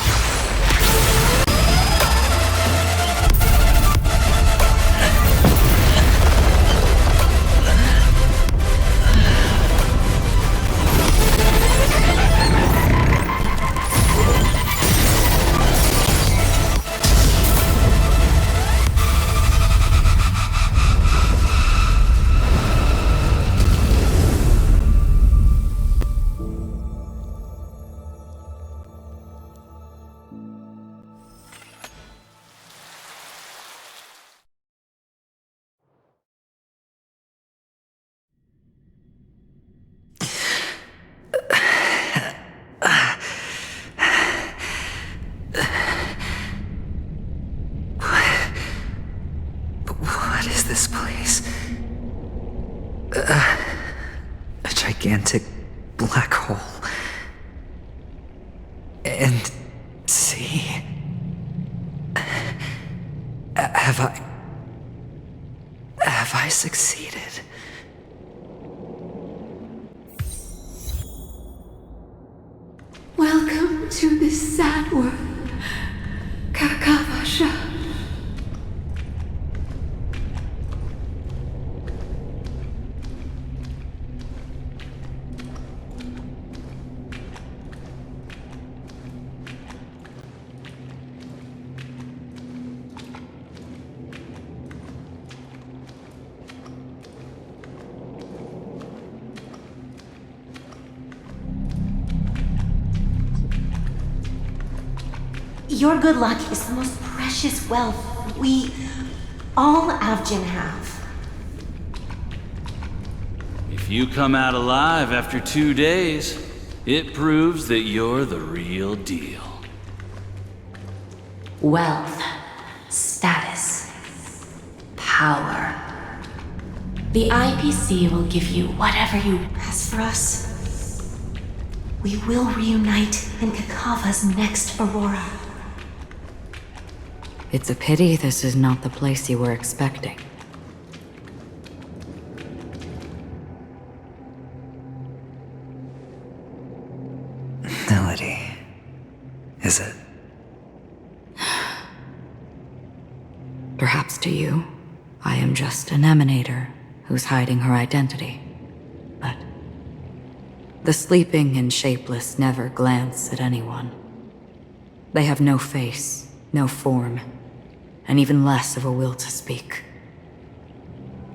What is this place? A gigantic black hole. And see? Have I succeeded? Welcome to this sad world, Kakavasha. Your good luck is the most precious wealth we all Avgin have. If you come out alive after 2 days, it proves that you're the real deal. Wealth, status, power. The IPC will give you whatever you... As for us, we will reunite in Kakava's next Aurora. It's a pity this is not the place you were expecting. Melody. Is it? Perhaps to you, I am just an emanator who's hiding her identity. But the sleeping and shapeless never glance at anyone. They have no face, no form, and even less of a will to speak.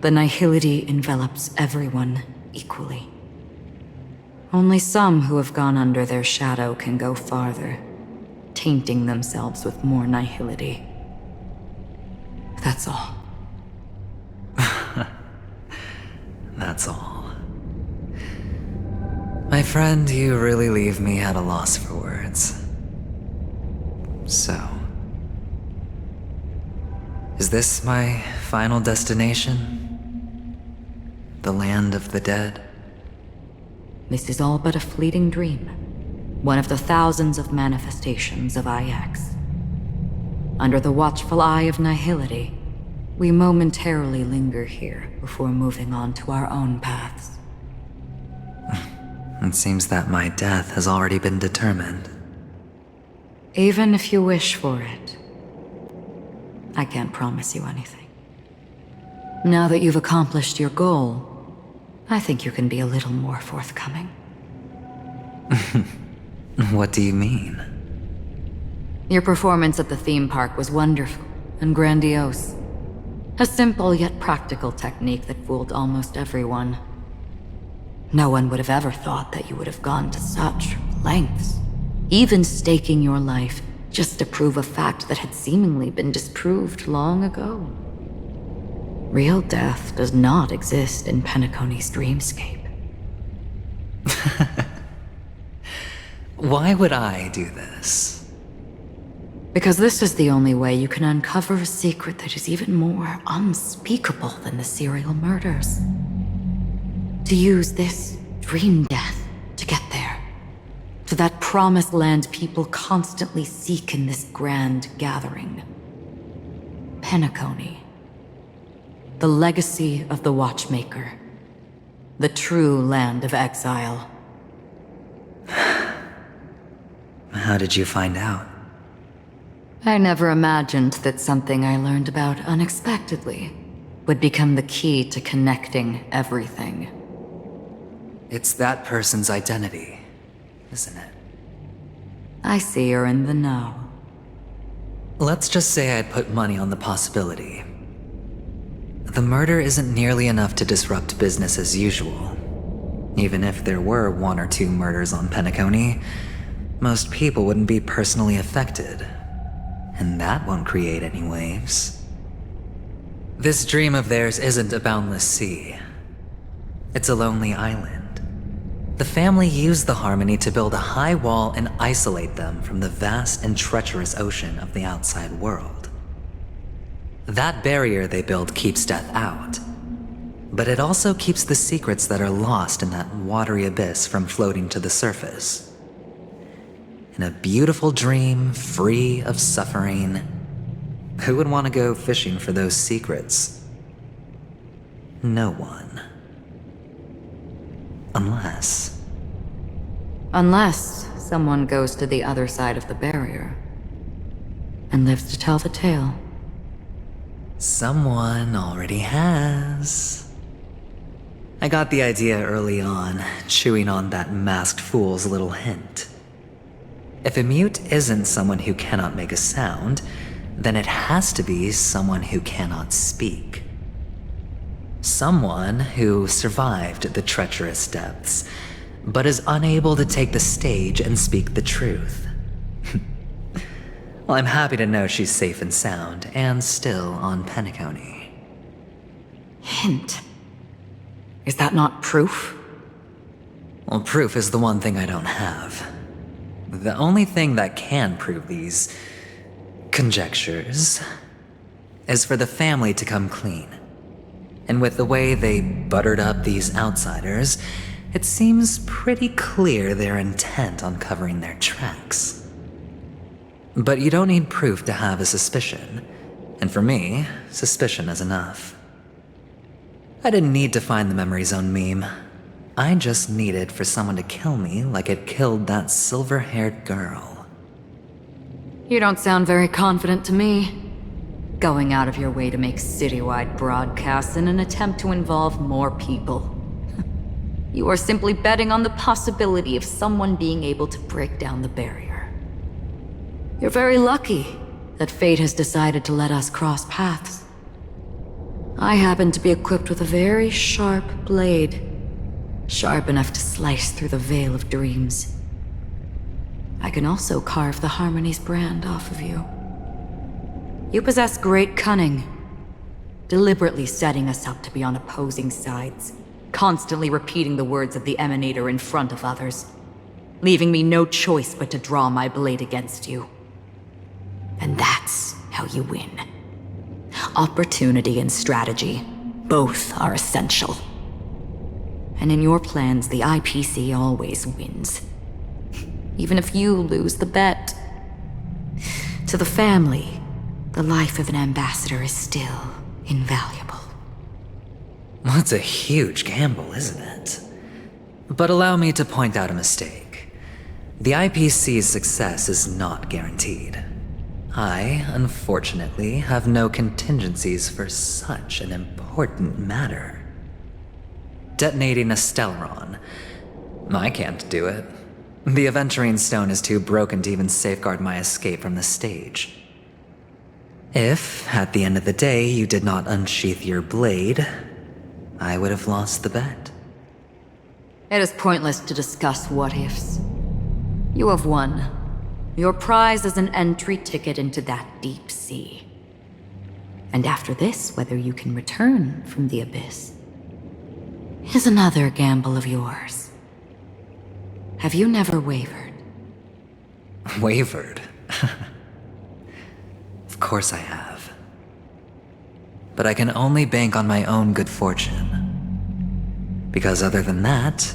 The nihility envelops everyone equally. Only some who have gone under their shadow can go farther, tainting themselves with more nihility. That's all. That's all. My friend, you really leave me at a loss for words. So, is this my final destination? The land of the dead? This is all but a fleeting dream. One of the thousands of manifestations of IX. Under the watchful eye of nihility, we momentarily linger here before moving on to our own paths. It seems that my death has already been determined. Even if you wish for it, I can't promise you anything. Now that you've accomplished your goal, I think you can be a little more forthcoming. What do you mean? Your performance at the theme park was wonderful and grandiose. A simple yet practical technique that fooled almost everyone. No one would have ever thought that you would have gone to such lengths, even staking your life just to prove a fact that had seemingly been disproved long ago. Real death does not exist in Penacony's dreamscape. Why would I do this? Because this is the only way you can uncover a secret that is even more unspeakable than the serial murders. To use this dream death to get there. To that promised land people constantly seek in this grand gathering. Penacony. The legacy of the Watchmaker. The true land of exile. How did you find out? I never imagined that something I learned about unexpectedly would become the key to connecting everything. It's that person's identity, isn't it? I see you're in the know. Let's just say I'd put money on the possibility. The murder isn't nearly enough to disrupt business as usual. Even if there were 1 or 2 murders on Penacony, most people wouldn't be personally affected. And that won't create any waves. This dream of theirs isn't a boundless sea. It's a lonely island. The family used the Harmony to build a high wall and isolate them from the vast and treacherous ocean of the outside world. That barrier they build keeps death out, but it also keeps the secrets that are lost in that watery abyss from floating to the surface. In a beautiful dream, free of suffering, who would want to go fishing for those secrets? No one. Unless someone goes to the other side of the barrier and lives to tell the tale. Someone already has. I got the idea early on, chewing on that masked fool's little hint. If a mute isn't someone who cannot make a sound, then it has to be someone who cannot speak. Someone who survived the treacherous depths, but is unable to take the stage and speak the truth. Well, I'm happy to know she's safe and sound, and still on Penacony. Hint. Is that not proof? Well, proof is the one thing I don't have. The only thing that can prove these conjectures is for the family to come clean. And with the way they buttered up these outsiders, it seems pretty clear they're intent on covering their tracks. But you don't need proof to have a suspicion. And for me, suspicion is enough. I didn't need to find the memory zone meme. I just needed for someone to kill me like it killed that silver-haired girl. You don't sound very confident to me. Going out of your way to make citywide broadcasts in an attempt to involve more people. You are simply betting on the possibility of someone being able to break down the barrier. You're very lucky that fate has decided to let us cross paths. I happen to be equipped with a very sharp blade. Sharp enough to slice through the veil of dreams. I can also carve the Harmony's brand off of you. You possess great cunning, deliberately setting us up to be on opposing sides, constantly repeating the words of the Emanator in front of others, leaving me no choice but to draw my blade against you. And that's how you win. Opportunity and strategy, both are essential. And in your plans, the IPC always wins. Even if you lose the bet. To the family, the life of an ambassador is still invaluable. That's a huge gamble, isn't it? But allow me to point out a mistake. The IPC's success is not guaranteed. I, unfortunately, have no contingencies for such an important matter. Detonating a Stellaron. I can't do it. The aventurine stone is too broken to even safeguard my escape from the stage. If, at the end of the day, you did not unsheath your blade, I would have lost the bet. It is pointless to discuss what-ifs. You have won. Your prize is an entry ticket into that deep sea. And after this, whether you can return from the abyss is another gamble of yours. Have you never wavered? Wavered? Of course I have. But I can only bank on my own good fortune. Because other than that,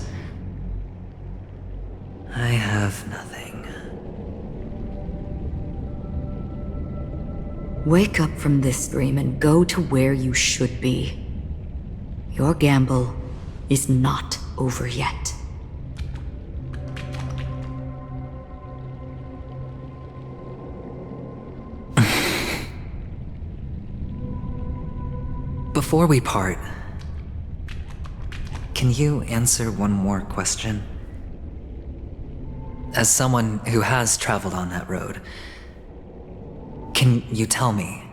I have nothing. Wake up from this dream and go to where you should be. Your gamble is not over yet. Before we part, can you answer one more question? As someone who has traveled on that road, can you tell me,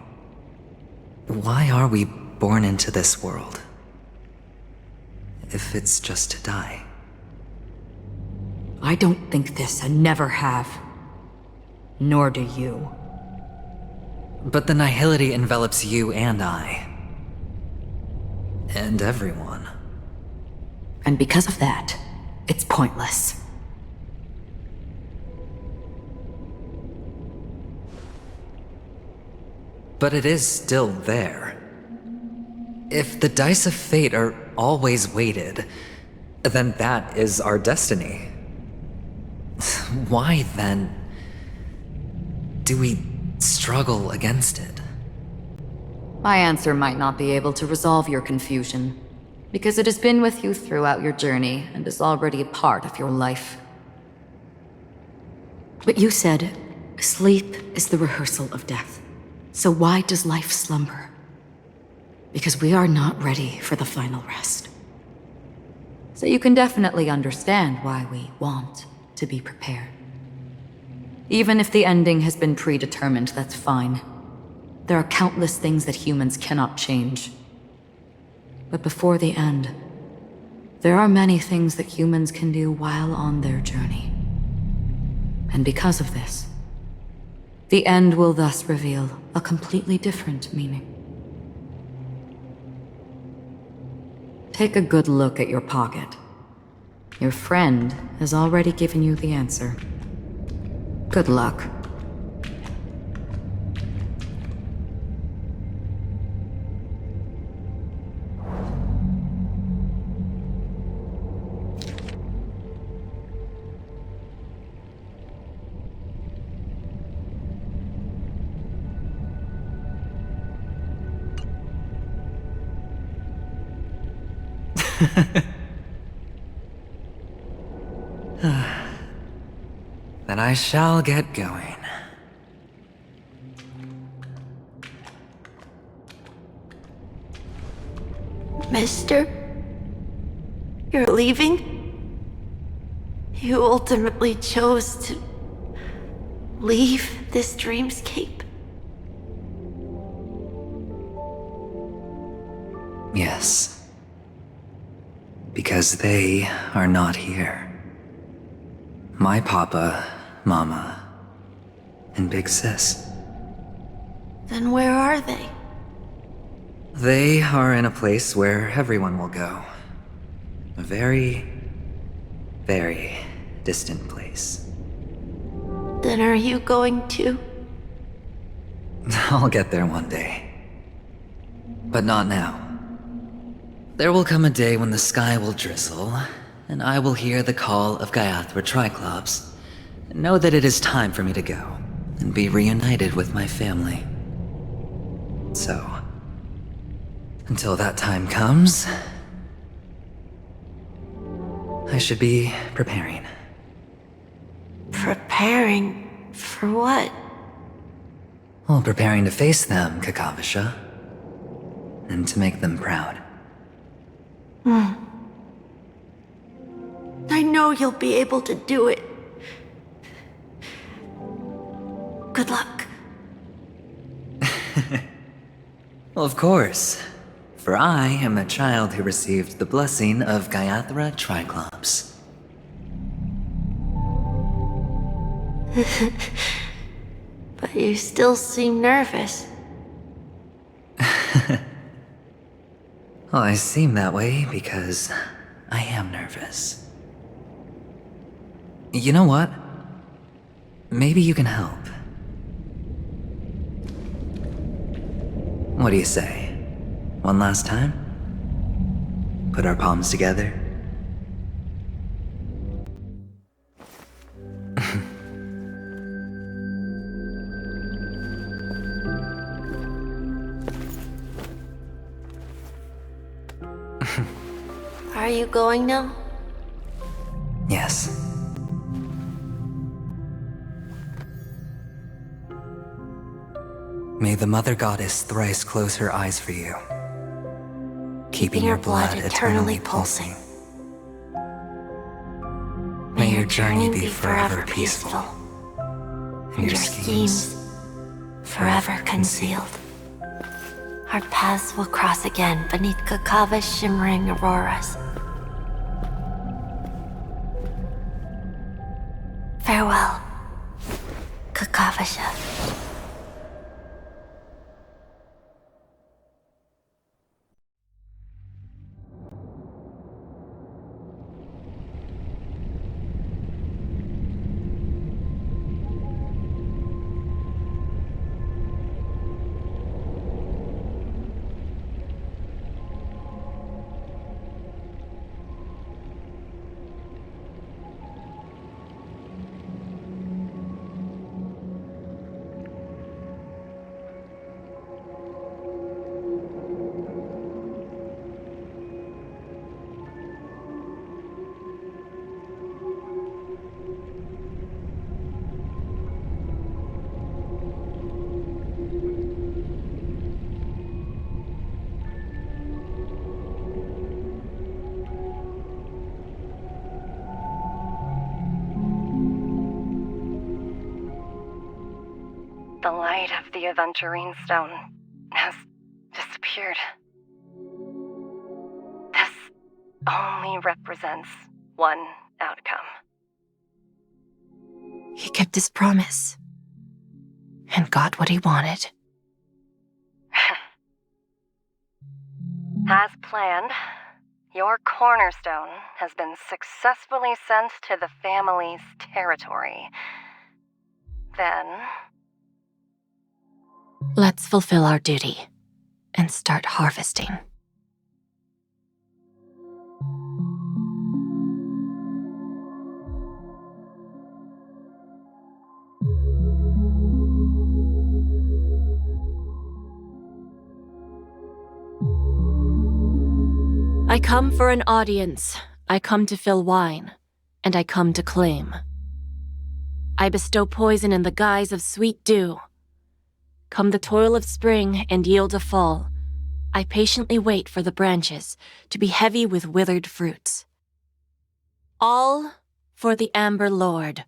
why are we born into this world? If it's just to die. I don't think this and never have. Nor do you. But the nihility envelops you and I. And everyone. And because of that, it's pointless. But it is still there. If the dice of fate are always weighted, then that is our destiny. Why, then, do we struggle against it? My answer might not be able to resolve your confusion, because it has been with you throughout your journey and is already a part of your life. But you said, sleep is the rehearsal of death. So why does life slumber? Because we are not ready for the final rest. So you can definitely understand why we want to be prepared. Even if the ending has been predetermined, that's fine. There are countless things that humans cannot change. But before the end, there are many things that humans can do while on their journey. And because of this, the end will thus reveal a completely different meaning. Take a good look at your pocket. Your friend has already given you the answer. Good luck. Then I shall get going. Mister? You're leaving? You ultimately chose to leave this dreamscape? Yes. Because they are not here. My papa, mama, and big sis. Then where are they? They are in a place where everyone will go. A very, very distant place. Then are you going too? I'll get there one day. But not now. There will come a day when the sky will drizzle, and I will hear the call of Gayathra Triclops, and know that it is time for me to go, and be reunited with my family. So, until that time comes, I should be preparing. Preparing for what? Well, preparing to face them, Kakavasha, and to make them proud. I know you'll be able to do it. good luck. Well, of course. For I am a child who received the blessing of Gaiathra Triclops. But you still seem nervous. Well, I seem that way because I am nervous. You know what? Maybe you can help. What do you say? One last time? Put our palms together? Are you going now? Yes. May the Mother Goddess thrice close her eyes for you, keeping your blood eternally pulsing. May your journey be forever peaceful, and your schemes forever concealed. Our paths will cross again beneath Kakava's shimmering auroras. Farewell, Kakavasha. The light of the Aventurine Stone has disappeared. This only represents one outcome. He kept his promise and got what he wanted. As planned, your cornerstone has been successfully sent to the family's territory. Then... Let's fulfill our duty and start harvesting. I come for an audience. I come to fill wine, and I come to claim. I bestow poison in the guise of sweet dew. Come the toil of spring and yield a fall, I patiently wait for the branches to be heavy with withered fruits. All for the Amber Lord.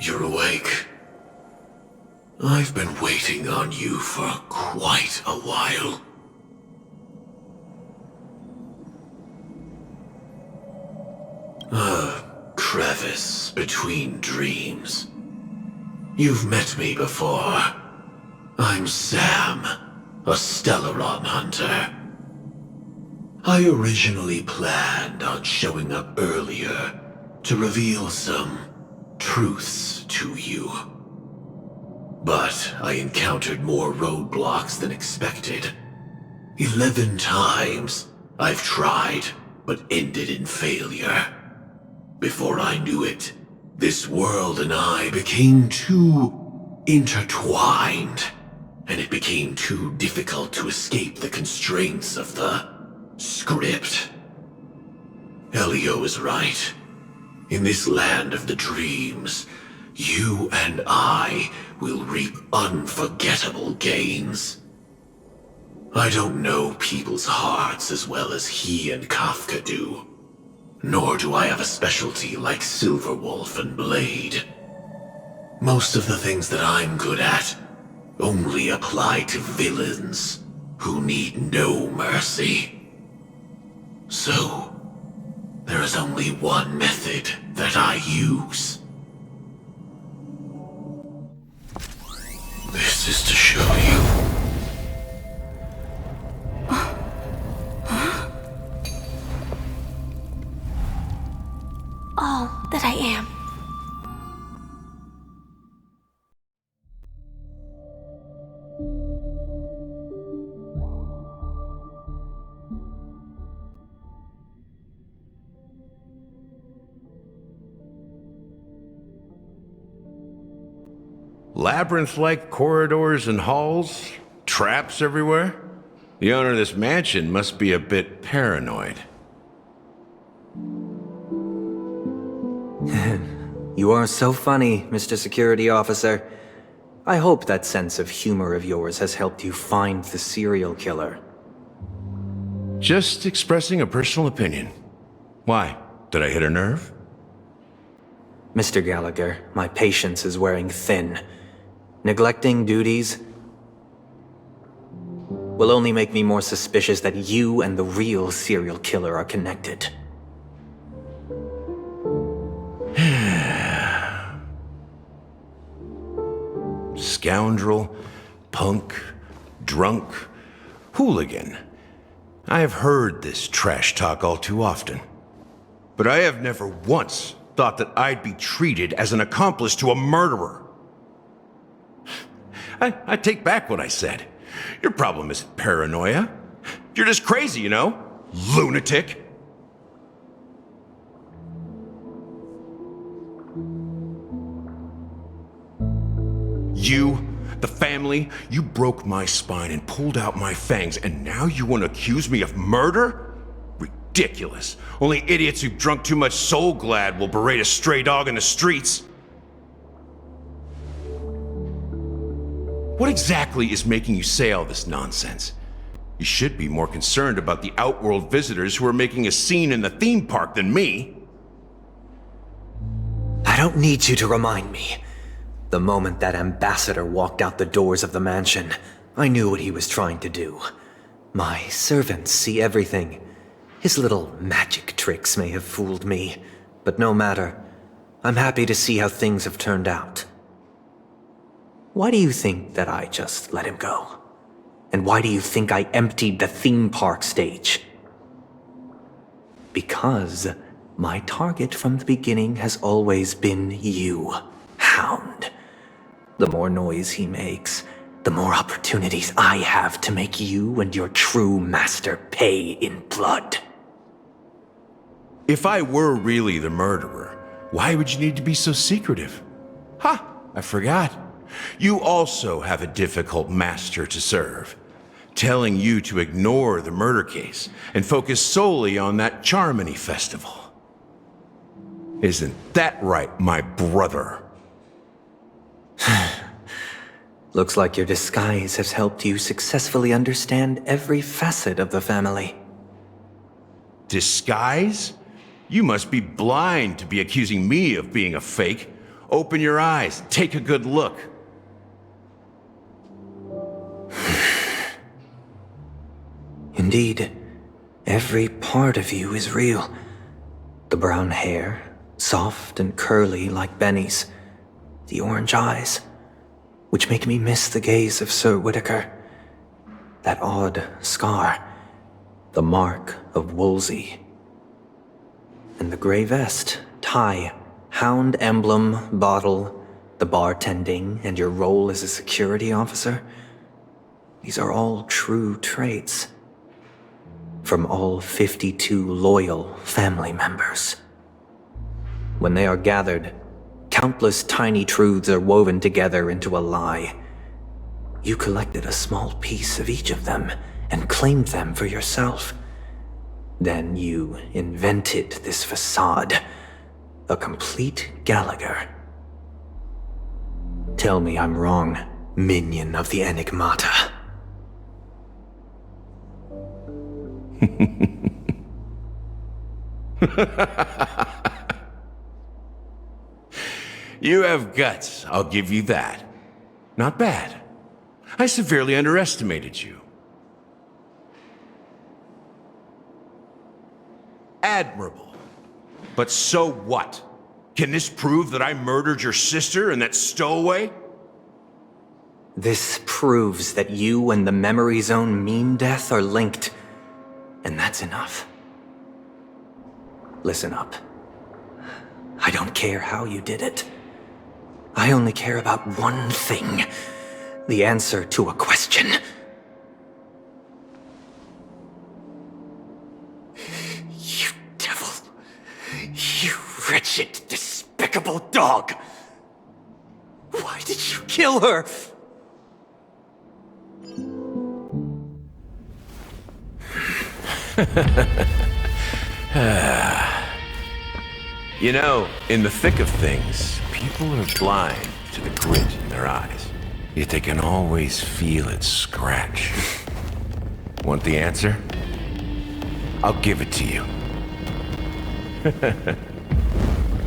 You're awake. I've been waiting on you for quite a while. A crevice between dreams. You've met me before. I'm Sam, a Stellaron hunter. I originally planned on showing up earlier to reveal some truths to you. But I encountered more roadblocks than expected. 11 times I've tried, but ended in failure. Before I knew it, this world and I became too intertwined, and it became too difficult to escape the constraints of the script. Elio is right. In this land of the dreams, you and I will reap unforgettable gains. I don't know people's hearts as well as he and Kafka do. Nor do I have a specialty like Silverwolf and Blade. Most of the things that I'm good at only apply to villains who need no mercy. So, there is only one method that I use. This is to show you. All that I am. Labyrinth-like corridors and halls? Traps everywhere? The owner of this mansion must be a bit paranoid. You are so funny, Mr. Security Officer. I hope that sense of humor of yours has helped you find the serial killer. Just expressing a personal opinion. Why? Did I hit a nerve? Mr. Gallagher, my patience is wearing thin. Neglecting duties will only make me more suspicious that you and the real serial killer are connected. Scoundrel, punk, drunk, hooligan. I have heard this trash talk all too often. But I have never once thought that I'd be treated as an accomplice to a murderer. I take back what I said. Your problem isn't paranoia. You're just crazy, you know? Lunatic. You, the family, you broke my spine and pulled out my fangs, and now you want to accuse me of murder? Ridiculous. Only idiots who've drunk too much Soul Glad will berate a stray dog in the streets. What exactly is making you say all this nonsense? You should be more concerned about the Outworld visitors who are making a scene in the theme park than me. I don't need you to remind me. The moment that ambassador walked out the doors of the mansion, I knew what he was trying to do. My servants see everything. His little magic tricks may have fooled me, but no matter. I'm happy to see how things have turned out. Why do you think that I just let him go? And why do you think I emptied the theme park stage? Because my target from the beginning has always been you, Hound. The more noise he makes, the more opportunities I have to make you and your true master pay in blood. If I were really the murderer, why would you need to be so secretive? Ha! I forgot. You also have a difficult master to serve, telling you to ignore the murder case and focus solely on that Charmony festival. Isn't that right, my brother? Looks like your disguise has helped you successfully understand every facet of the family. Disguise? You must be blind to be accusing me of being a fake. Open your eyes, take a good look. Indeed, every part of you is real. The brown hair, soft and curly like Benny's. The orange eyes, which make me miss the gaze of Sir Whitaker. That odd scar, the mark of Wolsey. And the gray vest, tie, hound emblem, bottle, the bartending, and your role as a security officer. These are all true traits. From all 52 loyal family members. When they are gathered, countless tiny truths are woven together into a lie. You collected a small piece of each of them and claimed them for yourself. Then you invented this facade, a complete Gallagher. Tell me I'm wrong, minion of the Enigmata. You have guts, I'll give you that. Not bad. I severely underestimated you. Admirable. But so what? Can this prove that I murdered your sister and that stowaway? This proves that you and the Memory Zone meme death are linked. And that's enough. Listen up. I don't care how you did it. I only care about one thing. The answer to a question. You devil. You wretched, despicable dog. Why did you kill her? You know, in the thick of things, people are blind to the grit in their eyes. Yet they can always feel it scratch. Want the answer? I'll give it to you.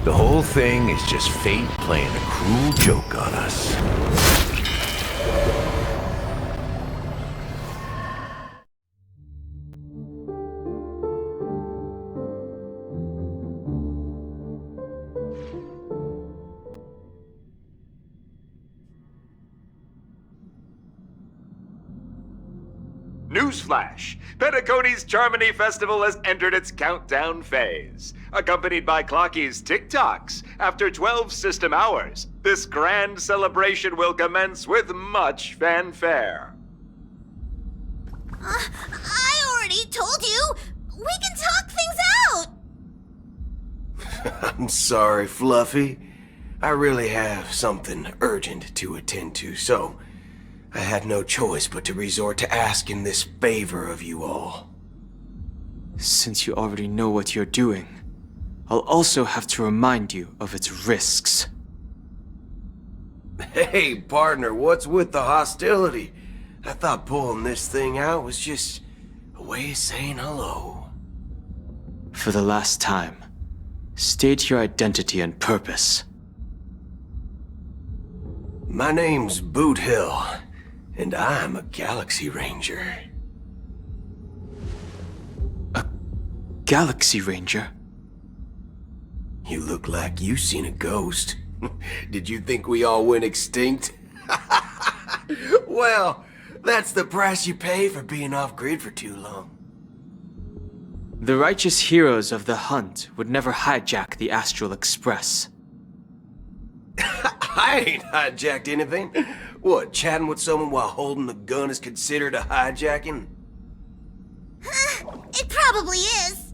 The whole thing is just fate playing a cruel joke on us. Newsflash! Penacony's Charmony Festival has entered its countdown phase. Accompanied by Clocky's TikToks, after 12 system hours, this grand celebration will commence with much fanfare. I already told you! We can talk things out! I'm sorry, Fluffy. I really have something urgent to attend to, so I had no choice but to resort to asking this favor of you all. Since you already know what you're doing, I'll also have to remind you of its risks. Hey, partner, what's with the hostility? I thought pulling this thing out was just a way of saying hello. For the last time, state your identity and purpose. My name's Boot Hill, and I'm a Galaxy Ranger. A Galaxy Ranger? You look like you seen a ghost. Did you think we all went extinct? Well, that's the price you pay for being off-grid for too long. The righteous heroes of the hunt would never hijack the Astral Express. I ain't hijacked anything. What, chatting with someone while holding the gun is considered a hijacking? It probably is.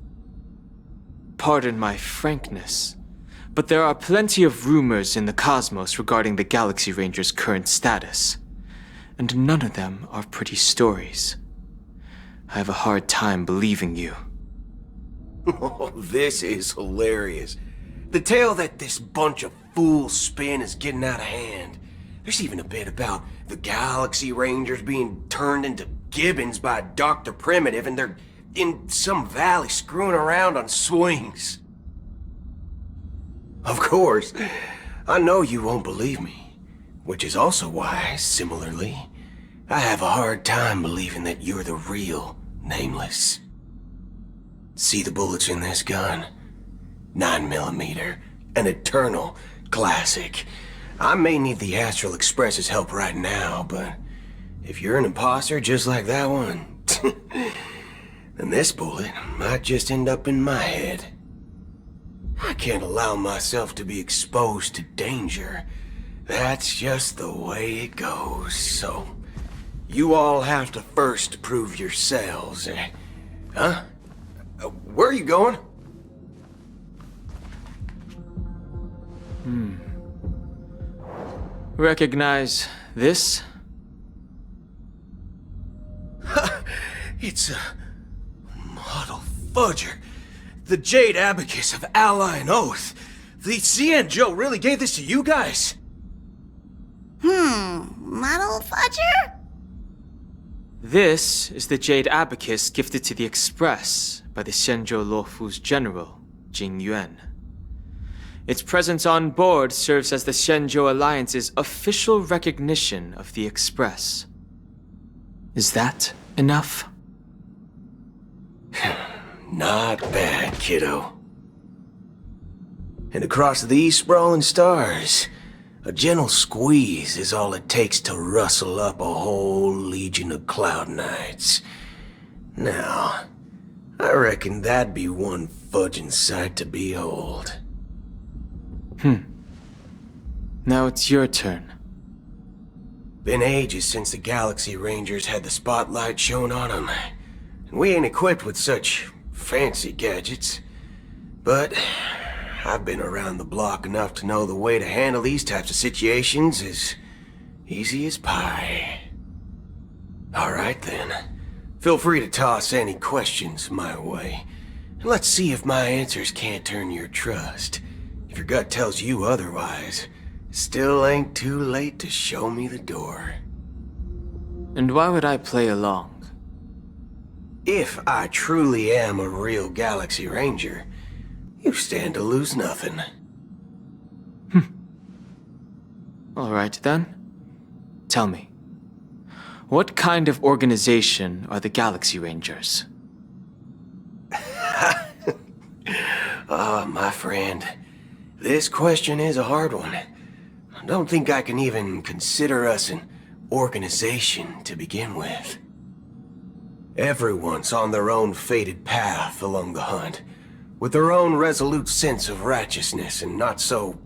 Pardon my frankness, but there are plenty of rumors in the cosmos regarding the Galaxy Ranger's current status, and none of them are pretty stories. I have a hard time believing you. Oh, this is hilarious. The tale that this bunch of fools spin is getting out of hand. There's even a bit about the Galaxy Rangers being turned into gibbons by Dr. Primitive, and they're in some valley screwing around on swings. Of course, I know you won't believe me, which is also why, similarly, I have a hard time believing that you're the real Nameless. See the bullets in this gun? 9mm, an eternal classic. I may need the Astral Express's help right now, but if you're an imposter just like that one, then this bullet might just end up in my head. I can't allow myself to be exposed to danger. That's just the way it goes, so you all have to first prove yourselves, Huh? Where are you going? Recognize this? It's a model fudger. The Jade Abacus of Ally and Oath. The Cienjo really gave this to you guys? Model fudger? This is the Jade Abacus gifted to the Express by the Shenzhou Luofu's general, Jing Yuan. Its presence on board serves as the Shenzhou Alliance's official recognition of the Express. Is that enough? Not bad, kiddo. And across these sprawling stars, a gentle squeeze is all it takes to rustle up a whole legion of Cloud Knights. Now, I reckon that'd be one fudging sight to behold. Now it's your turn. Been ages since the Galaxy Rangers had the spotlight shown on them. And we ain't equipped with such fancy gadgets. But I've been around the block enough to know the way to handle these types of situations is easy as pie. Alright then. Feel free to toss any questions my way. And let's see if my answers can't turn your trust. If your gut tells you otherwise, it still ain't too late to show me the door. And why would I play along? If I truly am a real Galaxy Ranger, you stand to lose nothing. Alright then. Tell me, what kind of organization are the Galaxy Rangers? My friend, this question is a hard one. I don't think I can even consider us an organization to begin with. Everyone's on their own fated path along the hunt, with their own resolute sense of righteousness and not so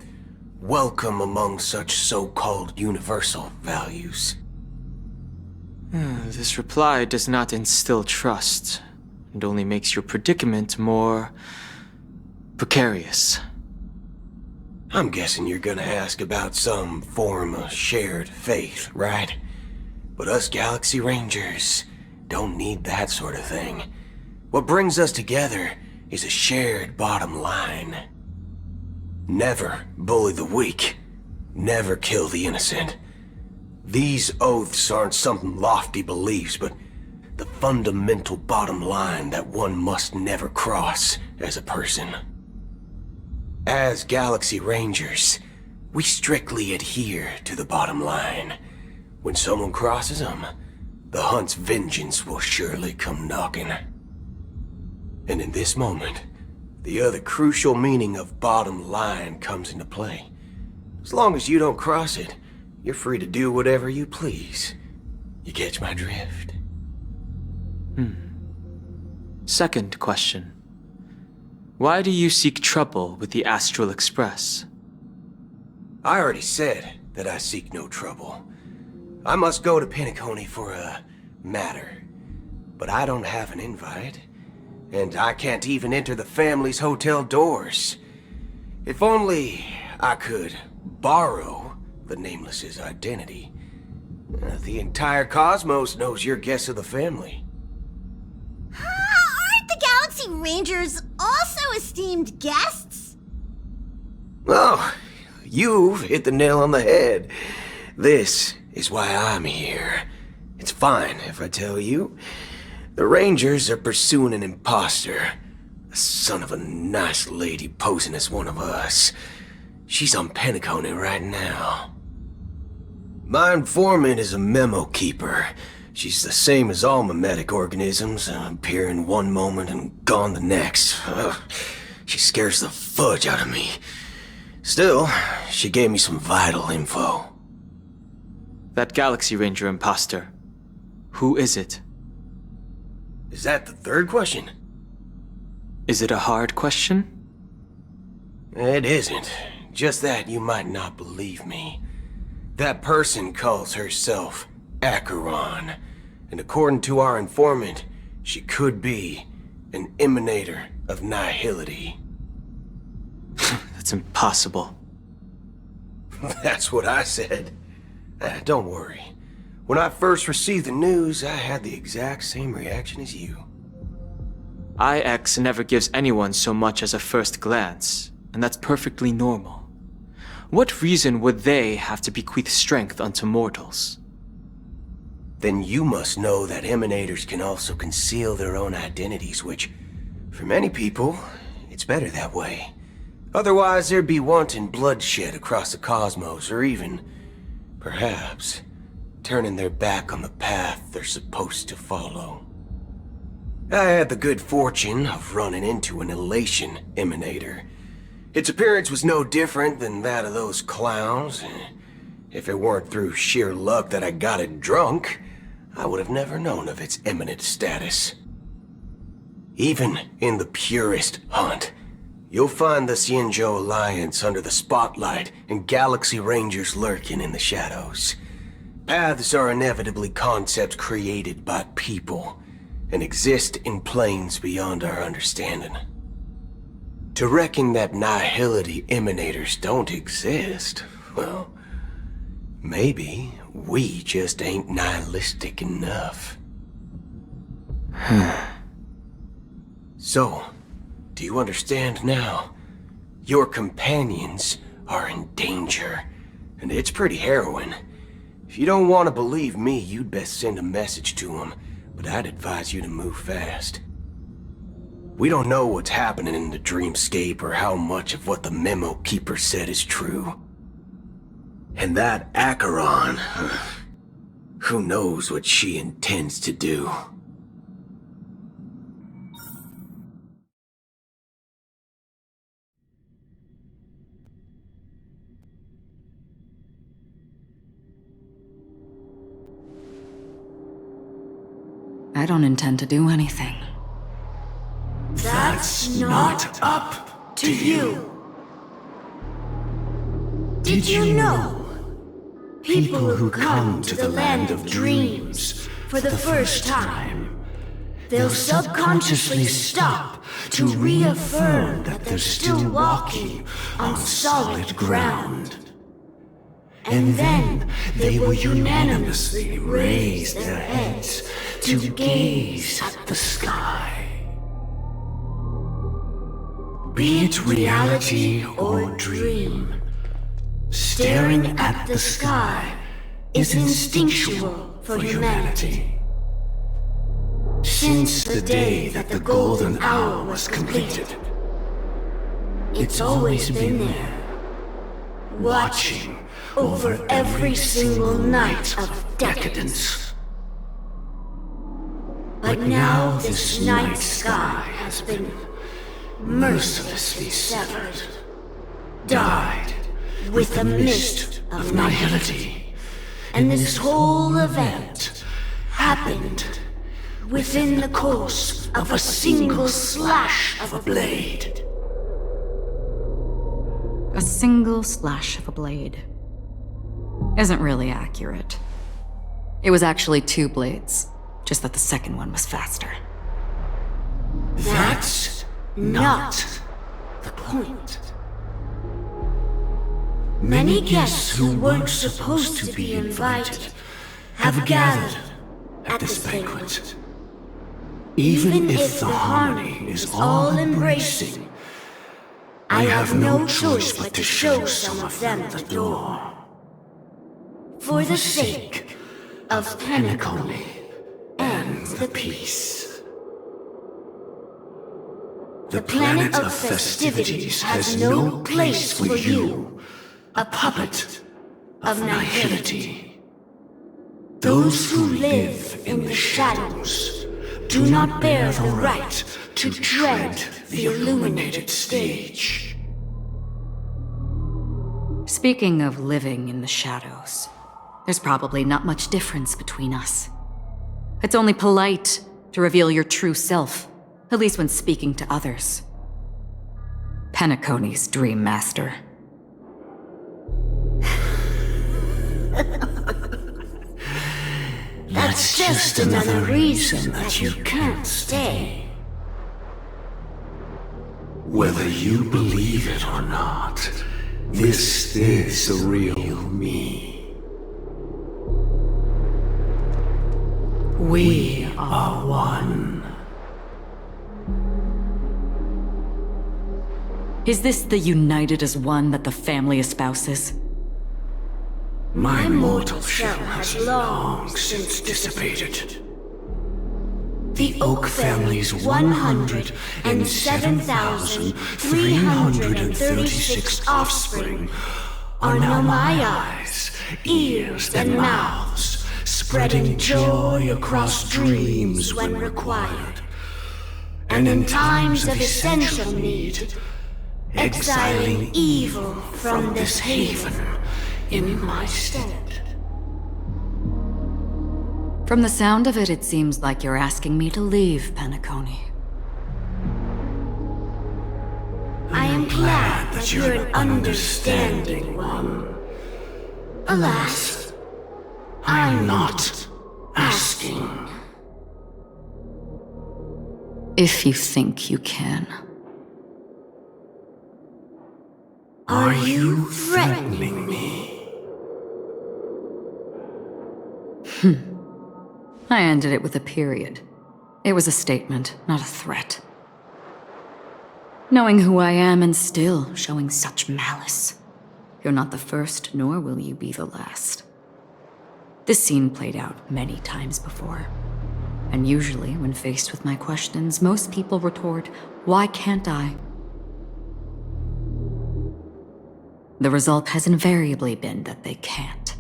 welcome among such so-called universal values. This reply does not instill trust, and only makes your predicament more precarious. I'm guessing you're gonna ask about some form of shared faith, right? But us Galaxy Rangers don't need that sort of thing. What brings us together is a shared bottom line. Never bully the weak. Never kill the innocent. These oaths aren't some lofty beliefs, but the fundamental bottom line that one must never cross as a person. As Galaxy Rangers, we strictly adhere to the bottom line. When someone crosses them, the hunt's vengeance will surely come knocking. And in this moment, the other crucial meaning of bottom line comes into play. As long as you don't cross it, you're free to do whatever you please. You catch my drift? Second question. Why do you seek trouble with the Astral Express? I already said that I seek no trouble. I must go to Penacony for a matter. But I don't have an invite. And I can't even enter the family's hotel doors. If only I could borrow the Nameless's identity. The entire cosmos knows you're guests of the family. Aren't the Galaxy Rangers also esteemed guests? Oh, you've hit the nail on the head. This is why I'm here. It's fine if I tell you. The Rangers are pursuing an imposter. A son of a nice lady posing as one of us. She's on Penacony right now. My informant is a memo keeper. She's the same as all mimetic organisms, appearing one moment and gone the next. Ugh, she scares the fudge out of me. Still, she gave me some vital info. That Galaxy Ranger imposter. Who is it? Is that the third question? Is it a hard question? It isn't. Just that you might not believe me. That person calls herself Acheron, and according to our informant, she could be an emanator of nihility. That's impossible. That's what I said. Don't worry. When I first received the news, I had the exact same reaction as you. IX never gives anyone so much as a first glance, and that's perfectly normal. What reason would they have to bequeath strength unto mortals? Then you must know that emanators can also conceal their own identities, which, for many people, it's better that way. Otherwise, there'd be wanton bloodshed across the cosmos, or even, perhaps, turning their back on the path they're supposed to follow. I had the good fortune of running into an elation emanator. Its appearance was no different than that of those clowns. If it weren't through sheer luck that I got it drunk, I would have never known of its eminent status. Even in the purest hunt, you'll find the Xianzhou Alliance under the spotlight and Galaxy Rangers lurking in the shadows. Paths are inevitably concepts created by people and exist in planes beyond our understanding. To reckon that nihility emanators don't exist, well, maybe we just ain't nihilistic enough. So, do you understand now? Your companions are in danger, and it's pretty harrowing. If you don't want to believe me, you'd best send a message to them, but I'd advise you to move fast. We don't know what's happening in the dreamscape or how much of what the memo keeper said is true. And that Acheron, who knows what she intends to do. I don't intend to do anything. That's not up to you. Did you know? People who come to the land of dreams for the first time, they'll subconsciously stop to reaffirm that they're still walking on solid ground. And then they will unanimously raise their heads to gaze at the sky. Be it reality or dream, staring at the sky is instinctual for humanity. Since the day that the golden hour was completed, it's always been there, watching over every single night of decadence. But now this night sky has been mercilessly severed, dyed with the mist of nihility, and this whole event happened within the course of a single slash of a blade. A single slash of a blade isn't really accurate. It was actually 2 blades, just that the second one was faster. That's not the point. Many guests who weren't supposed to be invited have gathered at this banquet. Even if the harmony is all-embracing, I have no choice but to show some of them the door. For the sake of Penacony and the peace. The planet of festivities has no place for you, a puppet of nihility. Those who live in the shadows do not bear the right to tread the illuminated stage. Speaking of living in the shadows, there's probably not much difference between us. It's only polite to reveal your true self, at least when speaking to others. Penacony's Dream Master. That's just another reason that you can't stay. Whether you believe it or not, this is the real me. We are one. Is this the united as one that the family espouses? My mortal shell has long since dissipated. The Oak family's 107,336 offspring are now my eyes, ears, and mouths, spreading joy across dreams when required, and in times of essential need, exiling evil from this haven in my stead. From the sound of it, it seems like you're asking me to leave, Penacony. I am glad that you're an understanding one. Alas, I'm not asking. If you think you can. Are you threatening me? I ended it with a period. It was a statement, not a threat. Knowing who I am and still showing such malice. You're not the first, nor will you be the last. This scene played out many times before. And usually, when faced with my questions, most people retort, "Why can't I?" The result has invariably been that they can't.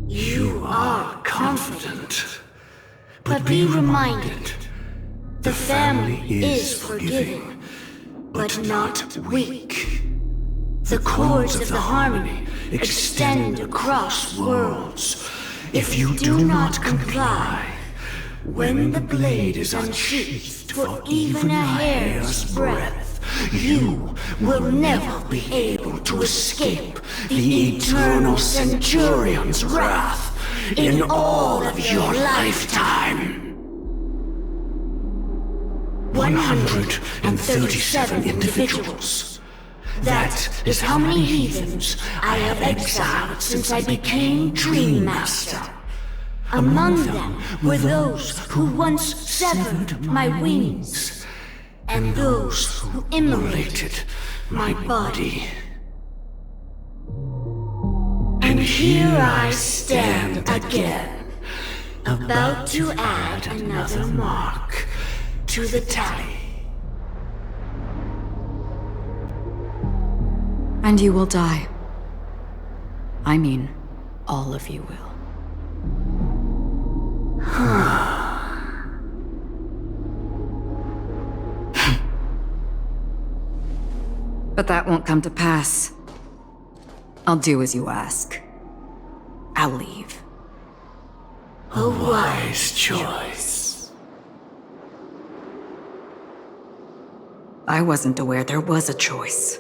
You are confident, but be reminded, the family is forgiving, but not weak. The cords of the harmony extend across worlds. If you do not comply, when the blade is unsheathed for even a hair's breadth, you will never be able to escape the eternal Centurion's wrath in all of your lifetime. 137 individuals. That is how many heathens I have exiled since I became Dream Master. Among them were those who once severed my wings, and those who immolated my body. And here I stand again, about to add another mark to the tally. And you will die. I mean, all of you will. But that won't come to pass. I'll do as you ask. I'll leave. A wise choice. I wasn't aware there was a choice.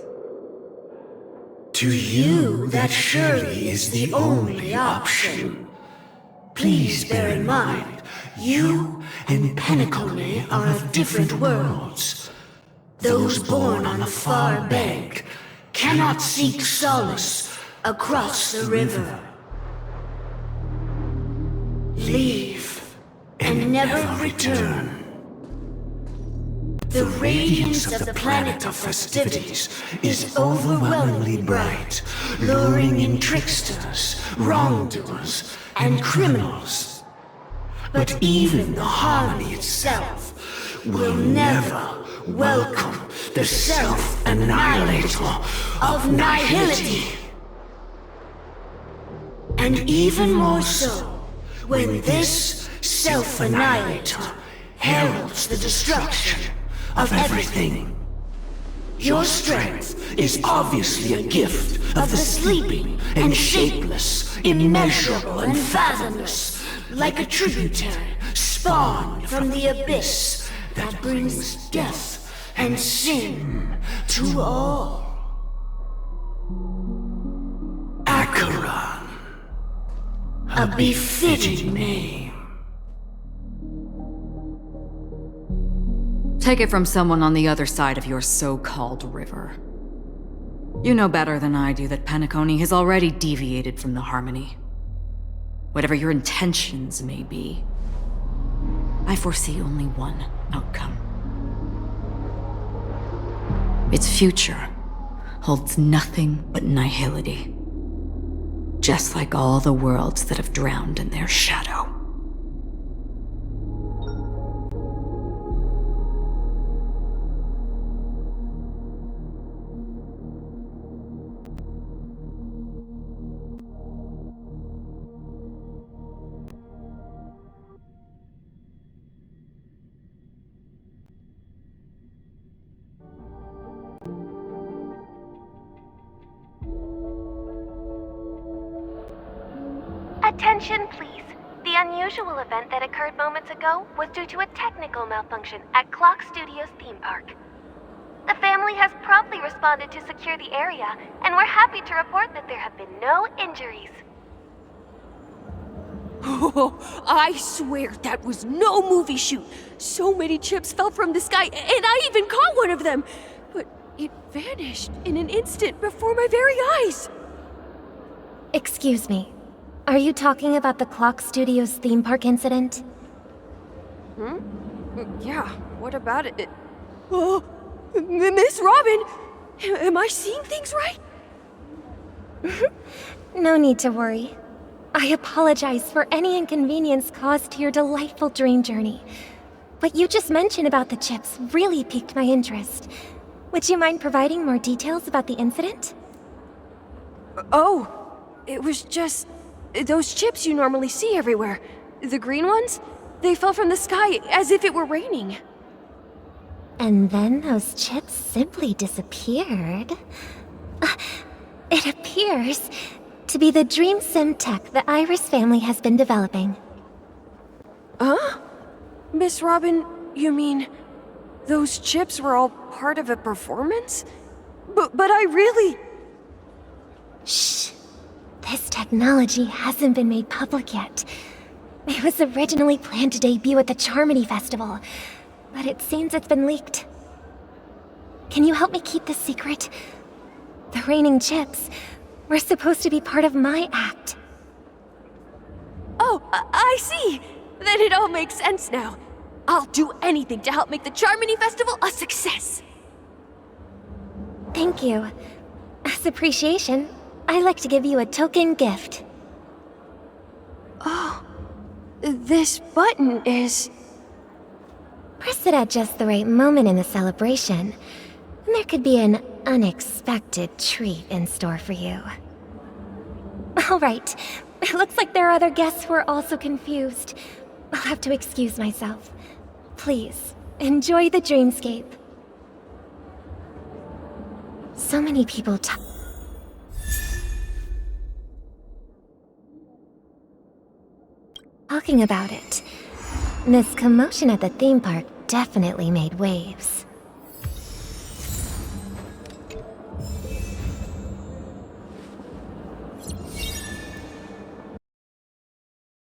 To you, that surely is the only option. Please bear in mind, you and Penacony are of different worlds. Those born on the far bank cannot seek solace across the river. Leave and never return. The radiance of the planet of festivities is overwhelmingly bright, luring in tricksters, wrongdoers, and criminals. But even the harmony itself will never Welcome, the self-annihilator of nihility. And even more so, when this self-annihilator heralds the destruction of everything. Your strength is obviously a gift of the sleeping and shapeless, immeasurable and fathomless, like a tributary spawned from the abyss that brings death and sin to all. Acheron, a befitting name. Take it from someone on the other side of your so-called river. You know better than I do that Penacony has already deviated from the Harmony. Whatever your intentions may be, I foresee only one outcome. Its future holds nothing but nihility. Just like all the worlds that have drowned in their shadow. Attention, please. The unusual event that occurred moments ago was due to a technical malfunction at Clock Studios theme park. The family has promptly responded to secure the area, and we're happy to report that there have been no injuries. Oh, I swear that was no movie shoot. So many chips fell from the sky, and I even caught one of them. But it vanished in an instant before my very eyes. Excuse me. Are you talking about the Clock Studios theme park incident? Yeah, what about it? Oh, Miss Robin! Am I seeing things right? No need to worry. I apologize for any inconvenience caused to your delightful dream journey. What you just mentioned about the chips really piqued my interest. Would you mind providing more details about the incident? Oh, it was just... those chips you normally see everywhere. The green ones? They fell from the sky as if it were raining. And then those chips simply disappeared. It appears to be the dream sim tech the Iris family has been developing. Huh? Miss Robin, you mean those chips were all part of a performance? But I really... Shh. This technology hasn't been made public yet. It was originally planned to debut at the Charmony Festival, but it seems it's been leaked. Can you help me keep this secret? The raining chips were supposed to be part of my act. Oh, I see! Then it all makes sense now. I'll do anything to help make the Charmony Festival a success! Thank you. As appreciation, I'd like to give you a token gift. Oh, this button is... Press it at just the right moment in the celebration, and there could be an unexpected treat in store for you. All right, it looks like there are other guests who are also confused. I'll have to excuse myself. Please, enjoy the dreamscape. So many people talking about it. This commotion at the theme park definitely made waves.